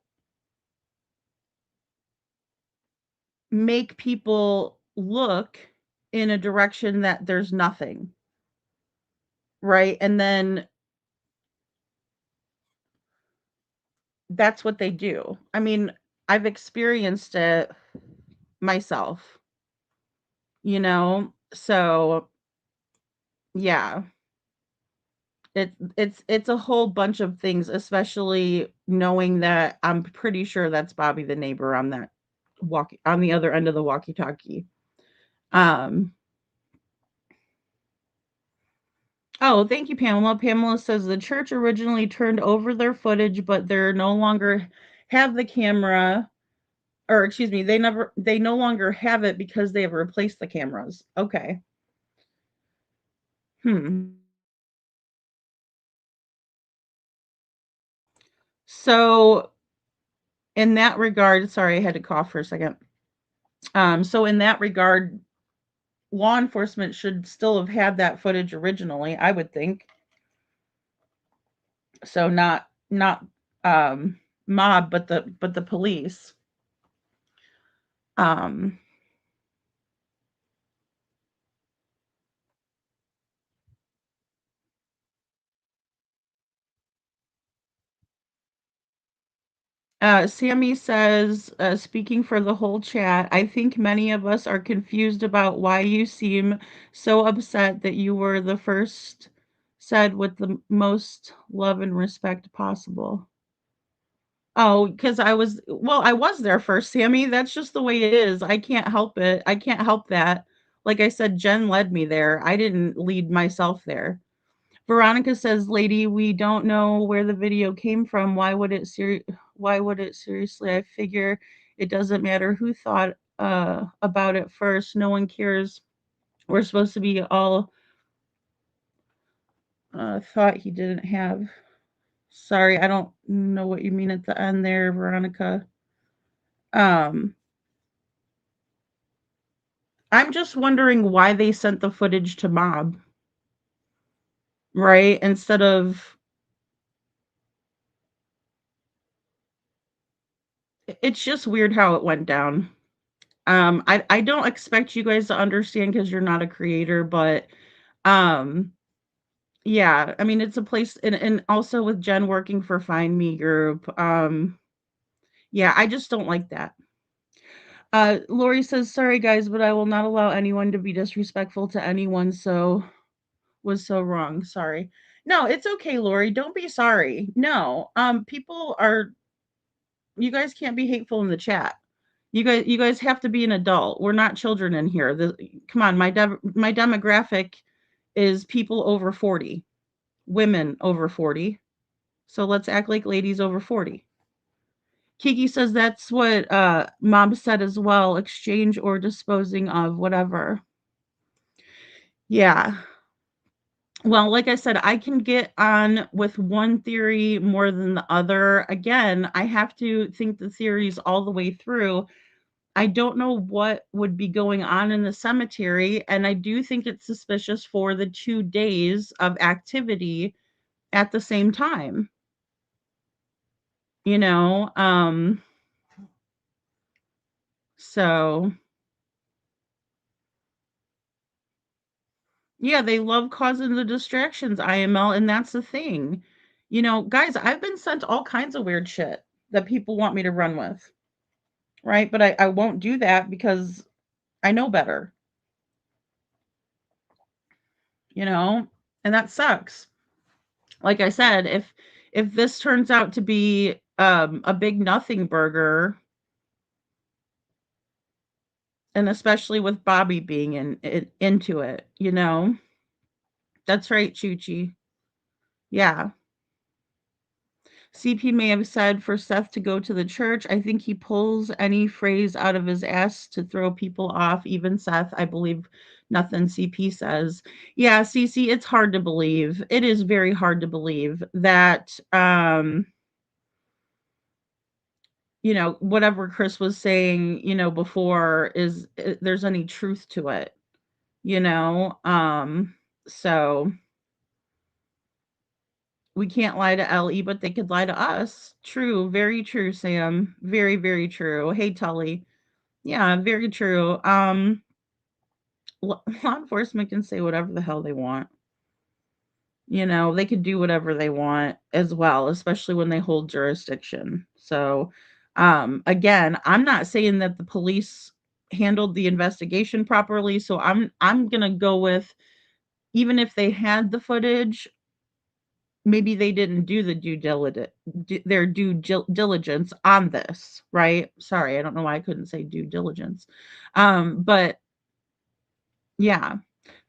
make people look in a direction that there's nothing, right? And then that's what they do. I mean, I've experienced it myself, So, yeah. It's a whole bunch of things, especially knowing that I'm pretty sure that's Bobby the neighbor on that walkie on the other end of the walkie-talkie. Um, oh, thank you, Pamela. Pamela says the church originally turned over their footage, but they're no longer have the camera, or excuse me, they no longer have it because they have replaced the cameras. Okay. Hmm. So in that regard, sorry, I had to cough for a second. So in that regard, law enforcement should still have had that footage originally, I would think. So not mob, but the police. Um Sammy says, speaking for the whole chat, I think many of us are confused about why you seem so upset that you were the first said with the most love and respect possible. Oh, because I was there first, Sammy. That's just the way it is. I can't help it. I can't help that. Like I said, Jen led me there. I didn't lead myself there. Veronica says, "Lady, we don't know where the video came from. Why would it seriously? I figure it doesn't matter who thought about it first. No one cares. We're supposed to be all thought he didn't have. Sorry, I don't know what you mean at the end there, Veronica. Um, I'm just wondering why they sent the footage to Mob, right? Instead of it's just weird how it went down. I don't expect you guys to understand because you're not a creator, but um yeah, I mean it's a place and also with Jen working for Find Me Group. Yeah, I just don't like that. Lori says, sorry guys, but I will not allow anyone to be disrespectful to anyone, so was so wrong. Sorry. No, it's okay, Lori. Don't be sorry. No. People are you guys can't be hateful in the chat. You guys have to be an adult. We're not children in here. Come on, my demographic is people over 40, women over 40. So let's act like ladies over 40. Kiki says that's what mom said as well, exchange or disposing of whatever. Yeah. Well, like I said, I can get on with one theory more than the other. Again, I have to think the theories all the way through. I don't know what would be going on in the cemetery, and I do think it's suspicious for the 2 days of activity at the same time. You know, so yeah, they love causing the distractions, IML, and that's the thing. You know, guys, I've been sent all kinds of weird shit that people want me to run with, right? But I won't do that because I know better, you know, and that sucks. Like I said, if this turns out to be a big nothing burger, and especially with Bobby being into it, you know. That's right, Chuchi. Yeah. CP may have said for Seth to go to the church. I think he pulls any phrase out of his ass to throw people off, even Seth. I believe nothing CP says. Yeah, CC, it's hard to believe. It is very hard to believe that you know, whatever Chris was saying, you know, before there's any truth to it, you know? So we can't lie to LE, but they could lie to us. True, very true, Sam. Very, very true. Hey, Tully. Yeah, very true. Law enforcement can say whatever the hell they want. You know, they could do whatever they want as well, especially when they hold jurisdiction. So, again, I'm not saying that the police handled the investigation properly, so I'm going to go with even if they had the footage, maybe they didn't do the their due diligence on this, right? Sorry, I don't know why I couldn't say due diligence. But yeah,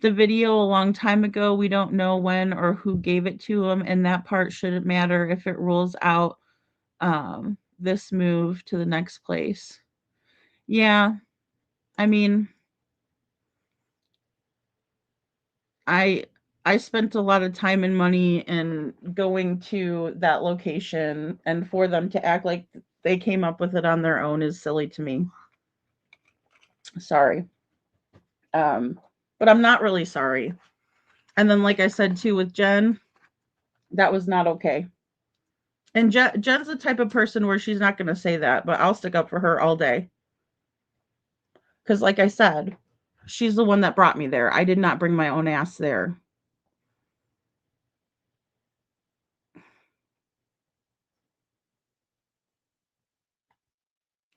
the video a long time ago, we don't know when or who gave it to him, and that part shouldn't matter if it rules out this move to the next place. Yeah, I mean, I I spent a lot of time and money in going to that location, and for them to act like they came up with it on their own is silly to me. Sorry. Um, but I'm not really sorry. And then, like I said too, with Jen, that was not okay. And Jen's the type of person where she's not going to say that, but I'll stick up for her all day. Because, like I said, she's the one that brought me there. I did not bring my own ass there.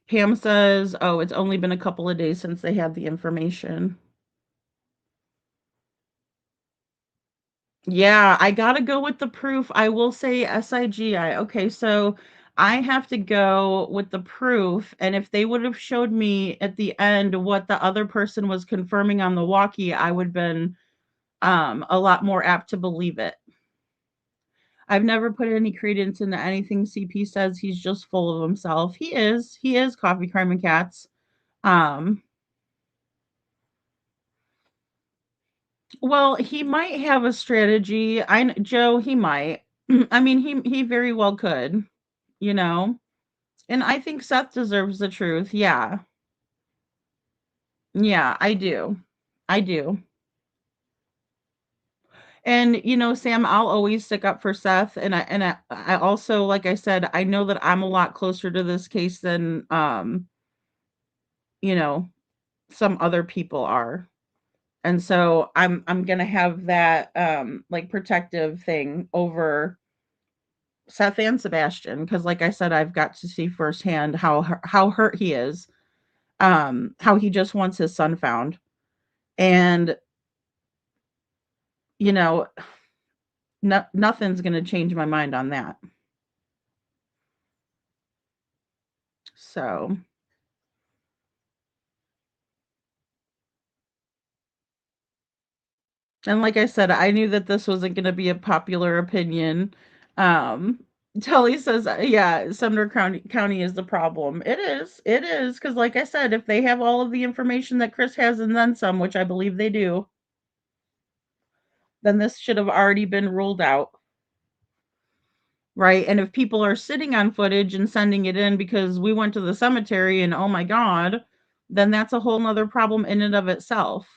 Pam says, oh, it's only been a couple of days since they had the information. Yeah, I gotta go with the proof. I will say SIGI. Okay, so I have to go with the proof. And if they would have showed me at the end what the other person was confirming on the walkie, I would have been a lot more apt to believe it. I've never put any credence into anything CP says. He's just full of himself. He is. He is Coffee Crime and Cats. Um, well, he might have a strategy. Joe, he might. I mean, he very well could, you know. And I think Seth deserves the truth. Yeah. Yeah, I do. I do. And Sam, I'll always stick up for Seth, and I also, like I said, I know that I'm a lot closer to this case than you know, some other people are. And so I'm going to have that like protective thing over Seth and Sebastian, cuz like I said, I've got to see firsthand how hurt he is. How he just wants his son found. And you know, nothing's going to change my mind on that. So, and like I said, I knew that this wasn't going to be a popular opinion. Um, Tully says, yeah, Sumner County is the problem. It is. It is. Because, like I said, if they have all of the information that Chris has and then some, which I believe they do, then this should have already been ruled out. Right. And if people are sitting on footage and sending it in because we went to the cemetery and oh my God, then that's a whole nother problem in and of itself.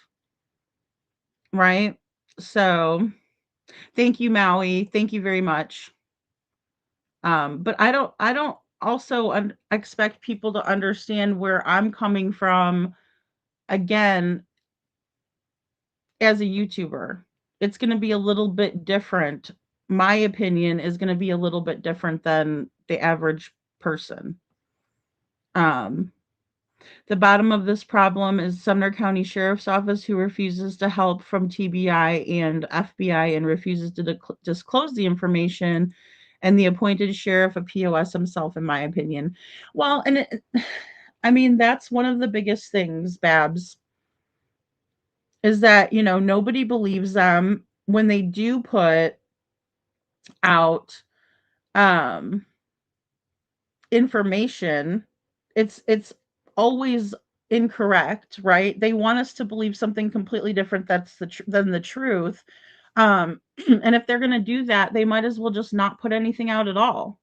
Right. So thank you, Maui. Thank you very much. But I don't also expect people to understand where I'm coming from again as a YouTuber. It's going to be a little bit different. My opinion is going to be a little bit different than the average person. Um, the bottom of this problem is Sumner County Sheriff's Office, who refuses to help from TBI and FBI and refuses to disclose the information, and the appointed sheriff, a POS himself, in my opinion. Well, and I mean, that's one of the biggest things, Babs, is that, nobody believes them when they do put out um information. It's always incorrect, right? They want us to believe something completely different that's than the truth. And if they're going to do that, they might as well just not put anything out at all,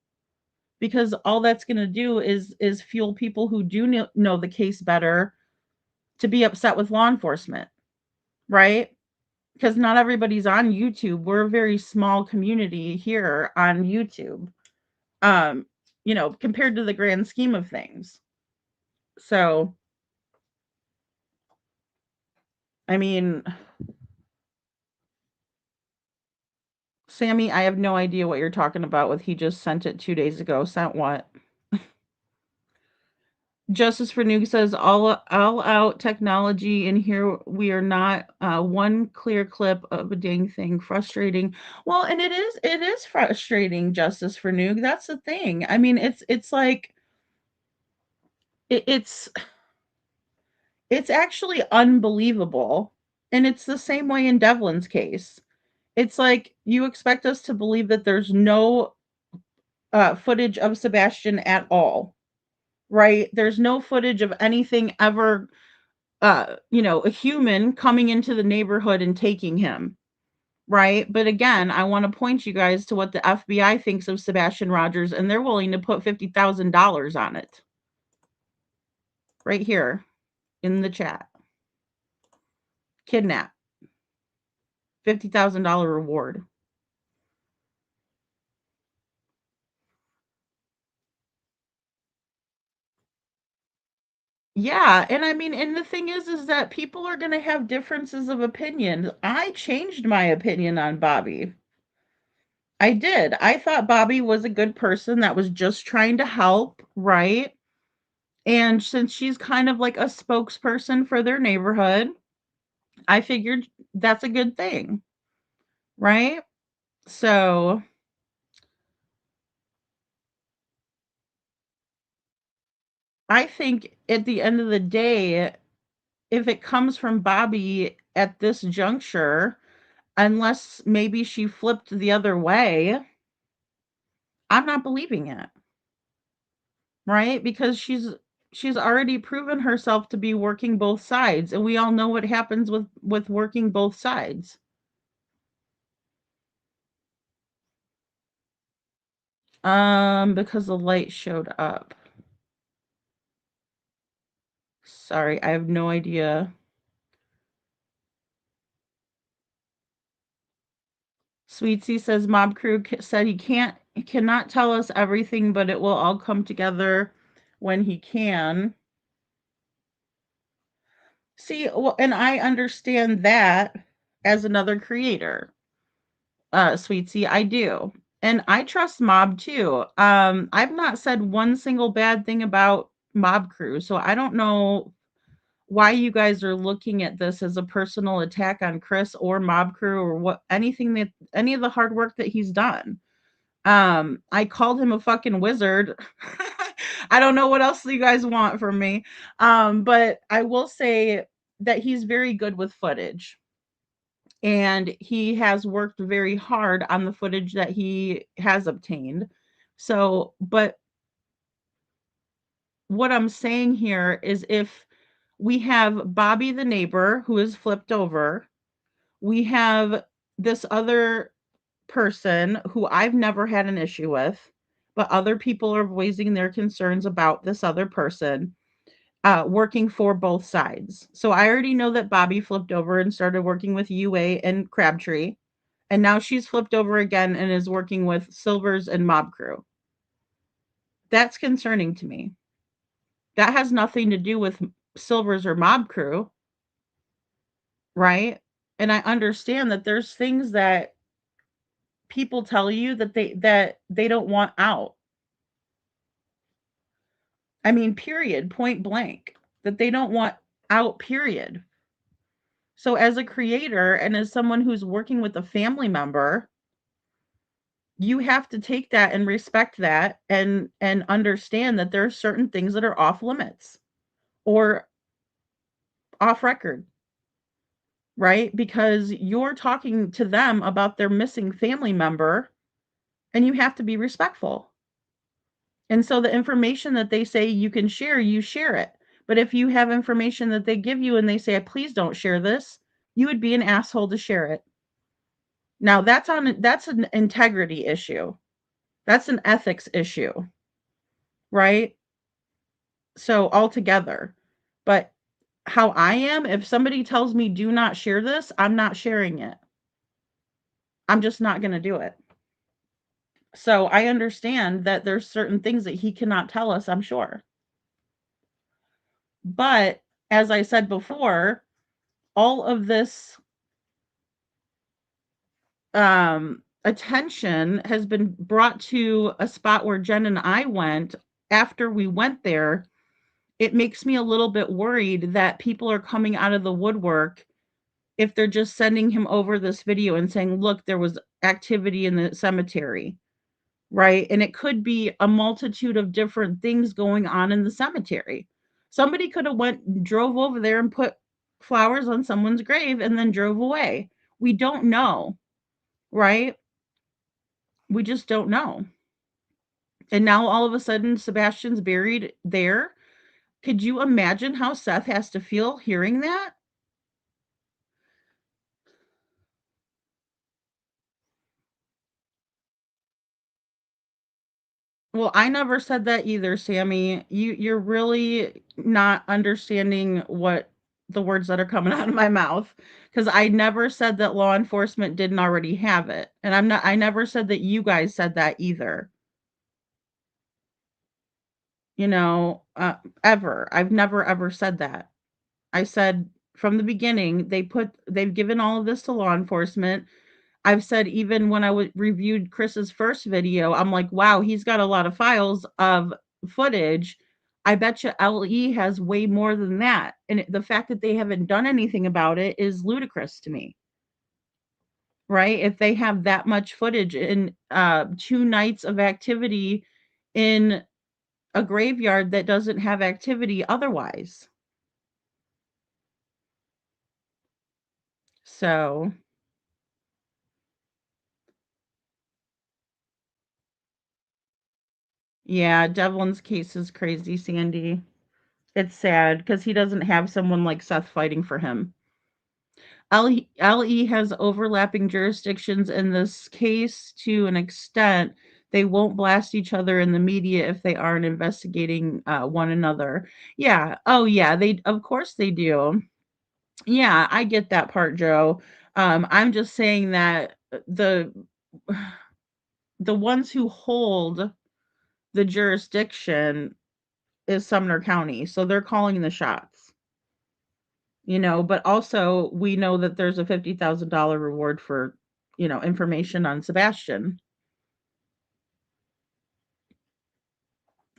because all that's going to do is fuel people who do know the case better to be upset with law enforcement, right? Because not everybody's on YouTube. We're a very small community here on YouTube, um, compared to the grand scheme of things. So, I mean, Sammy, I have no idea what you're talking about with he just sent it 2 days ago. Sent what? Justice for Nuke says all out technology, and here we are not one clear clip of a dang thing. Frustrating. Well, and it is frustrating, Justice for Nuke. That's the thing. I mean, it's like it's actually unbelievable. And it's the same way in Devlin's case. It's like you expect us to believe that there's no footage of Sebastian at all, right? There's no footage of anything ever, a human coming into the neighborhood and taking him, right? But again, I want to point you guys to what the FBI thinks of Sebastian Rogers, and they're willing to put $50,000 on it. Right here in the chat. Kidnap. $50,000 reward. Yeah, and I mean, and the thing is that people are going to have differences of opinion. I changed my opinion on Bobby. I did. I thought Bobby was a good person that was just trying to help, right? And since she's kind of like a spokesperson for their neighborhood, I figured that's a good thing, right? So I think at the end of the day, if it comes from Bobby at this juncture, unless maybe she flipped the other way, I'm not believing it, right? Because she's already proven herself to be working both sides, and we all know what happens with working both sides. Because the light showed up. Sorry, I have no idea. Sweetsy says Mob Crew said he cannot tell us everything, but it will all come together when he can. See, well, and I understand that as another creator, Sweetsy, I do. And I trust Mob too. I've not said one single bad thing about Mob Crew, so I don't know why you guys are looking at this as a personal attack on Chris or Mob Crew or what anything that any of the hard work that he's done. I called him a fucking wizard. I don't know what else you guys want from me. But I will say that he's very good with footage. And he has worked very hard on the footage that he has obtained. So, but what I'm saying here is if we have Bobby the neighbor who is flipped over, we have this other person who I've never had an issue with, but other people are voicing their concerns about this other person working for both sides. So I already know that Bobby flipped over and started working with UA and Crabtree, and now she's flipped over again and is working with Silvers and Mob Crew. That's concerning to me. That has nothing to do with Silvers or Mob Crew, right? And I understand that there's things that people tell you that they don't want out. I mean, period, point blank, that they don't want out, period. So as a creator and as someone who's working with a family member, you have to take that and respect that and understand that there are certain things that are off limits or off record, right? Because you're talking to them about their missing family member and you have to be respectful. And so the information that they say you can share, you share it. But if you have information that they give you and they say, please don't share this, you would be an asshole to share it. Now that's an integrity issue. That's an ethics issue, right? So altogether. But how I am, if somebody tells me do not share this, I'm not sharing it. I'm just not going to do it. So I understand that there's certain things that he cannot tell us, I'm sure. But as I said before, all of this attention has been brought to a spot where Jen and I went. After we went there, it makes me a little bit worried that people are coming out of the woodwork if they're just sending him over this video and saying, look, there was activity in the cemetery, right? And it could be a multitude of different things going on in the cemetery. Somebody could have drove over there and put flowers on someone's grave and then drove away. We don't know, right? We just don't know. And now all of a sudden Sebastian's buried there. Could you imagine how Seth has to feel hearing that? Well, I never said that either, Sammy. You're really not understanding what the words that are coming out of my mouth, because I never said that law enforcement didn't already have it. And I never said that you guys said that either. You know, ever. I've never ever said that. I said from the beginning they've given all of this to law enforcement. I've said even when I reviewed Chris's first video, I'm like, wow, he's got a lot of files of footage. I bet you LE has way more than that. And the fact that they haven't done anything about it is ludicrous to me. Right? If they have that much footage in 2 nights of activity in a graveyard that doesn't have activity otherwise. So, yeah, Devlin's case is crazy, Sandy. It's sad because he doesn't have someone like Seth fighting for him. LE has overlapping jurisdictions in this case to an extent. They won't blast each other in the media if they aren't investigating one another. Yeah. Oh, yeah. They, of course, they do. Yeah, I get that part, Joe. I'm just saying that the ones who hold the jurisdiction is Sumner County, so they're calling the shots. But also we know that there's a $50,000 reward for, information on Sebastian.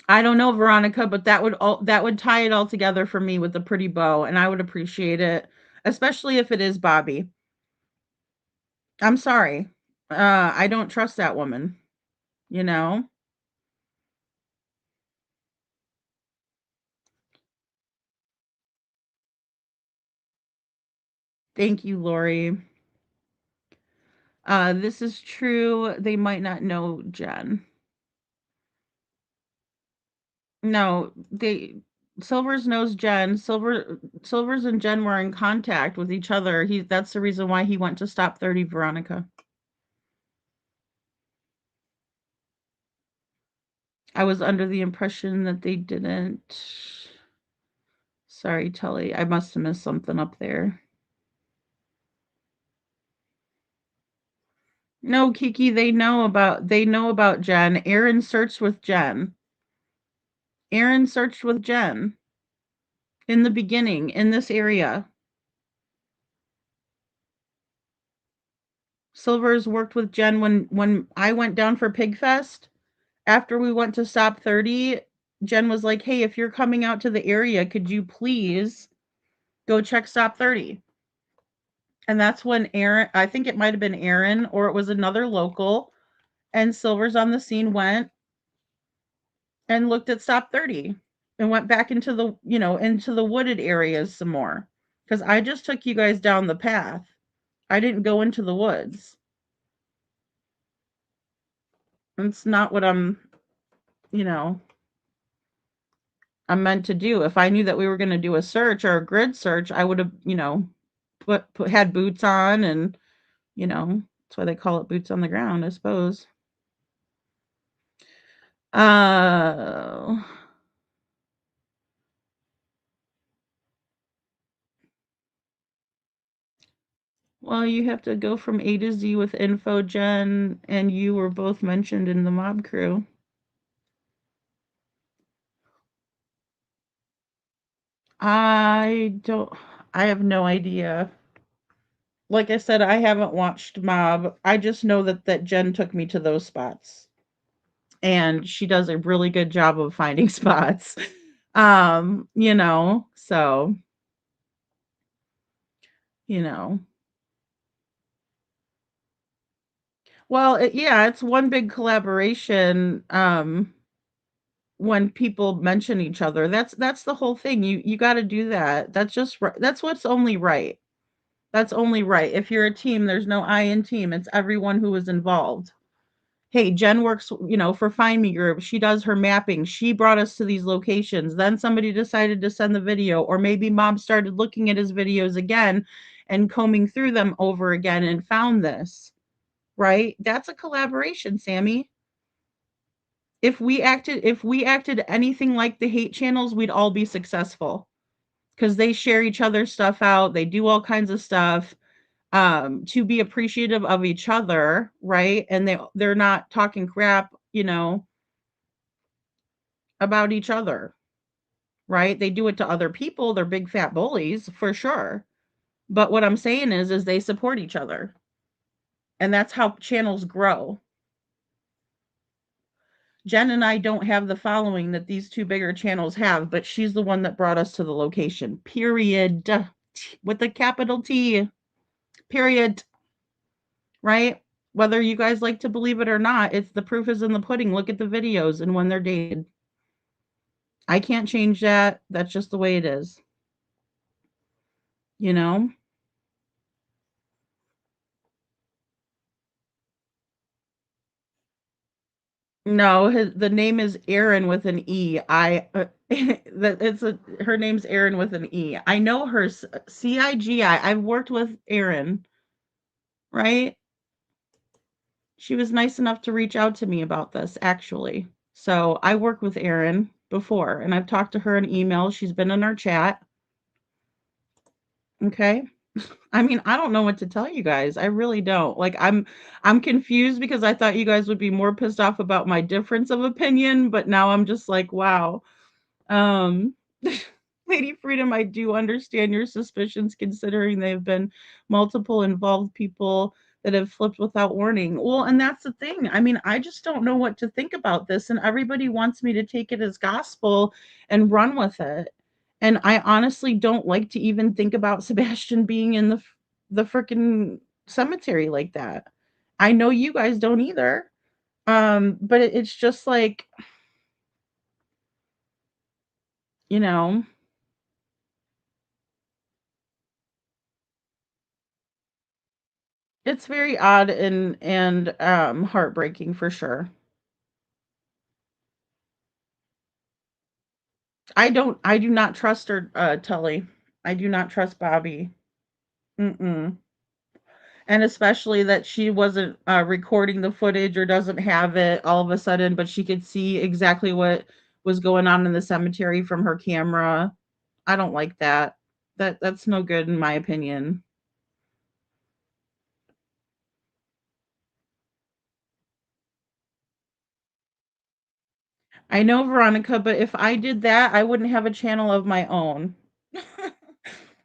I don't know, Veronica, but that would tie it all together for me with a pretty bow, and I would appreciate it, especially if it is Bobby. I'm sorry. I don't trust that woman, you know? Thank you, Lori. This is true. They might not know Jen. No, Silvers knows Jen. Silvers and Jen were in contact with each other. That's the reason why he went to Stop 30, Veronica. I was under the impression that they didn't. Sorry, Tully. I must have missed something up there. No, Kiki, they know about Jen. Aaron searched with Jen. Aaron searched with Jen in the beginning in this area. Silvers worked with Jen when I went down for Pigfest. After we went to Stop 30, Jen was like, "Hey, if you're coming out to the area, could you please go check Stop 30?" And that's when Aaron, I think it might have been Aaron or it was another local, and Silvers on the scene went and looked at Stop 30 and went back into the wooded areas some more. Because I just took you guys down the path. I didn't go into the woods. It's not what I'm meant to do. If I knew that we were going to do a search or a grid search, I would have, had boots on and, that's why they call it boots on the ground, I suppose. Uh, well, you have to go from A to Z with info, Jen, and you were both mentioned in the mob crew. I have no idea. Like I said, I haven't watched Mob. I just know that Jen took me to those spots. And she does a really good job of finding spots. So, you know. Well, yeah, it's one big collaboration when people mention each other. That's the whole thing. You got to do that. That's what's only right. That's only right. If you're a team, there's no I in team. It's everyone who is involved. Hey, Jen works, for Find Me Group. She does her mapping. She brought us to these locations. Then somebody decided to send the video, or maybe Mom started looking at his videos again and combing through them over again and found this. Right? That's a collaboration, Sammy. If we acted anything like the hate channels, we'd all be successful. Because they share each other's stuff out, they do all kinds of stuff to be appreciative of each other, right? And they're not talking crap, about each other, right? They do it to other people, they're big fat bullies for sure. But what I'm saying is they support each other. And that's how channels grow. Jen and I don't have the following that these two bigger channels have, but she's the one that brought us to the location. Period. With a capital T. Period. Right? Whether you guys like to believe it or not, it's the proof is in the pudding. Look at the videos and when they're dated. I can't change that. That's just the way it is. You know? No, the name is Erin with an E. Her name's Erin with an E. I know her CIGI. I've worked with Erin, right? She was nice enough to reach out to me about this, actually. So I worked with Erin before, and I've talked to her in email. She's been in our chat. Okay. I mean, I don't know what to tell you guys. I really don't. Like I'm confused because I thought you guys would be more pissed off about my difference of opinion, but now I'm just like, wow. Um Lady Freedom, I do understand your suspicions considering there have been multiple involved people that have flipped without warning. Well, and that's the thing. I mean, I just don't know what to think about this, and everybody wants me to take it as gospel and run with it. And I honestly don't like to even think about Sebastian being in the freaking cemetery like that. I know you guys don't either. But it's just like, you know, it's very odd and heartbreaking for sure. I do not trust her, Tully. I do not trust Bobby. Mm-mm. And especially that she wasn't recording the footage or doesn't have it all of a sudden, but she could see exactly what was going on in the cemetery from her camera. I don't like that. That's no good in my opinion. I know, Veronica, but if I did that, I wouldn't have a channel of my own.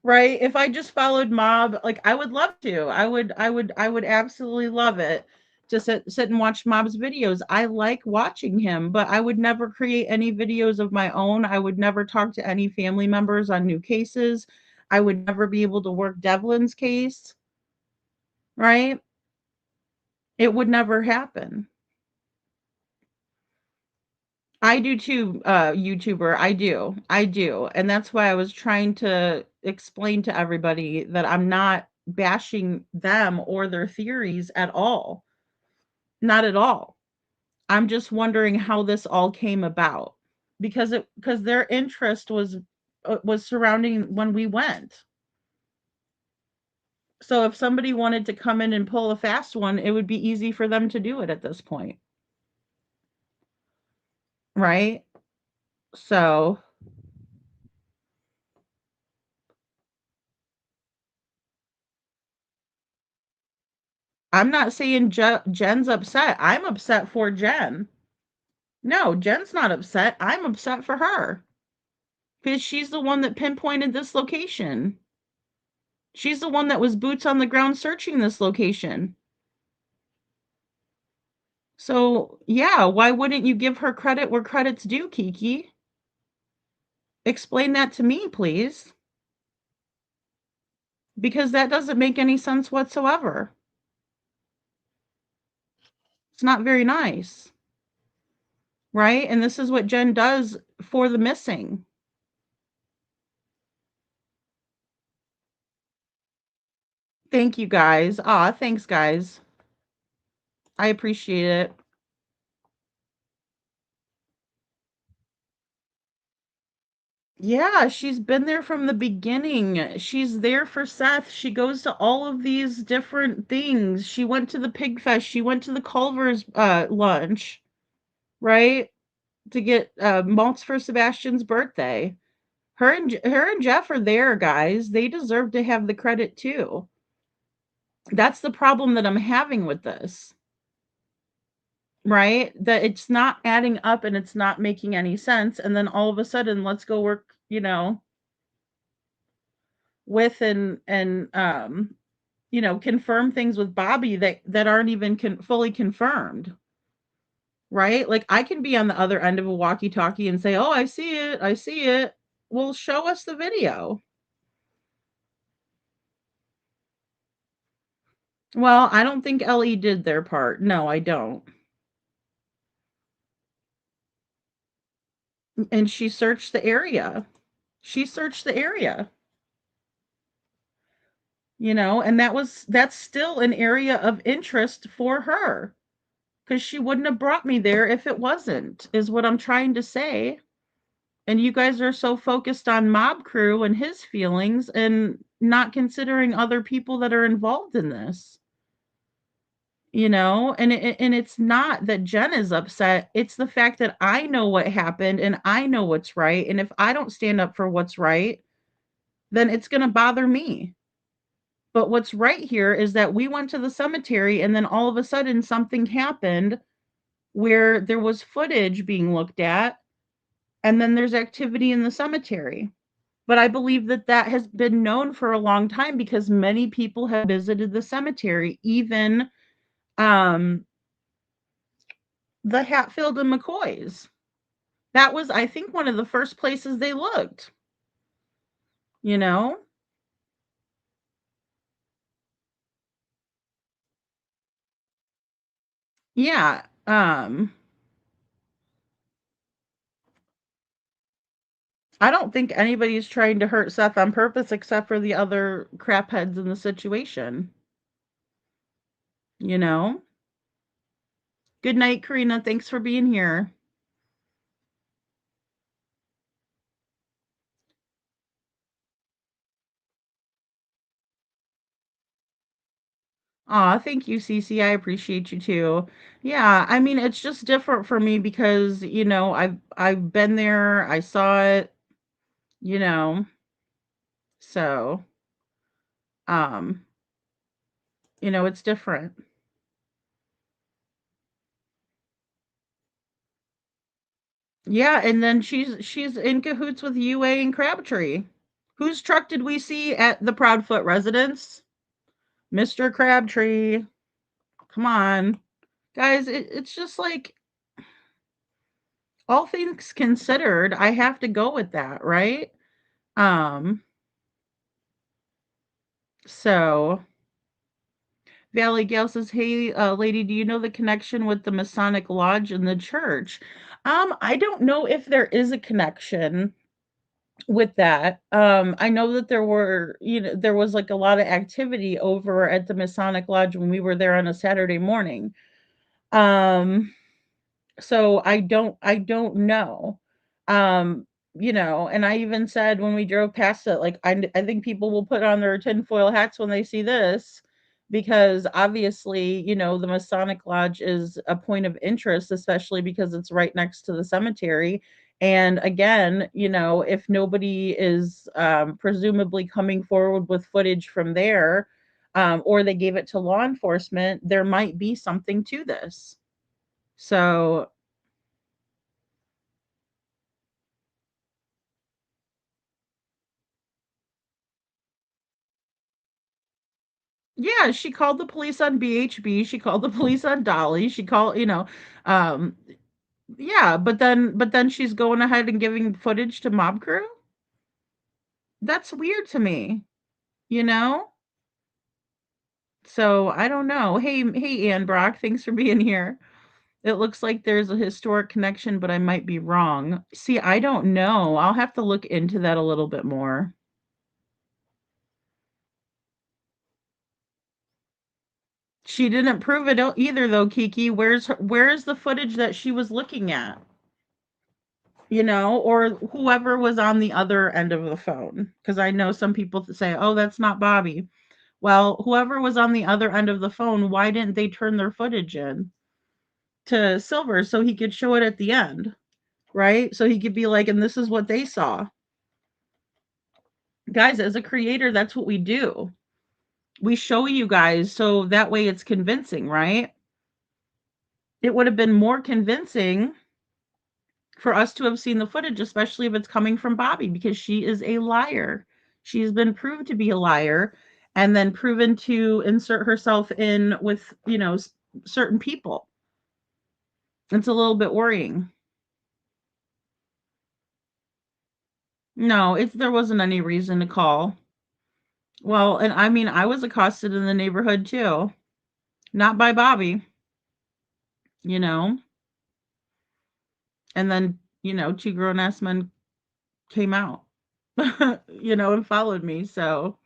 Right? If I just followed Mob, like I would love to. I would absolutely love it to sit and watch Mob's videos. I like watching him, but I would never create any videos of my own. I would never talk to any family members on new cases. I would never be able to work Devlin's case, right? It would never happen. I do too, YouTuber. I do. I do. And that's why I was trying to explain to everybody that I'm not bashing them or their theories at all. Not at all. I'm just wondering how this all came about because their interest was surrounding when we went. So if somebody wanted to come in and pull a fast one, it would be easy for them to do it at this point. Right? So I'm not saying Jen's upset. I'm upset for Jen. No, Jen's not upset. I'm upset for her because she's the one that pinpointed this location. She's the one that was boots on the ground searching this location. So, yeah, why wouldn't you give her credit where credit's due, Kiki? Explain that to me, please. Because that doesn't make any sense whatsoever. It's not very nice. Right? And this is what Jen does for the missing. Thank you guys. Thanks guys. I appreciate it. Yeah, she's been there from the beginning. She's there for Seth. She goes to all of these different things. She went to the pig fest. She went to the Culver's lunch, right? To get malts for Sebastian's birthday. Her and Jeff are there, guys. They deserve to have the credit too. That's the problem that I'm having with this. Right? That it's not adding up and it's not making any sense. And then all of a sudden, let's go work, with and confirm things with Bobby that aren't even fully confirmed. right? Like I can be on the other end of a walkie-talkie and say, "Oh, I see it. I see it." Well, show us the video. Well, I don't think LE did their part. No, I don't. And she searched the area. She searched the area. And that's still an area of interest for her because she wouldn't have brought me there if it wasn't, is what I'm trying to say. And you guys are so focused on Mob Crew and his feelings and not considering other people that are involved in this. And it's not that Jen is upset, it's the fact that I know what happened and I know what's right, and if I don't stand up for what's right, then it's going to bother me. But what's right here is that we went to the cemetery and then all of a sudden something happened where there was footage being looked at and then there's activity in the cemetery. But I believe that that has been known for a long time because many people have visited the cemetery, even um, the Hatfield and McCoys. That was, I think, one of the first places they looked, you know? Yeah. I don't think anybody's trying to hurt Seth on purpose except for the other crapheads in the situation, you know? Good night, Karina. Thanks for being here. Aw, thank you, Cece. I appreciate you too. Yeah, I mean, it's just different for me because, I've been there, I saw it, you know. So, um, it's different. Yeah, and then she's in cahoots with UA and Crabtree. Whose truck did we see at the Proudfoot residence? Mr. Crabtree. Come on. Guys, it's just like all things considered, I have to go with that, right? Um, so Valley Gale says, "Hey, lady, do you know the connection with the Masonic Lodge and the church?" I don't know if there is a connection with that. I know that there was like a lot of activity over at the Masonic Lodge when we were there on a Saturday morning. Um, so I don't know. Um, and I even said when we drove past it, like I think people will put on their tinfoil hats when they see this because obviously, the Masonic Lodge is a point of interest, especially because it's right next to the cemetery. And again, if nobody is presumably coming forward with footage from there, or they gave it to law enforcement, there might be something to this. So, yeah, she called the police on BHB, she called the police on Dolly, she called, um, yeah, but then she's going ahead and giving footage to Mob Crew? That's weird to me, you know? So, I don't know. Hey, Ann Brock, thanks for being here. It looks like there's a historic connection, but I might be wrong. See, I don't know. I'll have to look into that a little bit more. She didn't prove it either though, Kiki. Where's the footage that she was looking at? Or whoever was on the other end of the phone. Because I know some people say, oh, that's not Bobby. Well, whoever was on the other end of the phone, why didn't they turn their footage in to Silver so he could show it at the end? Right? So he could be like, and this is what they saw. Guys, as a creator, that's what we do. We show you guys so that way it's convincing, right? It would have been more convincing for us to have seen the footage, especially if it's coming from Bobby, because she is a liar. She's been proved to be a liar and then proven to insert herself in with, certain people. It's a little bit worrying. No, there wasn't any reason to call. Well, and I mean, I was accosted in the neighborhood too. Not by Bobby, you know. And then, two grown ass men came out, and followed me. So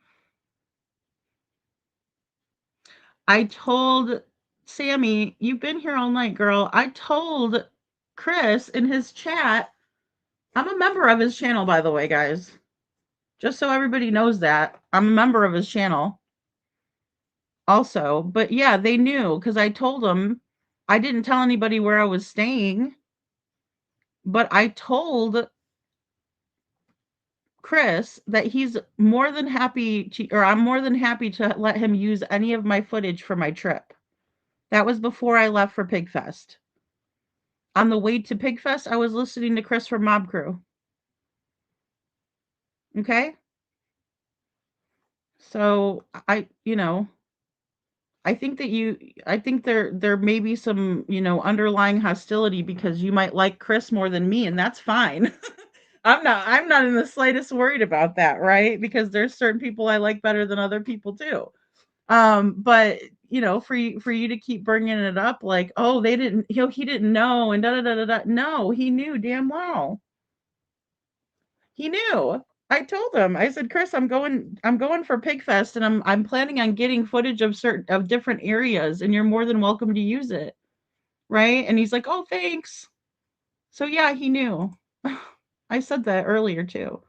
I told Sammy, you've been here all night, girl. I told Chris in his chat, I'm a member of his channel, by the way, guys. Just so everybody knows that. I'm a member of his channel also. But yeah, they knew because I told them I didn't tell anybody where I was staying, but I told Chris that he's more than happy to, or I'm more than happy to let him use any of my footage for my trip. That was before I left for Pigfest. On the way to Pigfest, I was listening to Chris from Mob Crew. Okay? So I think there may be some, underlying hostility because you might like Chris more than me, and that's fine. I'm not in the slightest worried about that, right? Because there's certain people I like better than other people too. But for you to keep bringing it up like, oh, they didn't, he didn't know, and da da da da da. No, he knew damn well. He knew. I told him. I said, Chris, I'm going for Pigfest, and I'm planning on getting footage of different areas, and you're more than welcome to use it, right? And he's like, oh, thanks. So yeah, he knew. I said that earlier too.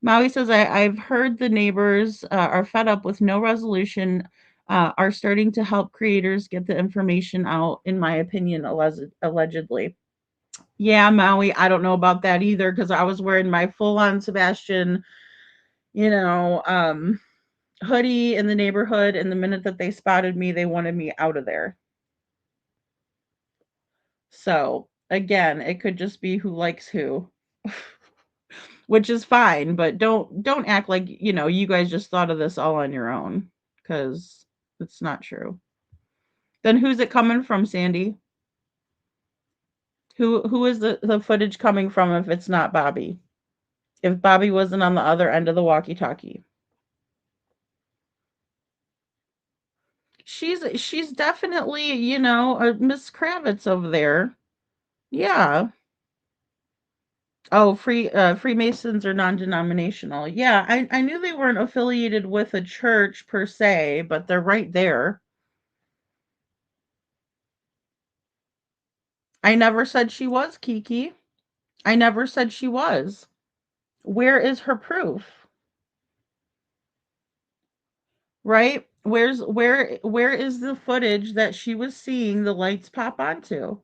Maui says, I've heard the neighbors are fed up with no resolution, are starting to help creators get the information out, in my opinion, allegedly. Yeah, Maui, I don't know about that either because I was wearing my full on Sebastian, you know, um, hoodie in the neighborhood. And the minute that they spotted me, they wanted me out of there. So again, it could just be who likes who. Which is fine, but don't act like, you guys just thought of this all on your own, because it's not true. Then who's it coming from, Sandy? Who is the footage coming from if it's not Bobby? If Bobby wasn't on the other end of the walkie-talkie. She's definitely, a Miss Kravitz over there. Yeah. Oh, Freemasons are non-denominational. Yeah, I knew they weren't affiliated with a church per se, but they're right there. I never said she was, Kiki. I never said she was. Where is her proof? Right? Where is the footage that she was seeing the lights pop onto?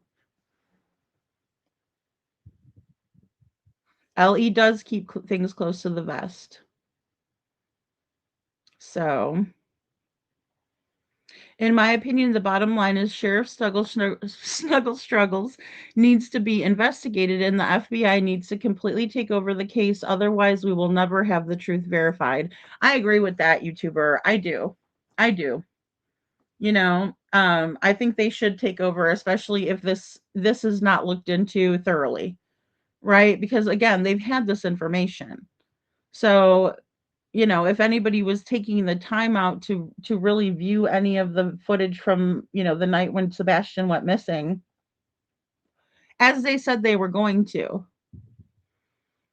LE does keep things close to the vest. So, in my opinion, the bottom line is Sheriff Snuggle Struggles needs to be investigated, and the FBI needs to completely take over the case. Otherwise, we will never have the truth verified. I agree with that, YouTuber. I do. I do. I think they should take over, especially if this is not looked into thoroughly, right? Because again, they've had this information. So, if anybody was taking the time out to really view any of the footage from, the night when Sebastian went missing, as they said they were going to.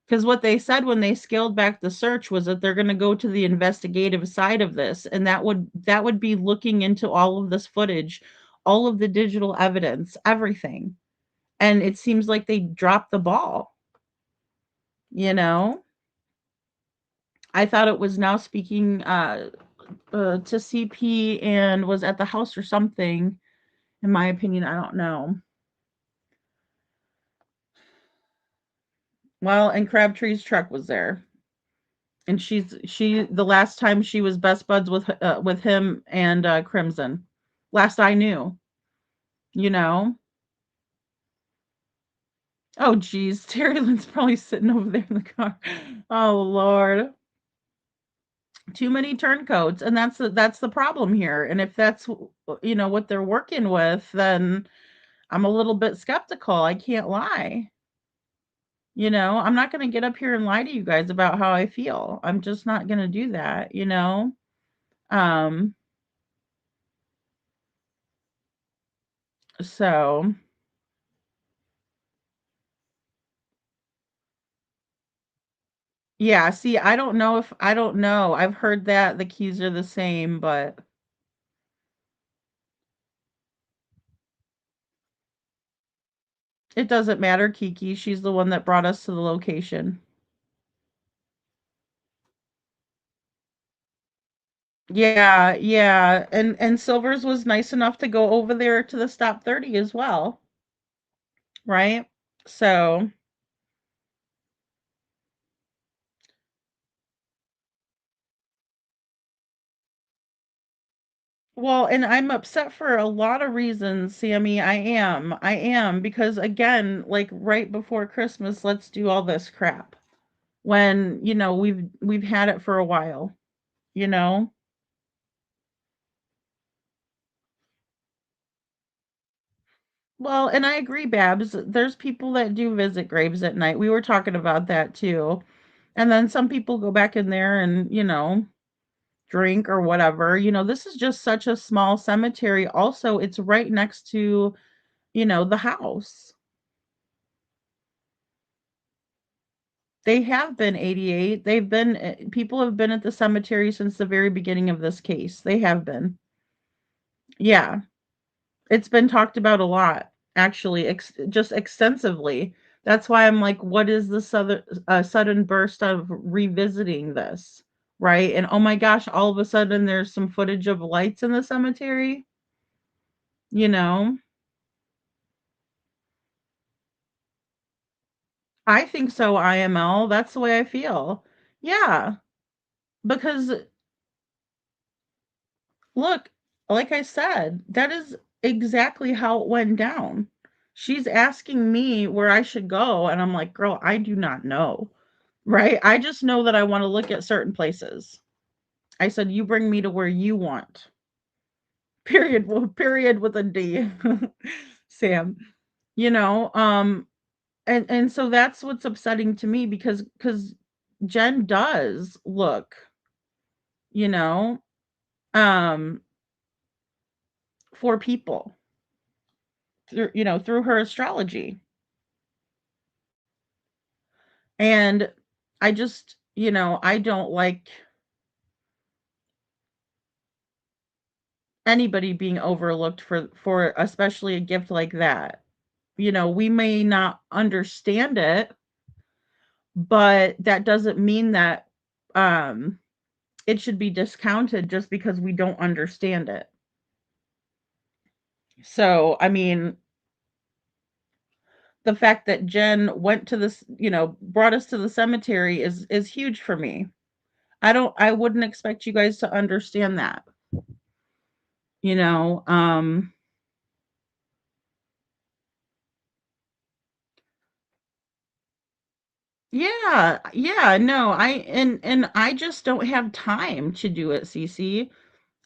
Because what they said when they scaled back the search was that they're going to go to the investigative side of this, and that would be looking into all of this footage, all of the digital evidence, everything. And it seems like they dropped the ball. I thought it was now speaking to CP and was at the house or something. In my opinion, I don't know. Well, and Crabtree's truck was there. And the last time she was best buds with him and Crimson. Last I knew. You know. Oh geez, Terry Lynn's probably sitting over there in the car. Oh Lord. Too many turncoats, and that's the problem here. And if that's what they're working with, then I'm a little bit skeptical, I can't lie. You know, I'm not gonna get up here and lie to you guys about how I feel. I'm just not gonna do that, you know? Um, so yeah, see, I don't know. I've heard that the keys are the same, but it doesn't matter, Kiki. She's the one that brought us to the location. Yeah, yeah. And Silvers was nice enough to go over there to the Stop 30 as well, right? So, well, and I'm upset for a lot of reasons, Sammy. I am. I am because again, like right before Christmas, let's do all this crap. When, you know, we've had it for a while, you know? Well, and I agree, Babs. There's people that do visit graves at night. We were talking about that too. And then some people go back in there and, you know, drink or whatever. You know, this is just such a small cemetery. Also, it's right next to, you know, the house. They have been 88. They've been people have been at the cemetery since the very beginning of this case. They have been. Yeah. It's been talked about a lot, actually, just extensively. That's why I'm like, what is the sudden burst of revisiting this, right? And oh my gosh, all of a sudden there's some footage of lights in the cemetery, you know? I think so, IML. That's the way I feel. Yeah, because look, like I said, that is exactly how it went down. She's asking me where I should go, and I'm like, girl, I do not know. Right? I just know that I wanna look at certain places. I said, "You bring me to where you want." Period, period with a D. Sam. You know, and so that's what's upsetting to me because Jen does look, you know, um, for people through, you know, through her astrology. And I just, you know, I don't like anybody being overlooked for especially a gift like that. You know, we may not understand it, but that doesn't mean that um it should be discounted just because we don't understand it. So, I mean, the fact that Jen went to this, you know, brought us to the cemetery is huge for me. I wouldn't expect you guys to understand that. You know, yeah, yeah, no, and I just don't have time to do it, Cece.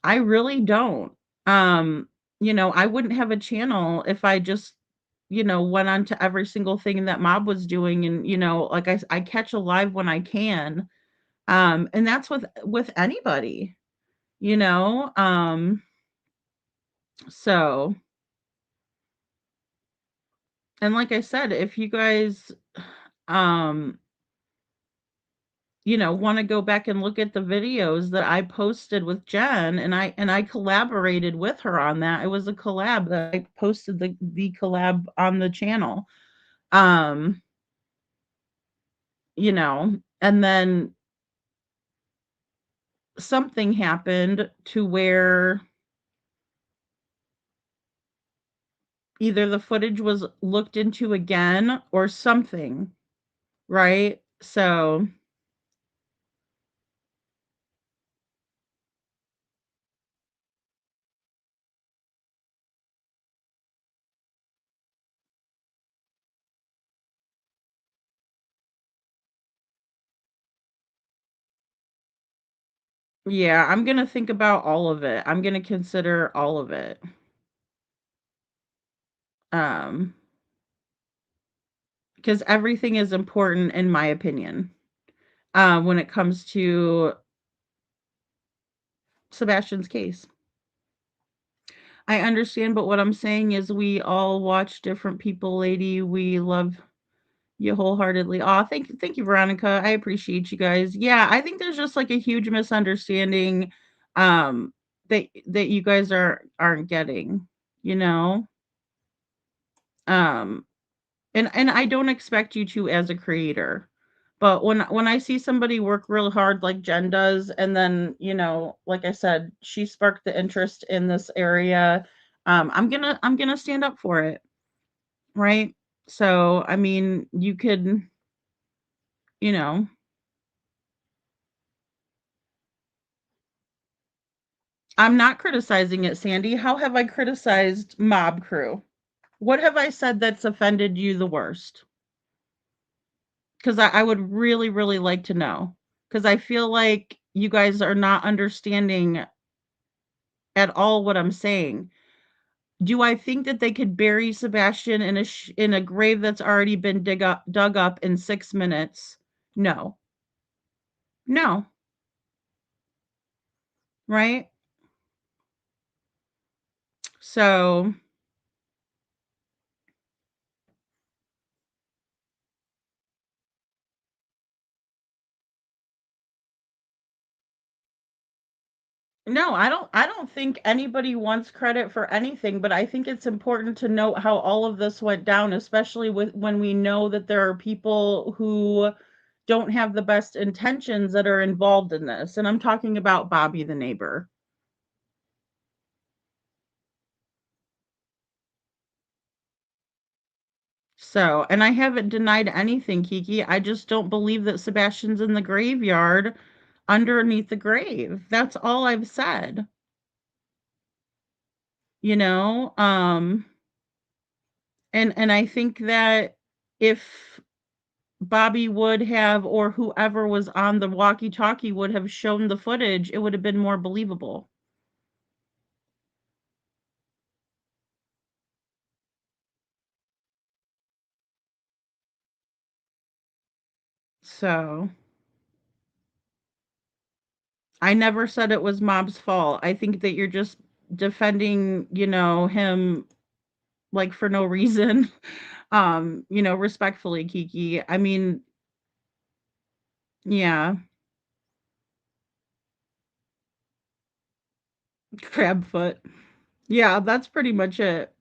I really don't. Um, you know, I wouldn't have a channel if I just, you know, went on to every single thing that Mob was doing and, you know, like I catch a live when I can. And that's with anybody, you know. So and like I said, if you guys um you know, wanna go back and look at the videos that I posted with Jen, and I collaborated with her on that. It was a collab that I posted the collab on the channel. Um, you know, and then something happened to where either the footage was looked into again or something, right? So, yeah, I'm gonna think about all of it. I'm gonna consider all of it. Um, because everything is important in my opinion. When it comes to Sebastian's case. I understand, but what I'm saying is we all watch different people, lady. We love you wholeheartedly. Aw, thank you, Veronica. I appreciate you guys. Yeah, I think there's just like a huge misunderstanding um that you guys aren't getting, you know? Um and I don't expect you to as a creator. But when I see somebody work real hard like Jen does, and then, like I said, she sparked the interest in this area, I'm gonna stand up for it, right? So, I mean, you could, you know, I'm not criticizing it, Sandy. How have I criticized Mob Crew? What have I said that's offended you the worst? Because I would really, really like to know. Because I feel like you guys are not understanding at all what I'm saying. Do I think that they could bury Sebastian in a grave that's already been dug up in 6 minutes? No. No. Right? So, no, I don't think anybody wants credit for anything, but I think it's important to note how all of this went down, especially when we know that there are people who don't have the best intentions that are involved in this. And I'm talking about Bobby the neighbor. So, and I haven't denied anything, Kiki. I just don't believe that Sebastian's in the graveyard underneath the grave. That's all I've said. You know, and I think that if Bobby would have, or whoever was on the walkie-talkie would have shown the footage, it would have been more believable. So, I never said it was Mob's fault. I think that you're just defending, him like for no reason. Respectfully, Kiki. I mean, yeah, crab foot. Yeah, that's pretty much it.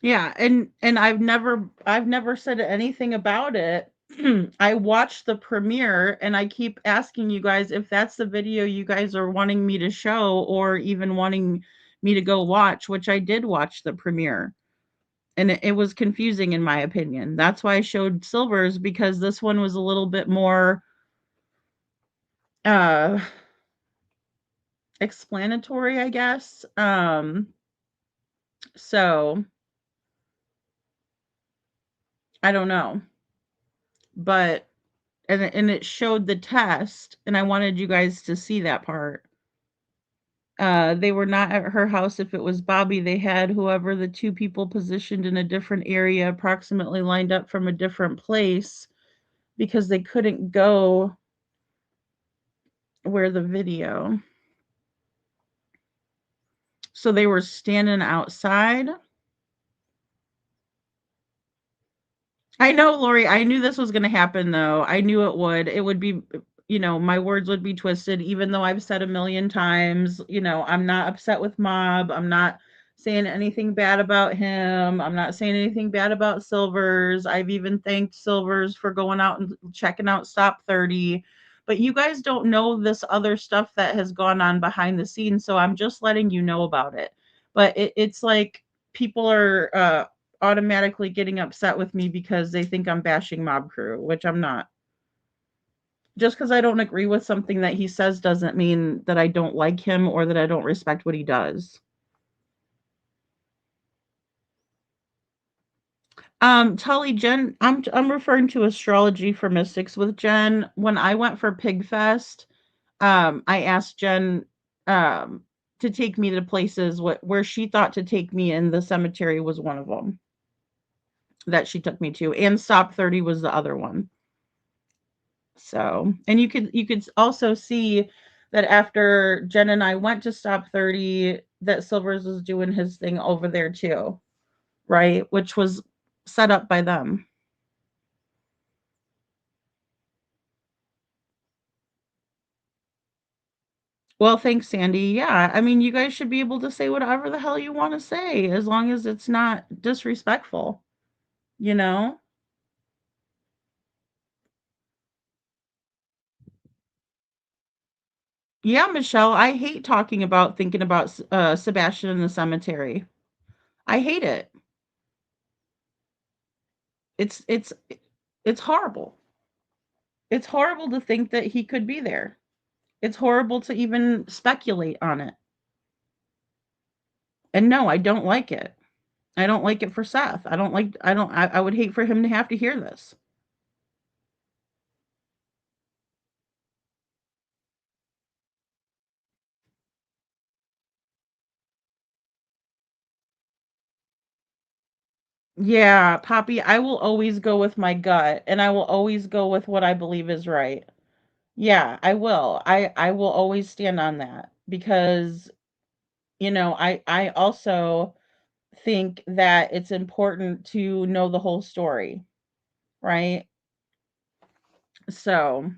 Yeah, and I've never said anything about it. I watched the premiere and I keep asking you guys if that's the video you guys are wanting me to show or even wanting me to go watch, which I did watch the premiere. And it was confusing in my opinion. That's why I showed Silver's, because this one was a little bit more uh explanatory, I guess. So I don't know. But and it showed the test, and I wanted you guys to see that part. They were not at her house. If it was Bobby, they had whoever the two people positioned in a different area, approximately lined up from a different place, because they couldn't go where the video. So they were standing outside. I know, Lori. I knew this was going to happen, though. I knew it would. It would be, my words would be twisted, even though I've said a million times, I'm not upset with Mob. I'm not saying anything bad about him. I'm not saying anything bad about Silvers. I've even thanked Silvers for going out and checking out Stop 30. But you guys don't know this other stuff that has gone on behind the scenes, so I'm just letting you know about it. But it's like people are automatically getting upset with me because they think I'm bashing Mob Crew, which I'm not. Just because I don't agree with something that he says doesn't mean that I don't like him or that I don't respect what he does. Tully, Jen, I'm referring to astrology for mystics with Jen. When I went for Pigfest, I asked Jen, um, to take me to places where she thought to take me, and the cemetery was one of them that she took me to, and Stop 30 was the other one. So, and you could also see that after Jen and I went to Stop 30, that Silvers was doing his thing over there too, right? Which was set up by them. Well, thanks, Sandy. Yeah, I mean, you guys should be able to say whatever the hell you want to say as long as it's not disrespectful, you know? Yeah, Michelle, I hate talking about thinking about Sebastian in the cemetery. I hate it. It's it's horrible. It's horrible to think that he could be there. It's horrible to even speculate on it. And no, I don't like it. I don't like it for Seth. I would hate for him to have to hear this. Yeah, Poppy, I will always go with my gut and I will always go with what I believe is right. Yeah, I will. I will always stand on that because I also think that it's important to know the whole story, right? So,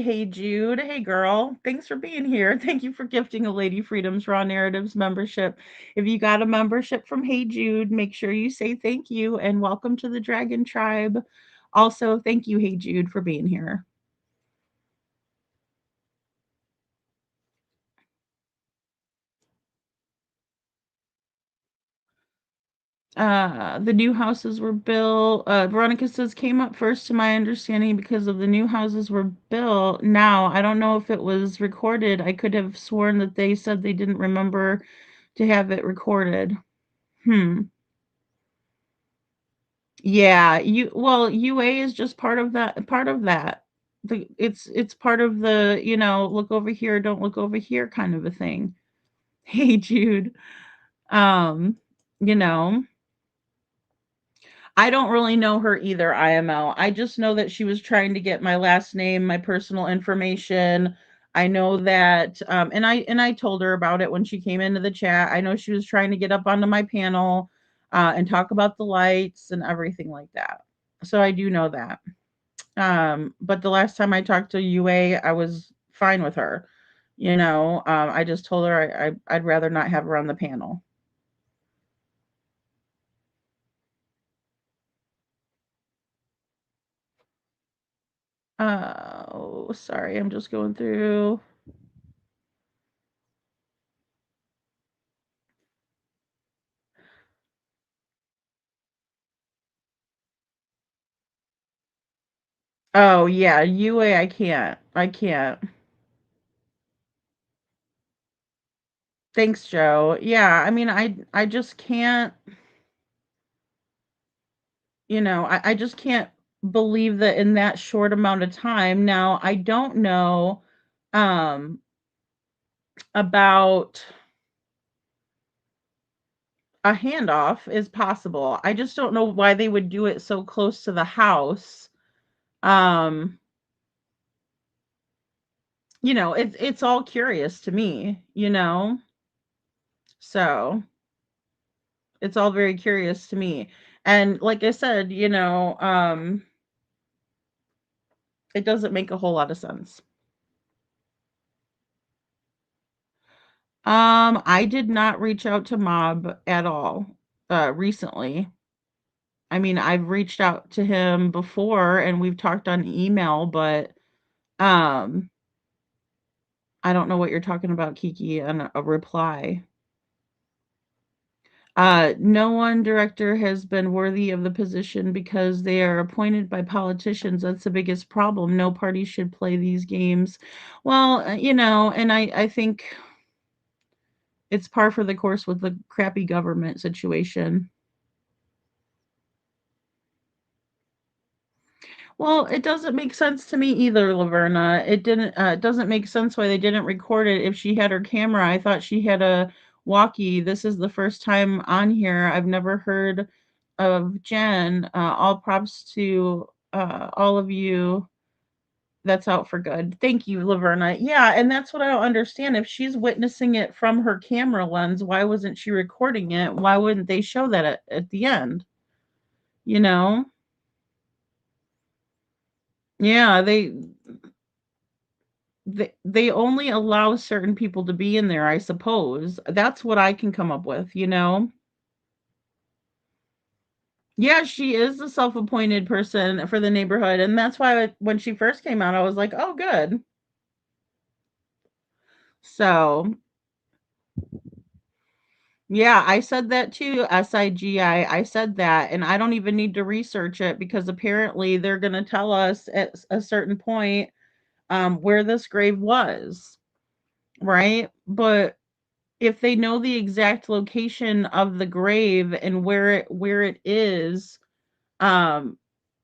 hey Jude. Hey girl. Thanks for being here. Thank you for gifting a Lady Freedom's Raw Narratives membership. If you got a membership from Hey Jude, make sure you say thank you and welcome to the Dragon Tribe. Also, thank you, Hey Jude, for being here. The new houses were built. Veronica says came up first to my understanding because of the new houses were built. Now, I don't know if it was recorded. I could have sworn that they said they didn't remember to have it recorded. Hmm. Yeah, UA is just part of that. It's part of the, look over here, don't look over here kind of a thing. Hey Jude. Um, you know, I don't really know her either, IML. I just know that she was trying to get my last name, my personal information. I know that and I told her about it when she came into the chat. I know she was trying to get up onto my panel and talk about the lights and everything like that. So I do know that. But the last time I talked to UA, I was fine with her. I just told her I'd rather not have her on the panel. Oh, sorry, I'm just going through. Oh, yeah, UA, I can't. I can't. Thanks, Joe. Yeah, I mean, I just can't, I just can't believe that in that short amount of time. Now, I don't know um about a handoff is possible. I just don't know why they would do it so close to the house. Um, it's all curious to me. So it's all very curious to me. And like I said, it doesn't make a whole lot of sense. I did not reach out to Mob at all recently. I mean, I've reached out to him before and we've talked on email, but um I don't know what you're talking about, Kiki, and a reply. No one director has been worthy of the position because they are appointed by politicians. That's the biggest problem. No party should play these games. Well, and I think it's par for the course with the crappy government situation. Well, it doesn't make sense to me either, Laverna. It doesn't make sense why they didn't record it if she had her camera. I thought she had a walkie. This is the first time on here. I've never heard of Jen. All props to all of you that's out for good. Thank you, Laverna. Yeah, and that's what I don't understand. If she's witnessing it from her camera lens, why wasn't she recording it? Why wouldn't they show that at the end? You know? Yeah, they only allow certain people to be in there, I suppose. That's what I can come up with, you know? Yeah, she is the self-appointed person for the neighborhood, and that's why when she first came out, I was like, "Oh, good." So, yeah, I said that too, SIGI. I said that, and I don't even need to research it because apparently they're gonna tell us at a certain point, where this grave was, right? But if they know the exact location of the grave and where it is, um,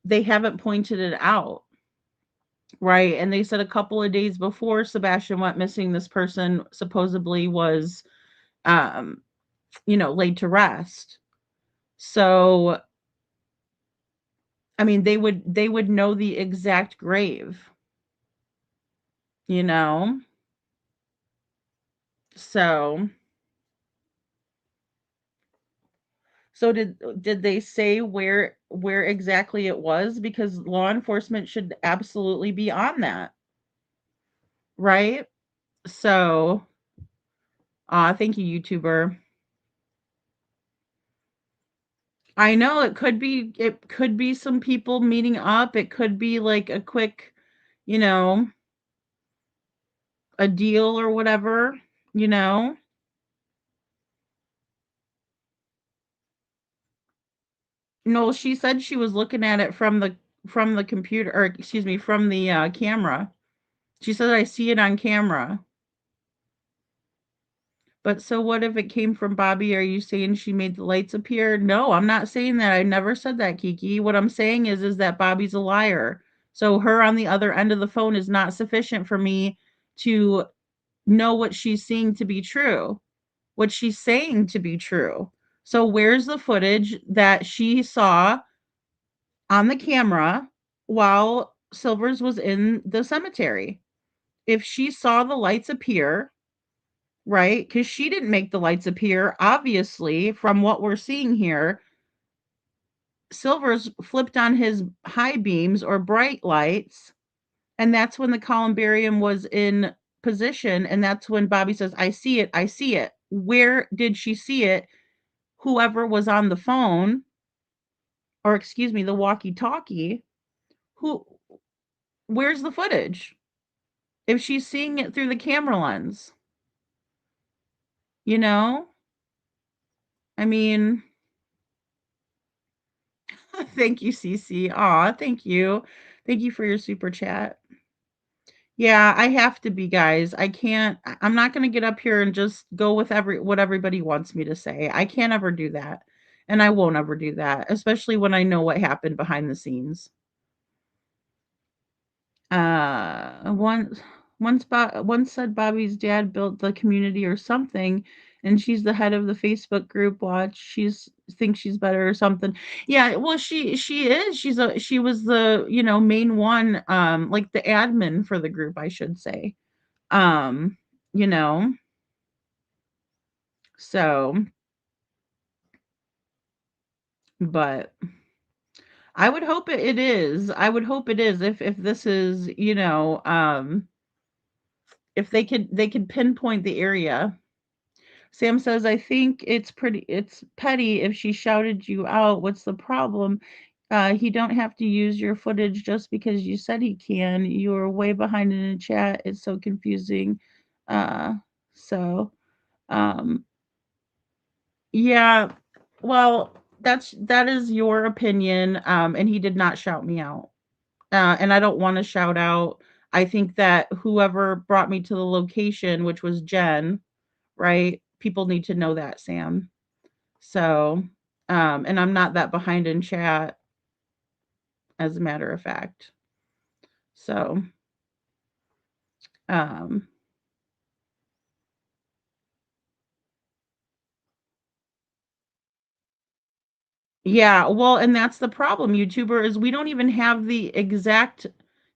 they haven't pointed it out, right? And they said a couple of days before Sebastian went missing, this person supposedly was, um, laid to rest. So, I mean, they would know the exact grave, you know? So So did they say where exactly it was? Because law enforcement should absolutely be on that, right? So, thank you, YouTuber. I know it could be some people meeting up. It could be like a quick, you know, a deal or whatever, you know. No, she said she was looking at it from the computer, or excuse me, from the camera. She said I see it on camera. But so what if it came from Bobby? Are you saying she made the lights appear? No, I'm not saying that. I never said that, Kiki. What I'm saying is that Bobby's a liar. So her on the other end of the phone is not sufficient for me to know what she's seeing to be true, what she's saying to be true. So where's the footage that she saw on the camera while Silvers was in the cemetery? If she saw the lights appear, right? Because she didn't make the lights appear. Obviously, from what we're seeing here, Silver's flipped on his high beams or bright lights, and that's when the columbarium was in position. And that's when Bobby says, I see it, I see it. Where did she see it? Whoever was on the phone, or excuse me, the walkie talkie, who, where's the footage? If she's seeing it through the camera lens, you know? I mean, thank you, Cece. Aw, thank you. Thank you for your super chat. Yeah, I have to be, guys. I'm not gonna get up here and just go with what everybody wants me to say. I can't ever do that. And I won't ever do that, especially when I know what happened behind the scenes. Once once said Bobby's dad built the community or something, and she's the head of the Facebook group watch. She's thinks she's better or something. Yeah, well, she is. She was the, main one, like the admin for the group, I should say. Um, you know, so but I would hope it is. I would hope it is if this is, if they could pinpoint the area. Sam says, I think it's petty if she shouted you out. What's the problem? He don't have to use your footage just because you said he can. You are way behind in the chat. It's so confusing. Uh, so, um, yeah, well, that is your opinion. And he did not shout me out. And I don't want to shout out. I think that whoever brought me to the location, which was Jen, right? People need to know that, Sam. So, and I'm not that behind in chat. as a matter of fact. So, um, yeah, well, and that's the problem, YouTuber, is we don't even have the exact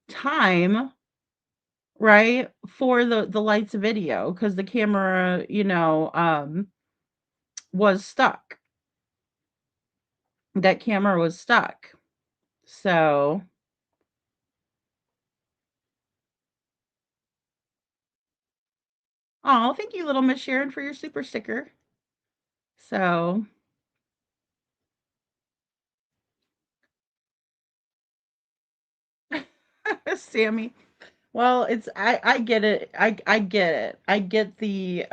time, right, for the lights video because the camera, was stuck. That camera was stuck. So, oh, thank you, little Miss Sharon, for your super sticker. So, Sammy. Well, it's I get it. I get it. I get the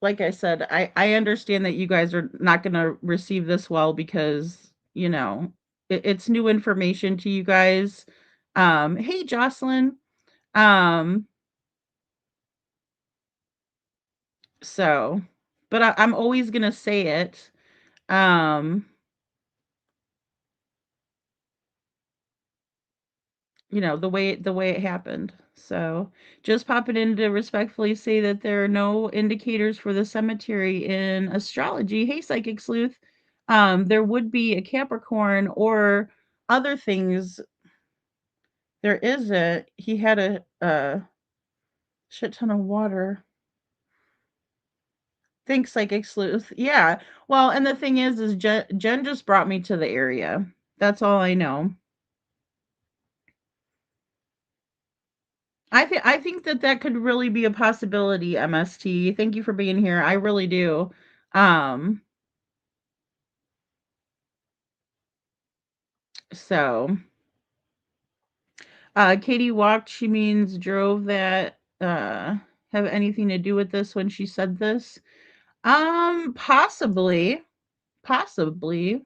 like I said, I understand that you guys are not going to receive this well because, it's new information to you guys. Hey Jocelyn. Um so but I'm always going to say it. Um the way it happened. So, just popping in to respectfully say that there are no indicators for the cemetery in astrology. Hey, Psychic Sleuth. There would be a Capricorn or other things. There isn't. He had a shit ton of water. Thanks, Psychic Sleuth. Yeah. Well, and the thing is Jen just brought me to the area. That's all I know. I think that could really be a possibility, MST. Thank you for being here. I really do. Um, so Katie walked, she means drove that have anything to do with this when she said this. Possibly. Possibly.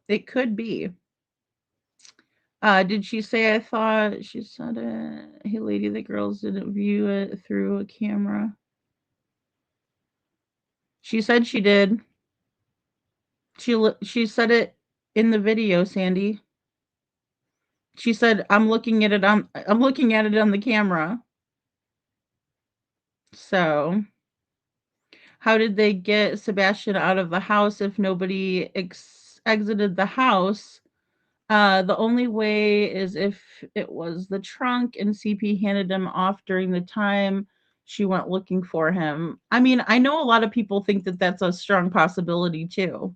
It could be. Did she say I thought she said it? Hey lady, the girls didn't view it through a camera. She said she did. She said it in the video, Sandy. She said, I'm looking at it on the camera." So, how did they get Sebastian out of the house if nobody exited the house? The only way is if it was the trunk and CP handed him off during the time she went looking for him. I mean, I know a lot of people think that that's a strong possibility too.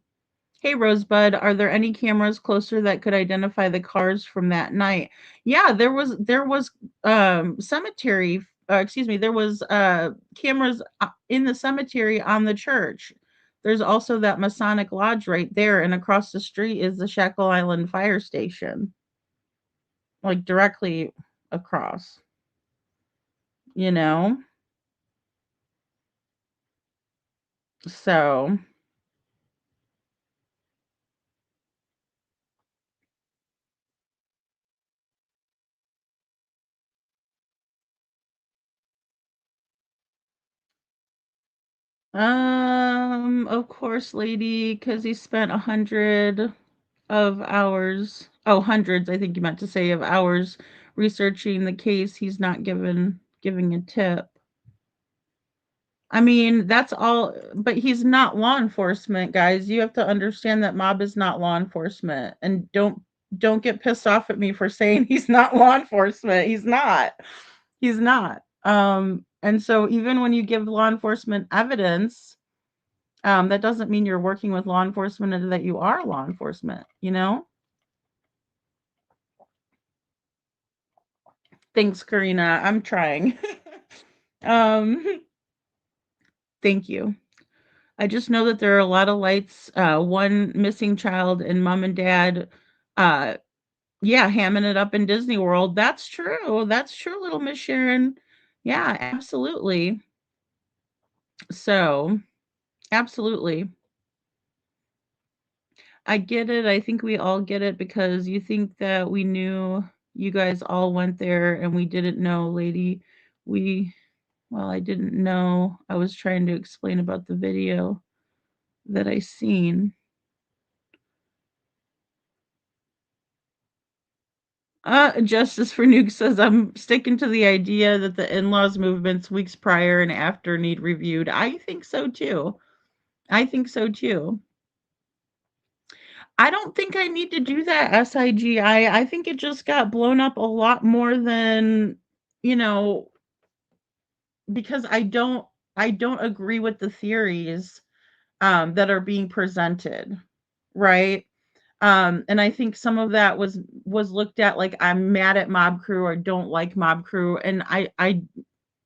Hey Rosebud, are there any cameras closer that could identify the cars from that night? Yeah, there was cemetery excuse me, there was cameras in the cemetery on the church. There's also that Masonic lodge right there, and across the street is the Shackle Island fire station. Like directly across, you know? So, of course, lady, because he spent 100 of hours, oh, hundreds, I think you meant to say, of hours researching the case. He's not giving a tip. I mean, that's all, but he's not law enforcement, guys. You have to understand that Mob is not law enforcement, and don't get pissed off at me for saying he's not law enforcement. He's not. He's not. And so even when you give law enforcement evidence, that doesn't mean you're working with law enforcement and that you are law enforcement, you know? Thanks, Karina. I'm trying. um, thank you. I just know that there are a lot of lights, one missing child and mom and dad, uh, yeah, hamming it up in Disney World. That's true. That's true, little Miss Sharon. Yeah, absolutely. So, absolutely. I get it. I think we all get it because you think that we knew you guys all went there and we didn't know, lady. We, well, I didn't know. I was trying to explain about the video. that I seen. Justice for Nuke says, I'm sticking to the idea that the in-laws movements weeks prior and after need reviewed. I think so too. I think so too. I don't think I need to do that, SIG. I think it just got blown up a lot more than, you know, because I don't agree with the theories that are being presented, right? And I think some of that was looked at like I'm mad at Mob Crew or don't like Mob Crew, and I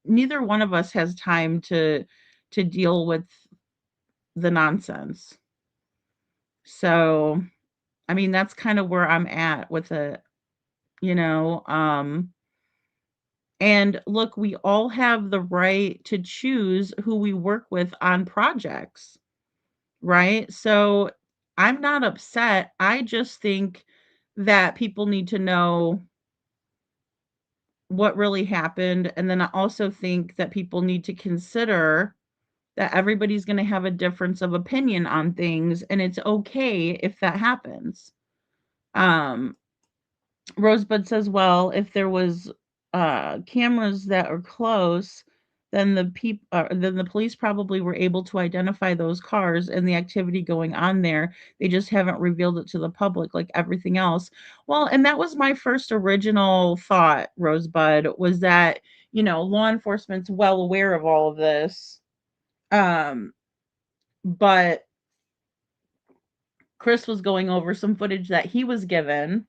neither one of us has time to deal with the nonsense. So, I mean, that's kind of where I'm at with it, you know. And look, we all have the right to choose who we work with on projects, right? So I'm not upset. I just think that people need to know what really happened. And then I also think that people need to consider that everybody's going to have a difference of opinion on things, and it's okay if that happens. Um, Rosebud says, well, if there was cameras that are close, then the police probably were able to identify those cars and the activity going on there. They just haven't revealed it to the public like everything else. Well, and that was my first original thought, Rosebud, was that, you know, law enforcement's well aware of all of this. Um, but Chris was going over some footage that he was given,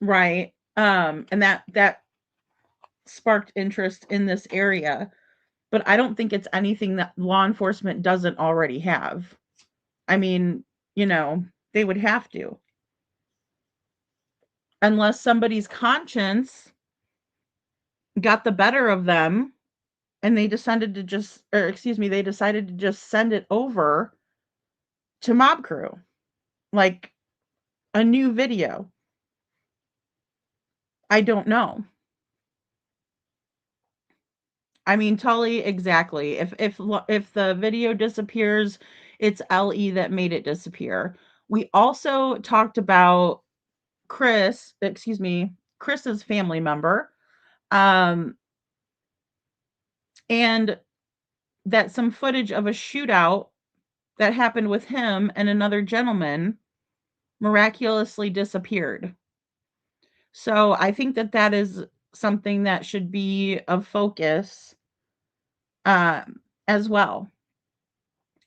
right? And that sparked interest in this area, but I don't think it's anything that law enforcement doesn't already have. I mean, you know, they would have to, unless somebody's conscience got the better of them and they decided to just, or excuse me, they decided to just send it over to Mob Crew, like a new video. I don't know. I mean, Tully, exactly. If the video disappears, it's LE that made it disappear. We also talked about Chris's family member, um, and that some footage of a shootout that happened with him and another gentleman miraculously disappeared. So I think that that is something that should be of focus as well.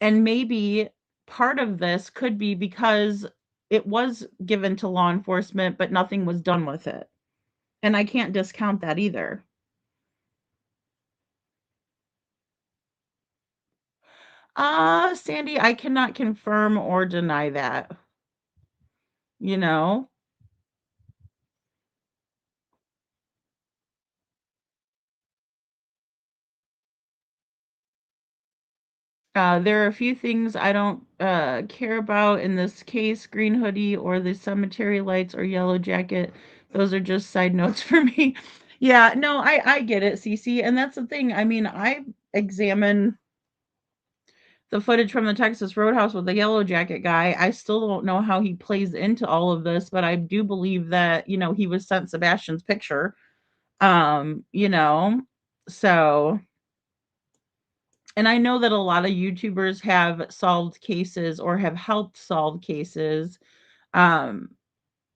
And maybe part of this could be because it was given to law enforcement, but nothing was done with it. And I can't discount that either. Sandy, I cannot confirm or deny that. You know, there are a few things I don't care about in this case, green hoodie or the cemetery lights or yellow jacket. Those are just side notes for me. Yeah, no, I get it, Cece. And that's the thing. I mean, I examine the footage from the Texas Roadhouse with the yellow jacket guy. I still don't know how he plays into all of this, but I do believe that, you know, he was sent Sebastian's picture. You know, so, and I know that a lot of YouTubers have solved cases or have helped solve cases. Um,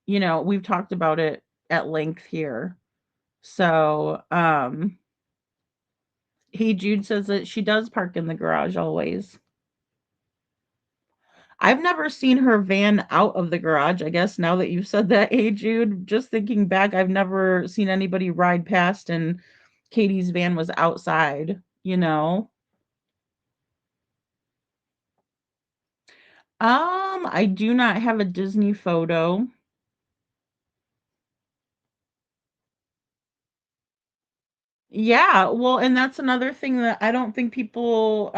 you know, we've talked about it at length here. So, Hey Jude says that she does park in the garage always. I've never seen her van out of the garage, I guess, now that you've said that, Hey Jude. Just thinking back, I've never seen anybody ride past and Katie's van was outside, you know? I do not have a Disney photo. Yeah, well, and that's another thing that I don't think people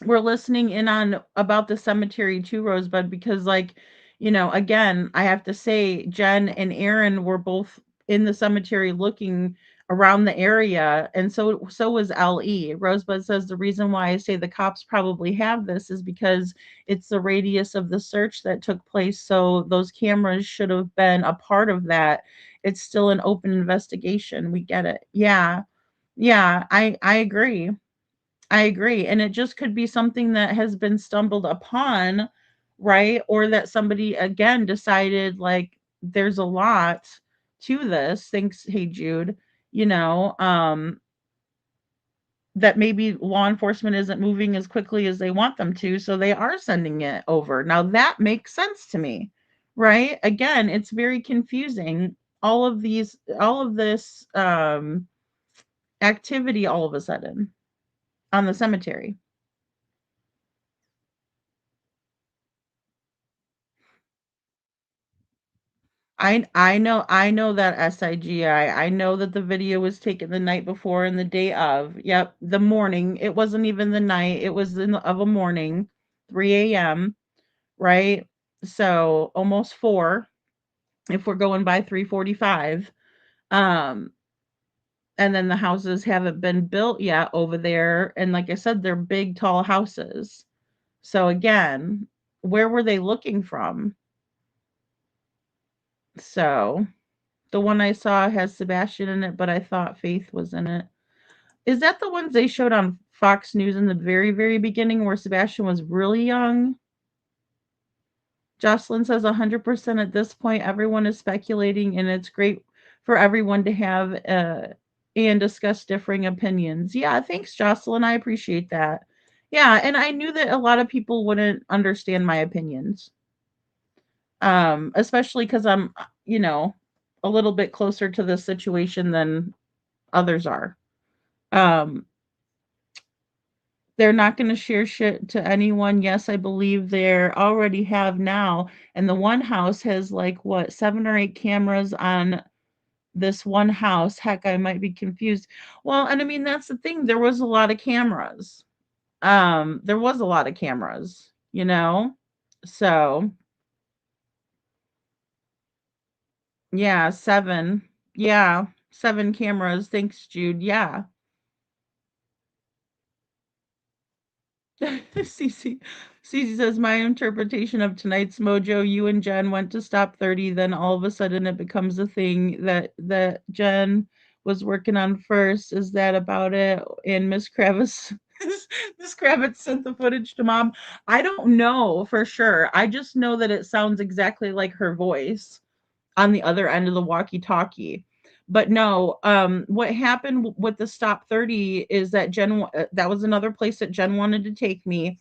were listening in on about the cemetery too, Rosebud, because like, you know, again, I have to say Jen and Aaron were both in the cemetery looking around the area, and so was LE. Rosebud says the reason why I say the cops probably have this is because it's the radius of the search that took place, so those cameras should have been a part of that. It's still an open investigation. We get it. Yeah. Yeah, I agree. I agree. And it just could be something that has been stumbled upon, right? Or that somebody again decided like there's a lot to this. Thanks, Hey Jude. You know, that maybe law enforcement isn't moving as quickly as they want them to, so they are sending it over. Now that makes sense to me, right? Again, it's very confusing. All of this activity all of a sudden on the cemetery. I know that SIGI. I know that the video was taken the night before and the day of. Yep, the morning. It wasn't even the night. It was of a morning, 3 a.m., right? So almost 4 if we're going by 3:45. Um and then the houses haven't been built yet over there, and like I said, they're big tall houses. So again, where were they looking from? So the one I saw has Sebastian in it, but I thought Faith was in it. Is that the ones they showed on Fox News in the very, very beginning where Sebastian was really young? Jocelyn says 100% at this point, everyone is speculating, and it's great for everyone to have and discuss differing opinions. Yeah, thanks, Jocelyn. I appreciate that. Yeah, and I knew that a lot of people wouldn't understand my opinions, especially because I'm, you know, a little bit closer to this situation than others are. Um, they're not going to share shit to anyone. Yes, I believe they already have now. And the one house has like what, 7 or 8 cameras on this one house. Heck, I might be confused. Well, and I mean, that's the thing. There was a lot of cameras. There was a lot of cameras, you know? So, yeah, 7. Yeah, 7 cameras. Thanks, Jude. Yeah. Cece Cece says, my interpretation of tonight's mojo, you and Jen went to stop 30, then all of a sudden it becomes a thing that Jen was working on first. Is that about it? And Miss Kravitz Miss Kravitz sent the footage to mom. I don't know for sure. I just know that it sounds exactly like her voice on the other end of the walkie-talkie. But no, what happened with the stop 30 is that that was another place that Jen wanted to take me,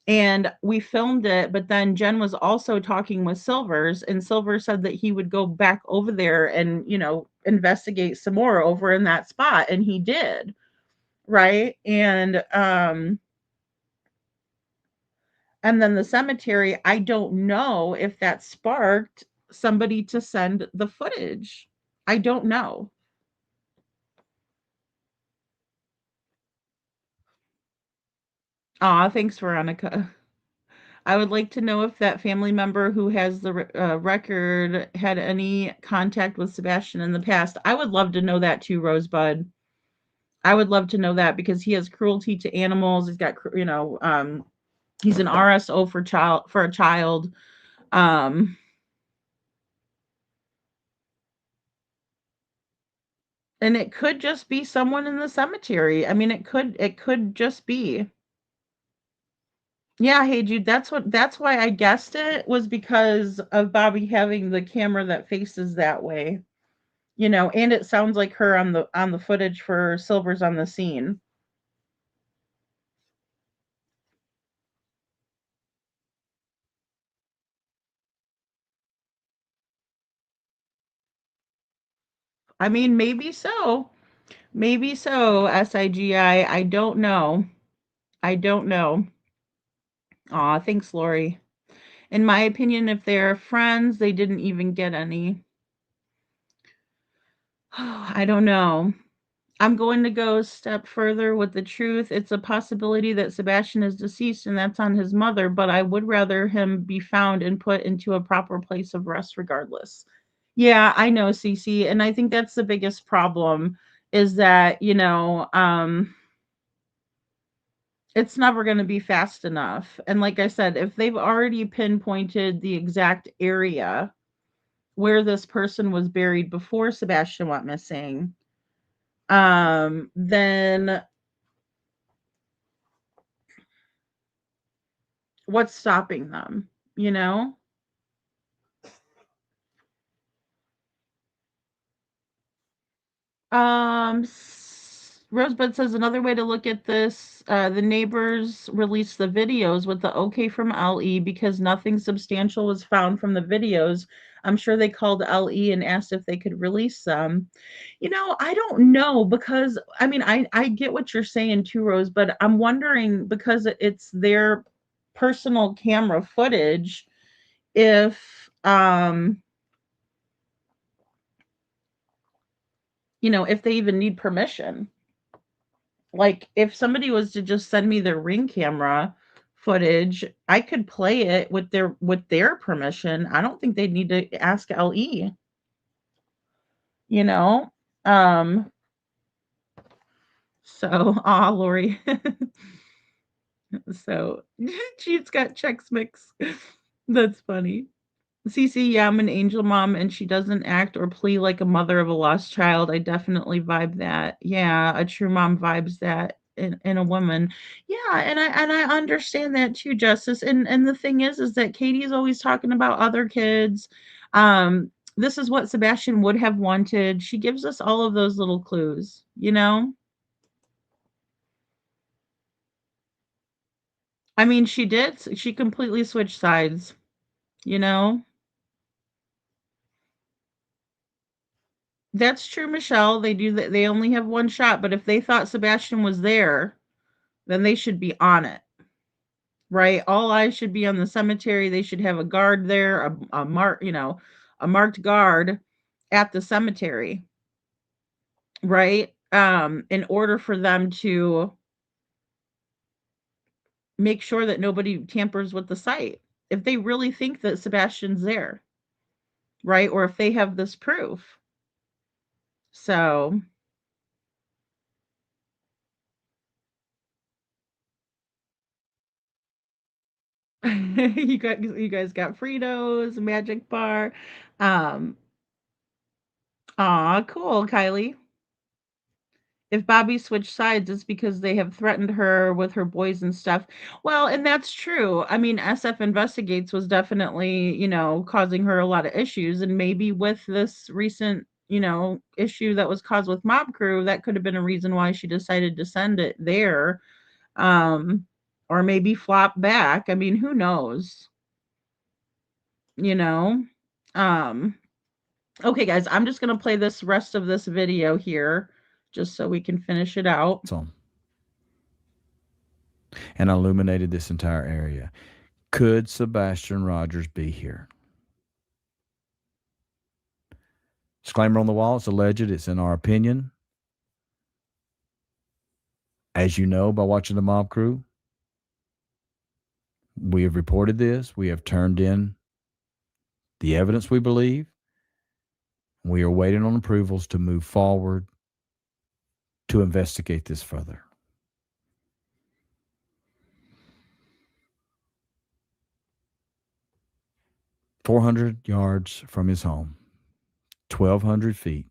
and we filmed it, but then Jen was also talking with Silvers, and Silver said that he would go back over there and, you know, investigate some more over in that spot, and he did, right? And then the cemetery, I don't know if that sparked somebody to send the footage. I don't know. Aw, thanks, Veronica. I would like to know if that family member who has the record had any contact with Sebastian in the past. I would love to know that too, Rosebud. I would love to know that because he has cruelty to animals. He's got, he's an RSO for a child. Um, and it could just be someone in the cemetery. I mean, it could just be. Yeah, hey Jude, that's why I guessed it was because of Bobby having the camera that faces that way. You know, and it sounds like her on the footage for Silver's on the scene. I mean, maybe so. Maybe so, SIGI. I don't know. I don't know. Aw, thanks, Lori. In my opinion, if they're friends, they didn't even get any. I don't know. I'm going to go a step further with the truth. It's a possibility that Sebastian is deceased and that's on his mother, but I would rather him be found and put into a proper place of rest regardless. Yeah, I know, Cece, and I think that's the biggest problem is that, it's never going to be fast enough. And like I said, if they've already pinpointed the exact area where this person was buried before Sebastian went missing, then what's stopping them, you know? Rosebud says another way to look at this, the neighbors released the videos with the okay from LE because nothing substantial was found from the videos. I'm sure they called LE and asked if they could release them. I don't know because I mean I get what you're saying too, Rose, but I'm wondering because it's their personal camera footage if if they even need permission. Like, if somebody was to just send me their Ring camera footage, I could play it with their permission. I don't think they'd need to ask LE, you know? Um, so, Lori. So, she's got Chex Mix. That's funny. CC, yeah, I'm an angel mom, and she doesn't act or plea like a mother of a lost child. I definitely vibe that. Yeah, a true mom vibes that in a woman. Yeah, and I understand that too, Justice. And the thing is that Katie's always talking about other kids. This is what Sebastian would have wanted. She gives us all of those little clues, you know? I mean, she did. She completely switched sides, you know? That's true, Michelle. They do that. They only have one shot, but if they thought Sebastian was there, then they should be on it, right? All eyes should be on the cemetery. They should have a guard there, a marked guard at the cemetery, right? In order for them to make sure that nobody tampers with the site. If they really think that Sebastian's there, right? Or if they have this proof. So you guys got Fritos, Magic Bar. Um, cool, Kylie. If Bobby switched sides, it's because they have threatened her with her boys and stuff. Well, and that's true. I mean, SF Investigates was definitely, causing her a lot of issues. And maybe with this recent, issue that was caused with Mob Crew, that could have been a reason why she decided to send it there. Um, or maybe flop back. I mean, who knows? You know? Um, okay, guys, I'm just going to play this rest of this video here just so we can finish it out. And illuminated this entire area. Could Sebastian Rogers be here? Disclaimer on the wall, it's alleged, it's in our opinion. As you know by watching the Mob Crew, we have reported this. We have turned in the evidence we believe. We are waiting on approvals to move forward to investigate this further. "400 yards from his home, 1,200 feet,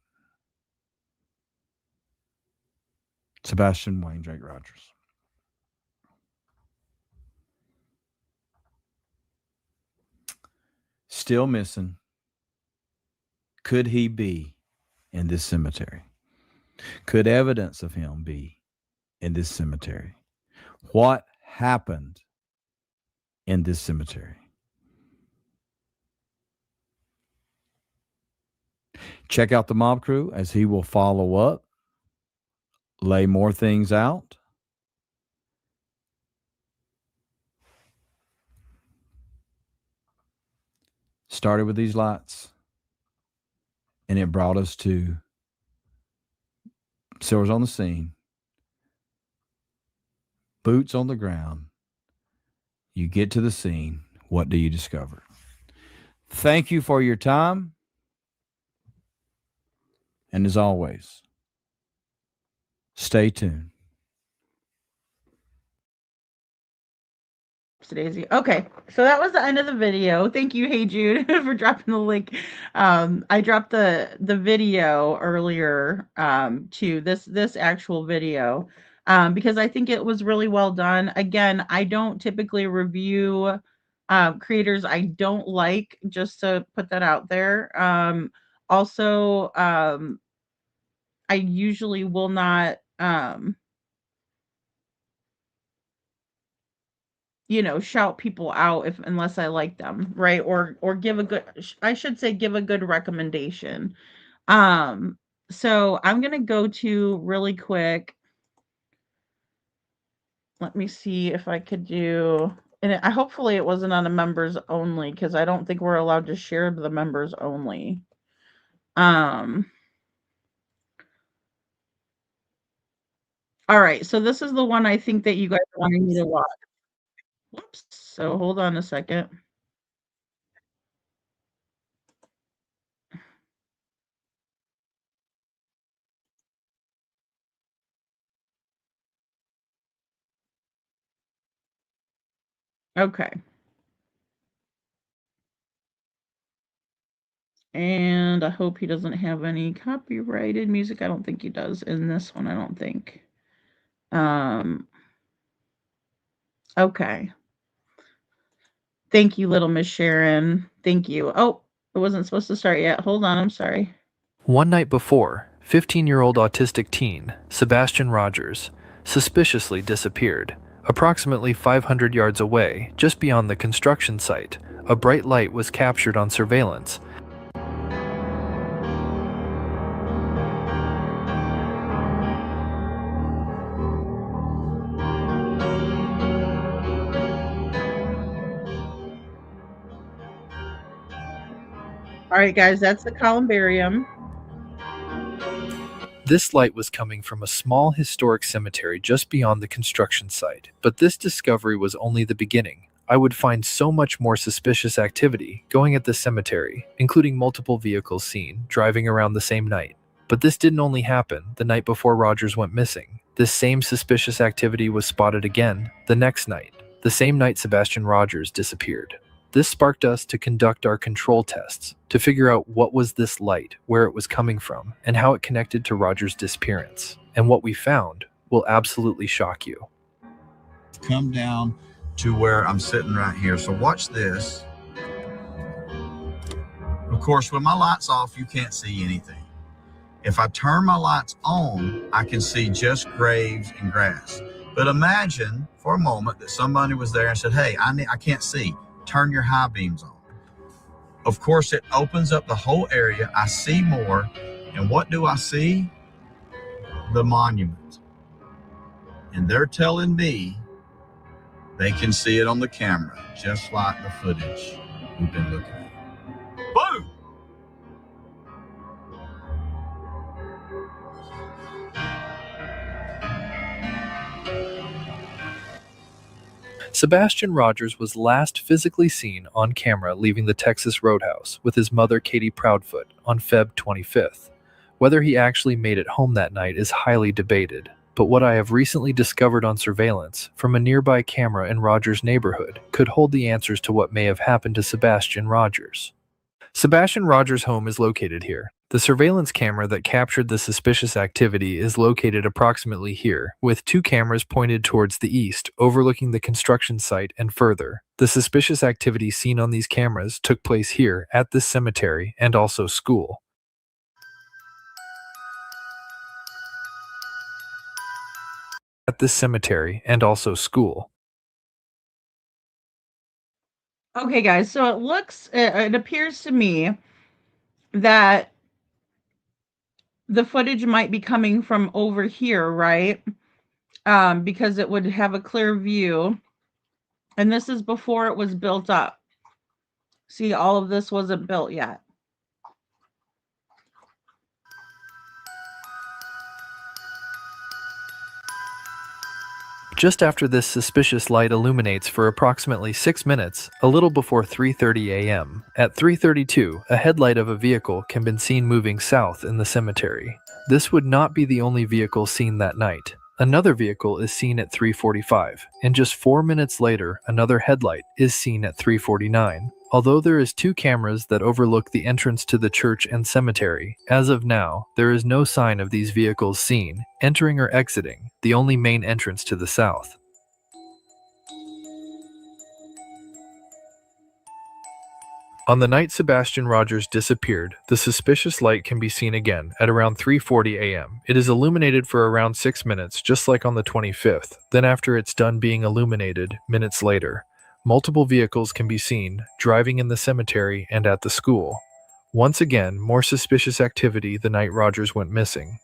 Sebastian Wayne Drake Rogers." Still missing. Could he be in this cemetery? Could evidence of him be in this cemetery? What happened in this cemetery? Check out the Mob Crew as he will follow up, lay more things out. Started with these lights, and it brought us to Silver's on the scene, boots on the ground. You get to the scene. What do you discover? Thank you for your time. And as always, Stay tuned. Daisy. Okay, so that was the end of the video. Thank you, Hey Jude, for dropping the link. I dropped the video earlier to this actual video because I think it was really well done. Again, I don't typically review creators I don't like, just to put that out there. Also, I usually will not shout people out if unless I like them, right? Or give a good I should say give a good recommendation. Um so I'm going to go to really quick. Let me see if I could do and I hopefully it wasn't on a members only because I don't think we're allowed to share the members only. Um All right, so this is the one I think that you guys wanted me to watch. Whoops. So hold on a second. Okay. And I hope he doesn't have any copyrighted music. I don't think he does in this one, I don't think. Okay. Thank you, little Miss Sharon. Thank you. Oh, it wasn't supposed to start yet. Hold on, I'm sorry. One night before, 15-year-old autistic teen, Sebastian Rogers, suspiciously disappeared. Approximately 500 yards away, just beyond the construction site, a bright light was captured on surveillance. All right, guys, that's the Columbarium. This light was coming from a small historic cemetery just beyond the construction site. But this discovery was only the beginning. I would find so much more suspicious activity going at the cemetery, including multiple vehicles seen driving around the same night. But this didn't only happen the night before Rogers went missing. This same suspicious activity was spotted again the next night, the same night Sebastian Rogers disappeared. This sparked us to conduct our control tests to figure out what was this light, where it was coming from, and how it connected to Roger's disappearance. And what we found will absolutely shock you. Come down to where I'm sitting right here. So watch this. Of course, with my lights off, you can't see anything. If I turn my lights on, I can see just graves and grass. But imagine for a moment that somebody was there and said, hey, I can't see. Turn your high beams on. Of course, it opens up the whole area. I see more. And what do I see? The monument. And they're telling me they can see it on the camera, just like the footage we've been looking at. Boom! Sebastian Rogers was last physically seen on camera leaving the Texas Roadhouse with his mother Katie Proudfoot on Feb 25th. Whether he actually made it home that night is highly debated, but what I have recently discovered on surveillance from a nearby camera in Rogers' neighborhood could hold the answers to what may have happened to Sebastian Rogers. Sebastian Rogers' home is located here. The surveillance camera that captured the suspicious activity is located approximately here, with two cameras pointed towards the east, overlooking the construction site and further. The suspicious activity seen on these cameras took place here at this cemetery and also school. At this cemetery and also school. Okay, guys, so it appears to me that the footage might be coming from over here, right? Because it would have a clear view. And this is before it was built up. See, all of this wasn't built yet. Just after this suspicious light illuminates for approximately 6 minutes, a little before 3:30 a.m. At 3:32, a headlight of a vehicle can be seen moving south in the cemetery. This would not be the only vehicle seen that night. Another vehicle is seen at 3:45, and just 4 minutes later, another headlight is seen at 3:49. Although there is 2 cameras that overlook the entrance to the church and cemetery, as of now, there is no sign of these vehicles seen, entering or exiting, the only main entrance to the south. On the night Sebastian Rogers disappeared, the suspicious light can be seen again at around 3:40 a.m. It is illuminated for around 6 minutes, just like on the 25th. Then after it's done being illuminated, minutes later, multiple vehicles can be seen, driving in the cemetery and at the school. Once again, more suspicious activity the night Rogers went missing.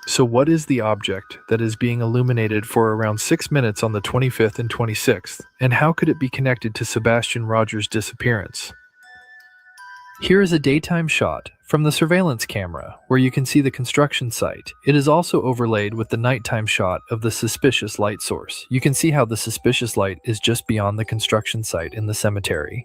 So what is the object that is being illuminated for around 6 minutes on the 25th and 26th, and how could it be connected to Sebastian Rogers' disappearance? Here is a daytime shot from the surveillance camera where you can see the construction site. It is also overlaid with the nighttime shot of the suspicious light source. You can see how the suspicious light is just beyond the construction site in the cemetery.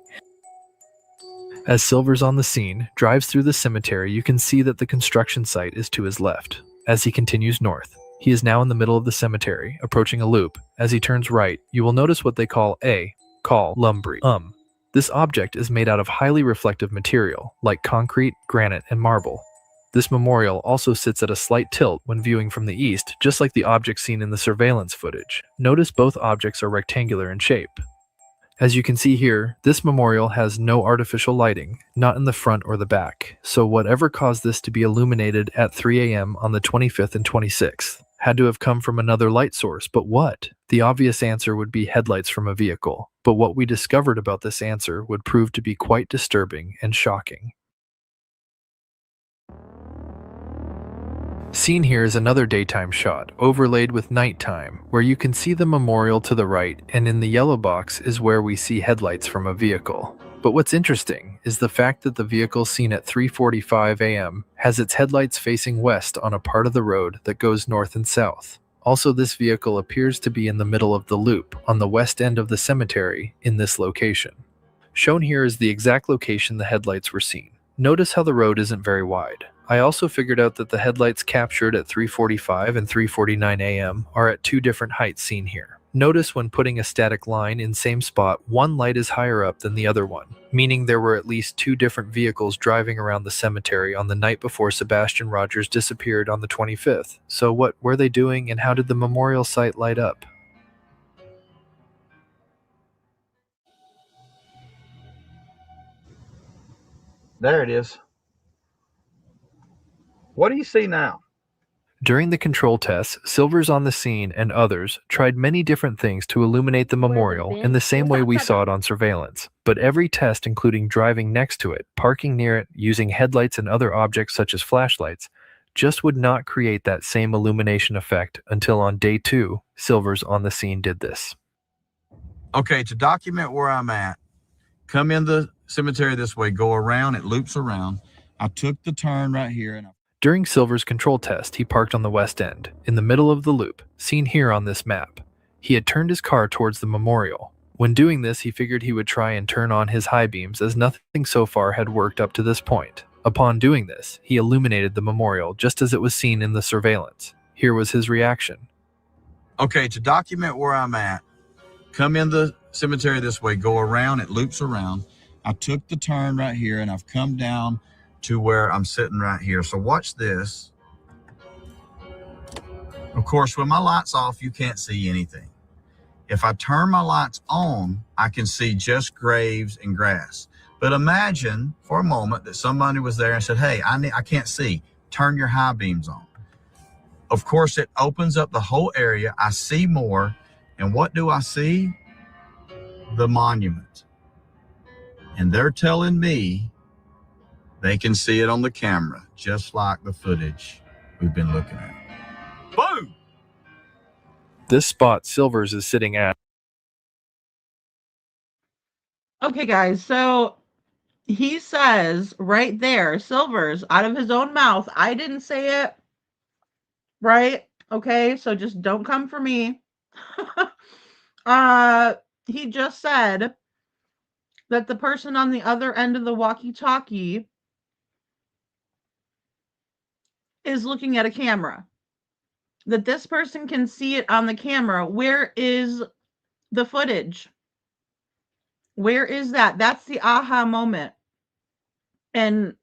As Silver's on the scene, drives through the cemetery, you can see that the construction site is to his left. As he continues north, he is now in the middle of the cemetery, approaching a loop. As he turns right, you will notice what they call Columbarium. This object is made out of highly reflective material, like concrete, granite, and marble. This memorial also sits at a slight tilt when viewing from the east, just like the object seen in the surveillance footage. Notice both objects are rectangular in shape. As you can see here, this memorial has no artificial lighting, not in the front or the back, so whatever caused this to be illuminated at 3 a.m. on the 25th and 26th had to have come from another light source, but what? The obvious answer would be headlights from a vehicle, but what we discovered about this answer would prove to be quite disturbing and shocking. Seen here is another daytime shot, overlaid with nighttime, where you can see the memorial to the right, and in the yellow box is where we see headlights from a vehicle. But what's interesting is the fact that the vehicle seen at 3:45 a.m. has its headlights facing west on a part of the road that goes north and south. Also, this vehicle appears to be in the middle of the loop, on the west end of the cemetery, in this location. Shown here is the exact location the headlights were seen. Notice how the road isn't very wide. I also figured out that the headlights captured at 3:45 and 3:49 a.m. are at 2 different heights seen here. Notice when putting a static line in same spot, one light is higher up than the other one, meaning there were at least 2 different vehicles driving around the cemetery on the night before Sebastian Rogers disappeared on the 25th. So what were they doing, and how did the memorial site light up? There it is. What do you see now? During the control tests, Silver's on the scene and others tried many different things to illuminate the memorial in the same way we saw it on surveillance. But every test, including driving next to it, parking near it, using headlights and other objects such as flashlights, just would not create that same illumination effect until on day 2, Silver's on the scene did this. Okay, to document where I'm at, come in the cemetery this way, go around, it loops around. I took the turn right here and During Silver's control test, he parked on the west end, in the middle of the loop, seen here on this map. He had turned his car towards the memorial. When doing this, he figured he would try and turn on his high beams as nothing so far had worked up to this point. Upon doing this, he illuminated the memorial just as it was seen in the surveillance. Here was his reaction. Okay, to document where I'm at, come in the cemetery this way, go around, it loops around. I took the turn right here and I've come down to where I'm sitting right here. So watch this. Of course, when my light's off, you can't see anything. If I turn my lights on, I can see just graves and grass. But imagine for a moment that somebody was there and said, hey, I can't see. Turn your high beams on. Of course, it opens up the whole area. I see more. And what do I see? The monument. And they're telling me they can see it on the camera, just like the footage we've been looking at. Boom! This spot Silver's is sitting at. Okay, guys, so he says right there, Silver's, out of his own mouth, I didn't say it, right? Okay, so just don't come for me. He just said that the person on the other end of the walkie-talkie is looking at a camera, that this person can see it on the camera. Where is the footage? Where is that? That's the aha moment. And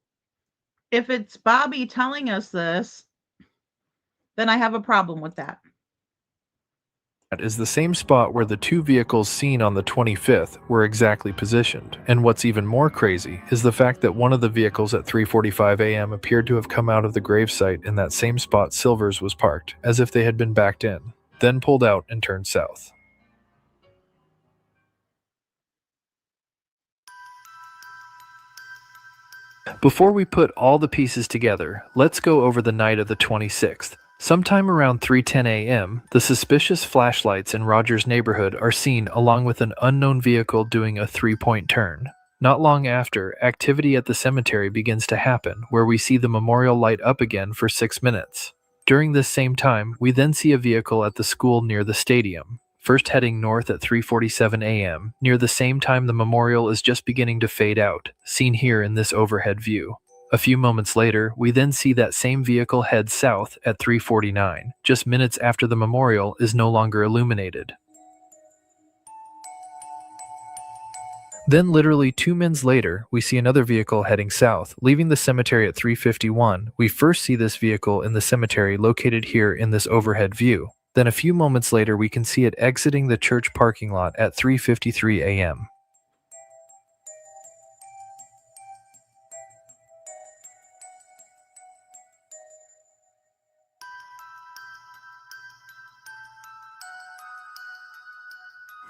if it's Bobby telling us this, then I have a problem with that. Is the same spot where the two vehicles seen on the 25th were exactly positioned. And what's even more crazy is the fact that one of the vehicles at 3:45 a.m. appeared to have come out of the gravesite in that same spot Silver's was parked, as if they had been backed in, then pulled out and turned south. Before we put all the pieces together, let's go over the night of the 26th. Sometime around 3:10 a.m., the suspicious flashlights in Rogers' neighborhood are seen along with an unknown vehicle doing a three-point turn. Not long after, activity at the cemetery begins to happen, where we see the memorial light up again for 6 minutes. During this same time, we then see a vehicle at the school near the stadium, first heading north at 3:47 a.m., near the same time the memorial is just beginning to fade out, seen here in this overhead view. A few moments later, we then see that same vehicle head south at 3:49, just minutes after the memorial is no longer illuminated. Then literally 2 minutes later, we see another vehicle heading south, leaving the cemetery at 3:51. We first see this vehicle in the cemetery located here in this overhead view. Then a few moments later, we can see it exiting the church parking lot at 3:53 a.m.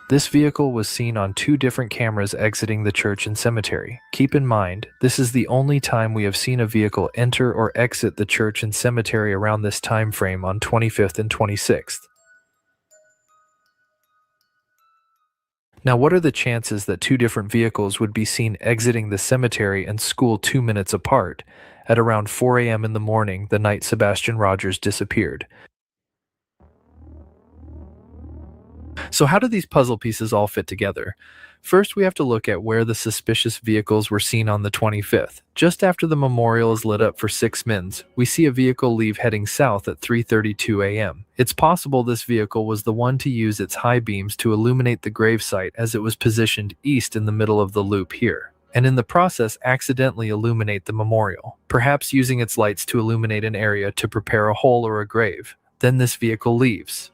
This vehicle was seen on 2 different cameras exiting the church and cemetery. Keep in mind, this is the only time we have seen a vehicle enter or exit the church and cemetery around this time frame on 25th and 26th. Now, what are the chances that 2 different vehicles would be seen exiting the cemetery and school 2 minutes apart at around 4 a.m. in the morning the night Sebastian Rogers disappeared? So how do these puzzle pieces all fit together? First, we have to look at where the suspicious vehicles were seen on the 25th. Just after the memorial is lit up for 6 minutes, we see a vehicle leave heading south at 3:32 a.m. It's possible this vehicle was the one to use its high beams to illuminate the gravesite, as it was positioned east in the middle of the loop here, and in the process accidentally illuminate the memorial, perhaps using its lights to illuminate an area to prepare a hole or a grave. Then this vehicle leaves.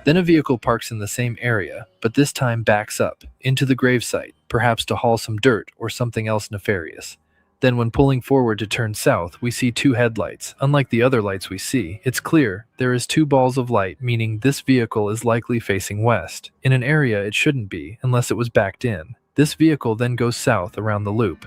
Then a vehicle parks in the same area, but this time backs up into the gravesite, perhaps to haul some dirt or something else nefarious. Then when pulling forward to turn south, we see 2 headlights. Unlike the other lights we see, it's clear there is 2 balls of light, meaning this vehicle is likely facing west, in an area it shouldn't be unless it was backed in. This vehicle then goes south around the loop.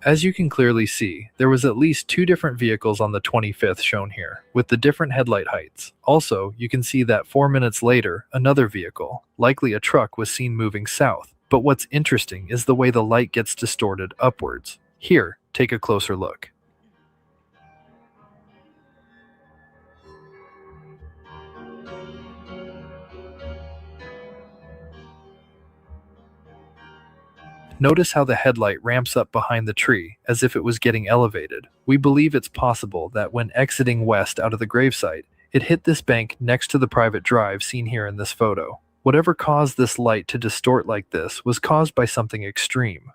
As you can clearly see, there was at least 2 different vehicles on the 25th shown here, with the different headlight heights. Also, you can see that 4 minutes later, another vehicle, likely a truck, was seen moving south. But what's interesting is the way the light gets distorted upwards. Here, take a closer look. Notice how the headlight ramps up behind the tree, as if it was getting elevated. We believe it's possible that when exiting west out of the gravesite, it hit this bank next to the private drive seen here in this photo. Whatever caused this light to distort like this was caused by something extreme.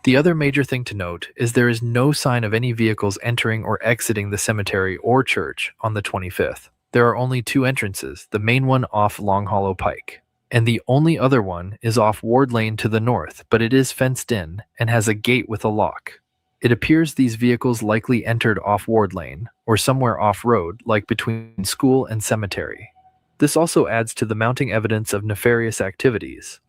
The other major thing to note is there is no sign of any vehicles entering or exiting the cemetery or church on the 25th. There are only 2 entrances, the main one off Long Hollow Pike. and the only other one is off Ward Lane to the north, but it is fenced in and has a gate with a lock. It appears these vehicles likely entered off Ward Lane, or somewhere off-road, like between school and cemetery. This also adds to the mounting evidence of nefarious activities.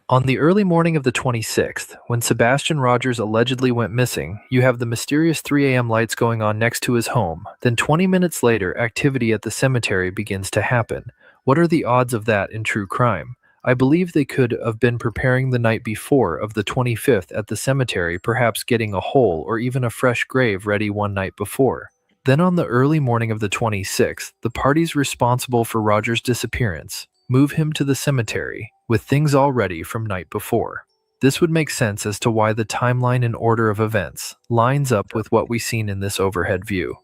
On the early morning of the 26th, when Sebastian Rogers allegedly went missing, you have the mysterious 3 a.m. lights going on next to his home. Then 20 minutes later, activity at the cemetery begins to happen. What are the odds of that in true crime? I believe they could have been preparing the night before of the 25th at the cemetery, perhaps getting a hole or even a fresh grave ready one night before. Then on the early morning of the 26th, the parties responsible for Rogers' disappearance move him to the cemetery with things all ready from night before. This would make sense as to why the timeline and order of events lines up with what we've seen in this overhead view.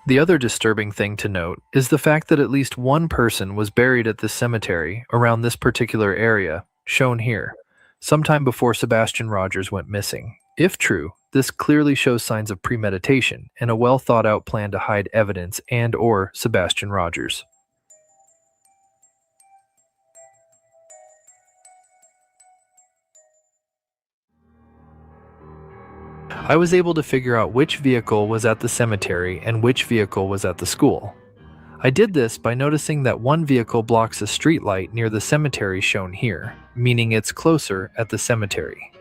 The other disturbing thing to note is the fact that at least one person was buried at this cemetery around this particular area, shown here, sometime before Sebastian Rogers went missing. If true, this clearly shows signs of premeditation and a well thought out plan to hide evidence and/or Sebastian Rogers. I was able to figure out which vehicle was at the cemetery and which vehicle was at the school. I did this by noticing that one vehicle blocks a street light near the cemetery shown here, meaning it's closer at the cemetery.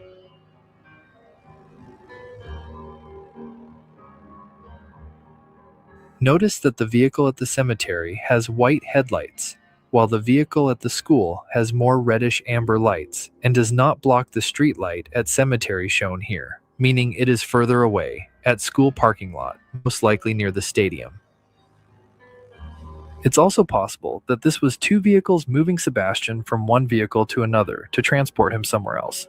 Notice that the vehicle at the cemetery has white headlights, while the vehicle at the school has more reddish amber lights and does not block the street light at cemetery shown here, meaning it is further away, at school parking lot, most likely near the stadium. It's also possible that this was two vehicles moving Sebastian from one vehicle to another to transport him somewhere else.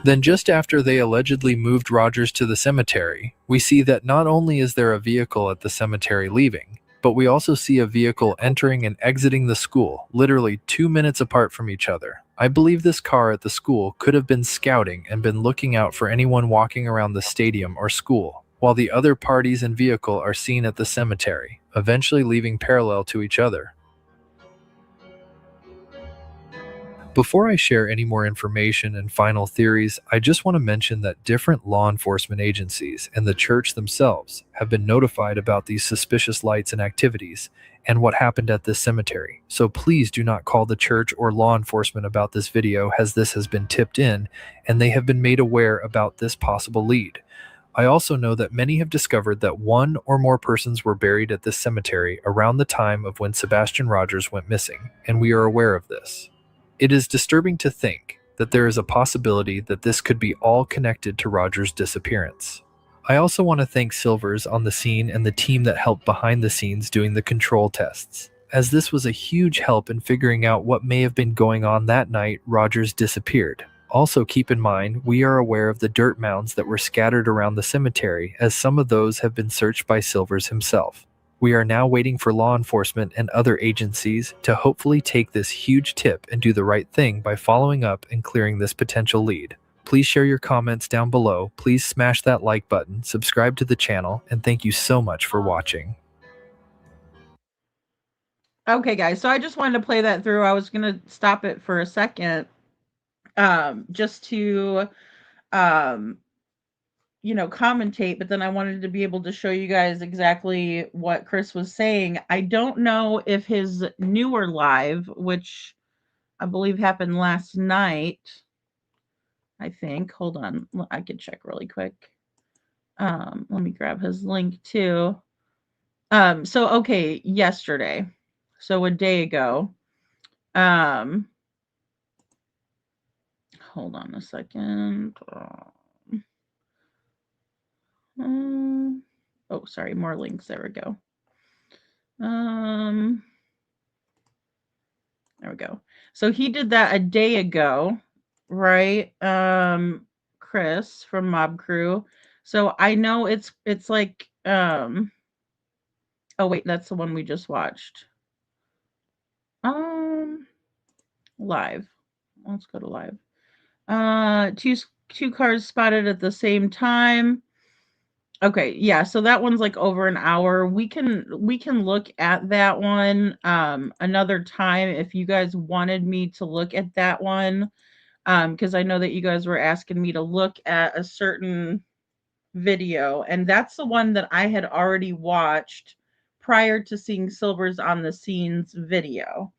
Then just after they allegedly moved Rogers to the cemetery, we see that not only is there a vehicle at the cemetery leaving, but we also see a vehicle entering and exiting the school, literally 2 minutes apart from each other. I believe this car at the school could have been scouting and been looking out for anyone walking around the stadium or school, while the other parties and vehicle are seen at the cemetery, eventually leaving parallel to each other. Before I share any more information and final theories, I just want to mention that different law enforcement agencies and the church themselves have been notified about these suspicious lights and activities and what happened at this cemetery. So please do not call the church or law enforcement about this video, as this has been tipped in and they have been made aware about this possible lead. I also know that many have discovered that one or more persons were buried at this cemetery around the time of when Sebastian Rogers went missing, and we are aware of this. It is disturbing to think that there is a possibility that this could be all connected to Rogers' disappearance. I also want to thank Silvers on the scene and the team that helped behind the scenes doing the control tests, as this was a huge help in figuring out what may have been going on that night Rogers disappeared. Also keep in mind, we are aware of the dirt mounds that were scattered around the cemetery, as some of those have been searched by Silvers himself. We are now waiting for law enforcement and other agencies to hopefully take this huge tip and do the right thing by following up and clearing this potential lead. Please share your comments down below, please smash that like button, subscribe to the channel, and thank you so much for watching. Okay, guys, so I just wanted to play that through. I was going to stop it for a second, just to, commentate, but then I wanted to be able to show you guys exactly what Chris was saying. I don't know if his newer live, which I believe happened last night, I think. Hold on. I could check really quick. Let me grab his link too. Okay, yesterday. So a day ago. Hold on a second. Oh, sorry, more links. There we go. There we go. So he did that a day ago, right? Chris from Mob Crew. So I know it's like oh wait, that's the one we just watched. Um Live. Let's go to live. Two cars spotted at the same time. Okay, yeah, so that one's like over an hour. We can look at that one another time if you guys wanted me to look at that one. Because I know that you guys were asking me to look at a certain video, and that's the one that I had already watched prior to seeing Silver's on the scenes video.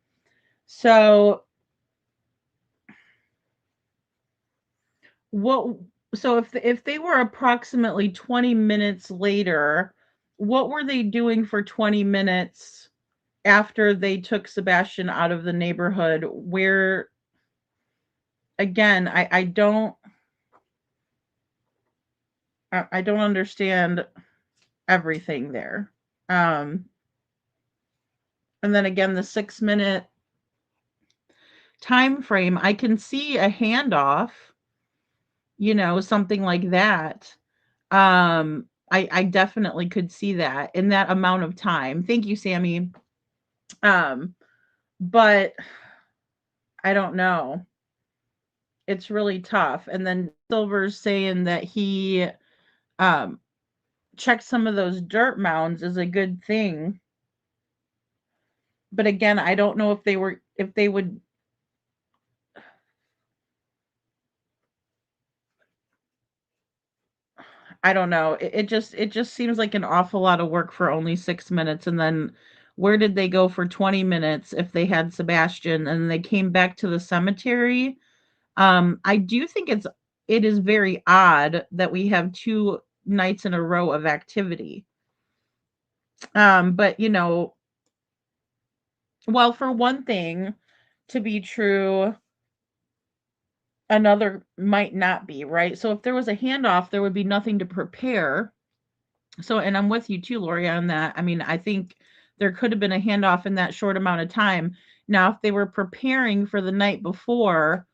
So what so if they were approximately 20 minutes later, what were they doing for 20 minutes after they took Sebastian out of the neighborhood? Where again, I don't understand everything there. Um and then again, the 6 minute time frame, I can see a handoff, something like that. I definitely could see that in that amount of time. Thank you, Sammy. Um, but I don't know. It's really tough. And then Silver's saying that he um checked some of those dirt mounds is a good thing. But again, I don't know if they would. I don't know. It just seems like an awful lot of work for only 6 minutes. And then where did they go for 20 minutes if they had Sebastian and they came back to the cemetery? I do think it is very odd that we have 2 nights in a row of activity. But well, for one thing to be true, another might not be, right? So if there was a handoff, there would be nothing to prepare. So, and I'm with you too, Lori, on that. I mean, I think there could have been a handoff in that short amount of time. Now, if they were preparing for the night before,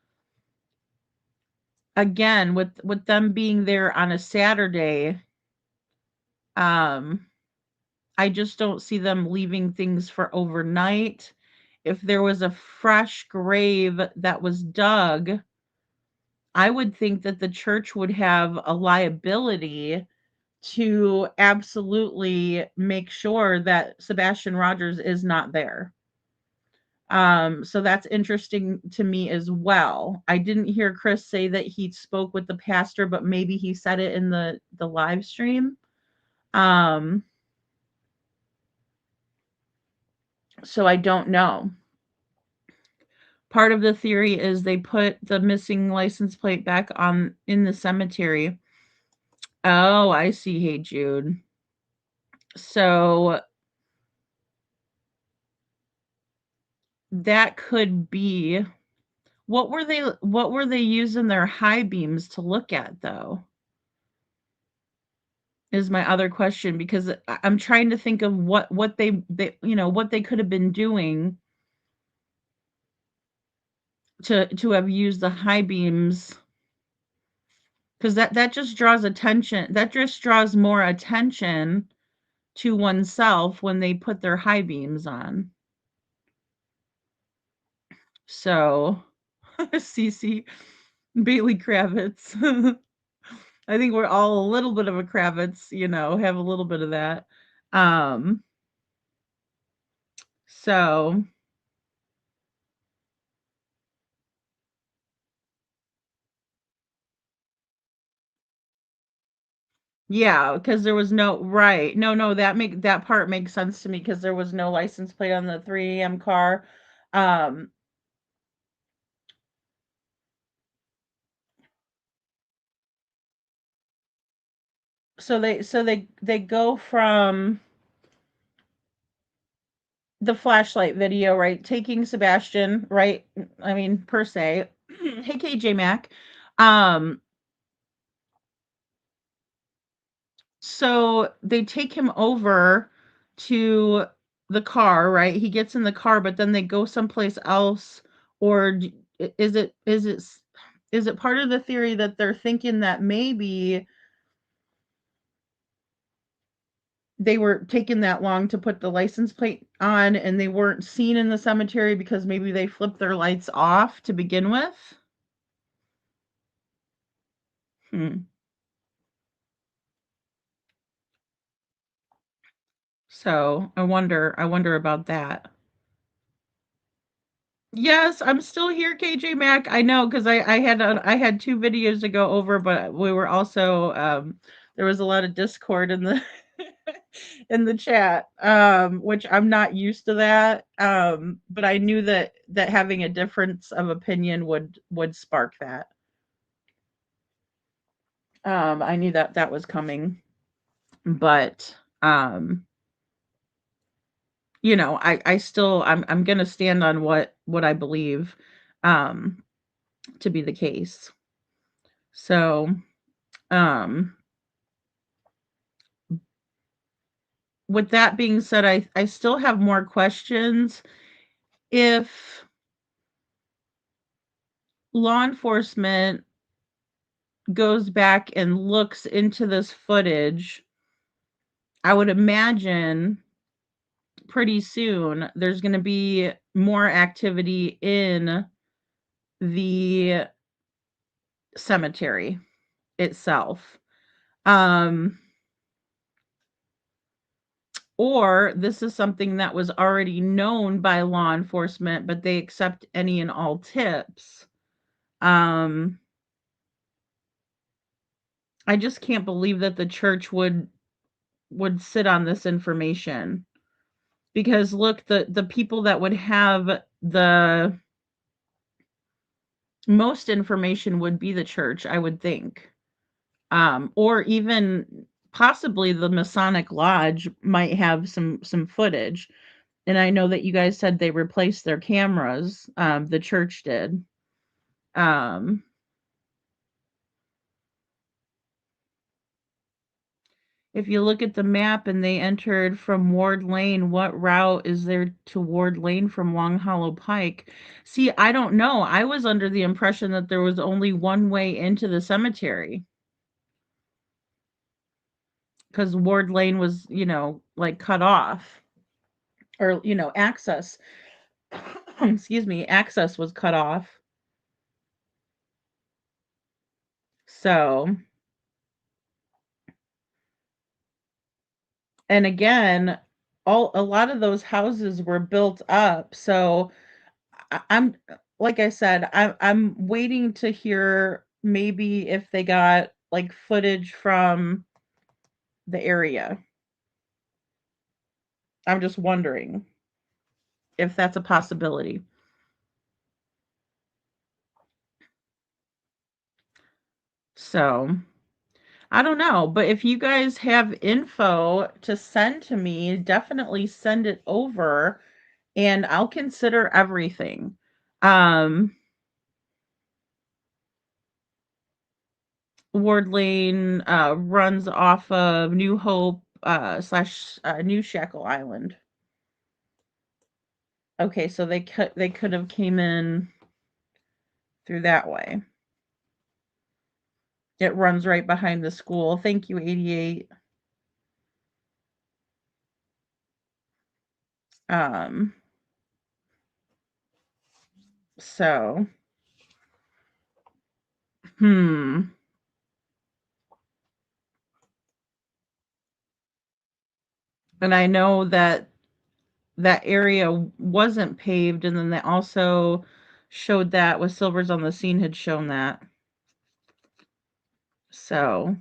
again, with them being there on a Saturday, um, I just don't see them leaving things for overnight. If there was a fresh grave that was dug, I would think that the church would have a liability to absolutely make sure that Sebastian Rogers is not there. So that's interesting to me as well. I didn't hear Chris say that he spoke with the pastor, but maybe he said it in the live stream. So I don't know. Part of the theory is they put the missing license plate back on in the cemetery. Oh, I see. Hey, Jude. So that could be what were they using their high beams to look at though? Is my other question, because I'm trying to think of what they what they could have been doing to have used the high beams, because that just draws attention. That just draws more attention to oneself when they put their high beams on. So, Cece, Bailey Kravitz. I think we're all a little bit of a Kravitz, have a little bit of that. Um, so yeah, because there was no right. No, that part makes sense to me because there was no license plate on the 3 a.m. car. Um, so they go from the flashlight video, right? Taking Sebastian, right? I mean, per se. Hey, KJ Mac. Um, so they take him over to the car, right? He gets in the car, but then they go someplace else, or is it Is it part of the theory that they're thinking that maybe they were taking that long to put the license plate on and they weren't seen in the cemetery because maybe they flipped their lights off to begin with? So I wonder about that. Yes, I'm still here, KJ Mac. I know because I had 2 videos to go over, but we were also there was a lot of discord in the in the chat, which I'm not used to that. But I knew that having a difference of opinion would spark that. I knew that was coming, but you know, I still I'm gonna stand on what I believe to be the case. So with that being said, I still have more questions. If law enforcement goes back and looks into this footage, I would imagine pretty soon there's going to be more activity in the cemetery itself. Or this is something that was already known by law enforcement, but they accept any and all tips. I just can't believe that the church would sit on this information. Because look, the people that would have the most information would be the church, I would think. Or even possibly the Masonic Lodge might have some footage. And I know that you guys said they replaced their cameras. The church did. If you look at the map and they entered from Ward Lane, what route is there to Ward Lane from Long Hollow Pike? See, I don't know. I was under the impression that there was only one way into the cemetery. Because Ward Lane was, you know, like cut off. Or, you know, access. Excuse me, access was cut off. So, and again, a lot of those houses were built up. So I'm like I said, I'm waiting to hear maybe if they got like footage from the area. I'm just wondering if that's a possibility. So I don't know, but if you guys have info to send to me, definitely send it over and I'll consider everything. Ward Lane runs off of New Hope slash New Shackle Island. Okay, so they could have came in through that way. It runs right behind the school. Thank you, 88. So and I know that that area wasn't paved, and then they also showed that with Silvers on the Scene had shown that. So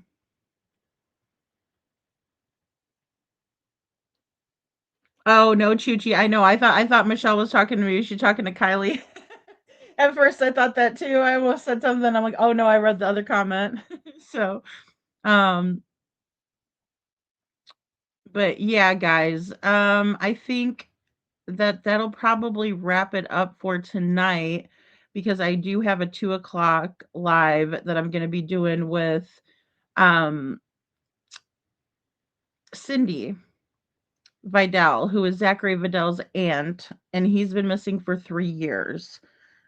oh no, Chuchi. I know. I thought Michelle was talking to me. She's talking to Kylie. At first I thought that too. I almost said something. I'm like, oh no, I read the other comment. So but yeah, guys. I think that that'll probably wrap it up for tonight because I do have a 2:00 live that I'm gonna be doing with um Cindy Vidal, who is Zachary Vidal's aunt, and he's been missing for 3 years.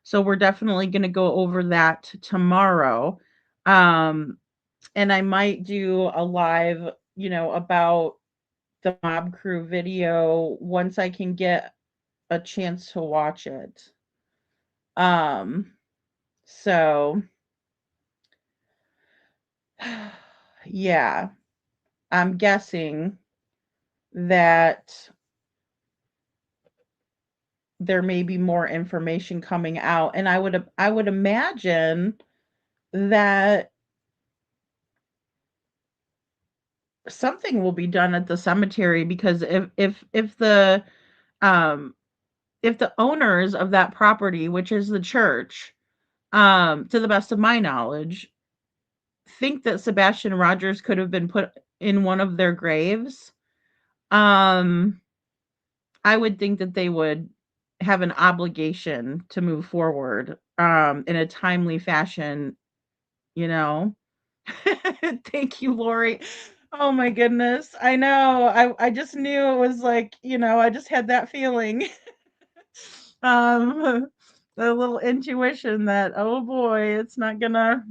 So we're definitely going to go over that tomorrow. Um, and I might do a live, about the Mob Crew video once I can get a chance to watch it. Um, so yeah, I'm guessing that there may be more information coming out, and I would imagine that something will be done at the cemetery, because um if the owners of that property, which is the church, to the best of my knowledge, think that Sebastian Rogers could have been put in one of their graves, um I would think that they would have an obligation to move forward in a timely fashion, you know. Thank you, Lori. Oh my goodness. I know. I just knew it was like, I just had that feeling. um the little intuition that, oh boy, it's not gonna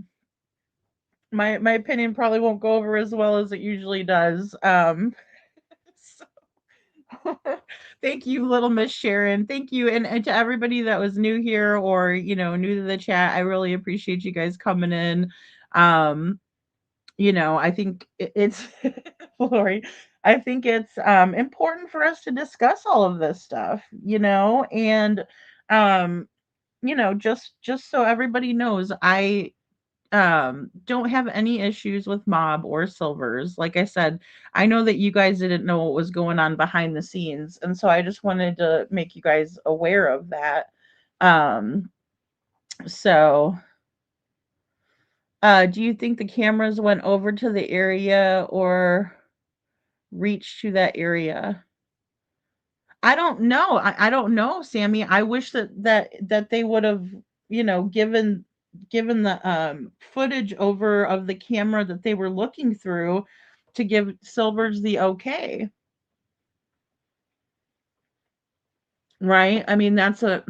my opinion probably won't go over as well as it usually does. Thank you, little Miss Sharon. Thank you. And to everybody that was new here, or, new to the chat, I really appreciate you guys coming in. Um, I think it's Lori. I think it's important for us to discuss all of this stuff, and um, just so everybody knows, I don't have any issues with Mob or Silvers. Like I said, I know that you guys didn't know what was going on behind the scenes, and so I just wanted to make you guys aware of that. So do you think the cameras went over to the area or reached to that area? I don't know. I don't know, Sammy. I wish that they would have, given the footage over of the camera that they were looking through to give Silvers the okay. Right? I mean, that's the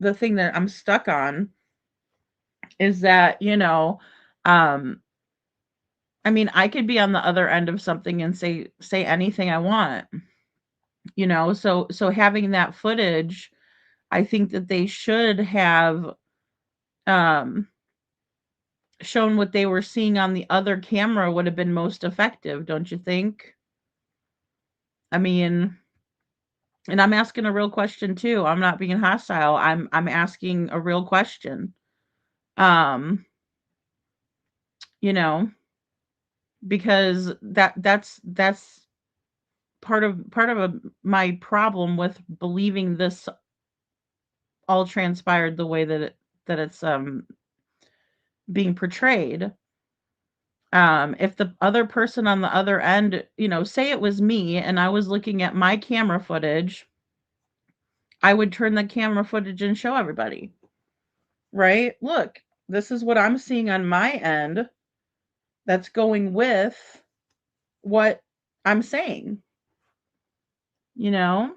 thing that I'm stuck on, is that, um I mean, I could be on the other end of something and say anything I want, so having that footage, I think that they should have um shown what they were seeing on the other camera would have been most effective, don't you think? I mean, and I'm asking a real question too. I'm not being hostile. I'm asking a real question. Um, you know, because that's my problem with believing this all transpired the way that it's being portrayed. If the other person on the other end, say it was me and I was looking at my camera footage, I would turn the camera footage and show everybody, right? Look, this is what I'm seeing on my end that's going with what I'm saying, you know?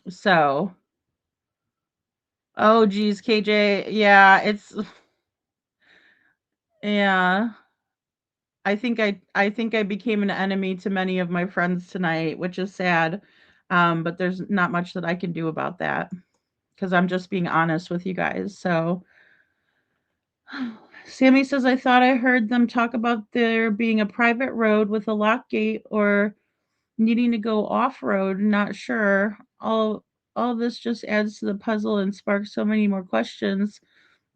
So, oh geez, KJ, yeah, yeah. I think I became an enemy to many of my friends tonight, which is sad. But there's not much that I can do about that, because I'm just being honest with you guys. So Sammy says, I thought I heard them talk about there being a private road with a lock gate or needing to go off road. Not sure. All this just adds to the puzzle and sparks so many more questions.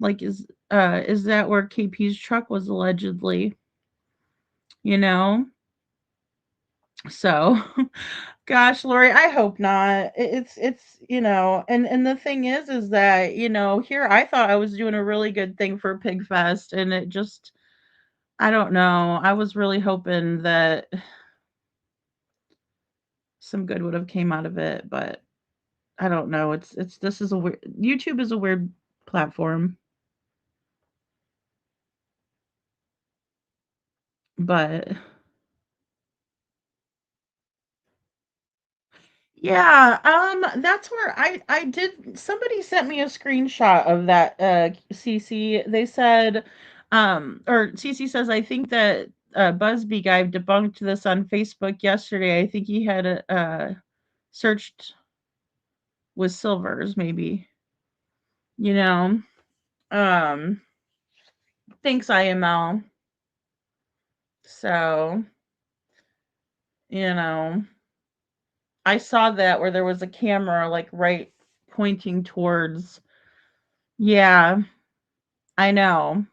Like, is that where KP's truck was allegedly? You know? So gosh, Lori, I hope not. It's and the thing is that, here I thought I was doing a really good thing for Pig Fest, and it just, I don't know. I was really hoping that some good would have came out of it, but I don't know. It's this is a weird YouTube is a weird platform. But Yeah, that's where I did somebody sent me a screenshot of that CC. They said or CC says I think that Busby guy debunked this on Facebook yesterday. I think he had searched with Silvers maybe. You know. Um thanks IML. So, you know, I saw that where there was a camera like right pointing towards. Yeah, I know.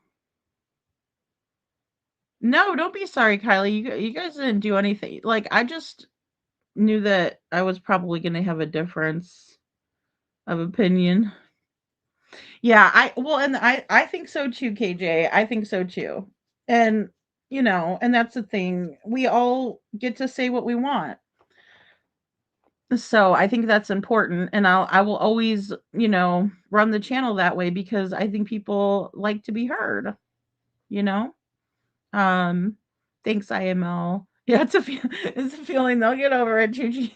No, don't be sorry, Kylie. You guys didn't do anything. Like I just knew that I was probably going to have a difference of opinion. Yeah, and I think so too, KJ. I think so too. And and that's the thing. We all get to say what we want. So I think that's important, and I will always, run the channel that way because I think people like to be heard, you know? Um, thanks, IML. Yeah, it's a feeling they'll get over it, Gigi.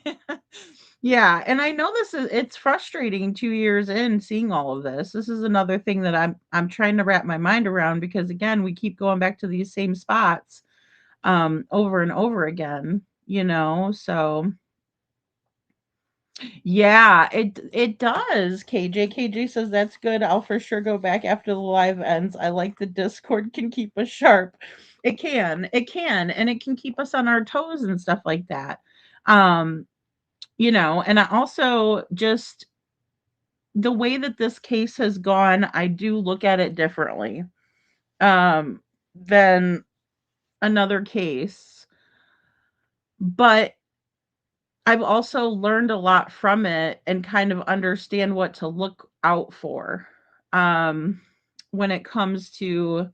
Yeah, and I know it's frustrating 2 years in seeing all of this. This is another thing that I'm trying to wrap my mind around because again, we keep going back to these same spots over and over again, so yeah, it does. KJ says that's good. I'll for sure go back after the live ends. I like the Discord can keep us sharp. It can, and it can keep us on our toes and stuff like that. Um, and I also just the way that this case has gone, I do look at it differently than another case. But I've also learned a lot from it and kind of understand what to look out for um, when it comes to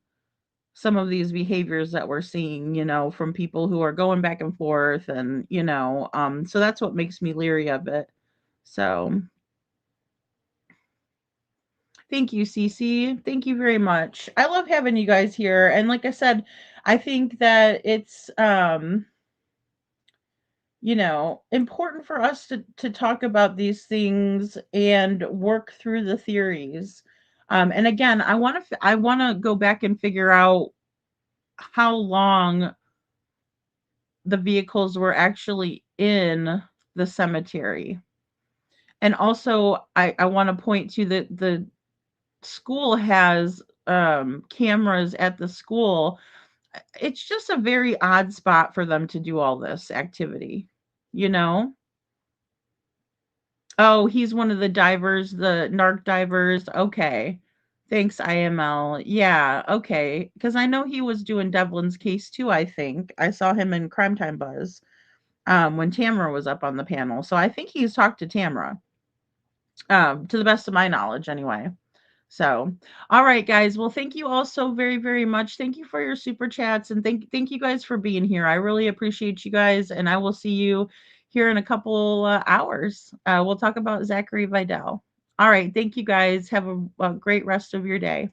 some of these behaviors that we're seeing, from people who are going back and forth and, so that's what makes me leery of it. So thank you, Cece. Thank you very much. I love having you guys here. And like I said, I think that it's important for us to talk about these things and work through the theories. And again, I want to go back and figure out how long the vehicles were actually in the cemetery. And also I want to point to the school has cameras at the school. It's just a very odd spot for them to do all this activity, you know? Oh, he's one of the divers, the narc divers. Okay. Thanks, IML. Yeah, okay. Because I know he was doing Devlin's case too, I think. I saw him in Crime Time Buzz when Tamara was up on the panel. So I think he's talked to Tamara, to the best of my knowledge, anyway. So, all right, guys. Well, thank you all so very, very much. Thank you for your super chats and thank you guys for being here. I really appreciate you guys, and I will see you here in a couple hours. We'll talk about Zachary Vidal. All right. Thank you guys. Have a great rest of your day.